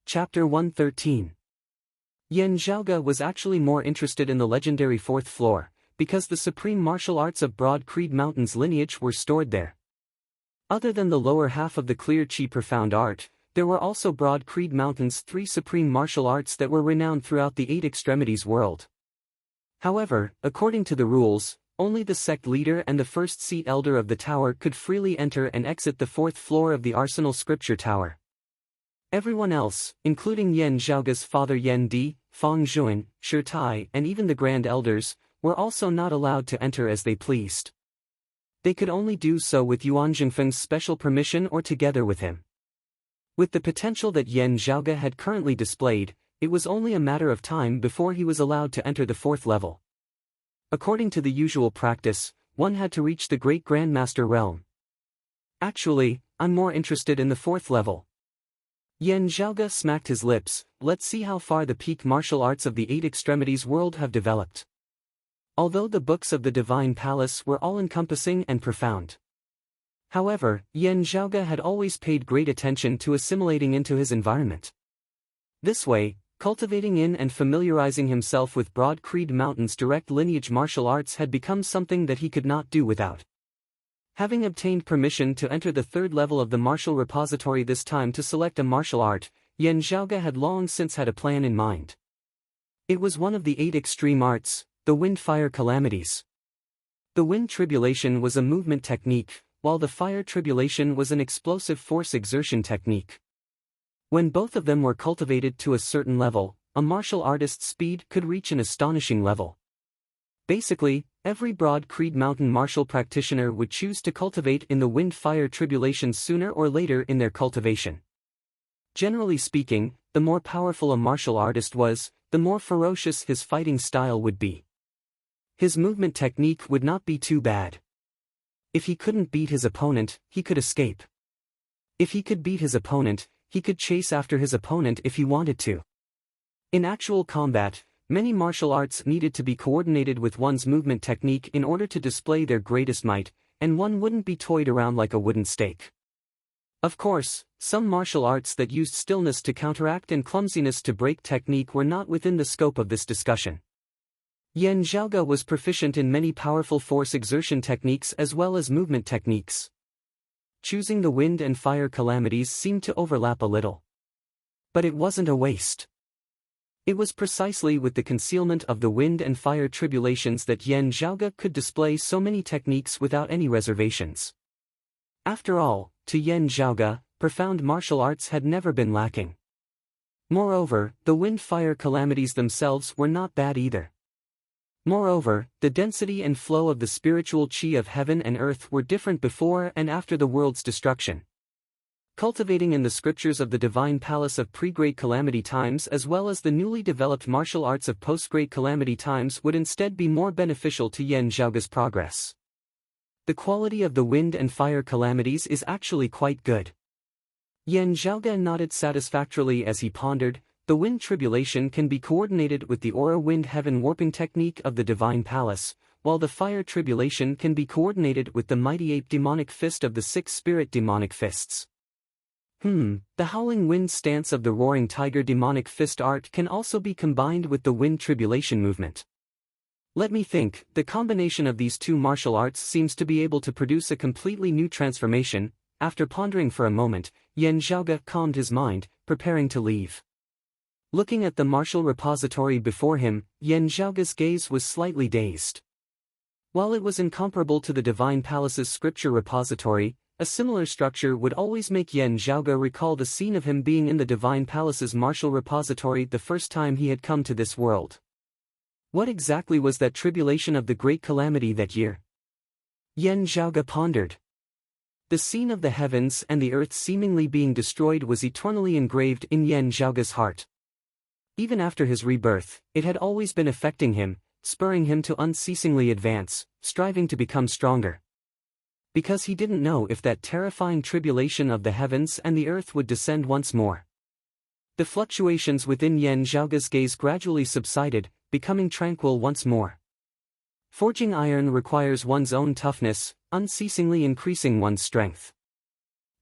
Chapter 113. Yan Zhaoge was actually more interested in the legendary fourth floor, because the supreme martial arts of Broad Creed Mountain's lineage were stored there. Other than the lower half of the Clear Chi Profound Art, there were also Broad Creed Mountain's 3 supreme martial arts that were renowned throughout the 8 extremities world. However, according to the rules, only the sect leader and the first seat elder of the tower could freely enter and exit the 4th floor of the Arsenal Scripture Tower. Everyone else, including Yan Zhaoge's father Yan Di, Feng Zhuan, Shi Tai, and even the Grand Elders, were also not allowed to enter as they pleased. They could only do so with Yuan Zhengfeng's special permission or together with him. With the potential that Yan Zhaoge had currently displayed, it was only a matter of time before he was allowed to enter the 4th level. According to the usual practice, one had to reach the Great Grandmaster realm. Actually, I'm more interested in the 4th level. Yan Zhaoge smacked his lips. Let's see how far the peak martial arts of the 8 extremities world have developed. Although the books of the Divine Palace were all-encompassing and profound. However, Yan Zhaoge had always paid great attention to assimilating into his environment. This way, cultivating in and familiarizing himself with Broad Creed Mountain's direct lineage martial arts had become something that he could not do without. Having obtained permission to enter the 3rd level of the martial repository this time to select a martial art, Yan Zhaoge had long since had a plan in mind. It was one of the 8 extreme arts, the Wind-Fire Calamities. The Wind Tribulation was a movement technique, while the Fire Tribulation was an explosive force exertion technique. When both of them were cultivated to a certain level, a martial artist's speed could reach an astonishing level. Basically, every Broad Creed Mountain martial practitioner would choose to cultivate in the Wind-Fire Tribulation sooner or later in their cultivation. Generally speaking, the more powerful a martial artist was, the more ferocious his fighting style would be. His movement technique would not be too bad. If he couldn't beat his opponent, he could escape. If he could beat his opponent, he could chase after his opponent if he wanted to. In actual combat, many martial arts needed to be coordinated with one's movement technique in order to display their greatest might, and one wouldn't be toyed around like a wooden stake. Of course, some martial arts that used stillness to counteract and clumsiness to break technique were not within the scope of this discussion. Yan Zhaoge was proficient in many powerful force exertion techniques as well as movement techniques. Choosing the Wind and Fire Calamities seemed to overlap a little. But it wasn't a waste. It was precisely with the concealment of the Wind and Fire Tribulations that Yan Zhaoge could display so many techniques without any reservations. After all, to Yan Zhaoge, profound martial arts had never been lacking. Moreover, the Wind-Fire Calamities themselves were not bad either. Moreover, the density and flow of the spiritual chi of heaven and earth were different before and after the world's destruction. Cultivating in the scriptures of the Divine Palace of pre-Great Calamity times as well as the newly developed martial arts of post-Great Calamity times would instead be more beneficial to Yan Zhaoge's progress. The quality of the Wind and Fire Calamities is actually quite good. Yan Zhaoge nodded satisfactorily as he pondered. The Wind Tribulation can be coordinated with the Aura Wind Heaven Warping technique of the Divine Palace, while the Fire Tribulation can be coordinated with the Mighty Ape Demonic Fist of the 6 Spirit Demonic Fists. The Howling Wind stance of the Roaring Tiger Demonic Fist art can also be combined with the Wind Tribulation movement. Let me think, the combination of these 2 martial arts seems to be able to produce a completely new transformation. After pondering for a moment, Yan Zhaoge calmed his mind, preparing to leave. Looking at the martial repository before him, Yan Zhaoge's gaze was slightly dazed. While it was incomparable to the Divine Palace's scripture repository, a similar structure would always make Yan Zhaoge recall the scene of him being in the Divine Palace's martial repository the first time he had come to this world. What exactly was that tribulation of the Great Calamity that year? Yan Zhaoge pondered. The scene of the heavens and the earth seemingly being destroyed was eternally engraved in Yan Zhaoge's heart. Even after his rebirth, it had always been affecting him, spurring him to unceasingly advance, striving to become stronger. Because he didn't know if that terrifying tribulation of the heavens and the earth would descend once more. The fluctuations within Yan Zhaoge's gaze gradually subsided, becoming tranquil once more. Forging iron requires one's own toughness, unceasingly increasing one's strength.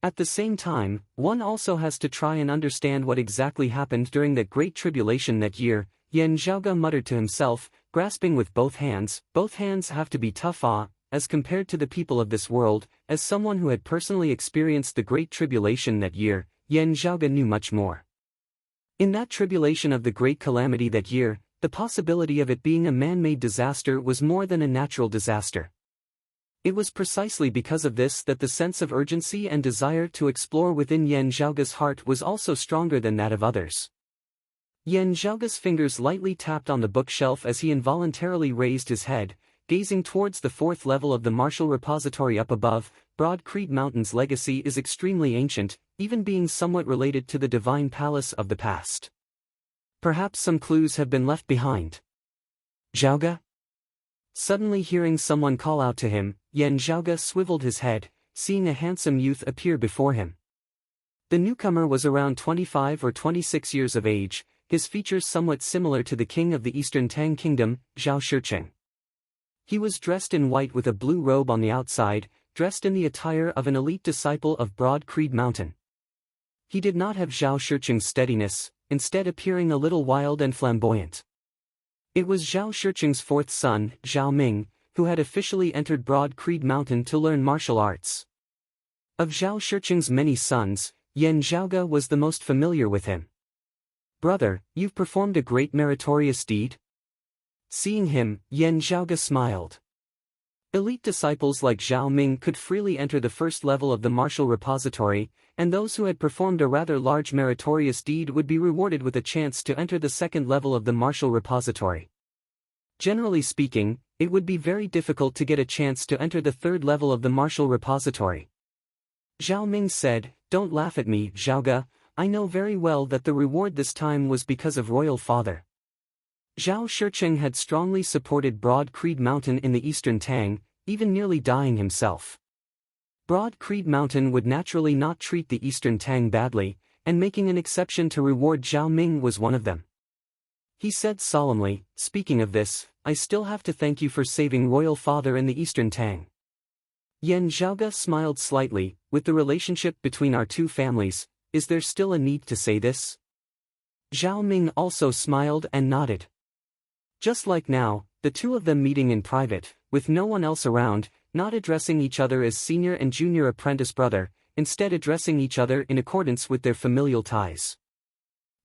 At the same time, one also has to try and understand what exactly happened during that great tribulation that year. Yan Zhaoge muttered to himself, grasping with both hands have to be tough as compared to the people of this world. As someone who had personally experienced the great tribulation that year, Yan Zhaoge knew much more. In that tribulation of the great calamity that year, the possibility of it being a man-made disaster was more than a natural disaster. It was precisely because of this that the sense of urgency and desire to explore within Yan Zhaoge's heart was also stronger than that of others. Yan Zhaoge's fingers lightly tapped on the bookshelf as he involuntarily raised his head, gazing towards the fourth level of the martial repository up above. Broad Creed Mountain's legacy is extremely ancient, even being somewhat related to the divine palace of the past. Perhaps some clues have been left behind. Zhaoge? Suddenly hearing someone call out to him, Yan Zhaoge swiveled his head, seeing a handsome youth appear before him. The newcomer was around 25 or 26 years of age, his features somewhat similar to the king of the Eastern Tang Kingdom, Zhao Shiqing. He was dressed in white with a blue robe on the outside, dressed in the attire of an elite disciple of Broad Creed Mountain. He did not have Zhao Shiqing's steadiness, instead appearing a little wild and flamboyant. It was Zhao Shiqing's fourth son, Zhao Ming, who had officially entered Broad Creed Mountain to learn martial arts. Of Zhao Shiqing's many sons, Yan Zhaoge was the most familiar with him. "Brother, you've performed a great meritorious deed?" Seeing him, Yan Zhaoge smiled. Elite disciples like Zhao Ming could freely enter the first level of the martial repository, and those who had performed a rather large meritorious deed would be rewarded with a chance to enter the second level of the martial repository. Generally speaking, it would be very difficult to get a chance to enter the third level of the martial repository. Zhao Ming said, "Don't laugh at me, Zhaoge, I know very well that the reward this time was because of royal father." Zhao Shiqing had strongly supported Broad Creed Mountain in the Eastern Tang, even nearly dying himself. Broad Creed Mountain would naturally not treat the Eastern Tang badly, and making an exception to reward Zhao Ming was one of them. He said solemnly, "Speaking of this, I still have to thank you for saving royal father in the Eastern Tang." Yan Zhaoge smiled slightly. "With the relationship between our two families, is there still a need to say this?" Zhao Ming also smiled and nodded. Just like now, the two of them meeting in private, with no one else around, not addressing each other as senior and junior apprentice brother, instead addressing each other in accordance with their familial ties.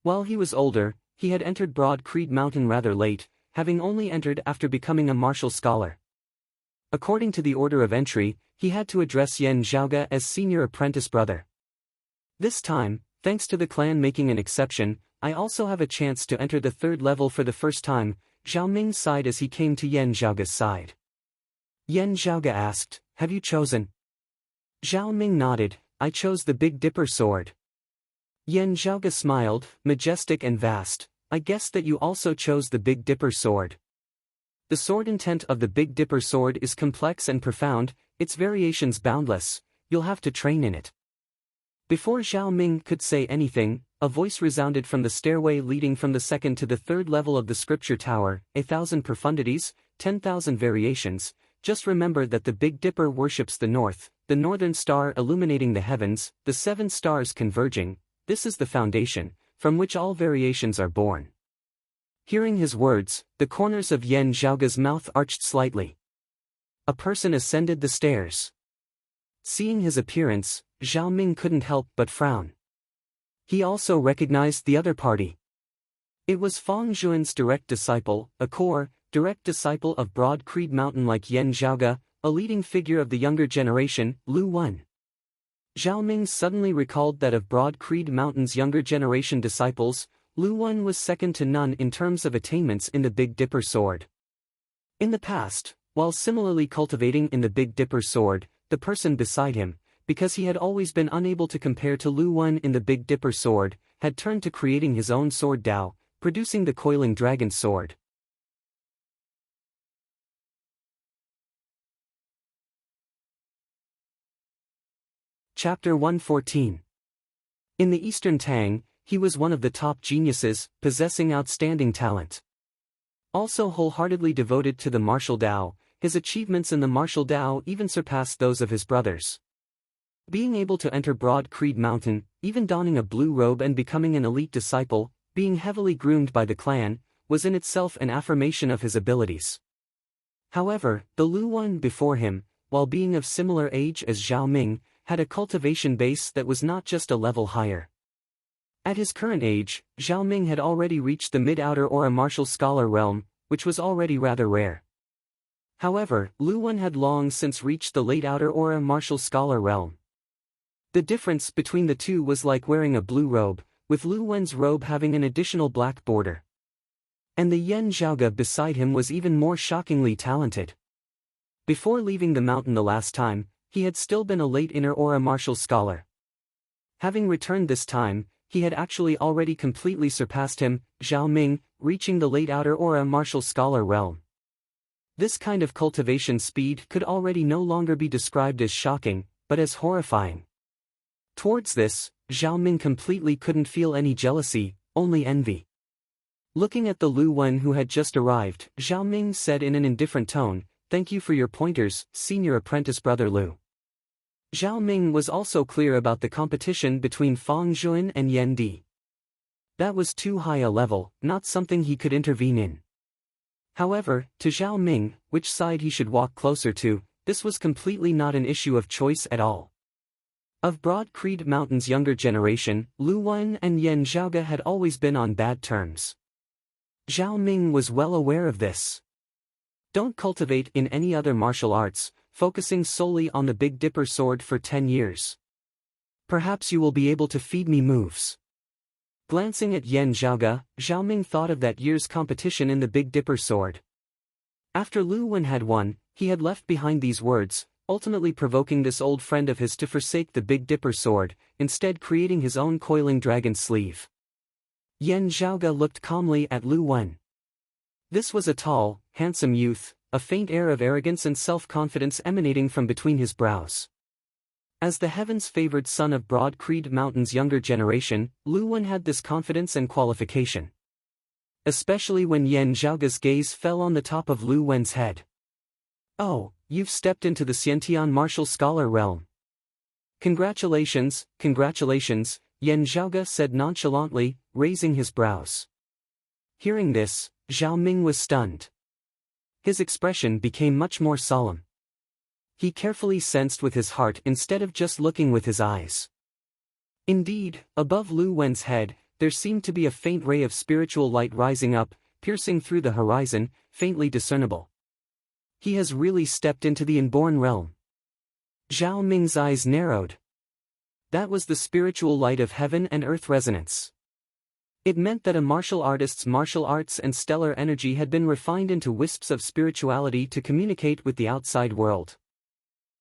While he was older, he had entered Broad Creed Mountain rather late, having only entered after becoming a martial scholar. According to the order of entry, he had to address Yan Zhaoge as senior apprentice brother. This time, thanks to the clan making an exception, I also have a chance to enter the third level for the first time. Zhao Ming sighed as he came to Yan Zhaoge's side. Yan Zhaoge asked, "Have you chosen?" Zhao Ming nodded, "I chose the Big Dipper sword." Yan Zhaoge smiled, "Majestic and vast, I guess that you also chose the Big Dipper sword." The sword intent of the Big Dipper sword is complex and profound, its variations boundless, you'll have to train in it. Before Zhao Ming could say anything, a voice resounded from the stairway leading from the second to the third level of the scripture tower, 1,000 profundities, 10,000 variations. Just remember that the Big Dipper worships the north, the northern star illuminating the heavens, the 7 stars converging. This is the foundation, from which all variations are born. Hearing his words, the corners of Yan Zhaoge's mouth arched slightly. A person ascended the stairs. Seeing his appearance, Zhao Ming couldn't help but frown. He also recognized the other party. It was Fang Zhuan's direct disciple, a core, direct disciple of Broad Creed Mountain like Yan Zhaoge, a leading figure of the younger generation, Lu Wen. Zhao Ming suddenly recalled that of Broad Creed Mountain's younger generation disciples, Lu Wen was second to none in terms of attainments in the Big Dipper sword. In the past, while similarly cultivating in the Big Dipper sword, the person beside him, because he had always been unable to compare to Lu Wen in the Big Dipper sword, had turned to creating his own sword Dao, producing the Coiling Dragon sword. Chapter 114. In the Eastern Tang, he was one of the top geniuses, possessing outstanding talent. Also wholeheartedly devoted to the martial Dao, his achievements in the martial Dao even surpassed those of his brothers. Being able to enter Broad Creed Mountain, even donning a blue robe and becoming an elite disciple, being heavily groomed by the clan, was in itself an affirmation of his abilities. However, the Lu Wen before him, while being of similar age as Zhao Ming, had a cultivation base that was not just a level higher. At his current age, Zhao Ming had already reached the mid-outer or a martial scholar realm, which was already rather rare. However, Lu Wen had long since reached the late outer or a martial scholar realm. The difference between the two was like wearing a blue robe, with Lu Wen's robe having an additional black border. And the Yan Zhaoge beside him was even more shockingly talented. Before leaving the mountain the last time, he had still been a late inner aura martial scholar. Having returned this time, he had actually already completely surpassed him, Zhao Ming, reaching the late outer aura martial scholar realm. This kind of cultivation speed could already no longer be described as shocking, but as horrifying. Towards this, Zhao Ming completely couldn't feel any jealousy, only envy. Looking at the Lu Wen who had just arrived, Zhao Ming said in an indifferent tone, "Thank you for your pointers, senior apprentice brother Lu." Zhao Ming was also clear about the competition between Fang Zhuan and Yan Di. That was too high a level, not something he could intervene in. However, to Zhao Ming, which side he should walk closer to, this was completely not an issue of choice at all. Of Broad Creed Mountain's younger generation, Lu Wen and Yan Zhaoge had always been on bad terms. Zhao Ming was well aware of this. Don't cultivate in any other martial arts, focusing solely on the Big Dipper sword for 10 years. Perhaps you will be able to feed me moves. Glancing at Yan Zhaoge, Zhao Ming thought of that year's competition in the Big Dipper sword. After Lu Wen had won, he had left behind these words, ultimately provoking this old friend of his to forsake the Big Dipper sword, instead creating his own coiling dragon sleeve. Yan Zhaoge looked calmly at Lu Wen. This was a tall, handsome youth, a faint air of arrogance and self-confidence emanating from between his brows. As the heavens-favored son of Broad Creed Mountain's younger generation, Lu Wen had this confidence and qualification. Especially when Yan Zhaoge's gaze fell on the top of Lu Wen's head. "Oh, you've stepped into the Xiantian martial scholar realm. Congratulations, congratulations," Yan Zhaoge said nonchalantly, raising his brows. Hearing this, Zhao Ming was stunned. His expression became much more solemn. He carefully sensed with his heart instead of just looking with his eyes. Indeed, above Lu Wen's head, there seemed to be a faint ray of spiritual light rising up, piercing through the horizon, faintly discernible. He has really stepped into the inborn realm. Zhao Ming's eyes narrowed. That was the spiritual light of heaven and earth resonance. It meant that a martial artist's martial arts and stellar energy had been refined into wisps of spirituality to communicate with the outside world.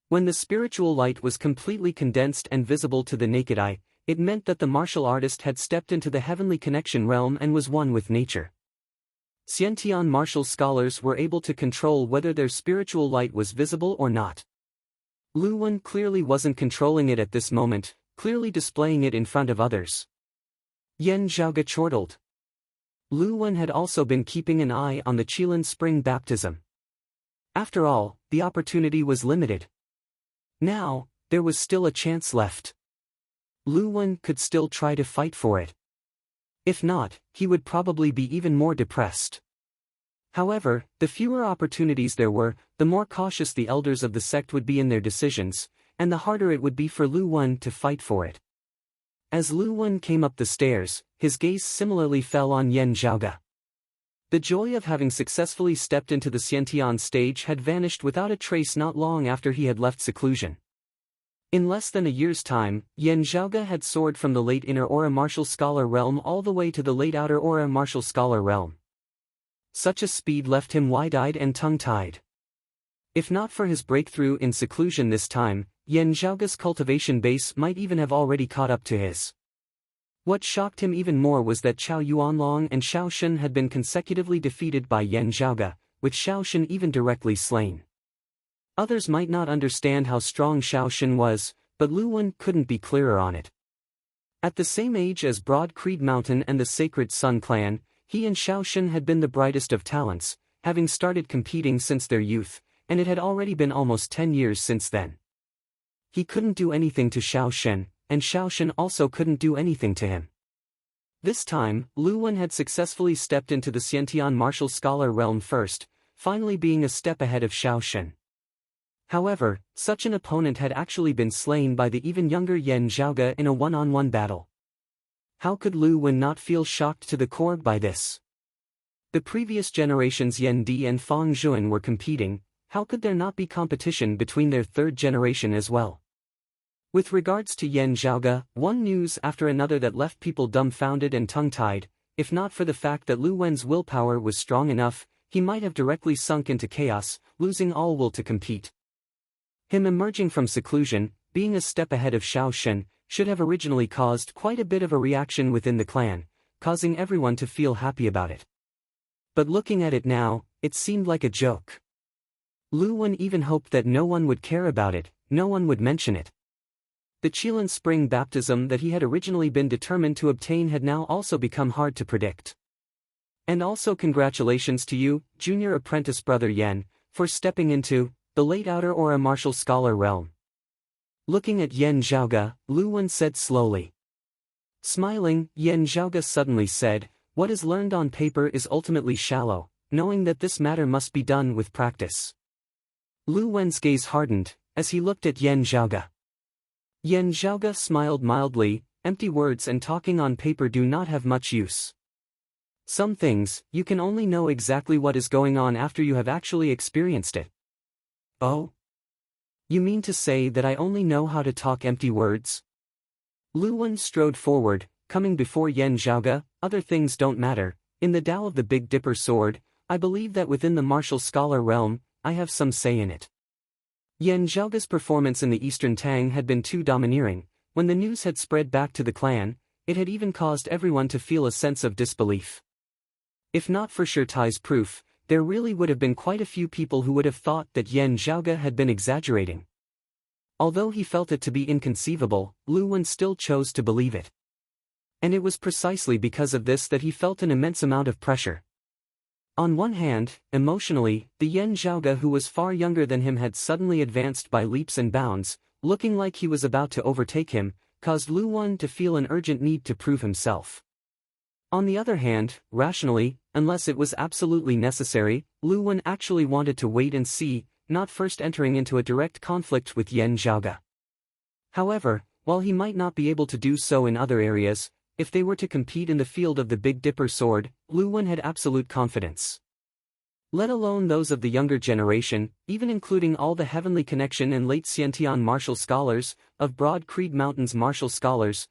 When the spiritual light was completely condensed and visible to the naked eye, it meant that the martial artist had stepped into the heavenly connection realm and was one with nature. Xiantian martial scholars were able to control whether their spiritual light was visible or not. Lu Wen clearly wasn't controlling it at this moment, clearly displaying it in front of others. Yan Zhaoge chortled. Lu Wen had also been keeping an eye on the Qilin spring baptism. After all, the opportunity was limited. Now, there was still a chance left. Lu Wen could still try to fight for it. If not, he would probably be even more depressed. However, the fewer opportunities there were, the more cautious the elders of the sect would be in their decisions, and the harder it would be for Lu Wen to fight for it. As Lu Wen came up the stairs, his gaze similarly fell on Yan Zhaoge. The joy of having successfully stepped into the Xiantian stage had vanished without a trace not long after he had left seclusion. In less than a year's time, Yan Zhaoge had soared from the late inner aura martial scholar realm all the way to the late outer aura martial scholar realm. Such a speed left him wide-eyed and tongue-tied. If not for his breakthrough in seclusion this time, Yan Zhaoge's cultivation base might even have already caught up to his. What shocked him even more was that Chao Yuanlong and Xiao Shen had been consecutively defeated by Yan Zhaoge, with Xiao Shen even directly slain. Others might not understand how strong Xiao Shen was, but Lu Wen couldn't be clearer on it. At the same age as Broad Creed Mountain and the Sacred Sun clan, he and Xiao Shen had been the brightest of talents, having started competing since their youth, and it had already been almost 10 years since then. He couldn't do anything to Xiao Shen, and Xiao Shen also couldn't do anything to him. This time, Lu Wen had successfully stepped into the Xiantian martial scholar realm first, finally being a step ahead of Xiao Shen. However, such an opponent had actually been slain by the even younger Yan Zhaoge in a one-on-one battle. How could Lu Wen not feel shocked to the core by this? The previous generation's Yan Di and Fang Zhuan were competing, how could there not be competition between their third generation as well? With regards to Yan Zhaoge, one news after another that left people dumbfounded and tongue-tied. If not for the fact that Lu Wen's willpower was strong enough, he might have directly sunk into chaos, losing all will to compete. Him emerging from seclusion, being a step ahead of Xiao Shen, should have originally caused quite a bit of a reaction within the clan, causing everyone to feel happy about it. But looking at it now, it seemed like a joke. Lu Wen even hoped that no one would care about it, no one would mention it. The Qilin spring baptism that he had originally been determined to obtain had now also become hard to predict. And also congratulations to you, junior apprentice brother Yan, for stepping into the late outer or a martial scholar realm. Looking at Yan Zhaoge, Lu Wen said slowly. Smiling, Yan Zhaoge suddenly said, "What is learned on paper is ultimately shallow, knowing that this matter must be done with practice." Lu Wen's gaze hardened, as he looked at Yan Zhaoge. Yan Zhaoge smiled mildly, empty words and talking on paper do not have much use. Some things, you can only know exactly what is going on after you have actually experienced it. Oh? You mean to say that I only know how to talk empty words? Lu Wen strode forward, coming before Yan Zhaoge. Other things don't matter. In the Tao of the Big Dipper sword, I believe that within the martial scholar realm, I have some say in it. Yan Zhaoge's performance in the Eastern Tang had been too domineering. When the news had spread back to the clan, it had even caused everyone to feel a sense of disbelief. If not for Shirtai's proof, there really would have been quite a few people who would have thought that Yan Zhaoge had been exaggerating. Although he felt it to be inconceivable, Lu Wen still chose to believe it. And it was precisely because of this that he felt an immense amount of pressure. On one hand, emotionally, the Yan Zhaoge who was far younger than him had suddenly advanced by leaps and bounds, looking like he was about to overtake him, caused Lu Wen to feel an urgent need to prove himself. On the other hand, rationally, unless it was absolutely necessary, Lu Wen actually wanted to wait and see, not first entering into a direct conflict with Yan Zhaoge. However, while he might not be able to do so in other areas, if they were to compete in the field of the Big Dipper sword, Lu Wen had absolute confidence. Let alone those of the younger generation, even including all the Heavenly Connection and late Xiantian martial scholars, of Broad Creed Mountains martial scholars,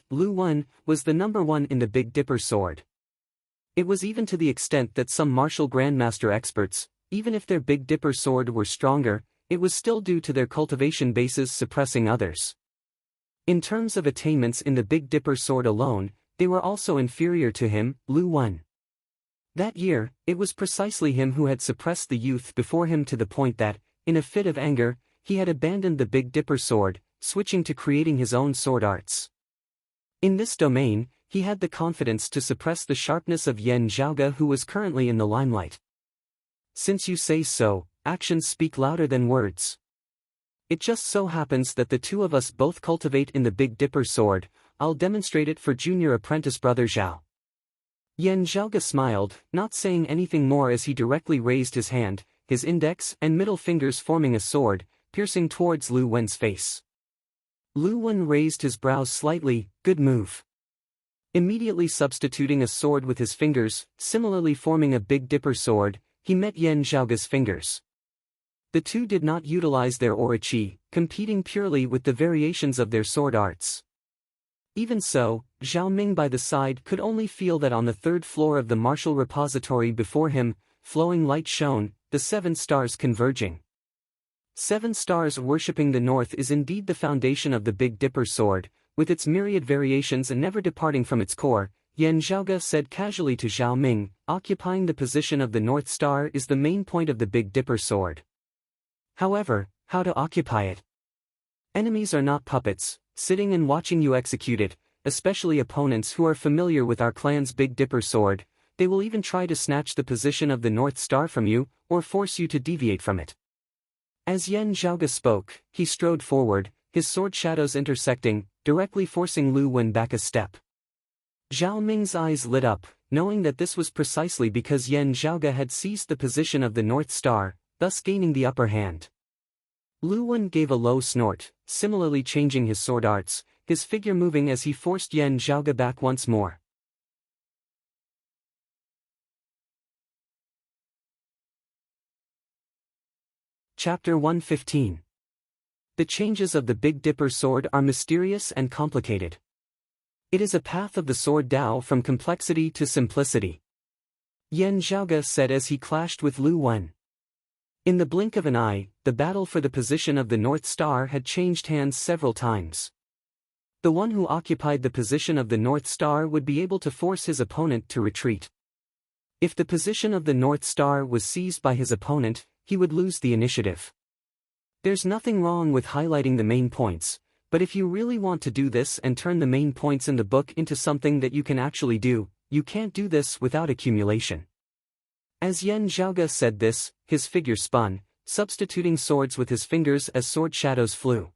Lu Wen, was the number one in the Big Dipper sword. It was even to the extent that some martial grandmaster experts, even if their Big Dipper sword were stronger, it was still due to their cultivation bases suppressing others. In terms of attainments in the Big Dipper sword alone, they were also inferior to him, Lu Wen. That year, it was precisely him who had suppressed the youth before him to the point that, in a fit of anger, he had abandoned the Big Dipper sword, switching to creating his own sword arts. In this domain, he had the confidence to suppress the sharpness of Yan Zhaoge who was currently in the limelight. Since you say so, actions speak louder than words. It just so happens that the two of us both cultivate in the Big Dipper sword. I'll demonstrate it for junior apprentice brother Zhao. Yan Zhaoge smiled, not saying anything more as he directly raised his hand, his index and middle fingers forming a sword, piercing towards Lu Wen's face. Lu Wen raised his brows slightly. Good move. Immediately substituting a sword with his fingers, similarly forming a Big Dipper sword, he met Yan Zhaoge's fingers. The two did not utilize their aura qi, competing purely with the variations of their sword arts. Even so, Zhao Ming by the side could only feel that on the third floor of the martial repository before him, flowing light shone, the 7 stars converging. 7 stars worshipping the north is indeed the foundation of the Big Dipper sword, with its myriad variations and never departing from its core. Yan Zhaoge said casually to Zhao Ming, occupying the position of the North Star is the main point of the Big Dipper sword. However, how to occupy it? Enemies are not puppets, sitting and watching you execute it, especially opponents who are familiar with our clan's Big Dipper sword. They will even try to snatch the position of the North Star from you, or force you to deviate from it. As Yan Zhaoge spoke, he strode forward, his sword shadows intersecting, directly forcing Lu Wen back a step. Zhao Ming's eyes lit up, knowing that this was precisely because Yan Zhaoge had seized the position of the North Star, thus gaining the upper hand. Lu Wen gave a low snort, similarly changing his sword arts, his figure moving as he forced Yan Zhaoge back once more. Chapter 115. The changes of the Big Dipper sword are mysterious and complicated. It is a path of the sword Dao from complexity to simplicity. Yan Zhaoge said as he clashed with Lu Wen. In the blink of an eye, the battle for the position of the North Star had changed hands several times. The one who occupied the position of the North Star would be able to force his opponent to retreat. If the position of the North Star was seized by his opponent, he would lose the initiative. There's nothing wrong with highlighting the main points, but if you really want to do this and turn the main points in the book into something that you can actually do, you can't do this without accumulation. As Yan Zhaoge said this, his figure spun, substituting swords with his fingers as sword shadows flew.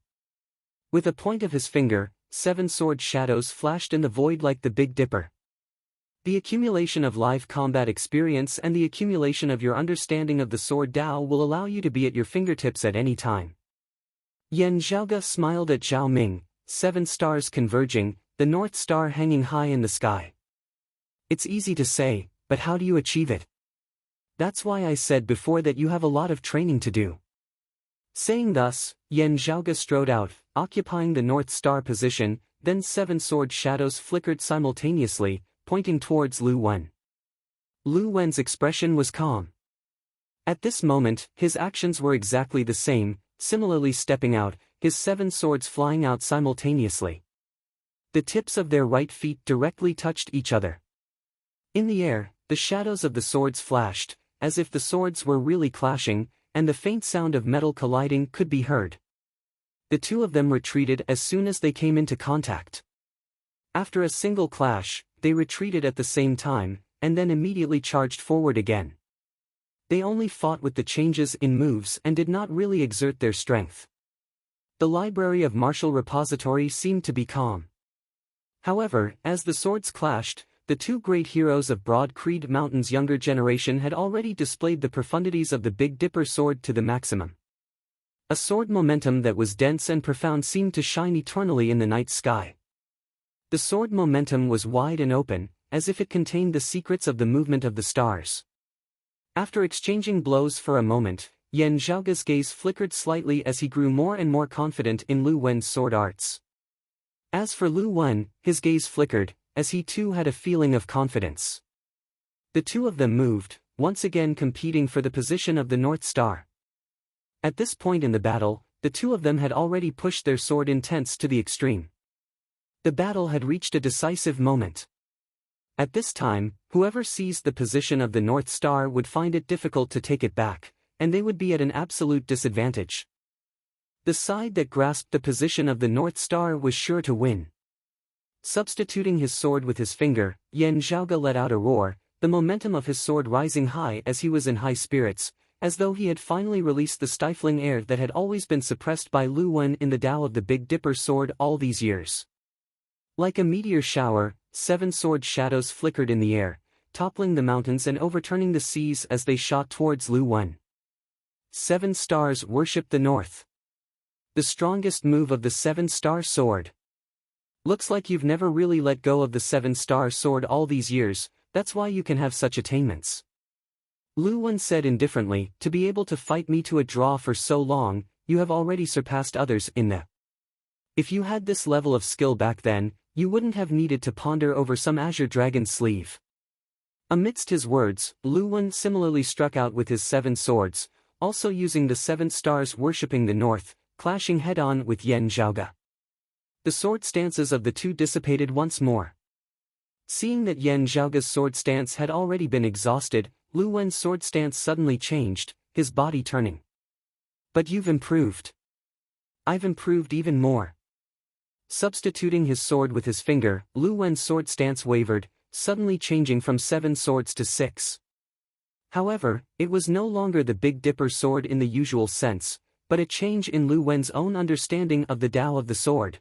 With a point of his finger, 7 sword shadows flashed in the void like the Big Dipper. The accumulation of live combat experience and the accumulation of your understanding of the sword Dao will allow you to be at your fingertips at any time. Yan Zhaoge smiled at Zhao Ming, 7 stars converging, the North Star hanging high in the sky. It's easy to say, but how do you achieve it? That's why I said before that you have a lot of training to do. Saying thus, Yan Zhaoge strode out, occupying the North Star position, then 7 sword shadows flickered simultaneously, pointing towards Lu Wen. Lu Wen's expression was calm. At this moment, his actions were exactly the same, similarly stepping out, his 7 swords flying out simultaneously. The tips of their right feet directly touched each other. In the air, the shadows of the swords flashed, as if the swords were really clashing, and the faint sound of metal colliding could be heard. The two of them retreated as soon as they came into contact. After a single clash, they retreated at the same time, and then immediately charged forward again. They only fought with the changes in moves and did not really exert their strength. The library of martial repository seemed to be calm. However, as the swords clashed, the two great heroes of Broad Creed Mountain's younger generation had already displayed the profundities of the Big Dipper sword to the maximum. A sword momentum that was dense and profound seemed to shine eternally in the night sky. The sword momentum was wide and open, as if it contained the secrets of the movement of the stars. After exchanging blows for a moment, Yan Zhaoge's gaze flickered slightly as he grew more and more confident in Lu Wen's sword arts. As for Lu Wen, his gaze flickered, as he too had a feeling of confidence. The two of them moved, once again competing for the position of the North Star. At this point in the battle, the two of them had already pushed their sword intents to the extreme. The battle had reached a decisive moment. At this time, whoever seized the position of the North Star would find it difficult to take it back, and they would be at an absolute disadvantage. The side that grasped the position of the North Star was sure to win. Substituting his sword with his finger, Yan Zhaoge let out a roar, the momentum of his sword rising high as he was in high spirits, as though he had finally released the stifling air that had always been suppressed by Lu Wen in the Tao of the Big Dipper sword all these years. Like a meteor shower, 7 sword shadows flickered in the air, toppling the mountains and overturning the seas as they shot towards Lu Wen. 7 stars worshipped the north. The strongest move of the 7-star sword. Looks like you've never really let go of the 7-star sword all these years, that's why you can have such attainments. Lu Wen said indifferently, to be able to fight me to a draw for so long, you have already surpassed others in the. If you had this level of skill back then, you wouldn't have needed to ponder over some azure dragon's sleeve. Amidst his words, Lu Wen similarly struck out with his 7 swords, also using the 7 stars worshipping the north, clashing head-on with Yan Zhaoge. The sword stances of the two dissipated once more. Seeing that Yan Zhaoge's sword stance had already been exhausted, Lu Wen's sword stance suddenly changed, his body turning. But you've improved. I've improved even more. Substituting his sword with his finger, Lu Wen's sword stance wavered, suddenly changing from 7 swords to 6. However, it was no longer the Big Dipper sword in the usual sense, but a change in Lu Wen's own understanding of the Tao of the sword.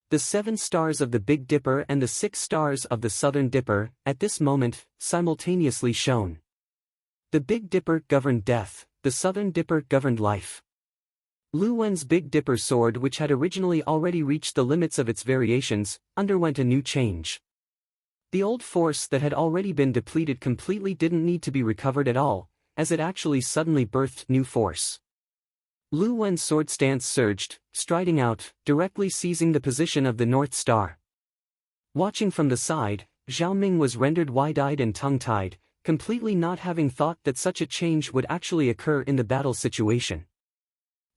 The 7 stars of the Big Dipper and the 6 stars of the Southern Dipper, at this moment, simultaneously shone. The Big Dipper governed death, the Southern Dipper governed life. Lu Wen's Big Dipper sword, which had originally already reached the limits of its variations, underwent a new change. The old force that had already been depleted completely didn't need to be recovered at all, as it actually suddenly birthed new force. Lu Wen's sword stance surged, striding out, directly seizing the position of the North Star. Watching from the side, Zhao Ming was rendered wide-eyed and tongue-tied, completely not having thought that such a change would actually occur in the battle situation.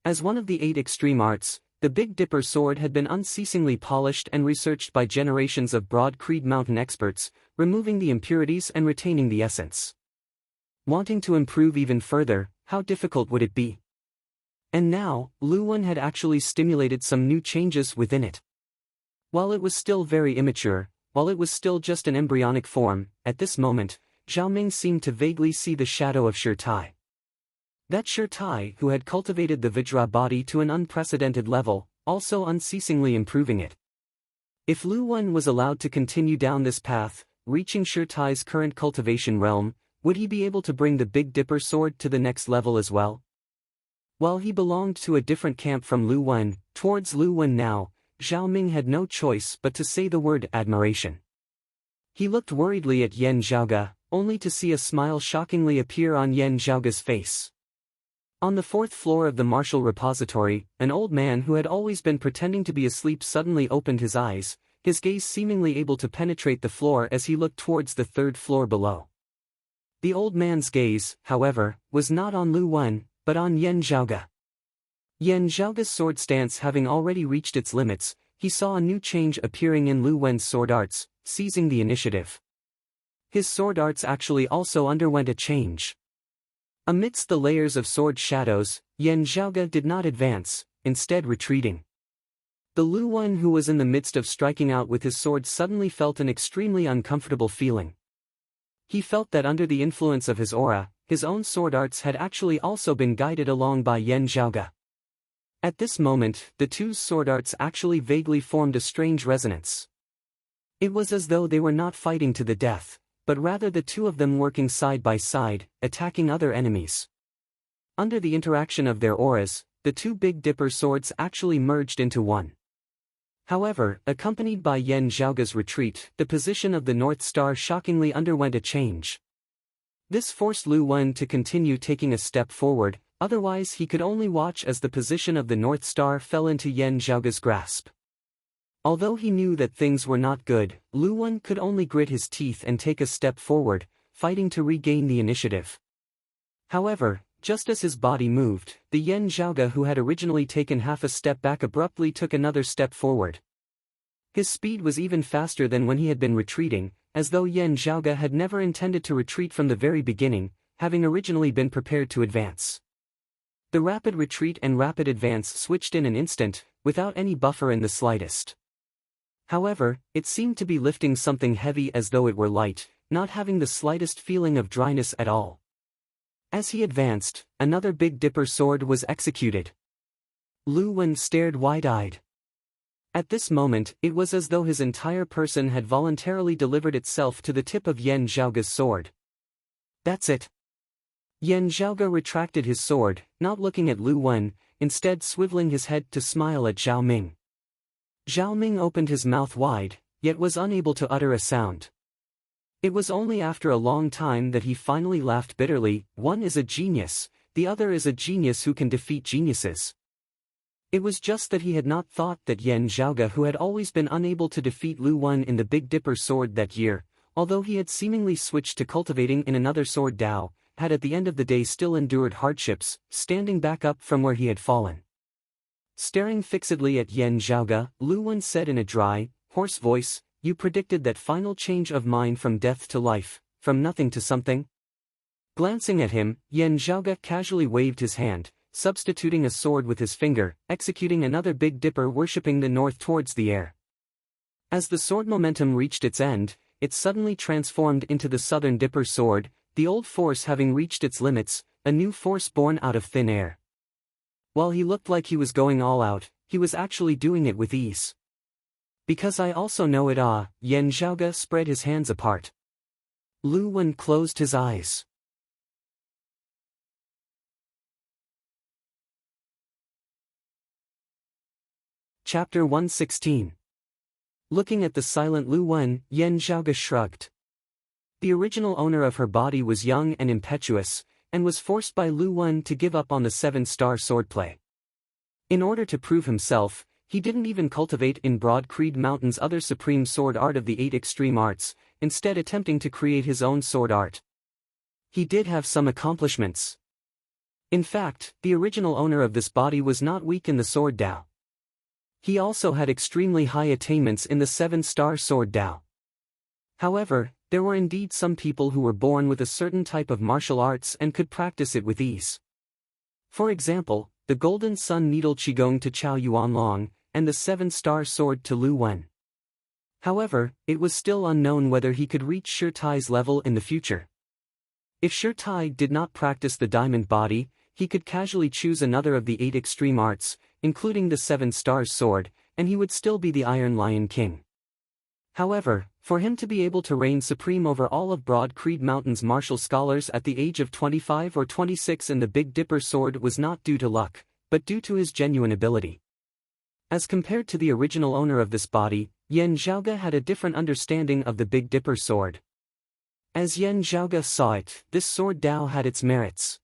As one of the 8 extreme arts, the Big Dipper sword had been unceasingly polished and researched by generations of Broad Creed Mountain experts, removing the impurities and retaining the essence. Wanting to improve even further, how difficult would it be? And now, Lu Wen had actually stimulated some new changes within it. While it was still very immature, while it was still just an embryonic form, at this moment, Zhao Ming seemed to vaguely see the shadow of Shi Tai. That Shi Tai who had cultivated the Vajra body to an unprecedented level, also unceasingly improving it. If Lu Wen was allowed to continue down this path, reaching Shi Tai's current cultivation realm, would he be able to bring the Big Dipper sword to the next level as well? While he belonged to a different camp from Lu Wen, towards Lu Wen now, Zhao Ming had no choice but to say the word admiration. He looked worriedly at Yan Zhaoge, only to see a smile shockingly appear on Yan Zhaoge's face. On the 4th floor of the martial repository, an old man who had always been pretending to be asleep suddenly opened his eyes, his gaze seemingly able to penetrate the floor as he looked towards the 3rd floor below. The old man's gaze, however, was not on Lu Wen, but on Yan Zhaoge. Yan Zhaoge's sword stance having already reached its limits, he saw a new change appearing in Lu Wen's sword arts, seizing the initiative. His sword arts actually also underwent a change. Amidst the layers of sword shadows, Yan Zhaoge did not advance, instead retreating. The Lu Wen who was in the midst of striking out with his sword suddenly felt an extremely uncomfortable feeling. He felt that under the influence of his aura, his own sword arts had actually also been guided along by Yan Zhaoge. At this moment, the two's sword arts actually vaguely formed a strange resonance. It was as though they were not fighting to the death, but rather the two of them working side by side, attacking other enemies. Under the interaction of their auras, the two Big Dipper swords actually merged into one. However, accompanied by Yan Zhaoge's retreat, the position of the North Star shockingly underwent a change. This forced Lu Wen to continue taking a step forward, otherwise he could only watch as the position of the North Star fell into Yan Zhaoge's grasp. Although he knew that things were not good, Lu Wen could only grit his teeth and take a step forward, fighting to regain the initiative. However, just as his body moved, the Yan Zhaoge who had originally taken half a step back abruptly took another step forward. His speed was even faster than when he had been retreating, as though Yan Zhaoge had never intended to retreat from the very beginning, having originally been prepared to advance. The rapid retreat and rapid advance switched in an instant, without any buffer in the slightest. However, it seemed to be lifting something heavy as though it were light, not having the slightest feeling of dryness at all. As he advanced, another Big Dipper sword was executed. Lu Wen stared wide-eyed. At this moment, it was as though his entire person had voluntarily delivered itself to the tip of Yan Zhaoge's sword. That's it. Yan Zhaoge retracted his sword, not looking at Lu Wen, instead swiveling his head to smile at Zhao Ming. Zhao Ming opened his mouth wide, yet was unable to utter a sound. It was only after a long time that he finally laughed bitterly. One is a genius, the other is a genius who can defeat geniuses. It was just that he had not thought that Yan Zhaoge who had always been unable to defeat Lu Wen in the Big Dipper sword that year, although he had seemingly switched to cultivating in another sword Dao, had at the end of the day still endured hardships, standing back up from where he had fallen. Staring fixedly at Yan Zhaoge, Lu Wen said in a dry, hoarse voice, "You predicted that final change of mine from death to life, from nothing to something?" Glancing at him, Yan Zhaoge casually waved his hand, substituting a sword with his finger, executing another Big Dipper worshipping the north towards the air. As the sword momentum reached its end, it suddenly transformed into the Southern Dipper sword, the old force having reached its limits, a new force born out of thin air. While he looked like he was going all out, he was actually doing it with ease. "Because I also know it." Yan Zhaoge spread his hands apart. Lu Wen closed his eyes. Chapter 116. Looking at the silent Lu Wen, Yan Zhaoge shrugged. The original owner of her body was young and impetuous, and was forced by Lu Wen to give up on the 7-star swordplay. In order to prove himself, he didn't even cultivate in Broad Creed Mountain's other supreme sword art of the 8 extreme arts, instead attempting to create his own sword art. He did have some accomplishments. In fact, the original owner of this body was not weak in the sword Dao. He also had extremely high attainments in the 7-star sword Dao. However, there were indeed some people who were born with a certain type of martial arts and could practice it with ease. For example, the Golden Sun Needle Qigong to Chao Yuanlong, and the 7-star sword to Lu Wen. However, it was still unknown whether he could reach Shi Tai's level in the future. If Shi Tai did not practice the diamond body, he could casually choose another of the 8 extreme arts, including the 7-star sword, and he would still be the Iron Lion King. However, for him to be able to reign supreme over all of Broad Creed Mountain's martial scholars at the age of 25 or 26 in the Big Dipper sword was not due to luck, but due to his genuine ability. As compared to the original owner of this body, Yan Zhaoge had a different understanding of the Big Dipper sword. As Yan Zhaoge saw it, this sword Dao had its merits.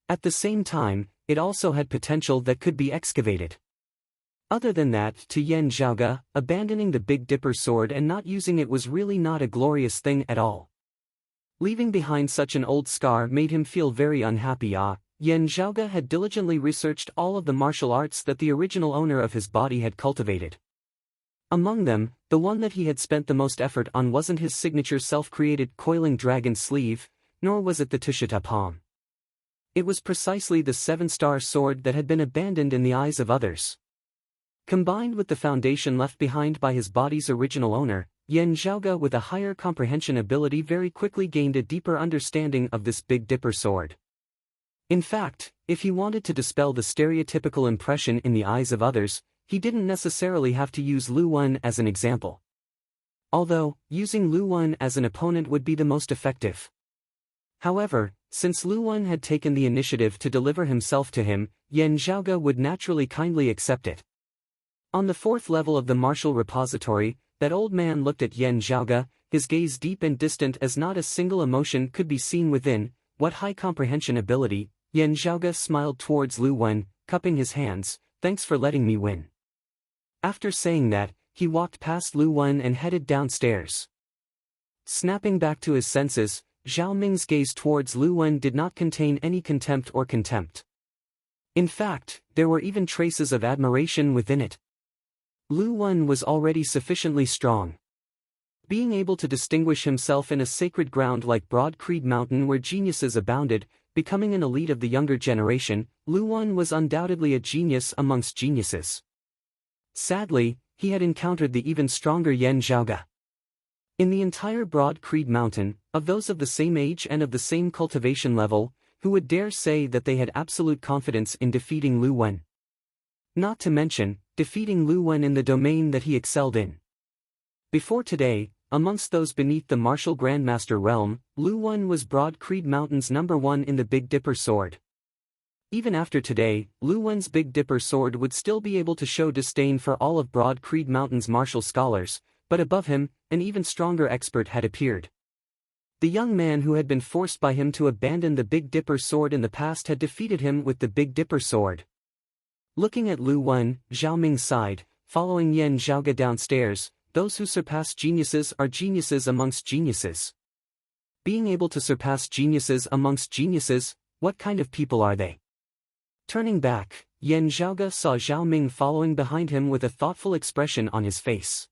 At the same time, it also had potential that could be excavated. Other than that, to Yan Zhaoge, abandoning the Big Dipper sword and not using it was really not a glorious thing at all. Leaving behind such an old scar made him feel very unhappy. Yan Zhaoge had diligently researched all of the martial arts that the original owner of his body had cultivated. Among them, the one that he had spent the most effort on wasn't his signature self-created coiling dragon sleeve, nor was it the Tushita palm. It was precisely the 7-star sword that had been abandoned in the eyes of others. Combined with the foundation left behind by his body's original owner, Yan Zhaoge with a higher comprehension ability very quickly gained a deeper understanding of this Big Dipper sword. In fact, if he wanted to dispel the stereotypical impression in the eyes of others, he didn't necessarily have to use Lu Wen as an example. Although, using Lu Wen as an opponent would be the most effective. However, since Lu Wen had taken the initiative to deliver himself to him, Yan Zhaoge would naturally kindly accept it. On the 4th level of the martial repository, that old man looked at Yan Zhaoge, his gaze deep and distant as not a single emotion could be seen within. What high comprehension ability! Yan Zhaoge smiled towards Lu Wen, cupping his hands. Thanks for letting me win. After saying that, he walked past Lu Wen and headed downstairs. Snapping back to his senses, Zhao Ming's gaze towards Lu Wen did not contain any contempt or contempt. In fact, there were even traces of admiration within it. Lu Wen was already sufficiently strong. Being able to distinguish himself in a sacred ground like Broad Creed Mountain where geniuses abounded, becoming an elite of the younger generation, Lu Wen was undoubtedly a genius amongst geniuses. Sadly, he had encountered the even stronger Yan Zhaoge. In the entire Broad Creed Mountain, of those of the same age and of the same cultivation level, who would dare say that they had absolute confidence in defeating Lu Wen? Not to mention, defeating Lu Wen in the domain that he excelled in. Before today, amongst those beneath the martial Grandmaster realm, Lu Wen was Broad Creed Mountain's #1 in the Big Dipper sword. Even after today, Lu Wen's Big Dipper sword would still be able to show disdain for all of Broad Creed Mountain's martial scholars, but above him, an even stronger expert had appeared. The young man who had been forced by him to abandon the Big Dipper sword in the past had defeated him with the Big Dipper sword. Looking at Lu Wen, Zhao Ming sighed, following Yan Zhaoge downstairs. Those who surpass geniuses are geniuses amongst geniuses. Being able to surpass geniuses amongst geniuses, what kind of people are they? Turning back, Yan Zhaoge saw Zhao Ming following behind him with a thoughtful expression on his face.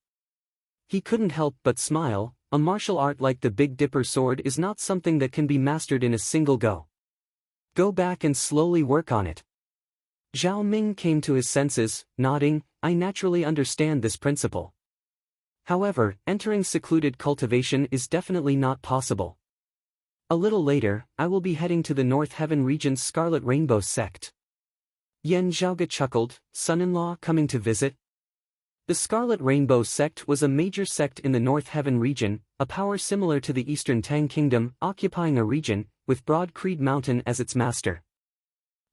He couldn't help but smile. A martial art like the Big Dipper sword is not something that can be mastered in a single go. Go back and slowly work on it. Zhao Ming came to his senses, nodding. I naturally understand this principle. However, entering secluded cultivation is definitely not possible. A little later, I will be heading to the North Heaven region's Scarlet Rainbow sect. Yan Zhaoge chuckled, son-in-law coming to visit? The Scarlet Rainbow sect was a major sect in the North Heaven region, a power similar to the Eastern Tang Kingdom, occupying a region, with Broad Creed Mountain as its master.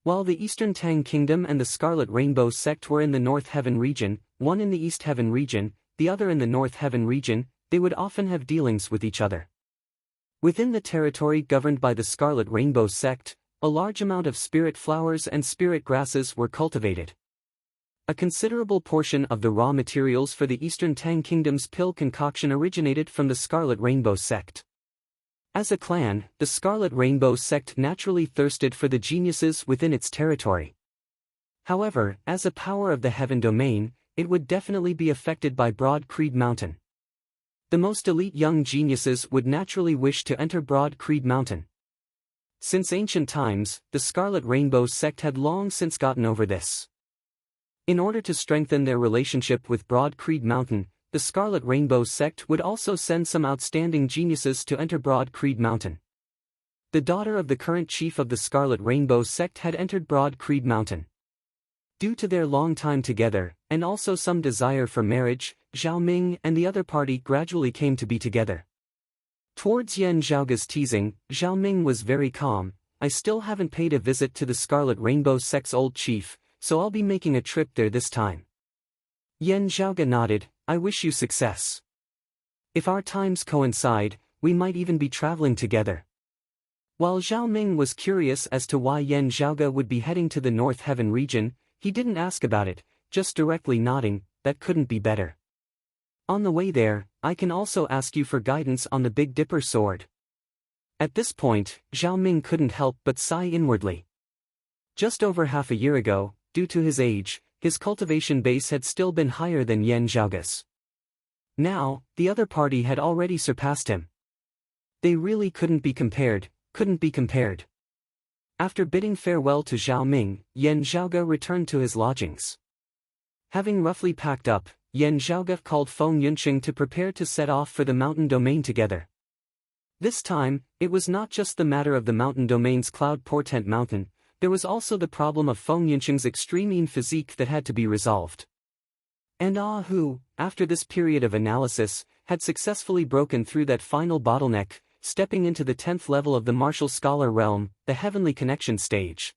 While the Eastern Tang Kingdom and the Scarlet Rainbow sect were in the North Heaven region, one in the East Heaven region, the other in the North Heaven region, they would often have dealings with each other. Within the territory governed by the Scarlet Rainbow sect, a large amount of spirit flowers and spirit grasses were cultivated. A considerable portion of the raw materials for the Eastern Tang Kingdom's pill concoction originated from the Scarlet Rainbow sect. As a clan, the Scarlet Rainbow sect naturally thirsted for the geniuses within its territory. However, as a power of the Heaven Domain, it would definitely be affected by Broad Creed Mountain. The most elite young geniuses would naturally wish to enter Broad Creed Mountain. Since ancient times, the Scarlet Rainbow sect had long since gotten over this. In order to strengthen their relationship with Broad Creed Mountain, the Scarlet Rainbow sect would also send some outstanding geniuses to enter Broad Creed Mountain. The daughter of the current chief of the Scarlet Rainbow sect had entered Broad Creed Mountain. Due to their long time together, and also some desire for marriage, Zhao Ming and the other party gradually came to be together. Towards Yan Zhaoga's teasing, Zhao Ming was very calm. I still haven't paid a visit to the Scarlet Rainbow sect's old chief, so I'll be making a trip there this time. Yan Zhaoga nodded. I wish you success. If our times coincide, we might even be traveling together. While Zhao Ming was curious as to why Yan Zhaoga would be heading to the North Heaven region, he didn't ask about it, just directly nodding. That couldn't be better. On the way there, I can also ask you for guidance on the Big Dipper sword. At this point, Zhao Ming couldn't help but sigh inwardly. Just over half a year ago, due to his age, his cultivation base had still been higher than Yan Zhaoga's. Now, the other party had already surpassed him. They really couldn't be compared. After bidding farewell to Zhao Ming, Yan Zhaoga returned to his lodgings. Having roughly packed up, Yan Zhaoga called Feng Yunqing to prepare to set off for the mountain domain together. This time, it was not just the matter of the mountain domain's Cloud Portent Mountain, there was also the problem of Feng Yunqing's extreme physique that had to be resolved. And who, after this period of analysis, had successfully broken through that final bottleneck, stepping into the 10th level of the martial scholar realm, the heavenly connection stage.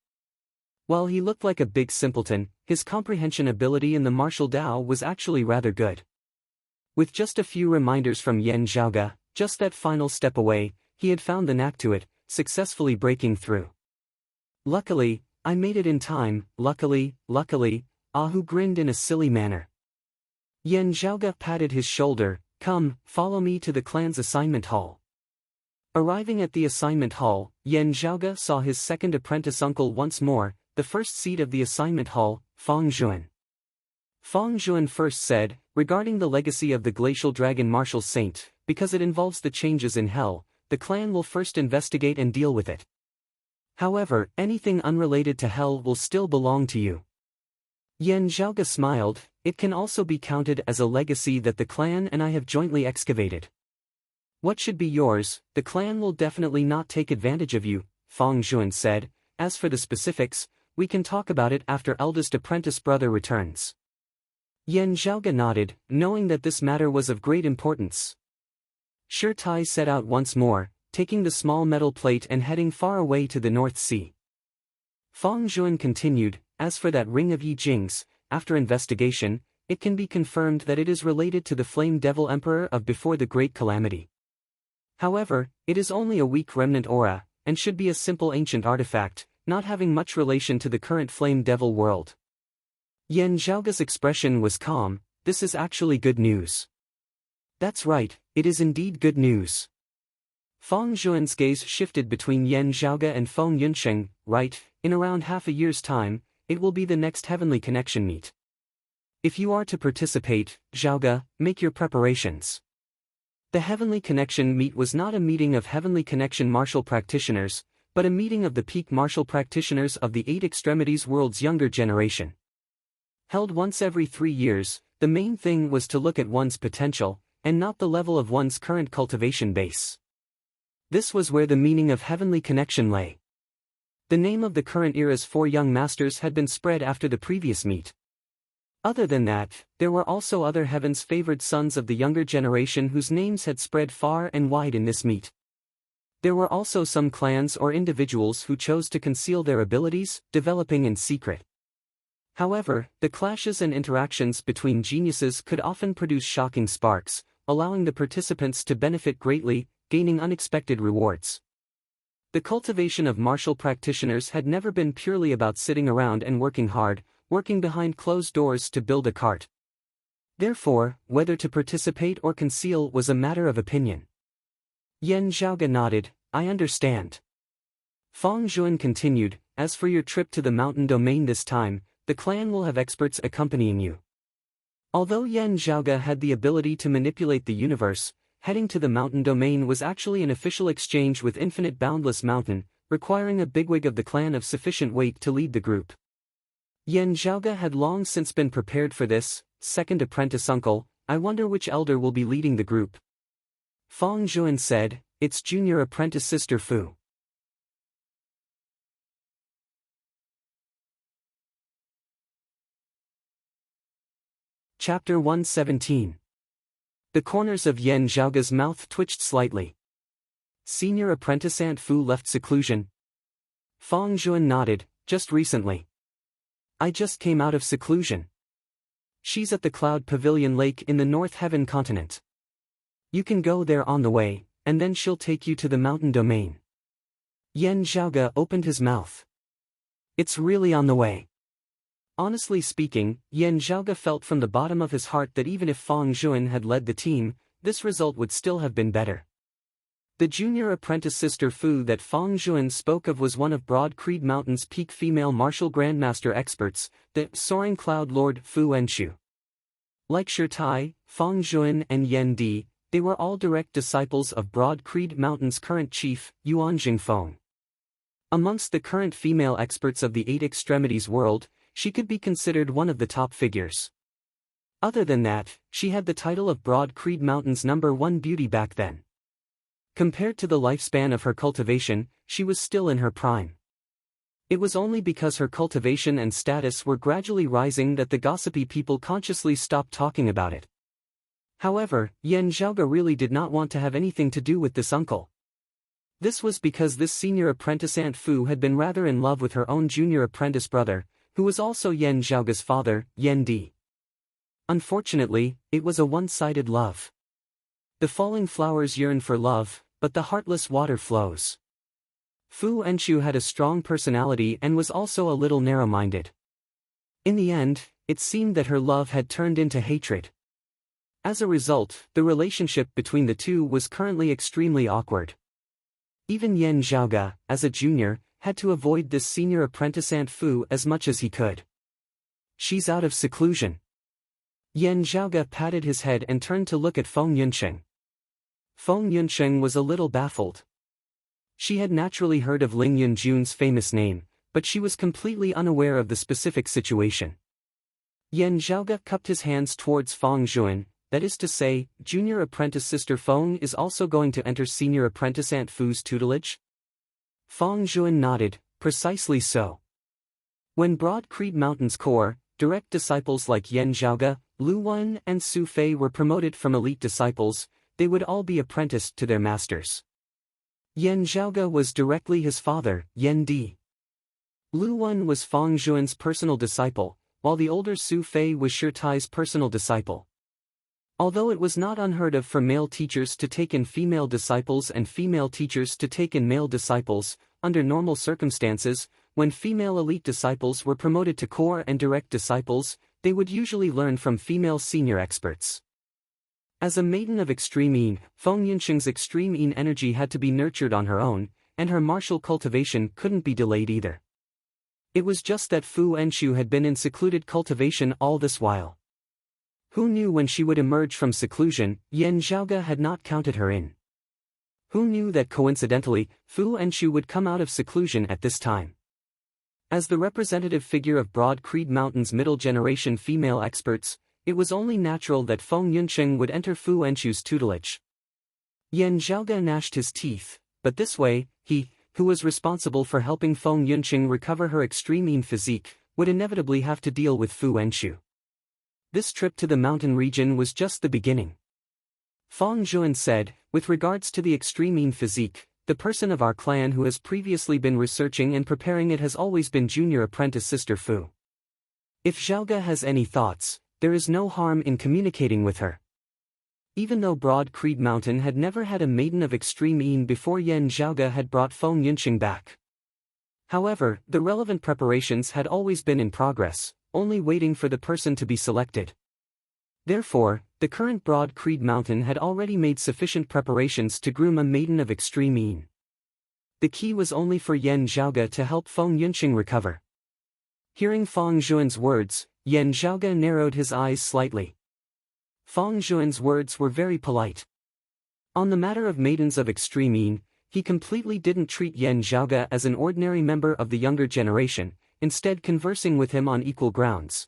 While he looked like a big simpleton, his comprehension ability in the martial Dao was actually rather good. With just a few reminders from Yan Zhaoga, just that final step away, he had found the knack to it, successfully breaking through. Luckily, I made it in time. Luckily, Ahu grinned in a silly manner. Yan Zhaoga patted his shoulder. Come, follow me to the clan's assignment hall. Arriving at the assignment hall, Yan Zhaoga saw his second apprentice uncle once more, the first seat of the assignment hall, Feng Zhuan. Feng Zhuan first said, regarding the legacy of the glacial dragon martial saint, because it involves the changes in hell, the clan will first investigate and deal with it. However, anything unrelated to hell will still belong to you. Yan Zhaoga smiled. It can also be counted as a legacy that the clan and I have jointly excavated. What should be yours, the clan will definitely not take advantage of you, Feng Zhuan said. As for the specifics, we can talk about it after eldest apprentice brother returns. Yan Zhaoga nodded, knowing that this matter was of great importance. Shi Tai set out once more, taking the small metal plate and heading far away to the North Sea. Feng Zhuan continued, as for that ring of Yi Jing's, after investigation, it can be confirmed that it is related to the Flame Devil Emperor of before the Great Calamity. However, it is only a weak remnant aura, and should be a simple ancient artifact, not having much relation to the current Flame Devil world. Yan Zhaoga's expression was calm. This is actually good news. That's right, it is indeed good news. Feng Zhuan's gaze shifted between Yan Zhaoga and Feng Yunqing. Right, in around half a year's time, it will be the next Heavenly Connection meet. If you are to participate, Zhaoga, make your preparations. The Heavenly Connection meet was not a meeting of Heavenly Connection martial practitioners, but a meeting of the peak martial practitioners of the Eight Extremities world's younger generation. Held once every 3 years, the main thing was to look at one's potential, and not the level of one's current cultivation base. This was where the meaning of Heavenly Connection lay. The name of the current era's 4 young masters had been spread after the previous meet. Other than that, there were also other heaven's favored sons of the younger generation whose names had spread far and wide in this meet. There were also some clans or individuals who chose to conceal their abilities, developing in secret. However, the clashes and interactions between geniuses could often produce shocking sparks, allowing the participants to benefit greatly, gaining unexpected rewards. The cultivation of martial practitioners had never been purely about sitting around and working hard, working behind closed doors to build a cart. Therefore, whether to participate or conceal was a matter of opinion. Yan Zhaoge nodded, I understand. Feng Zhuan continued, as for your trip to the mountain domain this time, the clan will have experts accompanying you. Although Yan Zhaoge had the ability to manipulate the universe, heading to the mountain domain was actually an official exchange with Infinite Boundless Mountain, requiring a bigwig of the clan of sufficient weight to lead the group. Yan Zhaoge had long since been prepared for this. Second apprentice uncle, I wonder which elder will be leading the group. Feng Zhuan said, it's junior apprentice sister Fu. Chapter 117. The corners of Yan Zhaoge's mouth twitched slightly. Senior apprentice Aunt Fu left seclusion. Feng Zhuan nodded, just recently. I just came out of seclusion. She's at the Cloud Pavilion Lake in the North Heaven continent. You can go there on the way, and then she'll take you to the mountain domain. Yan Zhaoge opened his mouth. It's really on the way. Honestly speaking, Yan Zhaoge felt from the bottom of his heart that even if Feng Zhuan had led the team, this result would still have been better. The junior apprentice sister Fu that Feng Zhuan spoke of was one of Broad Creed Mountain's peak female martial grandmaster experts, the Soaring Cloud Lord Fu Enshu. Like Shirtai, Feng Zhuan and Yan Di, they were all direct disciples of Broad Creed Mountain's current chief, Yuan Jingfeng. Amongst the current female experts of the Eight Extremities world, she could be considered one of the top figures. Other than that, she had the title of Broad Creed Mountain's #1 beauty back then. Compared to the lifespan of her cultivation, she was still in her prime. It was only because her cultivation and status were gradually rising that the gossipy people consciously stopped talking about it. However, Yan Zhaoge really did not want to have anything to do with this uncle. This was because this senior apprentice Aunt Fu had been rather in love with her own junior apprentice brother, who was also Yan Zhaoge's father, Yan Di. Unfortunately, it was a one-sided love. The falling flowers yearn for love, but the heartless water flows. Fu Enshu had a strong personality and was also a little narrow-minded. In the end, it seemed that her love had turned into hatred. As a result, the relationship between the two was currently extremely awkward. Even Yan Zhaoge, as a junior, had to avoid this senior apprentice Aunt Fu as much as he could. She's out of seclusion. Yan Zhaoge patted his head and turned to look at Feng Yunsheng. Feng Yunsheng was a little baffled. She had naturally heard of Ling Yunjun's famous name, but she was completely unaware of the specific situation. Yan Zhaoge cupped his hands towards Feng Zhuan, that is to say, junior apprentice sister Feng is also going to enter senior apprentice Aunt Fu's tutelage? Feng Zhuan nodded, precisely so. When Broad Creed Mountain's core, direct disciples like Yan Zhaoge, Lu Wen and Su Fei were promoted from elite disciples, they would all be apprenticed to their masters. Yan Zhaoge was directly his father, Yan Di. Lu Wen was Feng Zhuan's personal disciple, while the older Su Fei was Shirtai's personal disciple. Although it was not unheard of for male teachers to take in female disciples and female teachers to take in male disciples, under normal circumstances, when female elite disciples were promoted to core and direct disciples, they would usually learn from female senior experts. As a maiden of extreme yin, Feng Yunsheng's extreme yin energy had to be nurtured on her own, and her martial cultivation couldn't be delayed either. It was just that Fu Enshu had been in secluded cultivation all this while. Who knew when she would emerge from seclusion? Yan Zhaoge had not counted her in. Who knew that coincidentally, Fu Enshu would come out of seclusion at this time? As the representative figure of Broad Creed Mountain's middle-generation female experts, it was only natural that Feng Yunsheng would enter Fu Enshu's tutelage. Yan Zhaoge gnashed his teeth, but this way, he, who was responsible for helping Feng Yunsheng recover her extreme yin physique, would inevitably have to deal with Fu Enshu. This trip to the mountain region was just the beginning. Feng Zhuan said, with regards to the extreme yin physique, the person of our clan who has previously been researching and preparing it has always been junior apprentice sister Fu. If Zhaoge has any thoughts, there is no harm in communicating with her. Even though Broad Creed Mountain had never had a maiden of extreme yin before, Yan Zhaoge had brought Feng Yunsheng back. However, the relevant preparations had always been in progress, only waiting for the person to be selected. Therefore, the current Broad Creed Mountain had already made sufficient preparations to groom a maiden of extreme mean. The key was only for Yan Zhaoge to help Feng Yunqing recover. Hearing Feng Zhuan's words, Yan Zhaoge narrowed his eyes slightly. Feng Zhuan's words were very polite. On the matter of maidens of extreme mean, he completely didn't treat Yan Zhaoge as an ordinary member of the younger generation, instead conversing with him on equal grounds.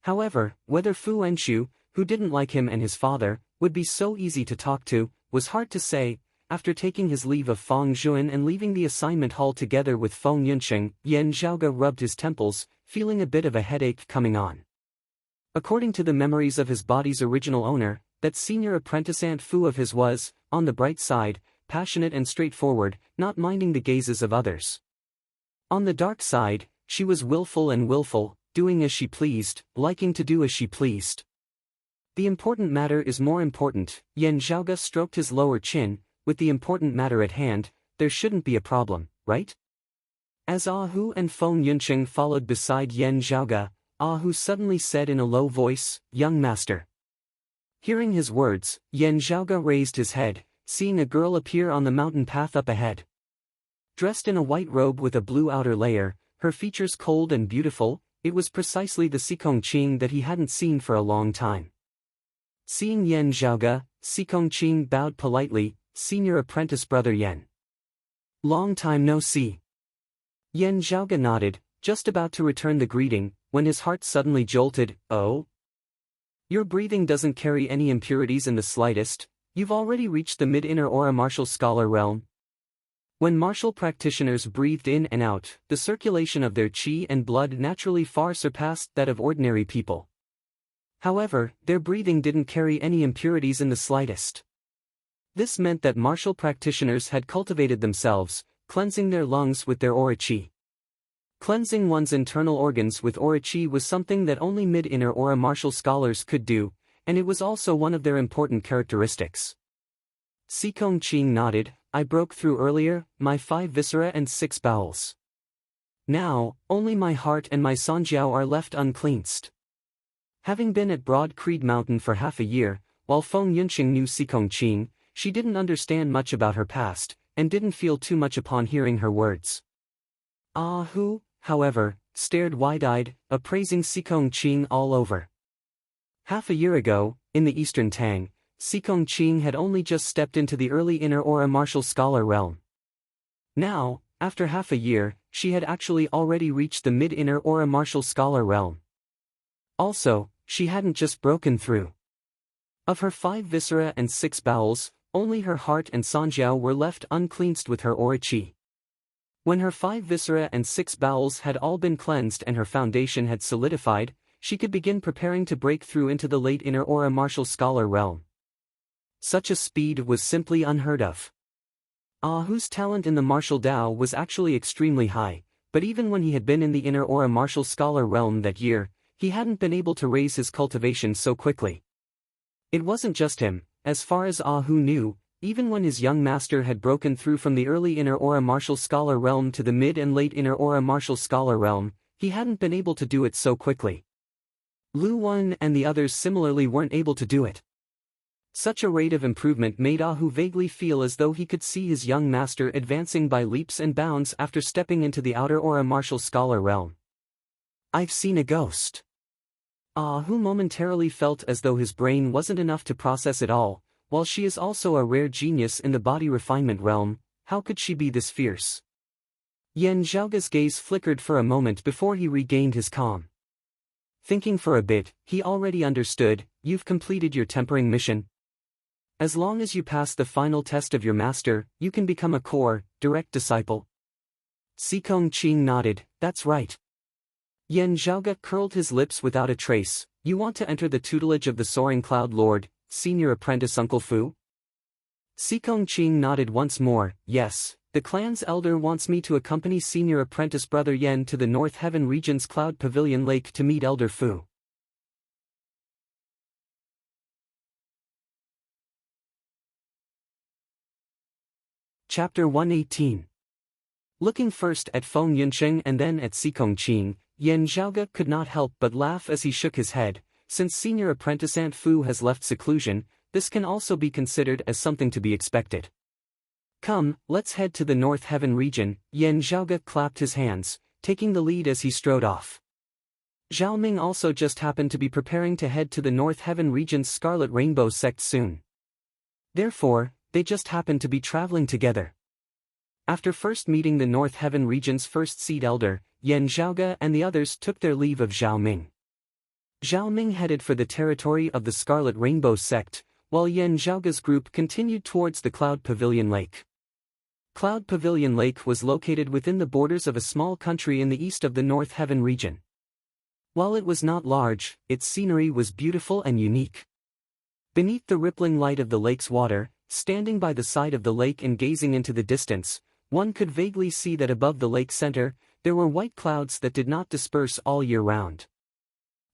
However, whether Fu Wenchu, who didn't like him and his father, would be so easy to talk to, was hard to say. After taking his leave of Feng Zhuan and leaving the assignment hall together with Feng Yunqing, Yan Zhaoge rubbed his temples, feeling a bit of a headache coming on. According to the memories of his body's original owner, that senior apprentice Aunt Fu of his was, on the bright side, passionate and straightforward, not minding the gazes of others. On the dark side, she was willful, doing as she pleased, liking to do as she pleased. The important matter is more important. Yan Zhaoge stroked his lower chin. With the important matter at hand, there shouldn't be a problem, right? As Ah Hu and Feng Yunqing followed beside Yan Zhaoge, Ah Hu suddenly said in a low voice, "Young master." Hearing his words, Yan Zhaoge raised his head, seeing a girl appear on the mountain path up ahead. Dressed in a white robe with a blue outer layer, her features cold and beautiful, it was precisely the Sikong Qing that he hadn't seen for a long time. Seeing Yan Zhaoge, Sikong Qing bowed politely. "Senior apprentice brother Yan. Long time no see." Yan Zhaoge nodded, just about to return the greeting, when his heart suddenly jolted. "Oh? Your breathing doesn't carry any impurities in the slightest, you've already reached the mid-inner aura martial scholar realm." When martial practitioners breathed in and out, the circulation of their qi and blood naturally far surpassed that of ordinary people. However, their breathing didn't carry any impurities in the slightest. This meant that martial practitioners had cultivated themselves, cleansing their lungs with their aura qi. Cleansing one's internal organs with aura qi was something that only mid-inner aura martial scholars could do, and it was also one of their important characteristics. Sikong Qing nodded. "I broke through earlier, my 5 viscera and 6 bowels. Now, only my heart and my sanjiao are left uncleansed." Having been at Broad Creed Mountain for half a year, while Feng Yunqing knew Sikong Qing, she didn't understand much about her past, and didn't feel too much upon hearing her words. Ah Hu, however, stared wide-eyed, appraising Sikong Qing all over. Half a year ago, in the Eastern Tang, Sikong Qing had only just stepped into the early inner aura martial scholar realm. Now, after half a year, she had actually already reached the mid-inner aura martial scholar realm. Also, she hadn't just broken through. Of her 5 viscera and 6 bowels, only her heart and sanjiao were left uncleansed with her aura qi. When her 5 viscera and 6 bowels had all been cleansed and her foundation had solidified, she could begin preparing to break through into the late inner aura martial scholar realm. Such a speed was simply unheard of. Ah Hu's talent in the martial Dao was actually extremely high, but even when he had been in the inner aura martial scholar realm that year, he hadn't been able to raise his cultivation so quickly. It wasn't just him. As far as Ah Hu knew, even when his young master had broken through from the early inner aura martial scholar realm to the mid and late inner aura martial scholar realm, he hadn't been able to do it so quickly. Lu Wen and the others similarly weren't able to do it. Such a rate of improvement made Ah Hu vaguely feel as though he could see his young master advancing by leaps and bounds after stepping into the outer aura martial scholar realm. "I've seen a ghost." Ah Hu momentarily felt as though his brain wasn't enough to process it all. While she is also a rare genius in the body refinement realm, how could she be this fierce? Yan Zhaoge's gaze flickered for a moment before he regained his calm. Thinking for a bit, he already understood. "You've completed your tempering mission. As long as you pass the final test of your master, you can become a core, direct disciple." Sikong Qing nodded. "That's right." Yan Zhaoge curled his lips without a trace. "You want to enter the tutelage of the Soaring Cloud Lord, senior apprentice Uncle Fu?" Sikong Qing nodded once more. "Yes, the clan's elder wants me to accompany senior apprentice brother Yen to the North Heaven region's Cloud Pavilion Lake to meet Elder Fu." Chapter 118. Looking first at Feng Yunqing and then at Sikong Qing, Yan Zhaoge could not help but laugh as he shook his head. Since senior apprentice Aunt Fu has left seclusion, this can also be considered as something to be expected. Come, let's head to the North Heaven region. Yan Zhaoge clapped his hands, taking the lead as he strode off. Zhao Ming also just happened to be preparing to head to the North Heaven region's Scarlet Rainbow sect soon. Therefore, they just happened to be traveling together. After first meeting the North Heaven region's first seed elder, Yan Zhaoge and the others took their leave of Zhao Ming. Zhao Ming headed for the territory of the Scarlet Rainbow sect, while Yan Zhaoge's group continued towards the Cloud Pavilion Lake. Cloud Pavilion Lake was located within the borders of a small country in the east of the North Heaven region. While it was not large, its scenery was beautiful and unique. Beneath the rippling light of the lake's water, standing by the side of the lake and gazing into the distance, one could vaguely see that above the lake center, there were white clouds that did not disperse all year round.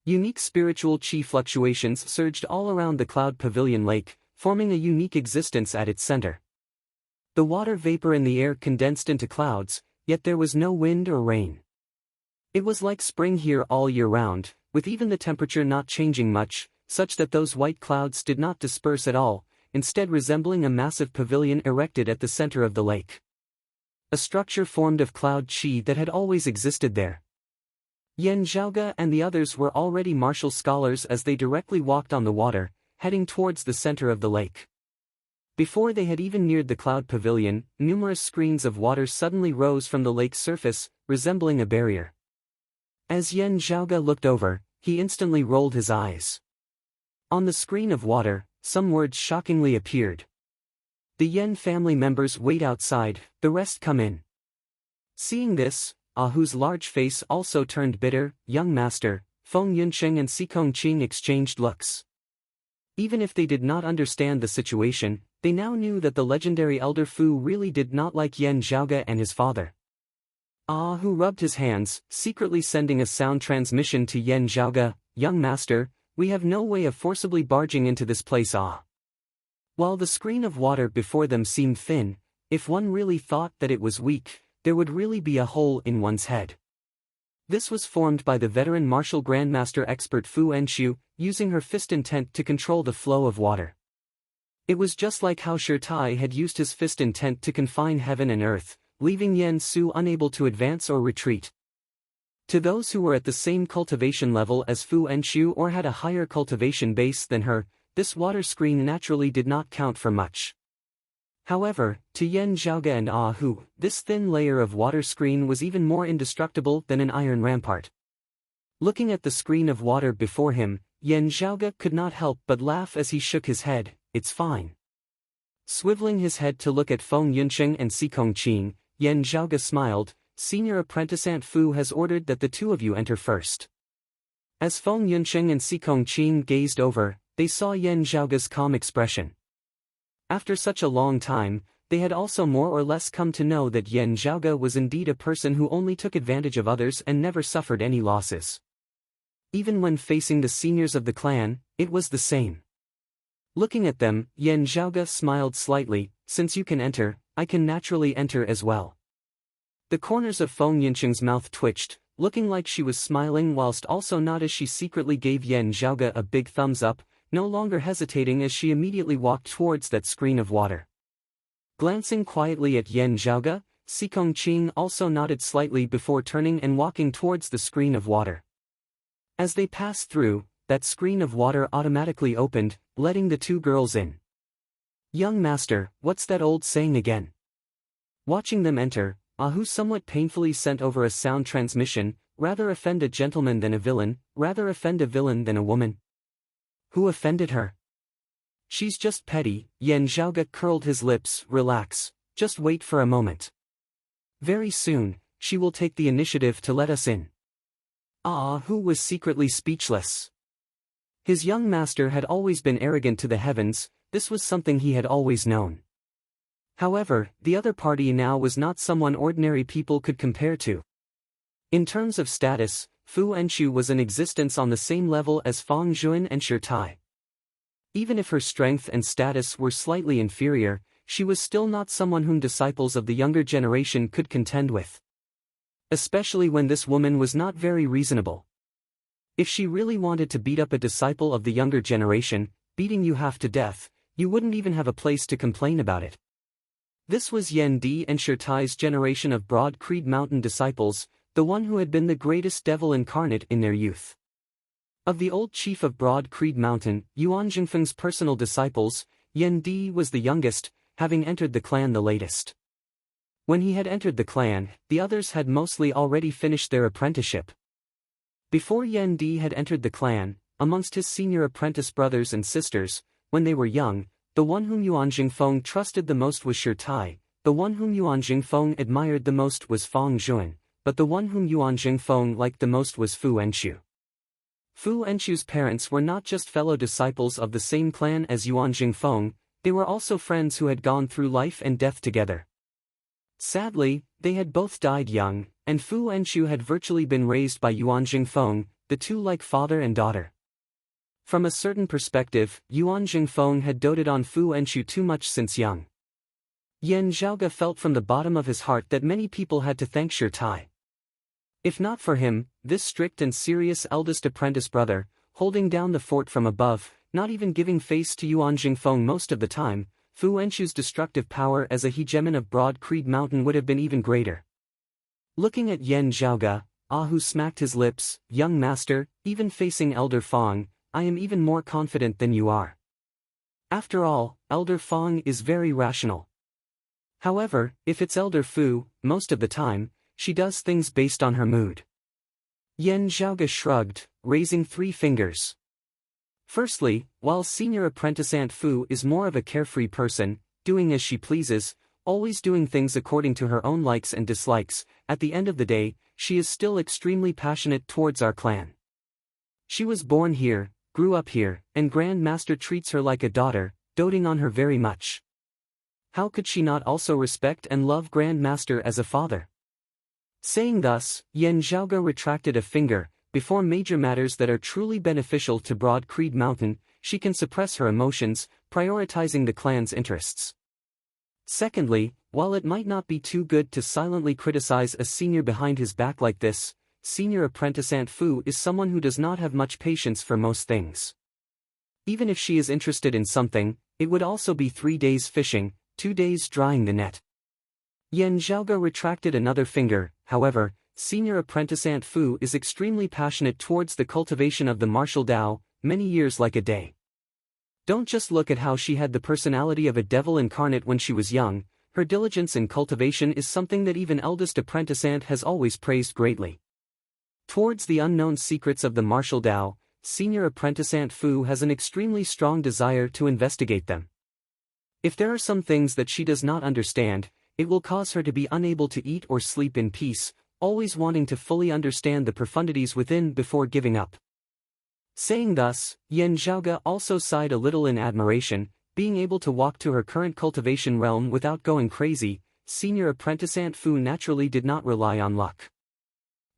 Unique spiritual chi fluctuations surged all around the Cloud Pavilion Lake, forming a unique existence at its center. The water vapor in the air condensed into clouds, yet there was no wind or rain. It was like spring here all year round, with even the temperature not changing much, such that those white clouds did not disperse at all, instead resembling a massive pavilion erected at the center of the lake. A structure formed of cloud chi that had always existed there. Yan Zhaoge and the others were already martial scholars as they directly walked on the water, heading towards the center of the lake. Before they had even neared the cloud pavilion, numerous screens of water suddenly rose from the lake's surface, resembling a barrier. As Yan Zhaoge looked over, he instantly rolled his eyes. On the screen of water, some words shockingly appeared. The Yan family members wait outside, the rest come in. Seeing this, Ahu's large face also turned bitter. Young master, Feng Yunsheng and Sikong Qing exchanged looks. Even if they did not understand the situation, they now knew that the legendary Elder Fu really did not like Yan Zhaoge and his father. Ahu rubbed his hands, secretly sending a sound transmission to Yan Zhaoge. Young master, we have no way of forcibly barging into this place. While the screen of water before them seemed thin, if one really thought that it was weak, there would really be a hole in one's head. This was formed by the veteran martial grandmaster expert Fu Enshu, using her fist intent to control the flow of water. It was just like how Shi Tai had used his fist intent to confine heaven and earth, leaving Yan Su unable to advance or retreat. To those who were at the same cultivation level as Fu Enshu or had a higher cultivation base than her, this water screen naturally did not count for much. However, to Yan Zhaoge and Ahu, this thin layer of water screen was even more indestructible than an iron rampart. Looking at the screen of water before him, Yan Zhaoge could not help but laugh as he shook his head. It's fine. Swiveling his head to look at Feng Yunsheng and Sikong Qing, Yan Zhaoge smiled. Senior apprentice Aunt Fu has ordered that the two of you enter first. As Feng Yunsheng and Sikong Qing gazed over, they saw Yan Zhaoge's calm expression. After such a long time, they had also more or less come to know that Yan Zhaoge was indeed a person who only took advantage of others and never suffered any losses. Even when facing the seniors of the clan, it was the same. Looking at them, Yan Zhaoge smiled slightly. Since you can enter, I can naturally enter as well. The corners of Feng Yunsheng's mouth twitched, looking like she was smiling whilst also not, as she secretly gave Yan Zhaoge a big thumbs up, no longer hesitating as she immediately walked towards that screen of water. Glancing quietly at Yan Zhaoge, Sikong Qing also nodded slightly before turning and walking towards the screen of water. As they passed through, that screen of water automatically opened, letting the two girls in. Young master, what's that old saying again? Watching them enter, Ahu somewhat painfully sent over a sound transmission. Rather offend a gentleman than a villain, rather offend a villain than a woman. Who offended her? She's just petty. Yan Zhaoge curled his lips. Relax, just wait for a moment. Very soon, she will take the initiative to let us in. Ahu was secretly speechless. His young master had always been arrogant to the heavens. This was something he had always known. However, the other party now was not someone ordinary people could compare to. In terms of status, Fu Enshu was in existence on the same level as Feng Zhuan and Shi Tai. Even if her strength and status were slightly inferior, she was still not someone whom disciples of the younger generation could contend with. especially when this woman was not very reasonable. If she really wanted to beat up a disciple of the younger generation, beating you half to death, you wouldn't even have a place to complain about it. This was Yen Di and Shirtai's generation of Broad Creed Mountain disciples, the one who had been the greatest devil incarnate in their youth. Of the old chief of Broad Creed Mountain, Yuan Jingfeng's personal disciples, Yen Di was the youngest, having entered the clan the latest. When he had entered the clan, the others had mostly already finished their apprenticeship. Before Yen Di had entered the clan, amongst his senior apprentice brothers and sisters, when they were young, the one whom Yuan Jingfeng trusted the most was Shirtai, the one whom Yuan Jingfeng admired the most was Fang Zhuan, but the one whom Yuan Jingfeng liked the most was Fu Enchu. Fu Enchu's parents were not just fellow disciples of the same clan as Yuan Jingfeng, they were also friends who had gone through life and death together. Sadly, they had both died young, and Fu Enchu had virtually been raised by Yuan Jingfeng, the two like father and daughter. From a certain perspective, Yuan Jingfeng had doted on Fu Enchu too much since young. Yan Zhaoge felt from the bottom of his heart that many people had to thank Shirtai. If not for him, this strict and serious eldest apprentice brother, holding down the fort from above, not even giving face to Yuan Jingfeng most of the time, Fu Enchu's destructive power as a hegemon of Broad Creed Mountain would have been even greater. Looking at Yan Zhaoge, Hu smacked his lips, "Young master, even facing Elder Fang, I am even more confident than you are." After all, Elder Fang is very rational. However, if it's Elder Fu, most of the time, she does things based on her mood. Yan Zhaoge shrugged, raising 3 fingers. Firstly, while senior apprentice Aunt Fu is more of a carefree person, doing as she pleases, always doing things according to her own likes and dislikes, at the end of the day, she is still extremely passionate towards our clan. She was born here, grew up here, and Grand Master treats her like a daughter, doting on her very much. How could she not also respect and love Grand Master as a father? Saying thus, Yan Zhaoge retracted a finger. Before major matters that are truly beneficial to Broad Creed Mountain, she can suppress her emotions, prioritizing the clan's interests. Secondly, while it might not be too good to silently criticize a senior behind his back like this, senior apprentice Aunt Fu is someone who does not have much patience for most things. Even if she is interested in something, it would also be 3 days fishing, 2 days drying the net. Yan Zhaoge retracted another finger. However, senior apprentice Aunt Fu is extremely passionate towards the cultivation of the martial Tao, many years like a day. Don't just look at how she had the personality of a devil incarnate when she was young, her diligence in cultivation is something that even eldest apprentice Aunt has always praised greatly. Towards the unknown secrets of the martial Tao, senior apprentice Aunt Fu has an extremely strong desire to investigate them. If there are some things that she does not understand, it will cause her to be unable to eat or sleep in peace, always wanting to fully understand the profundities within before giving up. Saying thus, Yan Zhaoge also sighed a little in admiration, being able to walk to her current cultivation realm without going crazy. Senior apprentice Aunt Fu naturally did not rely on luck.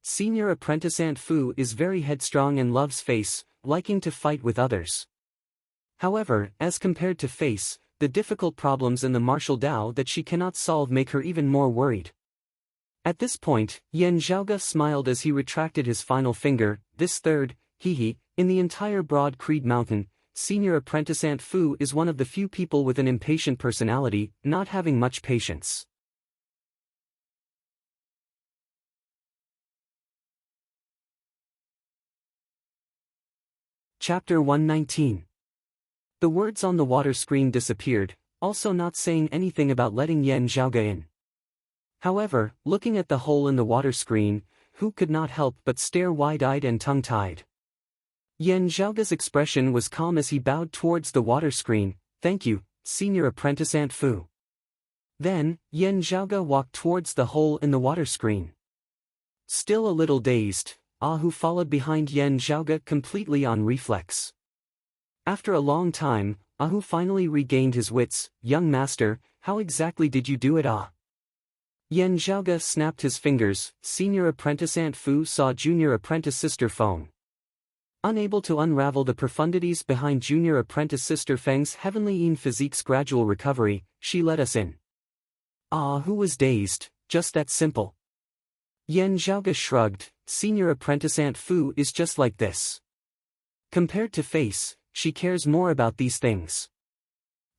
Senior apprentice Aunt Fu is very headstrong and loves face, liking to fight with others. However, as compared to face, the difficult problems in the martial Tao that she cannot solve make her even more worried. At this point, Yan Zhaoge smiled as he retracted his final finger. This third, in the entire Broad Creed Mountain, senior apprentice Aunt Fu is one of the few people with an impatient personality, not having much patience. Chapter 119. The words on the water screen disappeared, also not saying anything about letting Yan Zhaoge in. However, looking at the hole in the water screen, who could not help but stare wide-eyed and tongue-tied. Yan Zhaoge's expression was calm as he bowed towards the water screen. "Thank you, senior apprentice Aunt Fu." Then, Yan Zhaoge walked towards the hole in the water screen. Still a little dazed, Hu followed behind Yan Zhaoge completely on reflex. After a long time, Hu finally regained his wits. "Young master, how exactly did you do it, Yan Zhaoge snapped his fingers. Senior apprentice Aunt Fu saw junior apprentice sister Feng. Unable to unravel the profundities behind junior apprentice sister Feng's heavenly physique's gradual recovery, she let us in. Hu was dazed, just that simple. Yan Zhaoge shrugged. Senior apprentice Aunt Fu is just like this. Compared to face, she cares more about these things.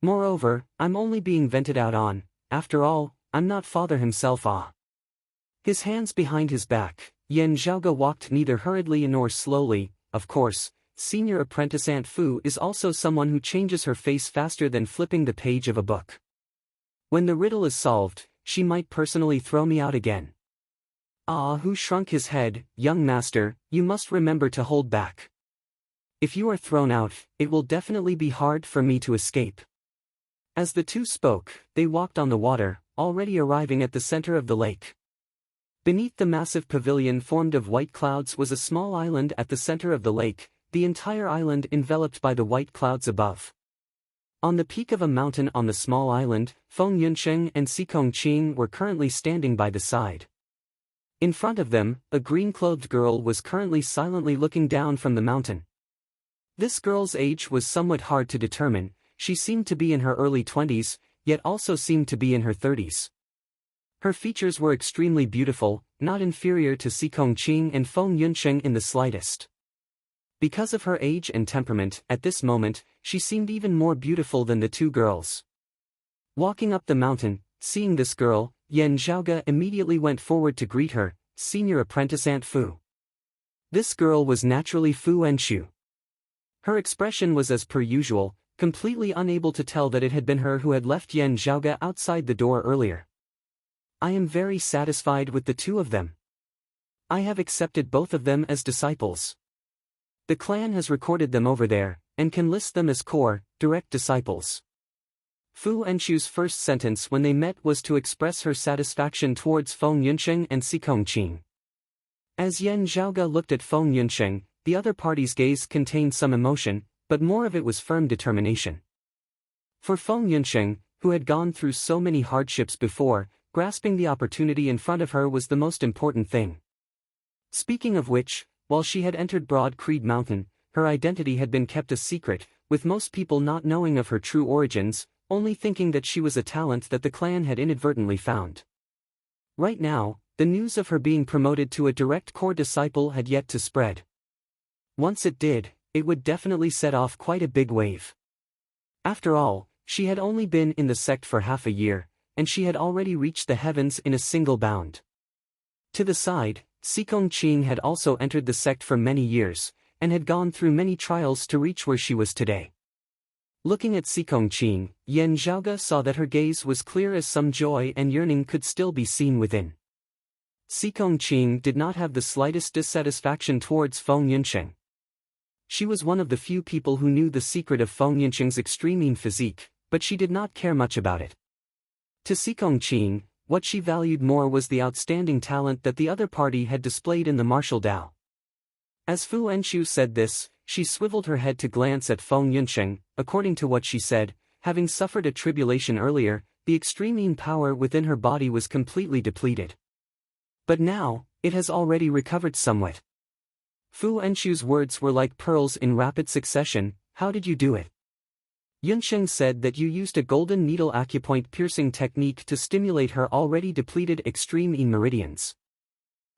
Moreover, I'm only being vented out on, after all, I'm not father himself. His hands behind his back, Yan Zhaoge walked neither hurriedly nor slowly. Of course, senior apprentice Aunt Fu is also someone who changes her face faster than flipping the page of a book. When the riddle is solved, she might personally throw me out again. Hu shrunk his head. Young master, you must remember to hold back. If you are thrown out, it will definitely be hard for me to escape. As the two spoke, they walked on the water, already arriving at the center of the lake. Beneath the massive pavilion formed of white clouds was a small island at the center of the lake, the entire island enveloped by the white clouds above. On the peak of a mountain on the small island, Feng Yunsheng and Xikong Qing were currently standing by the side. In front of them, a green-clothed girl was currently silently looking down from the mountain. This girl's age was somewhat hard to determine. She seemed to be in her early 20s, yet also seemed to be in her 30s. Her features were extremely beautiful, not inferior to Xikong Qing and Feng Yunsheng in the slightest. Because of her age and temperament, at this moment, she seemed even more beautiful than the two girls. Walking up the mountain, seeing this girl, Yan Zhaoge immediately went forward to greet her, senior apprentice Aunt Fu. This girl was naturally Fu Enshu. Her expression was as per usual, completely unable to tell that it had been her who had left Yan Zhaoge outside the door earlier. I am very satisfied with the two of them. I have accepted both of them as disciples. The clan has recorded them over there, and can list them as core, direct disciples. Fu Enshu's first sentence when they met was to express her satisfaction towards Feng Yunsheng and Xikong Qing. As Yan Zhaoge looked at Feng Yunsheng, the other party's gaze contained some emotion, but more of it was firm determination. For Feng Yunsheng, who had gone through so many hardships before, grasping the opportunity in front of her was the most important thing. Speaking of which, while she had entered Broad Creed Mountain, her identity had been kept a secret, with most people not knowing of her true origins, only thinking that she was a talent that the clan had inadvertently found. Right now, the news of her being promoted to a direct core disciple had yet to spread. Once it did, it would definitely set off quite a big wave. After all, she had only been in the sect for half a year, and she had already reached the heavens in a single bound. To the side, Xikong Qing had also entered the sect for many years, and had gone through many trials to reach where she was today. Looking at Xikong Qing, Yan Zhaoge saw that her gaze was clear as some joy and yearning could still be seen within. Xikong Qing did not have the slightest dissatisfaction towards Feng Yunsheng. She was one of the few people who knew the secret of Feng Yunsheng's extreme physique, but she did not care much about it. To Xikong Qing, what she valued more was the outstanding talent that the other party had displayed in the martial Tao. As Fu Enshu said this, she swiveled her head to glance at Feng Yunsheng. According to what she said, having suffered a tribulation earlier, the extreme power within her body was completely depleted. But now, it has already recovered somewhat. Fu Enshu's words were like pearls in rapid succession. How did you do it? Yunsheng said that you used a golden needle acupoint piercing technique to stimulate her already depleted extreme meridians.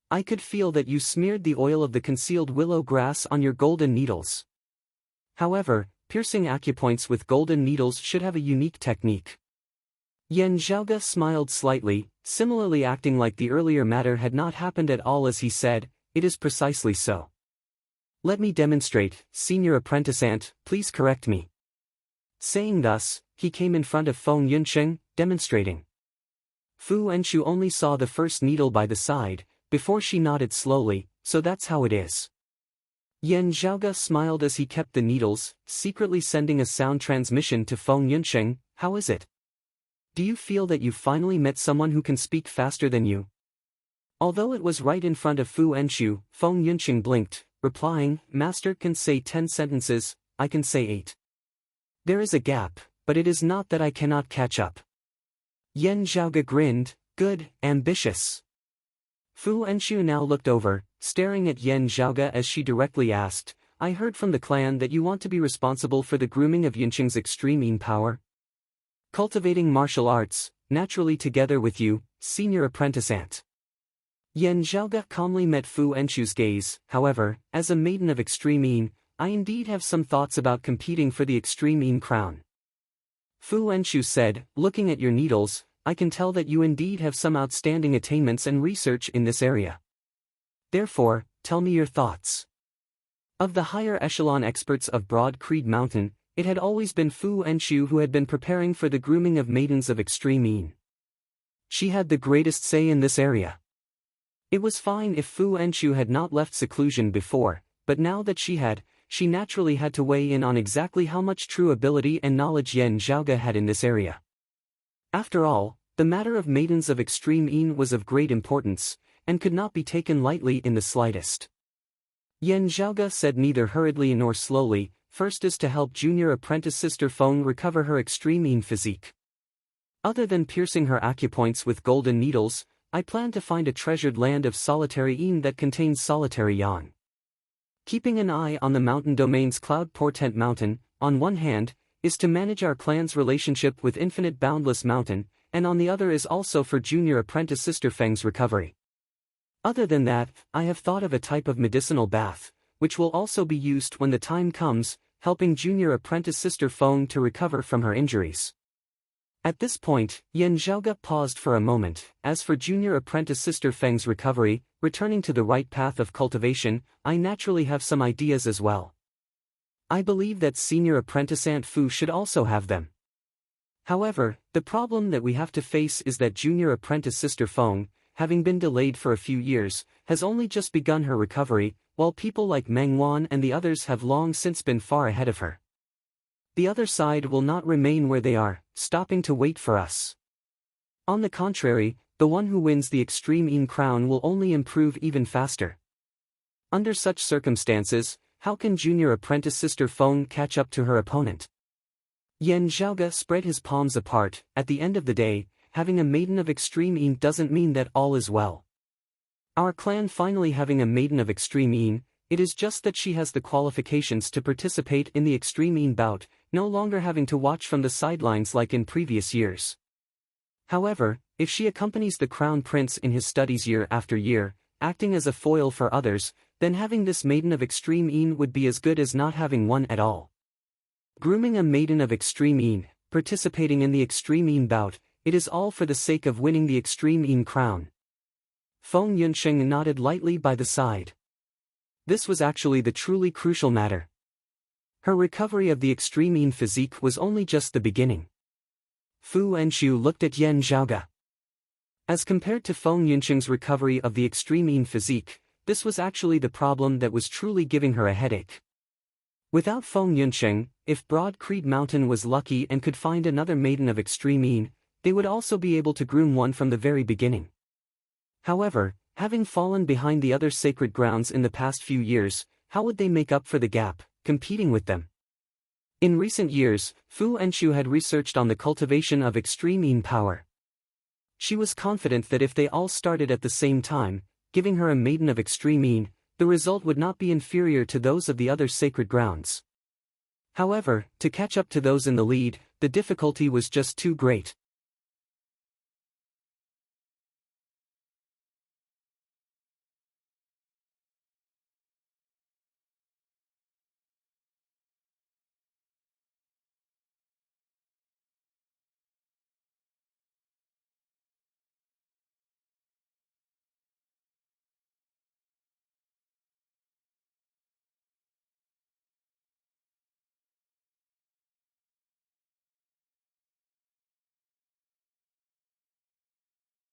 I could feel that you smeared the oil of the concealed willow grass on your golden needles. However, piercing acupoints with golden needles should have a unique technique. Yan Zhaoge smiled slightly, similarly acting like the earlier matter had not happened at all as he said, it is precisely so. Let me demonstrate, senior apprentice Aunt, please correct me. Saying thus, he came in front of Feng Yunsheng, demonstrating. Fu Enshu only saw the first needle by the side, before she nodded slowly, so that's how it is. Yan Zhaoge smiled as he kept the needles, secretly sending a sound transmission to Feng Yunsheng. How is it? Do you feel that you finally met someone who can speak faster than you? Although it was right in front of Fu Enshu, Feng Yunsheng blinked, replying, Master can say 10 sentences, I can say 8. There is a gap, but it is not that I cannot catch up. Yan Zhaoge grinned, good, ambitious. Fu Enshu now looked over, staring at Yan Zhaoge as she directly asked, I heard from the clan that you want to be responsible for the grooming of Yunsheng's extreme power? Cultivating martial arts, naturally together with you, senior apprentice Aunt. Yan Zhaoge calmly met Fu Enshu's gaze. However, as a maiden of extreme Yin, I indeed have some thoughts about competing for the extreme Yin crown. Fu Enshu said, looking at your needles, I can tell that you indeed have some outstanding attainments and research in this area. Therefore, tell me your thoughts. Of the higher echelon experts of Broad Creed Mountain, it had always been Fu Enshu who had been preparing for the grooming of maidens of extreme Yin. She had the greatest say in this area. It was fine if Fu Enshu had not left seclusion before, but now that she naturally had to weigh in on exactly how much true ability and knowledge Yan Zhaoge had in this area. After all, the matter of maidens of extreme Yin was of great importance, and could not be taken lightly in the slightest. Yan Zhaoge said neither hurriedly nor slowly, first is to help junior apprentice Sister Feng recover her extreme Yin physique. Other than piercing her acupoints with golden needles, I plan to find a treasured land of solitary Yin that contains solitary Yang. Keeping an eye on the mountain domain's Cloud Portent Mountain, on one hand, is to manage our clan's relationship with Infinite Boundless Mountain, and on the other is also for junior apprentice Sister Feng's recovery. Other than that, I have thought of a type of medicinal bath, which will also be used when the time comes, helping junior apprentice Sister Feng to recover from her injuries. At this point, Yan Zhaoge paused for a moment. As for junior apprentice Sister Feng's recovery, returning to the right path of cultivation, I naturally have some ideas as well. I believe that senior apprentice Aunt Fu should also have them. However, the problem that we have to face is that junior apprentice Sister Feng, having been delayed for a few years, has only just begun her recovery, while people like Meng Wan and the others have long since been far ahead of her. The other side will not remain where they are, stopping to wait for us. On the contrary, the one who wins the extreme Yin crown will only improve even faster. Under such circumstances, how can junior apprentice Sister Feng catch up to her opponent? Yan Zhaoge spread his palms apart. At the end of the day, having a maiden of extreme Yin doesn't mean that all is well. Our clan finally having a maiden of extreme Yin, it is just that she has the qualifications to participate in the extreme Yin bout, no longer having to watch from the sidelines like in previous years. However, if she accompanies the Crown Prince in his studies year after year, acting as a foil for others, then having this maiden of extreme Yin would be as good as not having one at all. Grooming a maiden of extreme Yin, participating in the extreme Yin bout, it is all for the sake of winning the extreme Yin crown. Feng Yunsheng nodded lightly by the side. This was actually the truly crucial matter. Her recovery of the extreme Yin physique was only just the beginning. Fu Enshu looked at Yan Zhaoge. As compared to Feng Yunsheng's recovery of the extreme Yin physique, this was actually the problem that was truly giving her a headache. Without Feng Yunsheng, if Broad Creed Mountain was lucky and could find another maiden of extreme Yin, they would also be able to groom one from the very beginning. However, having fallen behind the other sacred grounds in the past few years, how would they make up for the gap, competing with them? In recent years, Fu Enshu had researched on the cultivation of extreme Yin power. She was confident that if they all started at the same time, giving her a maiden of extreme Yin, the result would not be inferior to those of the other sacred grounds. However, to catch up to those in the lead, the difficulty was just too great.